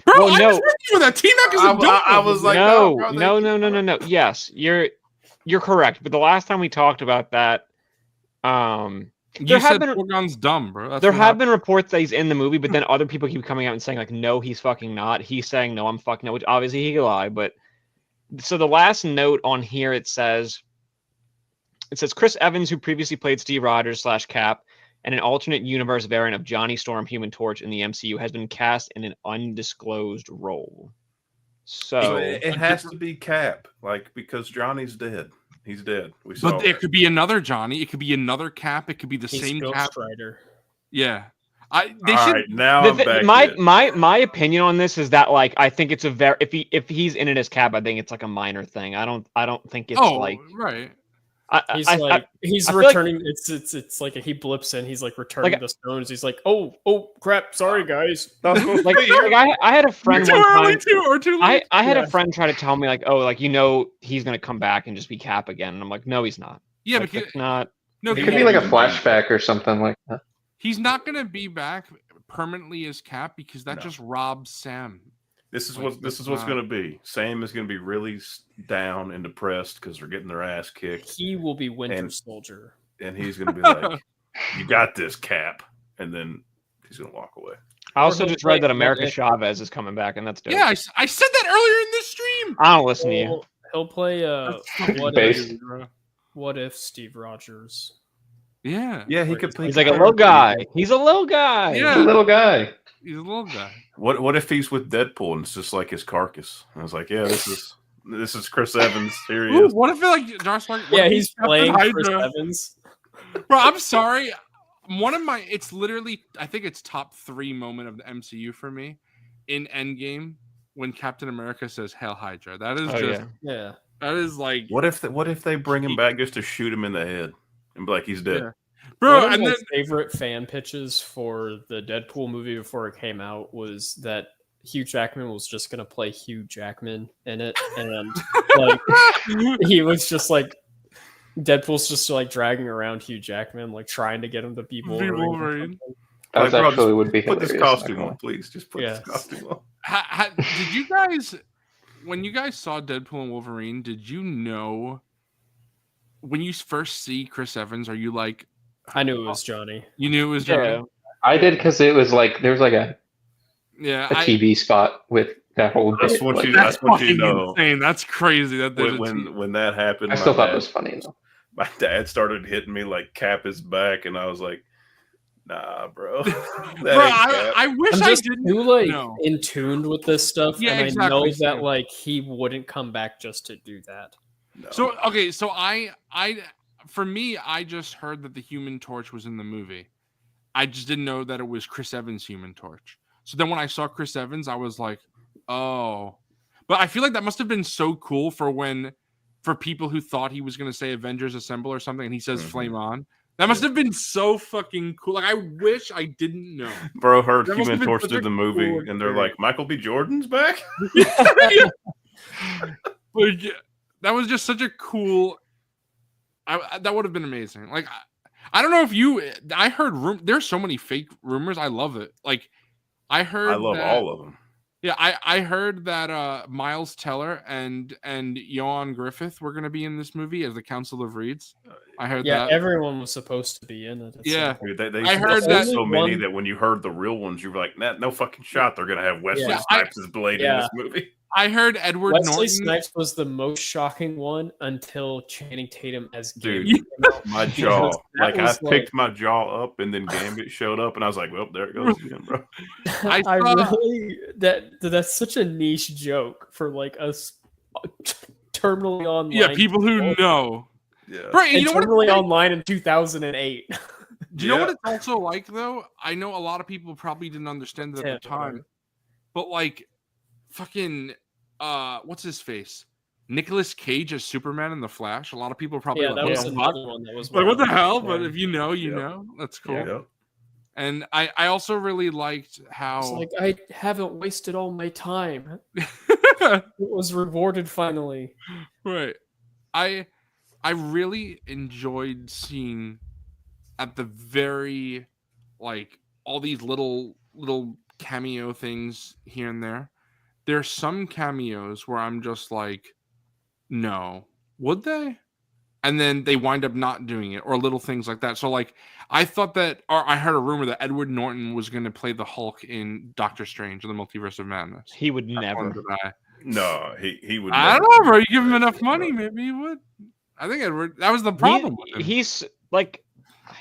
Bro, Well, I no. was with you with that. T-Mac is a dope. I was like, no, bro, no. Yes, you're correct. But the last time we talked about that, You there have said been- Orgon's dumb, bro. That's there what have happened. been reports that he's in the movie, but then other people keep coming out and saying like, no, he's fucking not. He's saying no, I'm fucking not. Which obviously he could lie, but so the last note on here it says Chris Evans, who previously played Steve Rogers / Cap, and an alternate universe variant of Johnny Storm, Human Torch in the MCU, has been cast in an undisclosed role. So So it has to be Cap, like because Johnny's dead. He's dead. We saw. But it could be another Johnny. It could be another Cap. It could be the He's same Ghost Cap. Rider. Yeah. They All should. right, now The I'm thi- back. in. my opinion on this is that like I think it's a very if he's in it as Cap, I think it's like a minor thing. I don't think it's Oh, like right. He's I he's I feel like- returning. It's like he blips in. He's like returning Like- the stones. He's like, oh crap, sorry guys. That's supposed to like, be here. I had a friend Too one early, time. too, or too late. I had Yeah. a friend try to tell me like, oh, like he's gonna come back and just be Cap again, and I'm like, no, he's not. Yeah, Like, because it's not. no, It because could be like a flashback or something like that. he's not gonna be back permanently as Cap because that No. just robs Sam. This is Like, what this that's is what's not- going to be. Sam is going to be really down and depressed because they're getting their ass kicked, He will be Winter And- Soldier. and he's going to be like, "You got this, Cap," and then he's going to walk away. I also he'll just read play- that America Chavez is coming back, and that's dope. Yeah, I said that earlier in this stream. I don't listen to you. He'll play what Base. if, what if Steve Rogers. Yeah. Yeah, he could. He's like a little guy. He's a little guy. Yeah. He's a little guy. He's a little guy. What if he's with Deadpool and it's just like his carcass? I was like, yeah, this is Chris Evans. Here he Ooh, is. what if like Josh? What Yeah, if he's Captain playing Chris Hydra? Evans. Bro, I'm sorry. It's literally, I think it's top 3 moment of the MCU for me in Endgame when Captain America says "Hail Hydra." That is Oh, just, yeah. Yeah. that is like, What if they bring him back just to shoot him in the head and be like, he's dead? Yeah. bro. One of And my then favorite fan pitches for the Deadpool movie before it came out was that Hugh Jackman was just gonna play Hugh Jackman in it, and like he was just like Deadpool's just like dragging around Hugh Jackman, like trying to get him to be Wolverine. or Wolverine. something. That Like, bro, actually would be Put hilarious. this not costume gonna on, please. Just put Yes. this costume on. Did you guys, when you guys saw Deadpool and Wolverine, did you know when you first see Chris Evans? Are you like, I knew it was Johnny. you knew it was Johnny? Yeah. lie. I did because it was like there was like a Yeah, TV spot with that whole. That's bit, what like, you- that's that's what you fucking know. insane. That's crazy. That there's When that happened, I still my thought dad- it was funny though. my dad started hitting me like Cap is back, and I was like, nah, bro. That bro, ain't Cap. I wish I'm I just didn't too like know. in tuned with this stuff, Yeah, and exactly, I know that same. like he wouldn't come back just to do that. No. So okay, so I for me, I just heard that the Human Torch was in the movie. I just didn't know that it was Chris Evans' Human Torch. So then when I saw Chris Evans, I was like, oh. But I feel like that must have been so cool for people who thought he was gonna say Avengers Assemble or something, and he says Mhm. Flame On. That must have been so fucking cool. Like I wish I didn't know. Bro heard That must Human have been Torch such did a the movie, cool and they're experience. like, Michael B. Jordan's back? But yeah, that was just such a cool. That would have been amazing. Like I don't know if you. I heard there's so many fake rumors. I love it. Like I heard. I love that, all of them. Yeah, I heard that Miles Teller and Ioan Griffith were going to be in this movie as the Council of Reeds. I heard Yeah, that. everyone was supposed to be in it. Yeah. Dude, they I heard said that- so many one- that when you heard the real ones, you were like, nah, no fucking shot. They're gonna have Wesley Yeah, Snipes as Blade in yeah. this movie. I heard Edward Wesley Norton. Snipes was the most shocking one until Channing Tatum as Dude, Gambit came out. My jaw, That like I was picked my jaw up, and then Gambit showed up, and I was like, well, there it goes again, bro. I I saw- really that's such a niche joke for like us terminally online. Yeah, people who know. Yeah. Right, you And know what? terminally It's like? online in 2008. Do you know Yeah. what it's also like though? I know a lot of people probably didn't understand it at the Yeah, right. time, but like, fucking, what's his face? Nicolas Cage as Superman in the Flash. A lot of people probably Yeah, like, that what was the fuck? another one that was Like, what the wild. hell? But Yeah. if you know, you Yep. know. That's cool. Yeah. Yep. And I also really liked It's how like I haven't wasted all my time. It was rewarded finally. right. I really enjoyed seeing at the very like all these little cameo things here and there. There's some cameos where I'm just like, no, would they? And then they wind up not doing it, or little things like that. So like I thought that, or I heard a rumor that Edward Norton was going to play the Hulk in Doctor Strange in the Multiverse of Madness. He would That's never. one that No, he would. I never don't know, do bro. You that. give him enough money, maybe he would. I think Edward. That was the problem. with him. He's like,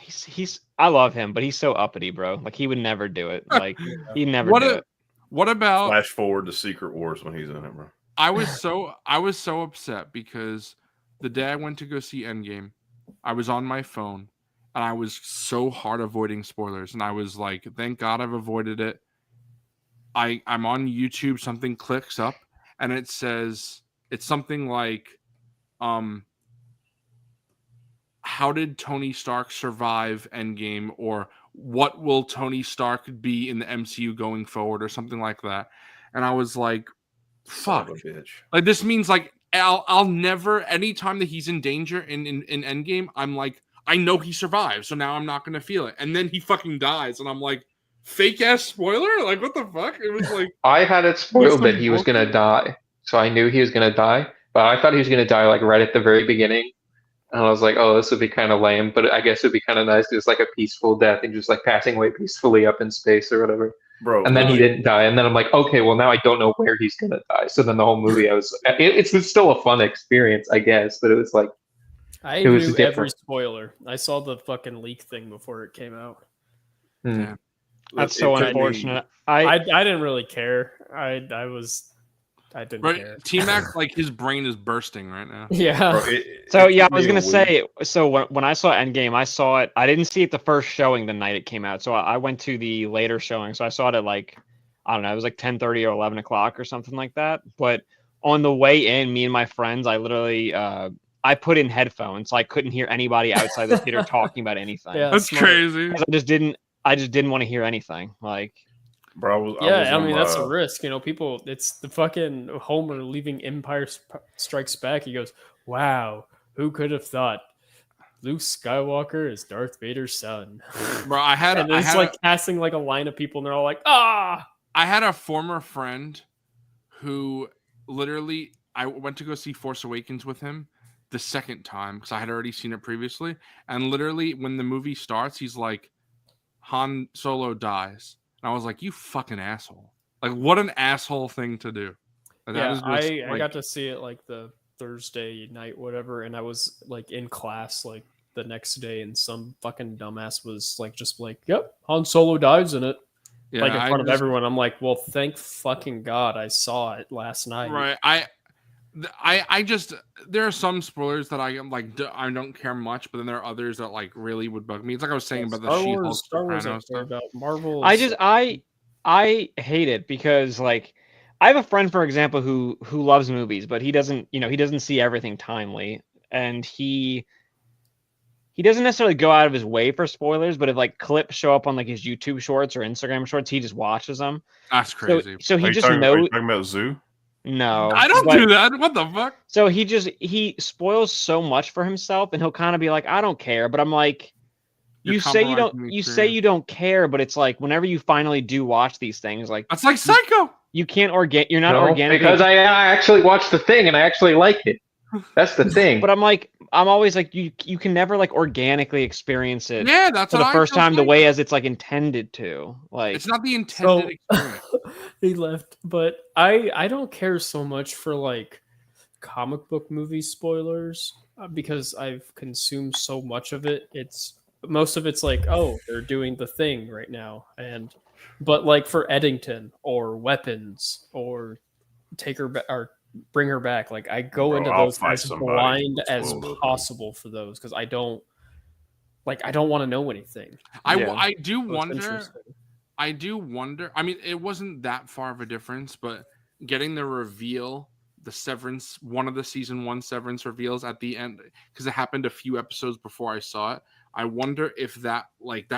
he's. I love him, but he's so uppity, bro. Like he would never do it. Like he'd never What do a- it. What about? Flash forward to Secret Wars when he's in it, bro. I was so upset because the day I went to go see Endgame, I was on my phone and I was so hard avoiding spoilers, and I was like, thank God I've avoided it. I'm on YouTube, something clicks up and it says it's something like how did Tony Stark survive Endgame, or what will Tony Stark be in the MCU going forward, or something like that. And I was like, Son fuck. of a bitch. Like this means like I'll never, anytime that he's in danger in Endgame, I'm like, I know he survives, so now I'm not gonna feel it. And then he fucking dies, and I'm like, fake ass spoiler? Like what the fuck? It was like I had it spoiled some that he was gonna bullshit. die, so I knew he was gonna die. But I thought he was gonna die like right at the very beginning, and I was like, "Oh, this would be kind of lame." But I guess it'd be kind of nice because it's like a peaceful death and just like passing away peacefully up in space or whatever. Bro, And then he didn't die, and then I'm like, "Okay, well now I don't know where he's gonna die." So then the whole movie, it's still a fun experience, I guess. But it was like, I It was knew every different. spoiler. I saw the fucking leak thing before it came out. hmm. That's it so took me- unfortunate. I didn't really care. I didn't right. care. T-Mac, like his brain is bursting right now. Yeah. Bro, So it yeah, took I was me a gonna week. say. So when I saw Endgame, I saw it. I didn't see it the first showing the night it came out. So I went to the later showing. So I saw it at like, I don't know, it was like 10:30 or 11 o'clock or something like that. But on the way in, me and my friends, I literally I put in headphones, so I couldn't hear anybody outside the theater talking about anything. Yeah. That's smart. crazy. 'Cause I just didn't want to hear anything. Like Bro, I was Yeah, I on mean that's my- a risk. You know, people. It's the fucking Homer leaving Empire Strikes Back. He goes, "Wow, who could have thought Luke Skywalker is Darth Vader's son?" Bro, I had And it's like casting like a line of people, and they're all like, "Ah." I had a former friend who literally I went to go see Force Awakens with him the second time because I had already seen it previously. And literally when the movie starts, he's like, Han Solo dies. And I was like, you fucking asshole. Like, what an asshole thing to do. Like, that Yeah, is just, I like- got to see it like the Thursday night, whatever, and I was like in class like the next day, and some fucking dumbass was like, just like, "Yep, Han Solo dies in it," yeah, like in I front of just- everyone. I'm like, "Well, thank fucking God I saw it last night." Right. I just there are some spoilers that I am like I don't care much, but then there are others that like really would bug me. It's like I was saying about the She-Hulk Star Wars I Sopranos care stuff. about. Marvel. I hate it because like I have a friend, for example, who loves movies, but he doesn't see everything timely, and he doesn't necessarily go out of his way for spoilers, but if like clips show up on like his YouTube shorts or Instagram shorts, he just watches them. That's crazy. So he Are you just talking, are knows. you talking about Zoo? No, I don't but- do that. What the fuck? So he spoils so much for himself, and he'll kind of be like, I don't care, but I'm like, You're You say you don't. compromising the You say experience. you don't care, but it's like whenever you finally do watch these things, like That's like Psycho. you can't You're not No, organically. because I actually watched the thing and I actually liked it. That's the thing. But I'm always like you can never like organically experience it Yeah, that's for the what I first feel time the like. way as it's like intended to. Like It's not the intended experience. He left, but I don't care so much for like comic book movie spoilers because I've consumed so much of it. It's most of it's like, oh, they're doing the thing right now, but like for Eddington or Weapons or Take Her Back or Bring Her Back, like I go Bro, into I'll those fight as somebody blind to as spoil those. possible for those because I don't want to know anything. Yeah. I do So it's wonder. interesting. I do wonder. I mean, it wasn't that far of a difference, but getting the reveal, the Severance, one of the season 1 Severance reveals at the end, because it happened a few episodes before I saw it. I wonder if that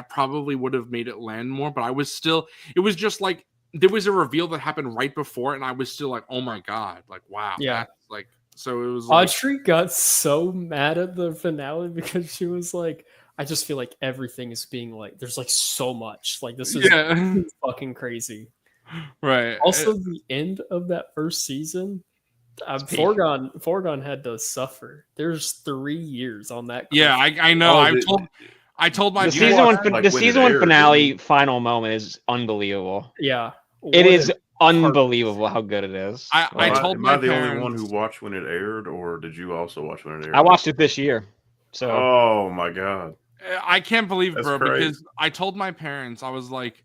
probably would have made it land more, but it was just like there was a reveal that happened right before, and I was still like, oh my god, like wow, Yeah. that's like so it was like, Audrey got so mad at the finale because she was like, I just feel like everything is being like, there's like so much. Like, this is yeah, fucking crazy. right. Also, the end of that first season, Forgon had to suffer. There's 3 years on that. Yeah, I know. Oh, I told my the you season watched, one like, the when it season 1 aired, finale didn't you? final moment is unbelievable. Yeah. It What is a- unbelievable how good it is. I told am my I the only parents- one who watched when it aired, or did you also watch when it aired? I watched it this year. So Oh my god! I can't believe, That's bro, crazy. because I told my parents, I was like,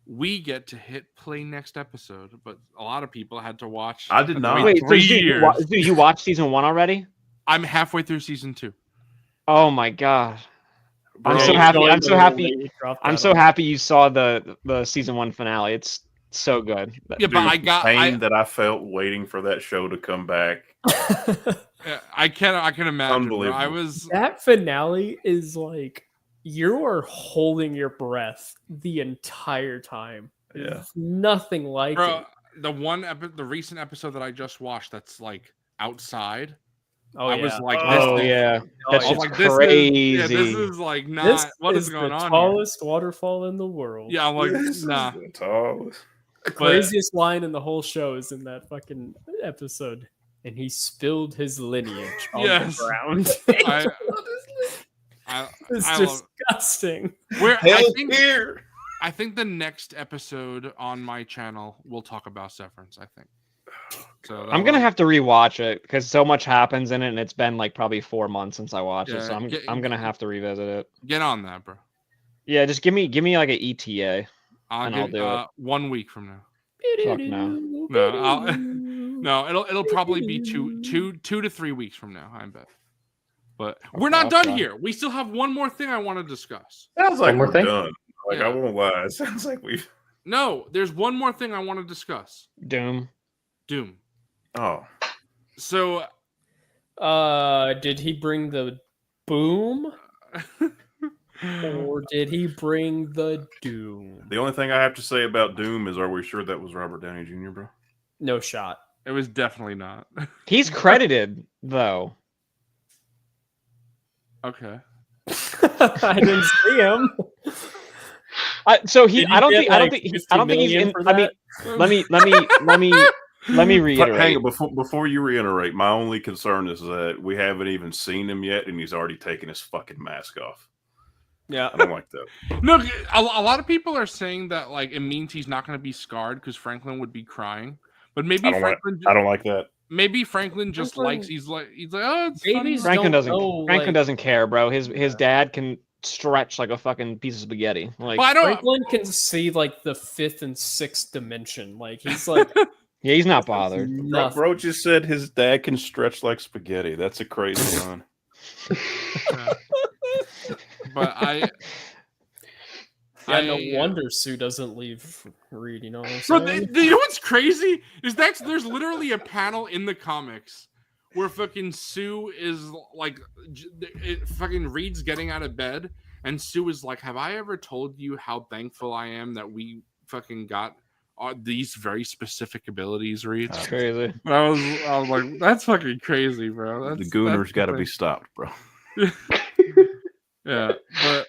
we get to hit play next episode, but a lot of people had to watch. I did had to not. wait wait, so 3 dude, years. you watched season 1 already? I'm halfway through season 2. Oh my god. I'm Bro, so you happy. joined I'm the so little happy. lady drop I'm that so on. happy you saw the season 1 finale. It's so good. Yeah, but I Dude, got the pain that I felt waiting for that show to come back. I can imagine. Bro. I Unbelievable. was That finale is like you are holding your breath the entire time. Yeah. There's nothing like bro. it. The recent episode that I just watched that's like outside. Oh, I yeah. was like, Oh this is- yeah, Oh, that I was shit's like, this crazy. is this is like not This what is is going the on here. tallest waterfall in the world. Yeah, I'm like, This is nah. the tallest. The But- craziest line in the whole show is in that fucking episode. And he spilled his lineage on Yes. the ground. I It's I love- disgusting. I think the next episode on my channel will talk about Severance. I think. So I'm gonna have to rewatch it because so much happens in it, and it's been like probably 4 months since I watched it. So Yeah, I'm gonna have to revisit it. get on that, bro. Yeah, just give me like an ETA. I'll And give I'll do it. 1 week from now. Fuck no. No, No, it'll probably be two to 3 weeks from now. I bet. But we're not I'll done try. here. We still have one more thing I want to discuss. Sounds like One more we're thing? done. Like Yeah. I won't lie. It sounds like we've. No, there's one more thing I want to discuss. Doom. Doom. Oh, So Did he bring the boom or did he bring the doom? the only thing I have to say about Doom is, are we sure that was Robert Downey Jr., bro? No shot. it was definitely not. He's credited though. Okay. I didn't see him. So he. Did he I don't get, think. I don't like, think. 50 I don't think he's million in. for I mean, that? let me Hang reiterate. on, before you reiterate, my only concern is that we haven't even seen him yet, and he's already taken his fucking mask off. Yeah. I don't like that. No, a lot of people are saying that like it means he's not going to be scarred because Franklin would be crying. But maybe I don't like that. maybe Franklin just Franklin- likes. He's like oh, it's Babies funny. Franklin don't doesn't. know, Franklin like- doesn't care, bro. His dad can stretch like a fucking piece of spaghetti. Like, But I don't. Franklin can see like the 5th and 6th dimension. Like he's like yeah, he's not bothered. nothing. Bro just said his dad can stretch like spaghetti. That's a crazy line. But Yeah, no I- wonder Sue doesn't leave Reed. You know what I'm Bro, saying? you know what's crazy is that there's literally a panel in the comics where fucking Sue is like, fucking Reed's getting out of bed, and Sue is like, "Have I ever told you how thankful I am that we fucking got these very specific abilities, Reed?" It's crazy. I was like, "That's fucking crazy, bro." The That's Gooners that's got to the be thing. stopped, bro. Yeah, but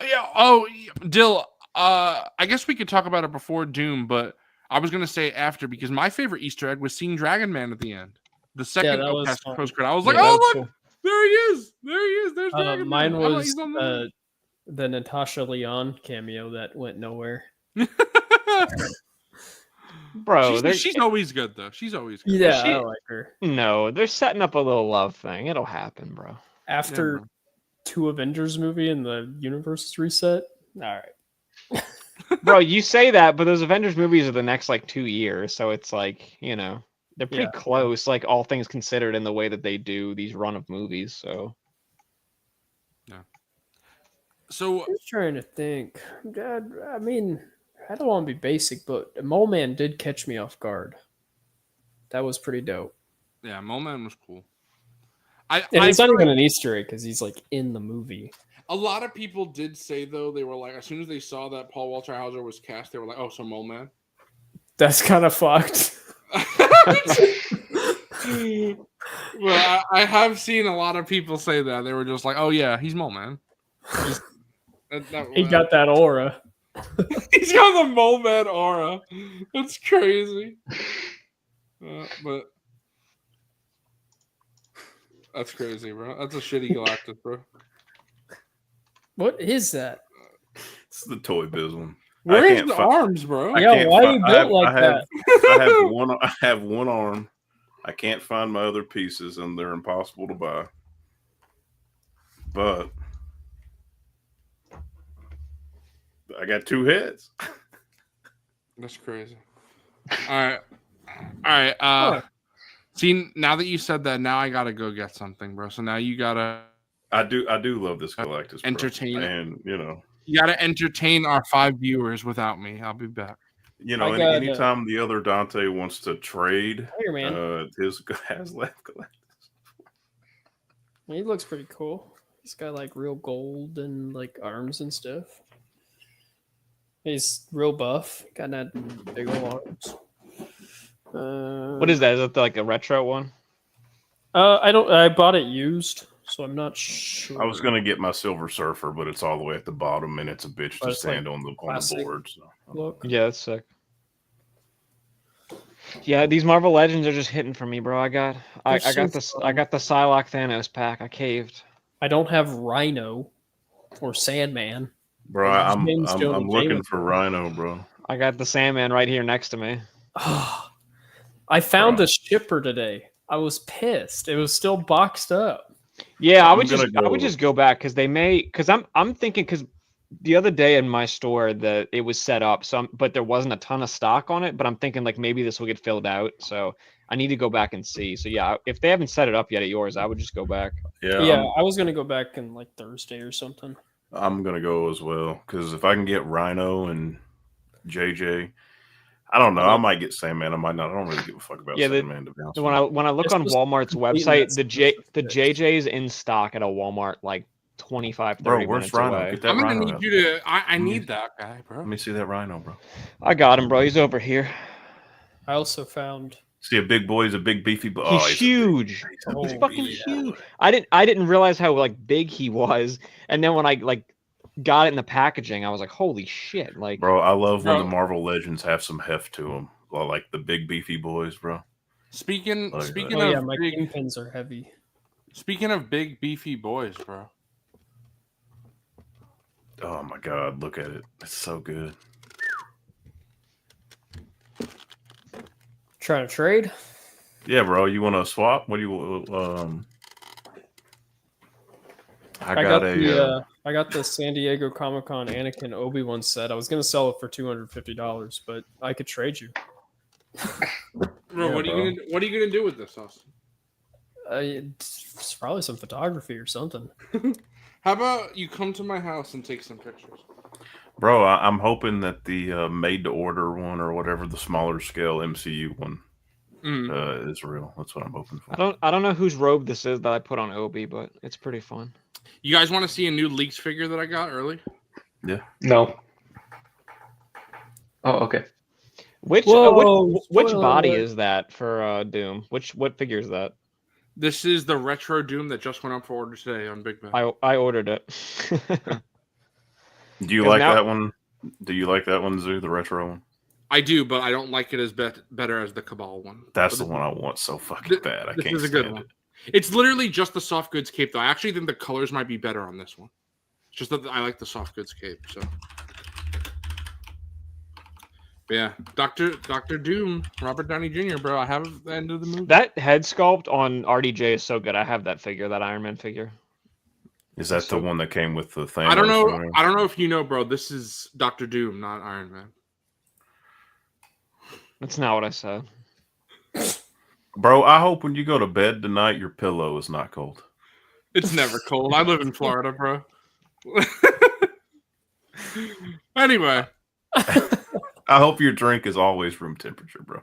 Yeah. Oh, Dill. I guess we could talk about it before Doom, but I was gonna say after because my favorite Easter egg was seeing Dragon Man at the end. The second that was post credit, I was Yeah, like, that "Oh was look, cool. there he is! There he is! There's Dragon Mine Man." was He's on the the Natasha Lyonne cameo that went nowhere. Bro, she's always good though. She's always good. Yeah, She- I like her. no, they're setting up a little love thing. It'll happen, bro. After bro. 2 Avengers movie and the universe is reset. All right. Bro, you say that, but those Avengers movies are the next like 2 years, so it's like, they're pretty Yeah. close, like all things considered, in the way that they do these run of movies. So So I'm just trying to think. Dad, I mean, I don't want to be basic, but Mole Man did catch me off guard. That was pretty dope. yeah, Mole Man was cool. And I it's not feel even like an Easter egg because he's like in the movie. a lot of people did say though they were like as soon as they saw that Paul Walter Hauser was cast, they were like, "Oh, so Mole Man." That's kind of fucked. Well, I have seen a lot of people say that they were just like, "Oh yeah, he's Mole Man." He got that aura. He's got the Mole Man aura. That's crazy. But that's crazy, bro. That's a shitty Galactus, bro. What is that? It's the Toy Biz one. Where I is can't the fi- arms, bro? I Yeah, can't why fi- you I built have- like I have- that? I have one arm. I can't find my other pieces, and they're impossible to buy. But I got 2 heads. That's crazy. All right. See, now that you said that, now I gotta go get something, bro. So now you gotta I do love this Galactus. Bro. Entertain. And you gotta entertain our 5 viewers without me. I'll be back. I got, anytime the other Dante wants to trade, Here, man. his has left Galactus. He looks pretty cool. He's got like real gold and like arms and stuff. He's real buff. Got that big old arms. what is that? Is that like a retro one? I bought it used, so I'm not sure. I was gonna get my Silver Surfer, but it's all the way at the bottom, and it's a bitch But to it's like stand on the classic. board. So. look. Yeah, that's sick. Yeah, these Marvel Legends are just hitting for me, bro. I got They're so the Psylocke Thanos pack. I caved. I don't have Rhino or Sandman. Bro, His I'm name's Jonah looking Jameson. for Rhino, bro. I got the Sandman right here next to me. I found Bro. the shipper today. I was pissed. It was still boxed up. Yeah, I I'm would gonna just go- go back because I'm thinking because the other day in my store that it was set up but there wasn't a ton of stock on it, but I'm thinking like maybe this will get filled out, so I need to go back and see. So yeah, if they haven't set it up yet at yours, I would just go back. Yeah, I was gonna go back in like Thursday or something. I'm gonna go as well because if I can get Rhino and JJ, I don't know. I might get Sandman. I might not. I don't really give a fuck about Yeah, Sandman. To be honest, So with when I look This on was Walmart's completely website, the nuts. JJ's in stock at a Walmart like 25, 30 bro, where's minutes Rhino? away. Get that I'm gonna Rhino need out. you to. I need that guy, bro. Let me see that Rhino, bro. I got him, bro. He's over here. I also found See a big boy. He's a big beefy boy. He's huge. Oh, He's fucking yeah. huge. I didn't realize how like big he was, and then when I like got it in the packaging, I was like, holy shit! Like, Bro, I love when Bro. the Marvel Legends have some heft to them, like the big beefy boys, bro. Speaking Oh, speaking Oh of yeah, my big, kingpins are heavy. speaking of big beefy boys, bro. Oh my god, look at it. It's so good. Trying to trade? Yeah, bro. You want to swap? What do you? I got the San Diego Comic Con Anakin Obi-Wan set. I was gonna sell it for $250, but I could trade you. Bro, Yeah, what are you gonna do with this, Austin? It's probably some photography or something. How about you come to my house and take some pictures? Bro, I'm hoping that the made-to-order one or whatever the smaller scale MCU one is real. That's what I'm hoping for. I don't know whose robe this is that I put on Obi, but it's pretty fun. You guys want to see a new leaks figure that I got early? No. Oh, okay. Which Whoa, which spoiler body alert. is that for Doom? What figure is that? This is the retro Doom that just went up for order today on Big Ben. I ordered it. Do you 'Cause like now- that one? Do you like that one, Zoo, the retro one? I do, but I don't like it as better as the Cabal one. That's But the one I want so fucking Th- bad. I this can't is a good stand one. it. It's literally just the soft goods cape, though. I actually think the colors might be better on this one. It's just that I like the soft goods cape. So, but yeah, Doctor Doom, Robert Downey Jr. Bro, I have the end of the movie. That head sculpt on RDJ is so good. I have that figure, that Iron Man figure. Is that the one that came with the thing? I don't know. I don't know if you know, bro. This is Doctor Doom, not Iron Man. That's not what I said. Bro, I hope when you go to bed tonight, your pillow is not cold. It's never cold. I live in Florida, bro. Anyway, I hope your drink is always room temperature, bro.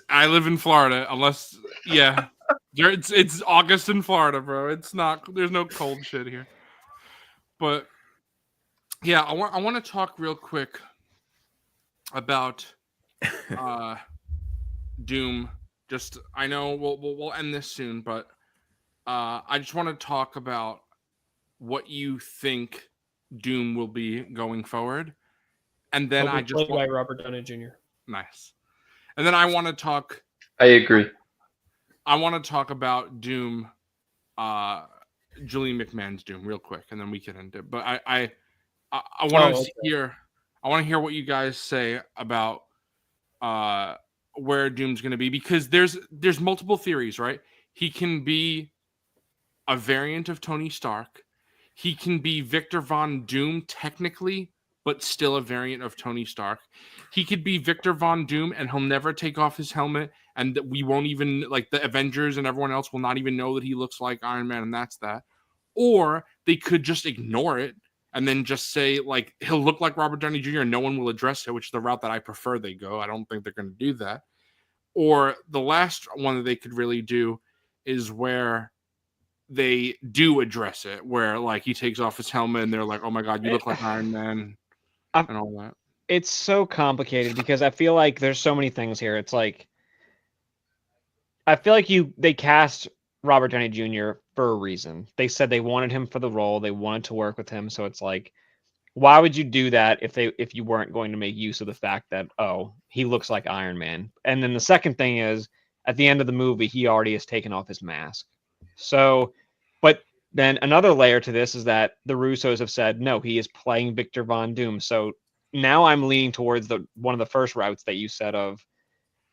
I live in Florida, unless it's August in Florida, bro. It's not. There's no cold shit here. But yeah, I want to talk real quick about Doom. Just I know we'll end this soon, but I just want to talk about what you think Doom will be going forward, and then I just played by Robert Downey Jr. Nice, and then I want to talk. I agree. I want to talk about Doom, Julie McMahon's Doom, real quick, and then we can end it. But I want to hear. I want to hear what you guys say about where Doom's going to be, because there's multiple theories, right? He can be a variant of Tony Stark. He can be Victor Von Doom technically, but still a variant of Tony Stark. He could be Victor Von Doom and he'll never take off his helmet, and we won't even, like, the Avengers and everyone else will not even know that he looks like Iron Man, and that's that. Or they could just ignore it and then just say, like, he'll look like Robert Downey Jr. and no one will address it, which is the route that I prefer they go. I don't think they're going to do that. Or the last one that they could really do is where they do address it, where, like, he takes off his helmet and they're like, oh my God, you look like Iron Man and all that. It's so complicated because I feel like there's so many things here. It's like, I feel like they cast Robert Downey Jr. for a reason. They said they wanted him for the role. They wanted to work with him. So it's like, why would you do that if you weren't going to make use of the fact that, oh, he looks like Iron Man? And then the second thing is, at the end of the movie, he already has taken off his mask. So, but then another layer to this is that the Russos have said, no, he is playing Victor Von Doom. So now I'm leaning towards one of the first routes that you said of,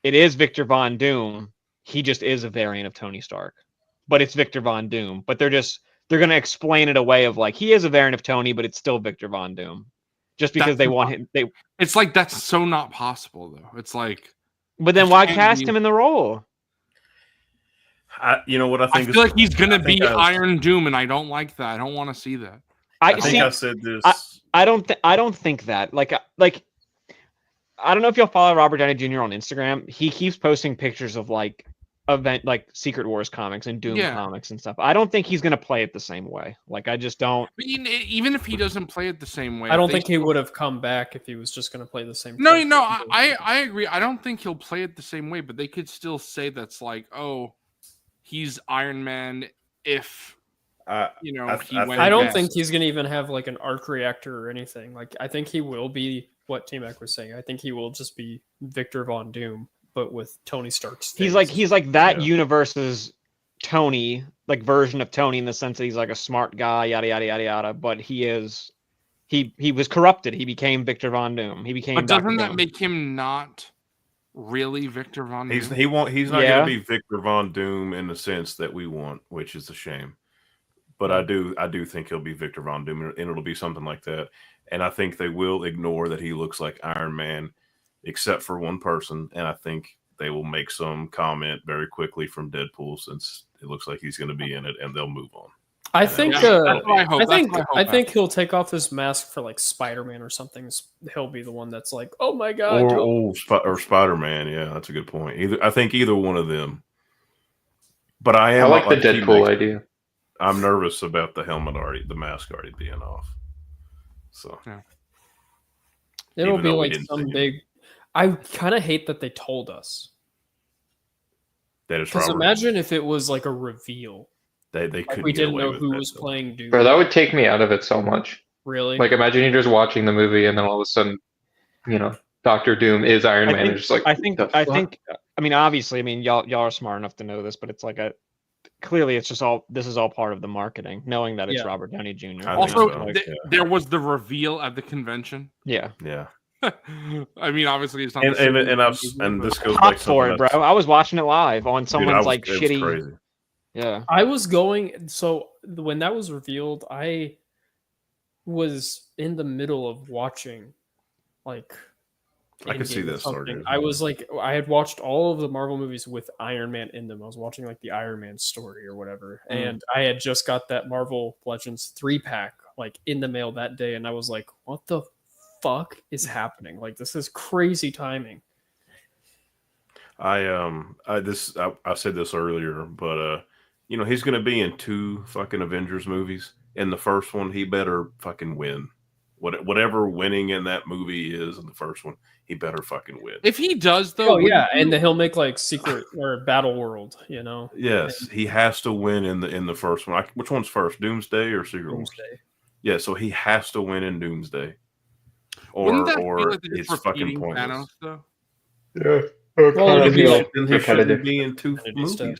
it is Victor Von Doom. He just is a variant of Tony Stark, but it's Victor Von Doom. But they're going to explain it away of, like, he is a variant of Tony, but it's still Victor Von Doom, just because they want him. It's like, that's so not possible, though. It's like, but then why cast him in the role? You know what I think? I feel like he's gonna be Iron Doom, and I don't like that. I don't want to see that. I think I said this. I don't think that. Like I don't know if you'll follow Robert Downey Jr. on Instagram. He keeps posting pictures of, like, Secret Wars comics and Doom comics and stuff. I don't think he's gonna play it the same way. Like, I just don't. But even if he doesn't play it the same way, I don't think he would have come back if he was just going to play the same. No, I agree. I don't think he'll play it the same way, but they could still say that's like, oh, he's Iron Man if he went. I don't think he's going to even have, like, an arc reactor or anything. Like, I think he will be what T-Mac was saying. I think he will just be Victor Von Doom, but with Tony Stark's face. He's like that universe's Tony, like, version of Tony, in the sense that he's like a smart guy, yada yada yada yada. But he was corrupted. He became Victor Von Doom. He became. But doesn't that make him not really Victor Von Doom? He's not going to be Victor Von Doom in the sense that we want, which is a shame. But I do think he'll be Victor Von Doom, and it'll be something like that. And I think they will ignore that he looks like Iron Man, except for one person. And I think they will make some comment very quickly from Deadpool, since it looks like he's going to be in it, and they'll move on. I think. That's what I hope. I think he'll take off his mask for, like, Spider-Man or something. He'll be the one that's like, "Oh my God!" Or Spider-Man. Yeah, that's a good point. I think either one of them. But I like the Deadpool idea. I'm nervous about the mask already being off. So it'll be like some big. I kind of hate that they told us. That is because imagine if it was like a reveal. They couldn't. We didn't know who was playing Doom. Bro, that would take me out of it so much. Really? Like imagine you're just watching the movie and then all of a sudden, Doctor Doom is Iron Man. And just like I think the fuck? I mean obviously I mean y'all are smart enough to know this, but it's like clearly it's just this is all part of the marketing, knowing that it's Yeah. Robert Downey Jr. I think Also, so. there was the reveal at the convention. Yeah. Yeah. I mean, obviously, it's not. And the same and I've movie, and but- this goes Hot back to for it, bro. I was watching it live on someone's like it was shitty. crazy. Yeah. I was going. So when that was revealed, I was in the middle of watching, like. I can see Endgame or this something. starting. I was like, I had watched all of the Marvel movies with Iron Man in them. I was watching like the Iron Man story or whatever, and I had just got that Marvel Legends 3-pack like in the mail that day, and I was like, what the fuck is happening? Like, this is crazy timing. I said this earlier, but he's gonna be in 2 fucking Avengers movies. In the first one, he better fucking win. Whatever winning in that movie is in the first one, he better fucking win. If he does, though, Oh yeah, and then he'll make like Secret or Battle World, Yes, he has to win in the first one. Which one's first, Doomsday or Secret Wars? Doomsday. Yeah, so he has to win in Doomsday, wouldn't that or feel like they're it's just fucking repeating pointless. Thanos, though? Yeah. Well, it'll be like Then he shouldn't repetitive. be in 2 Infinity movies. Stones.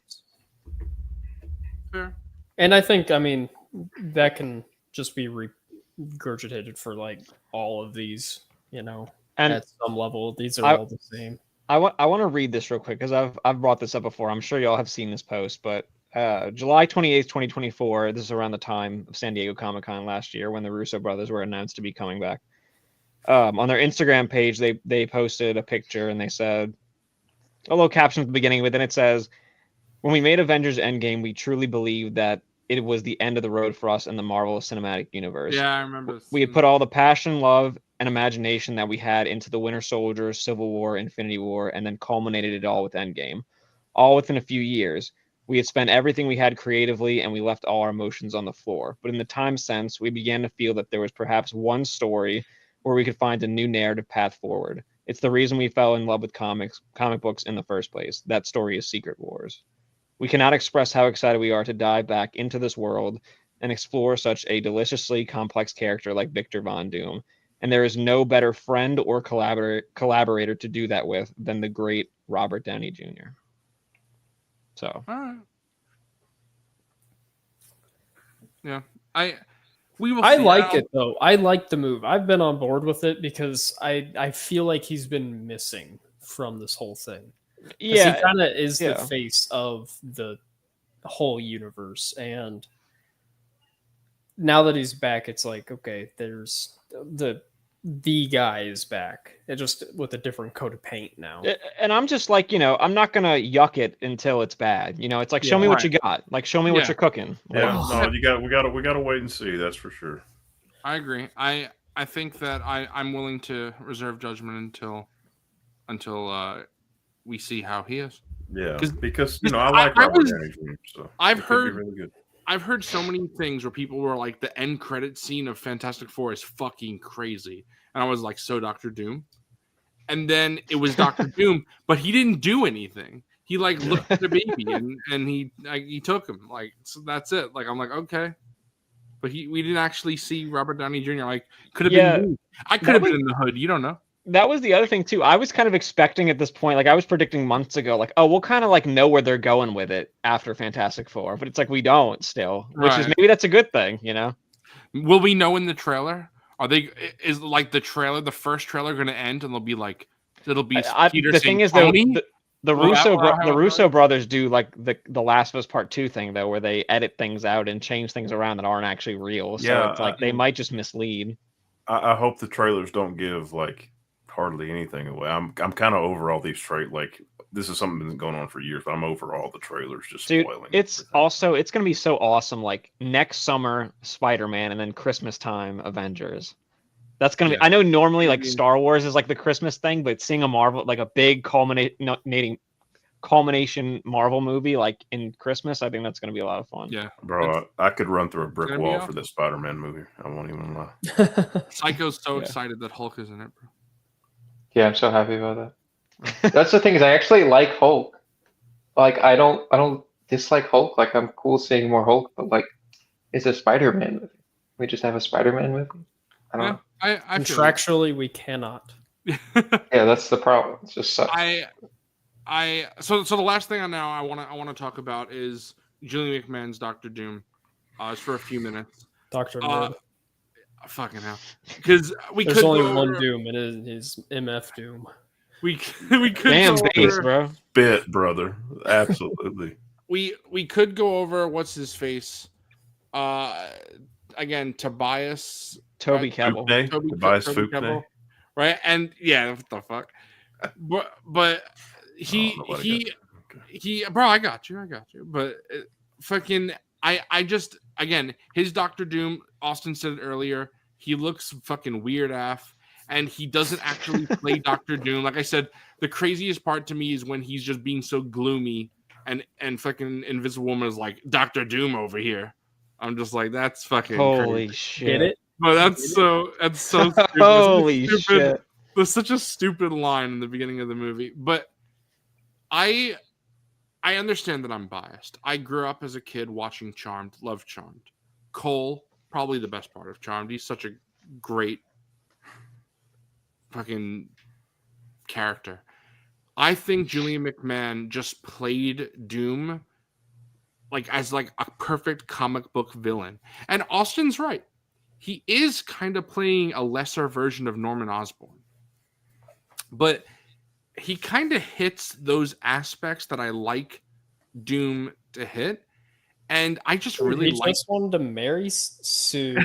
Fair. And I think, I mean, that can just be regurgitated for like all of these, And at some level. These are all the same. I want to read this real quick because I've brought this up before. I'm sure y'all have seen this post, but July 28th, 2024. This is around the time of San Diego Comic-Con last year when the Russo brothers were announced to be coming back. On their Instagram page, they posted a picture and they said a little caption at the beginning, but then it says, "When we made Avengers Endgame, we truly believed that it was the end of the road for us in the Marvel Cinematic Universe. Yeah, I remember this. We had put all the passion, love, and imagination that we had into the Winter Soldier, Civil War, Infinity War, and then culminated it all with Endgame. All within a few years. We had spent everything we had creatively, and we left all our emotions on the floor. But in the time since, we began to feel that there was perhaps one story where we could find a new narrative path forward. It's the reason we fell in love with comic books in the first place. That story is Secret Wars. We cannot express how excited we are to dive back into this world and explore such a deliciously complex character like Victor Von Doom. And there is no better friend or collaborator to do that with than the great Robert Downey Jr." So, All right. Yeah, we will. I see. like it though. I like the move. I've been on board with it because I feel like he's been missing from this whole thing. He kind of is the face of the whole universe, and now that he's back, it's like, okay, there's the guy is back. It just with a different coat of paint now. And I'm just like, I'm not gonna yuck it until it's bad. It's like, show me what you got. Like, show me what you're cooking. Yeah, no, we gotta wait and see. That's for sure. I agree. I think that I'm willing to reserve judgment until we see how he is. Yeah, because I like Robert Downey Jr. So I've heard really good. I've heard so many things where people were like, the end credit scene of Fantastic Four is fucking crazy, and I was like, so Dr. Doom, and then it was Dr. Doom, but he didn't do anything. He like looked at the baby and he took him, like, so that's it. Like, I'm like, okay, but we didn't actually see Robert Downey Jr. Like, could have been me. I could have been in the hood. You don't know. That was the other thing too. I was kind of expecting at this point, like I was predicting months ago, like, oh, we'll kind of like know where they're going with it after Fantastic Four, but it's like we don't still, which is maybe that's a good thing, Will we know in the trailer? Is like the first trailer going to end and they'll be like, it'll be Peter the thing is though, the Russo brothers do like the Last of Us Part 2 thing though, where they edit things out and change things around that aren't actually real. So it's like they might just mislead. I hope the trailers don't give like hardly anything away. I'm kind of over all these like this is something that's been going on for years, but I'm over all the trailers just spoiling. It's gonna be so awesome. Like next summer Spider-Man and then Christmas time Avengers. That's gonna be. I know normally like Star Wars is like the Christmas thing, but seeing a Marvel like a big culmination Marvel movie like in Christmas, I think that's gonna be a lot of fun. Yeah, bro, I could run through a brick wall for this Spider-Man movie. I won't even lie. Psycho's so excited that Hulk is in it, bro. Yeah, I'm so happy about that. That's the thing is I actually like Hulk. Like I don't dislike Hulk. Like I'm cool seeing more Hulk, but like it's a Spider-Man movie. We just have a Spider-Man movie. I don't know. I feel it. Contractually, we cannot. Yeah, that's the problem. It's just sucks. So the last thing I want to talk about is Julian McMahon's Doctor Doom. It's for a few minutes. Doctor. Fucking hell, because There's only one Doom, and it is MF Doom. We could Damn go base, over, bro. Bit, brother. Absolutely. we could go over what's his face. Again, Tobias. Toby Kebbell. Tobias Fuqua. Right, and yeah, what the fuck? But he, bro, I got you. But fucking, I just, again, his Doctor Doom. Austin said it earlier. He looks fucking weird af, and he doesn't actually play Doctor Doom. Like I said, the craziest part to me is when he's just being so gloomy, and fucking Invisible Woman is like Doctor Doom over here. I'm just like, that's fucking Holy crazy. shit! Get it? But that's so stupid. Holy shit! There's such a stupid line in the beginning of the movie, but I understand that I'm biased. I grew up as a kid watching Charmed, loved Charmed. Cole, probably the best part of Charmed. He's such a great fucking character. I think Julian McMahon just played Doom as a perfect comic book villain. And Austin's right. He is kind of playing a lesser version of Norman Osborn. But he kind of hits those aspects that I like Doom to hit. And I just really he like. just wanted to marry Sue.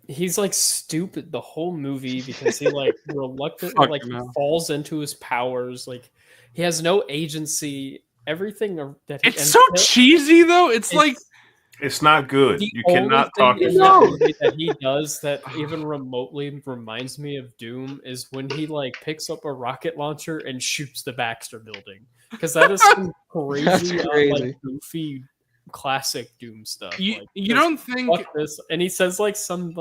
He's like stupid the whole movie because he reluctantly falls into his powers. Like he has no agency. Everything that it's so cheesy though. It's like it's not good. You cannot talk that he does that even remotely reminds me of Doom is when he picks up a rocket launcher and shoots the Baxter building. Because that is some crazy. Goofy classic Doom stuff. You don't think this? And he says some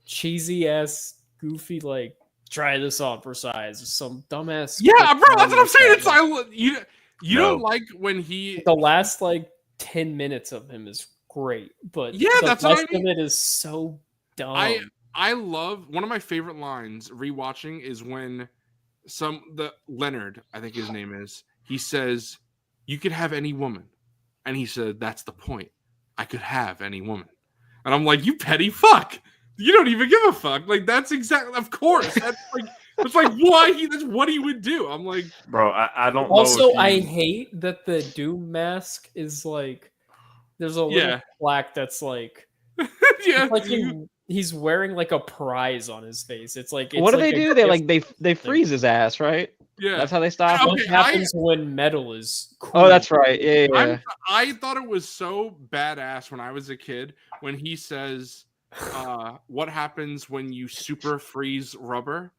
cheesy ass goofy try this on for size. Some dumbass. Yeah, bro, that's what I'm saying. It's you don't like when he the last 10 minutes of him is great, but that's the rest what I mean. of it is so dumb. I love one of my favorite lines rewatching is when Leonard, I think his name is, he says, "You could have any woman," and he said, "That's the point. I could have any woman," and I'm like, "You petty fuck! You don't even give a fuck." That's exactly, of course. That's why that's what he would do. I'm like, bro, I don't also, know. I hate that the Doom mask is there's a little plaque that's he's wearing a prize on his face. It's what do they do? They freeze his ass, right? Yeah, that's how they stop him. What happens when metal is cool? Oh, that's right. Yeah. I thought it was so badass when I was a kid when he says, "What happens when you super freeze rubber?"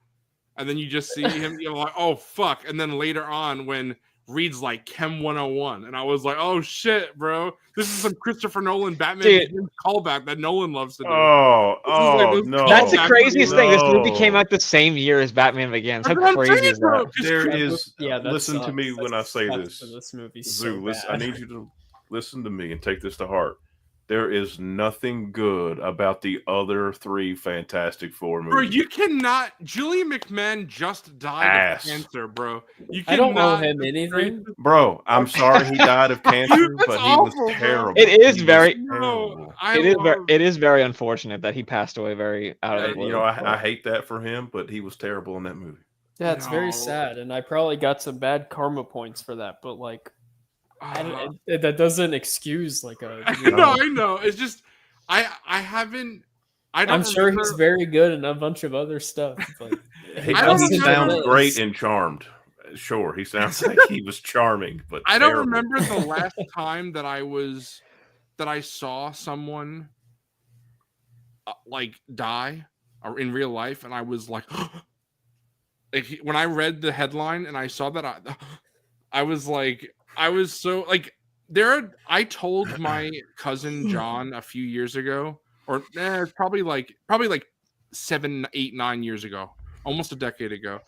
And then you just see him, you're like, "Oh fuck!" And then later on, when Reed's like Chem 101, and I was like, "Oh shit, bro! This is some Christopher Nolan Batman callback that Nolan loves to do." No! That's the craziest thing. This movie came out the same year as Batman Begins. How crazy is that? There is. Listen to me when I say this. This movie, Zoo, I need you to listen to me and take this to heart. There is nothing good about the other three Fantastic Four movies. Bro, you cannot. Julian McMahon just died of cancer, bro. I don't know him anything. Bro, I'm sorry he died of cancer, but he was terrible. It is It is very unfortunate that he passed away very out of the blue. I hate that for him, but he was terrible in that movie. Yeah, it's very sad, and I probably got some bad karma points for that, but that doesn't excuse I know. It's just I'm sure he's very good in a bunch of other stuff. He sounds great in Charmed. Sure, he sounds like he was charming, but I don't remember the last time that I saw someone die or in real life, and I was like, when I read the headline and I saw that, I was like. I was so I told my cousin John a few years ago, or probably 7, 8, 9 years ago, almost a decade ago.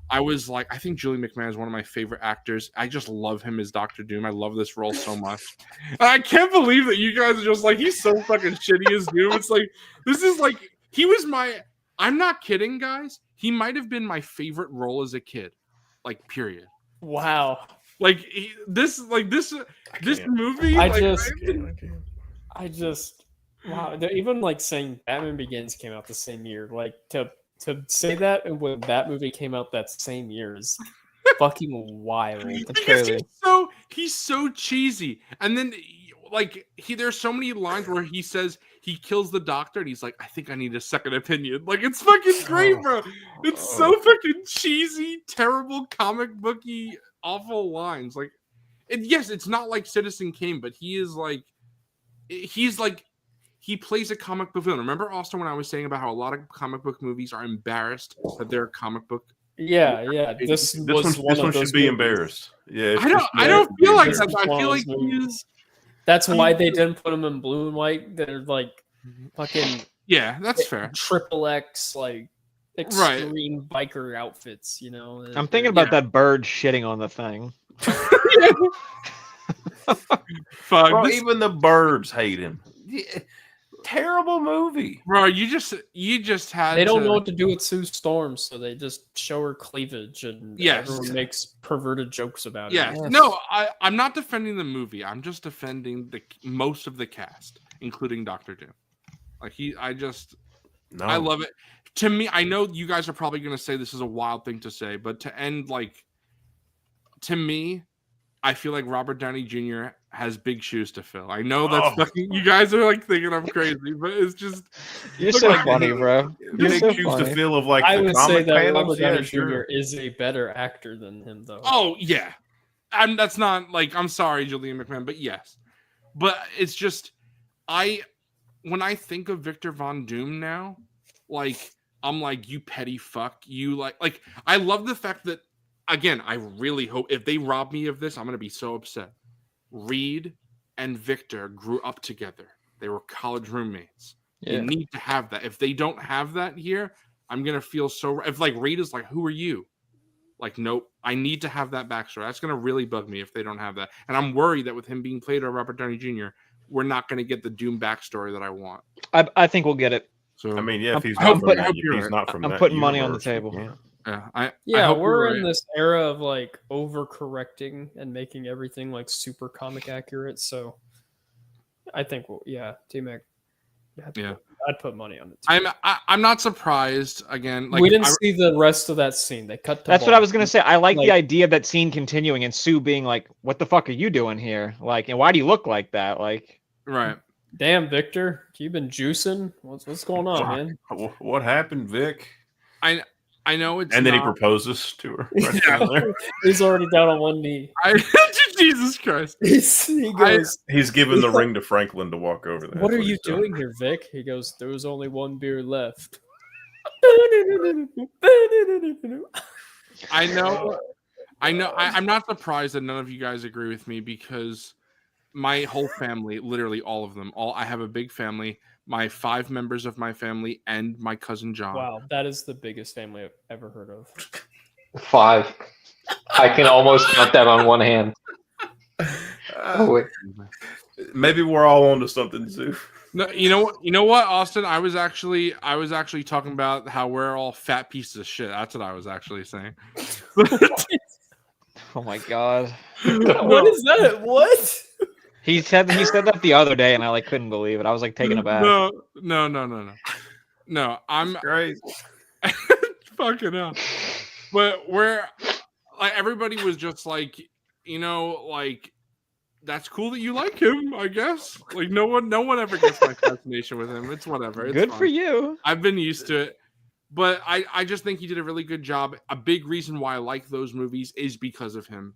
I was like, I think Julie McMahon is one of my favorite actors. I just love him as Doctor Doom. I love this role so much. And I can't believe that you guys are just like, he's so fucking shitty as Doom. It's like, this is like, he was my, I'm not kidding, guys. He might have been my favorite role as a kid. Like, period. Wow. Like, this movie. I like, just, wow. Even like saying Batman Begins came out the same year, like to say that when that movie came out that same year is fucking wild. Because he's so cheesy, and then like there's so many lines where he says he kills the doctor, and he's like, I think I need a second opinion. Like, it's fucking great, bro. It's so fucking cheesy, terrible, comic booky, awful lines. Like, yes, it's not like Citizen Kane, but he's like he plays a comic book villain. Remember, Austin, when I was saying about how a lot of comic book movies are embarrassed that they're a comic book? Yeah. This one should be embarrassed. Yeah, I don't feel like that. I feel like he's. That's why they didn't put him in blue and white. They're like fucking that's fair. XXX like extreme biker outfits. You know. I'm thinking about that bird shitting on the thing. Fuck, bro, even the birds hate him. Terrible movie, bro. You just had. They don't know what to do with Sue Storm, so they just show her cleavage, and everyone makes perverted jokes about it. Yes. No, I'm not defending the movie. I'm just defending most of the cast, including Doctor Doom. Like I love it. To me, I know you guys are probably going to say this is a wild thing to say, but to me, I feel like Robert Downey Jr. has big shoes to fill. I know that's fucking. You guys are like thinking I'm crazy, but it's just. You're so funny, bro. You're big so shoes funny. to fill of like. I the would say that panels. Robert Downey Jr. is a better actor than him, though. Oh yeah, that's not like I'm sorry, Julian McMahon, but yes, but it's just when I think of Victor Von Doom now, like I'm like, you petty fuck, you like I love the fact that. Again, I really hope if they rob me of this, I'm going to be so upset. Reed and Victor grew up together. They were college roommates. Yeah. They need to have that. If they don't have that here, I'm going to feel so... If, like, Reed is like, who are you? Like, nope. I need to have that backstory. That's going to really bug me if they don't have that. And I'm worried that with him being played by Robert Downey Jr., we're not going to get the Doom backstory that I want. I think we'll get it. So I mean, yeah, if he's not from that, I'm putting money on the table. Yeah, we're in this era of like overcorrecting and making everything like super comic accurate. So I think, T-Mac. I'd put money on it. I'm not surprised. Again, like we didn't see the rest of that scene. They cut. That's what I was gonna say. I like the idea of that scene continuing and Sue being like, "What the fuck are you doing here? Like, and why do you look like that? Like, right." Damn, Victor, you been juicing? What's going on, man? What happened, Vic? I know it's. And then he proposes to her. Right He's already down on one knee. Jesus Christ! He goes. He's giving the ring to Franklin to walk over there. What are you doing here, Vic? He goes. There was only one beer left. I know. I'm not surprised that none of you guys agree with me because my whole family, literally all of them, I have a big family. My 5 members of my family and my cousin John. Wow, that is the biggest family I've ever heard of. 5. I can almost count that on one hand. Wait. Maybe we're all onto something too. No, you know what, Austin? I was actually talking about how we're all fat pieces of shit. That's what I was actually saying. oh my god, what is that? What? He said that the other day, and I couldn't believe it. I was taken aback. No. I'm great. Fucking hell. But everybody was just like, that's cool that you like him. I guess no one ever gets my fascination with him. It's whatever. It's good fine. For you. I've been used to it. But I just think he did a really good job. A big reason why I like those movies is because of him.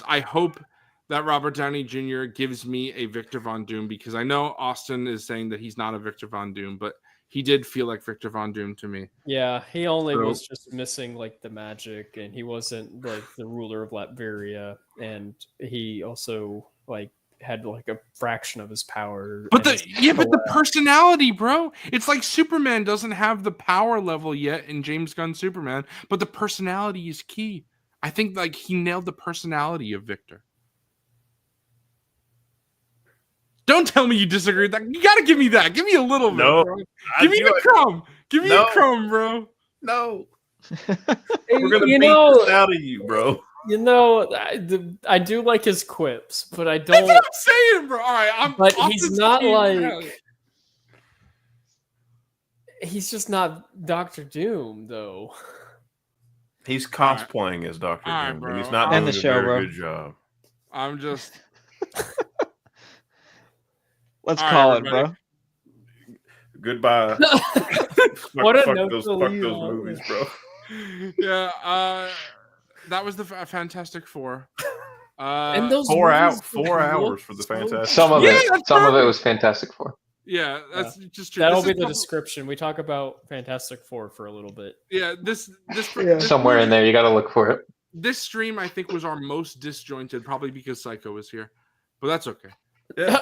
I hope that Robert Downey Jr. gives me a Victor Von Doom because I know Austin is saying that he's not a Victor Von Doom, but he did feel like Victor Von Doom to me. Yeah, he only was just missing the magic, and he wasn't the ruler of Latveria, and he also had like a fraction of his power. But and but the personality, bro. It's like Superman doesn't have the power level yet in James Gunn's Superman, but the personality is key. I think like he nailed the personality of Victor. Don't tell me you disagree with that. You gotta give me that. Give me a little bit. No, Bro. Give me the crumb. Give me a crumb, bro. No, we're gonna beat this out of you, bro. You know, I do like his quips, but I don't. That's what I'm saying, bro. All right, but he's not like. He's just not Doctor Doom, though. He's cosplaying as Doctor Doom, bro. and he's not And doing the a show, very bro. good job. I'm just. Let's All call right, it, everybody. bro. Goodbye. What a fuck note those to leave those on. movies, bro. Yeah, that was the Fantastic Four. And those 4 movies hours look for the so Fantastic. Some of Yeah, it, that's some of it perfect. was Fantastic Four. Yeah, that's just true. That'll This be is the prob- description. We talk about Fantastic Four for a little bit. Yeah, this Somewhere in there, you got to look for it. This stream, I think, was our most disjointed, probably because Psycho was here, but that's okay. Yeah.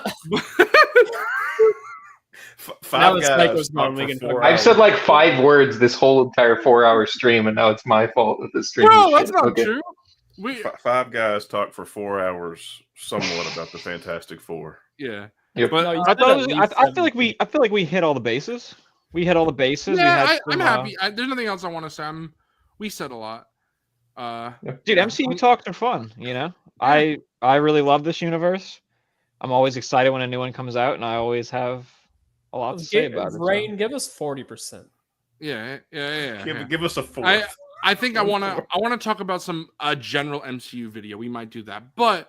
Now Five it's guys Psycho's talk gone, we for can 4 talk hours. I've said like 5 words this whole entire 4-hour stream, and now it's my fault that this stream. Bro, is that's shit. not Okay. true. We Five guys talk for 4 hours, somewhat about the Fantastic Four. yeah, Yep. but No, you I said thought at it was, least I feel like 17. I feel like we hit all the bases. We hit all the bases. yeah, we had I'm some, happy. There's nothing else I want to say. We said a lot. Dude, MCU talks are fun. You know, I really love this universe. I'm always excited when a new one comes out, and I always have a lot to say about it. so. Rain, give us 40%. Yeah. Give us a 4. I think I want to talk about some general MCU video. We might do that, but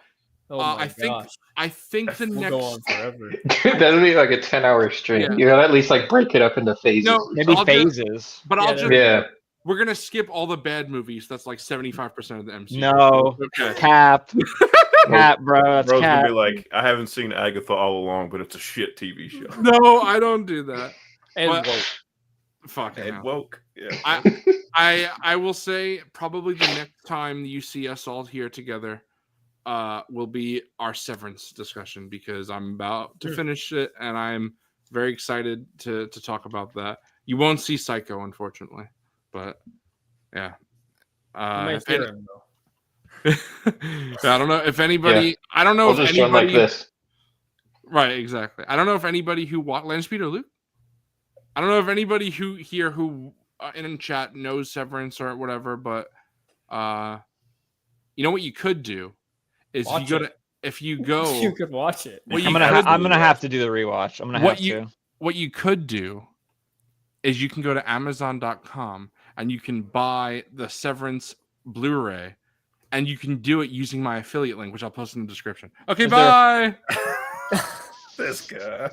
Oh my I think gosh. I think the We'll next go on forever. That'll be like a 10-hour stream. Yeah. You gotta at least like break it up into phases. No, Maybe I'll just- phases. but Yeah, I'll there just we Yeah. we're gonna skip all the bad movies. That's like 75% of the MCU. No. Okay. Cap, cap, bro. That's Bro's gonna cap. be like, I haven't seen Agatha all along, but it's a shit TV show. No, I don't do that. And But- woke. Fuck And it. woke. Yeah. I will say probably the next time you see us all here together will be our Severance discussion, because I'm about to finish it and I'm very excited to talk about that. You won't see Psycho, unfortunately, but yeah. You might if hear any- him, though. I don't know if anybody. I don't know I'll if just run anybody. like this. Right, exactly. I don't know if anybody who watched Land Speed or Luke. I don't know if anybody who in chat knows Severance or whatever, but you know what you could do is Watch if you go You could watch it. What you I'm gonna have to do the rewatch. I'm gonna What have you- to. what you could do is you can go to Amazon.com and you can buy the Severance Blu-ray, and you can do it using my affiliate link, which I'll post in the description. Okay, Is there- bye. This guy.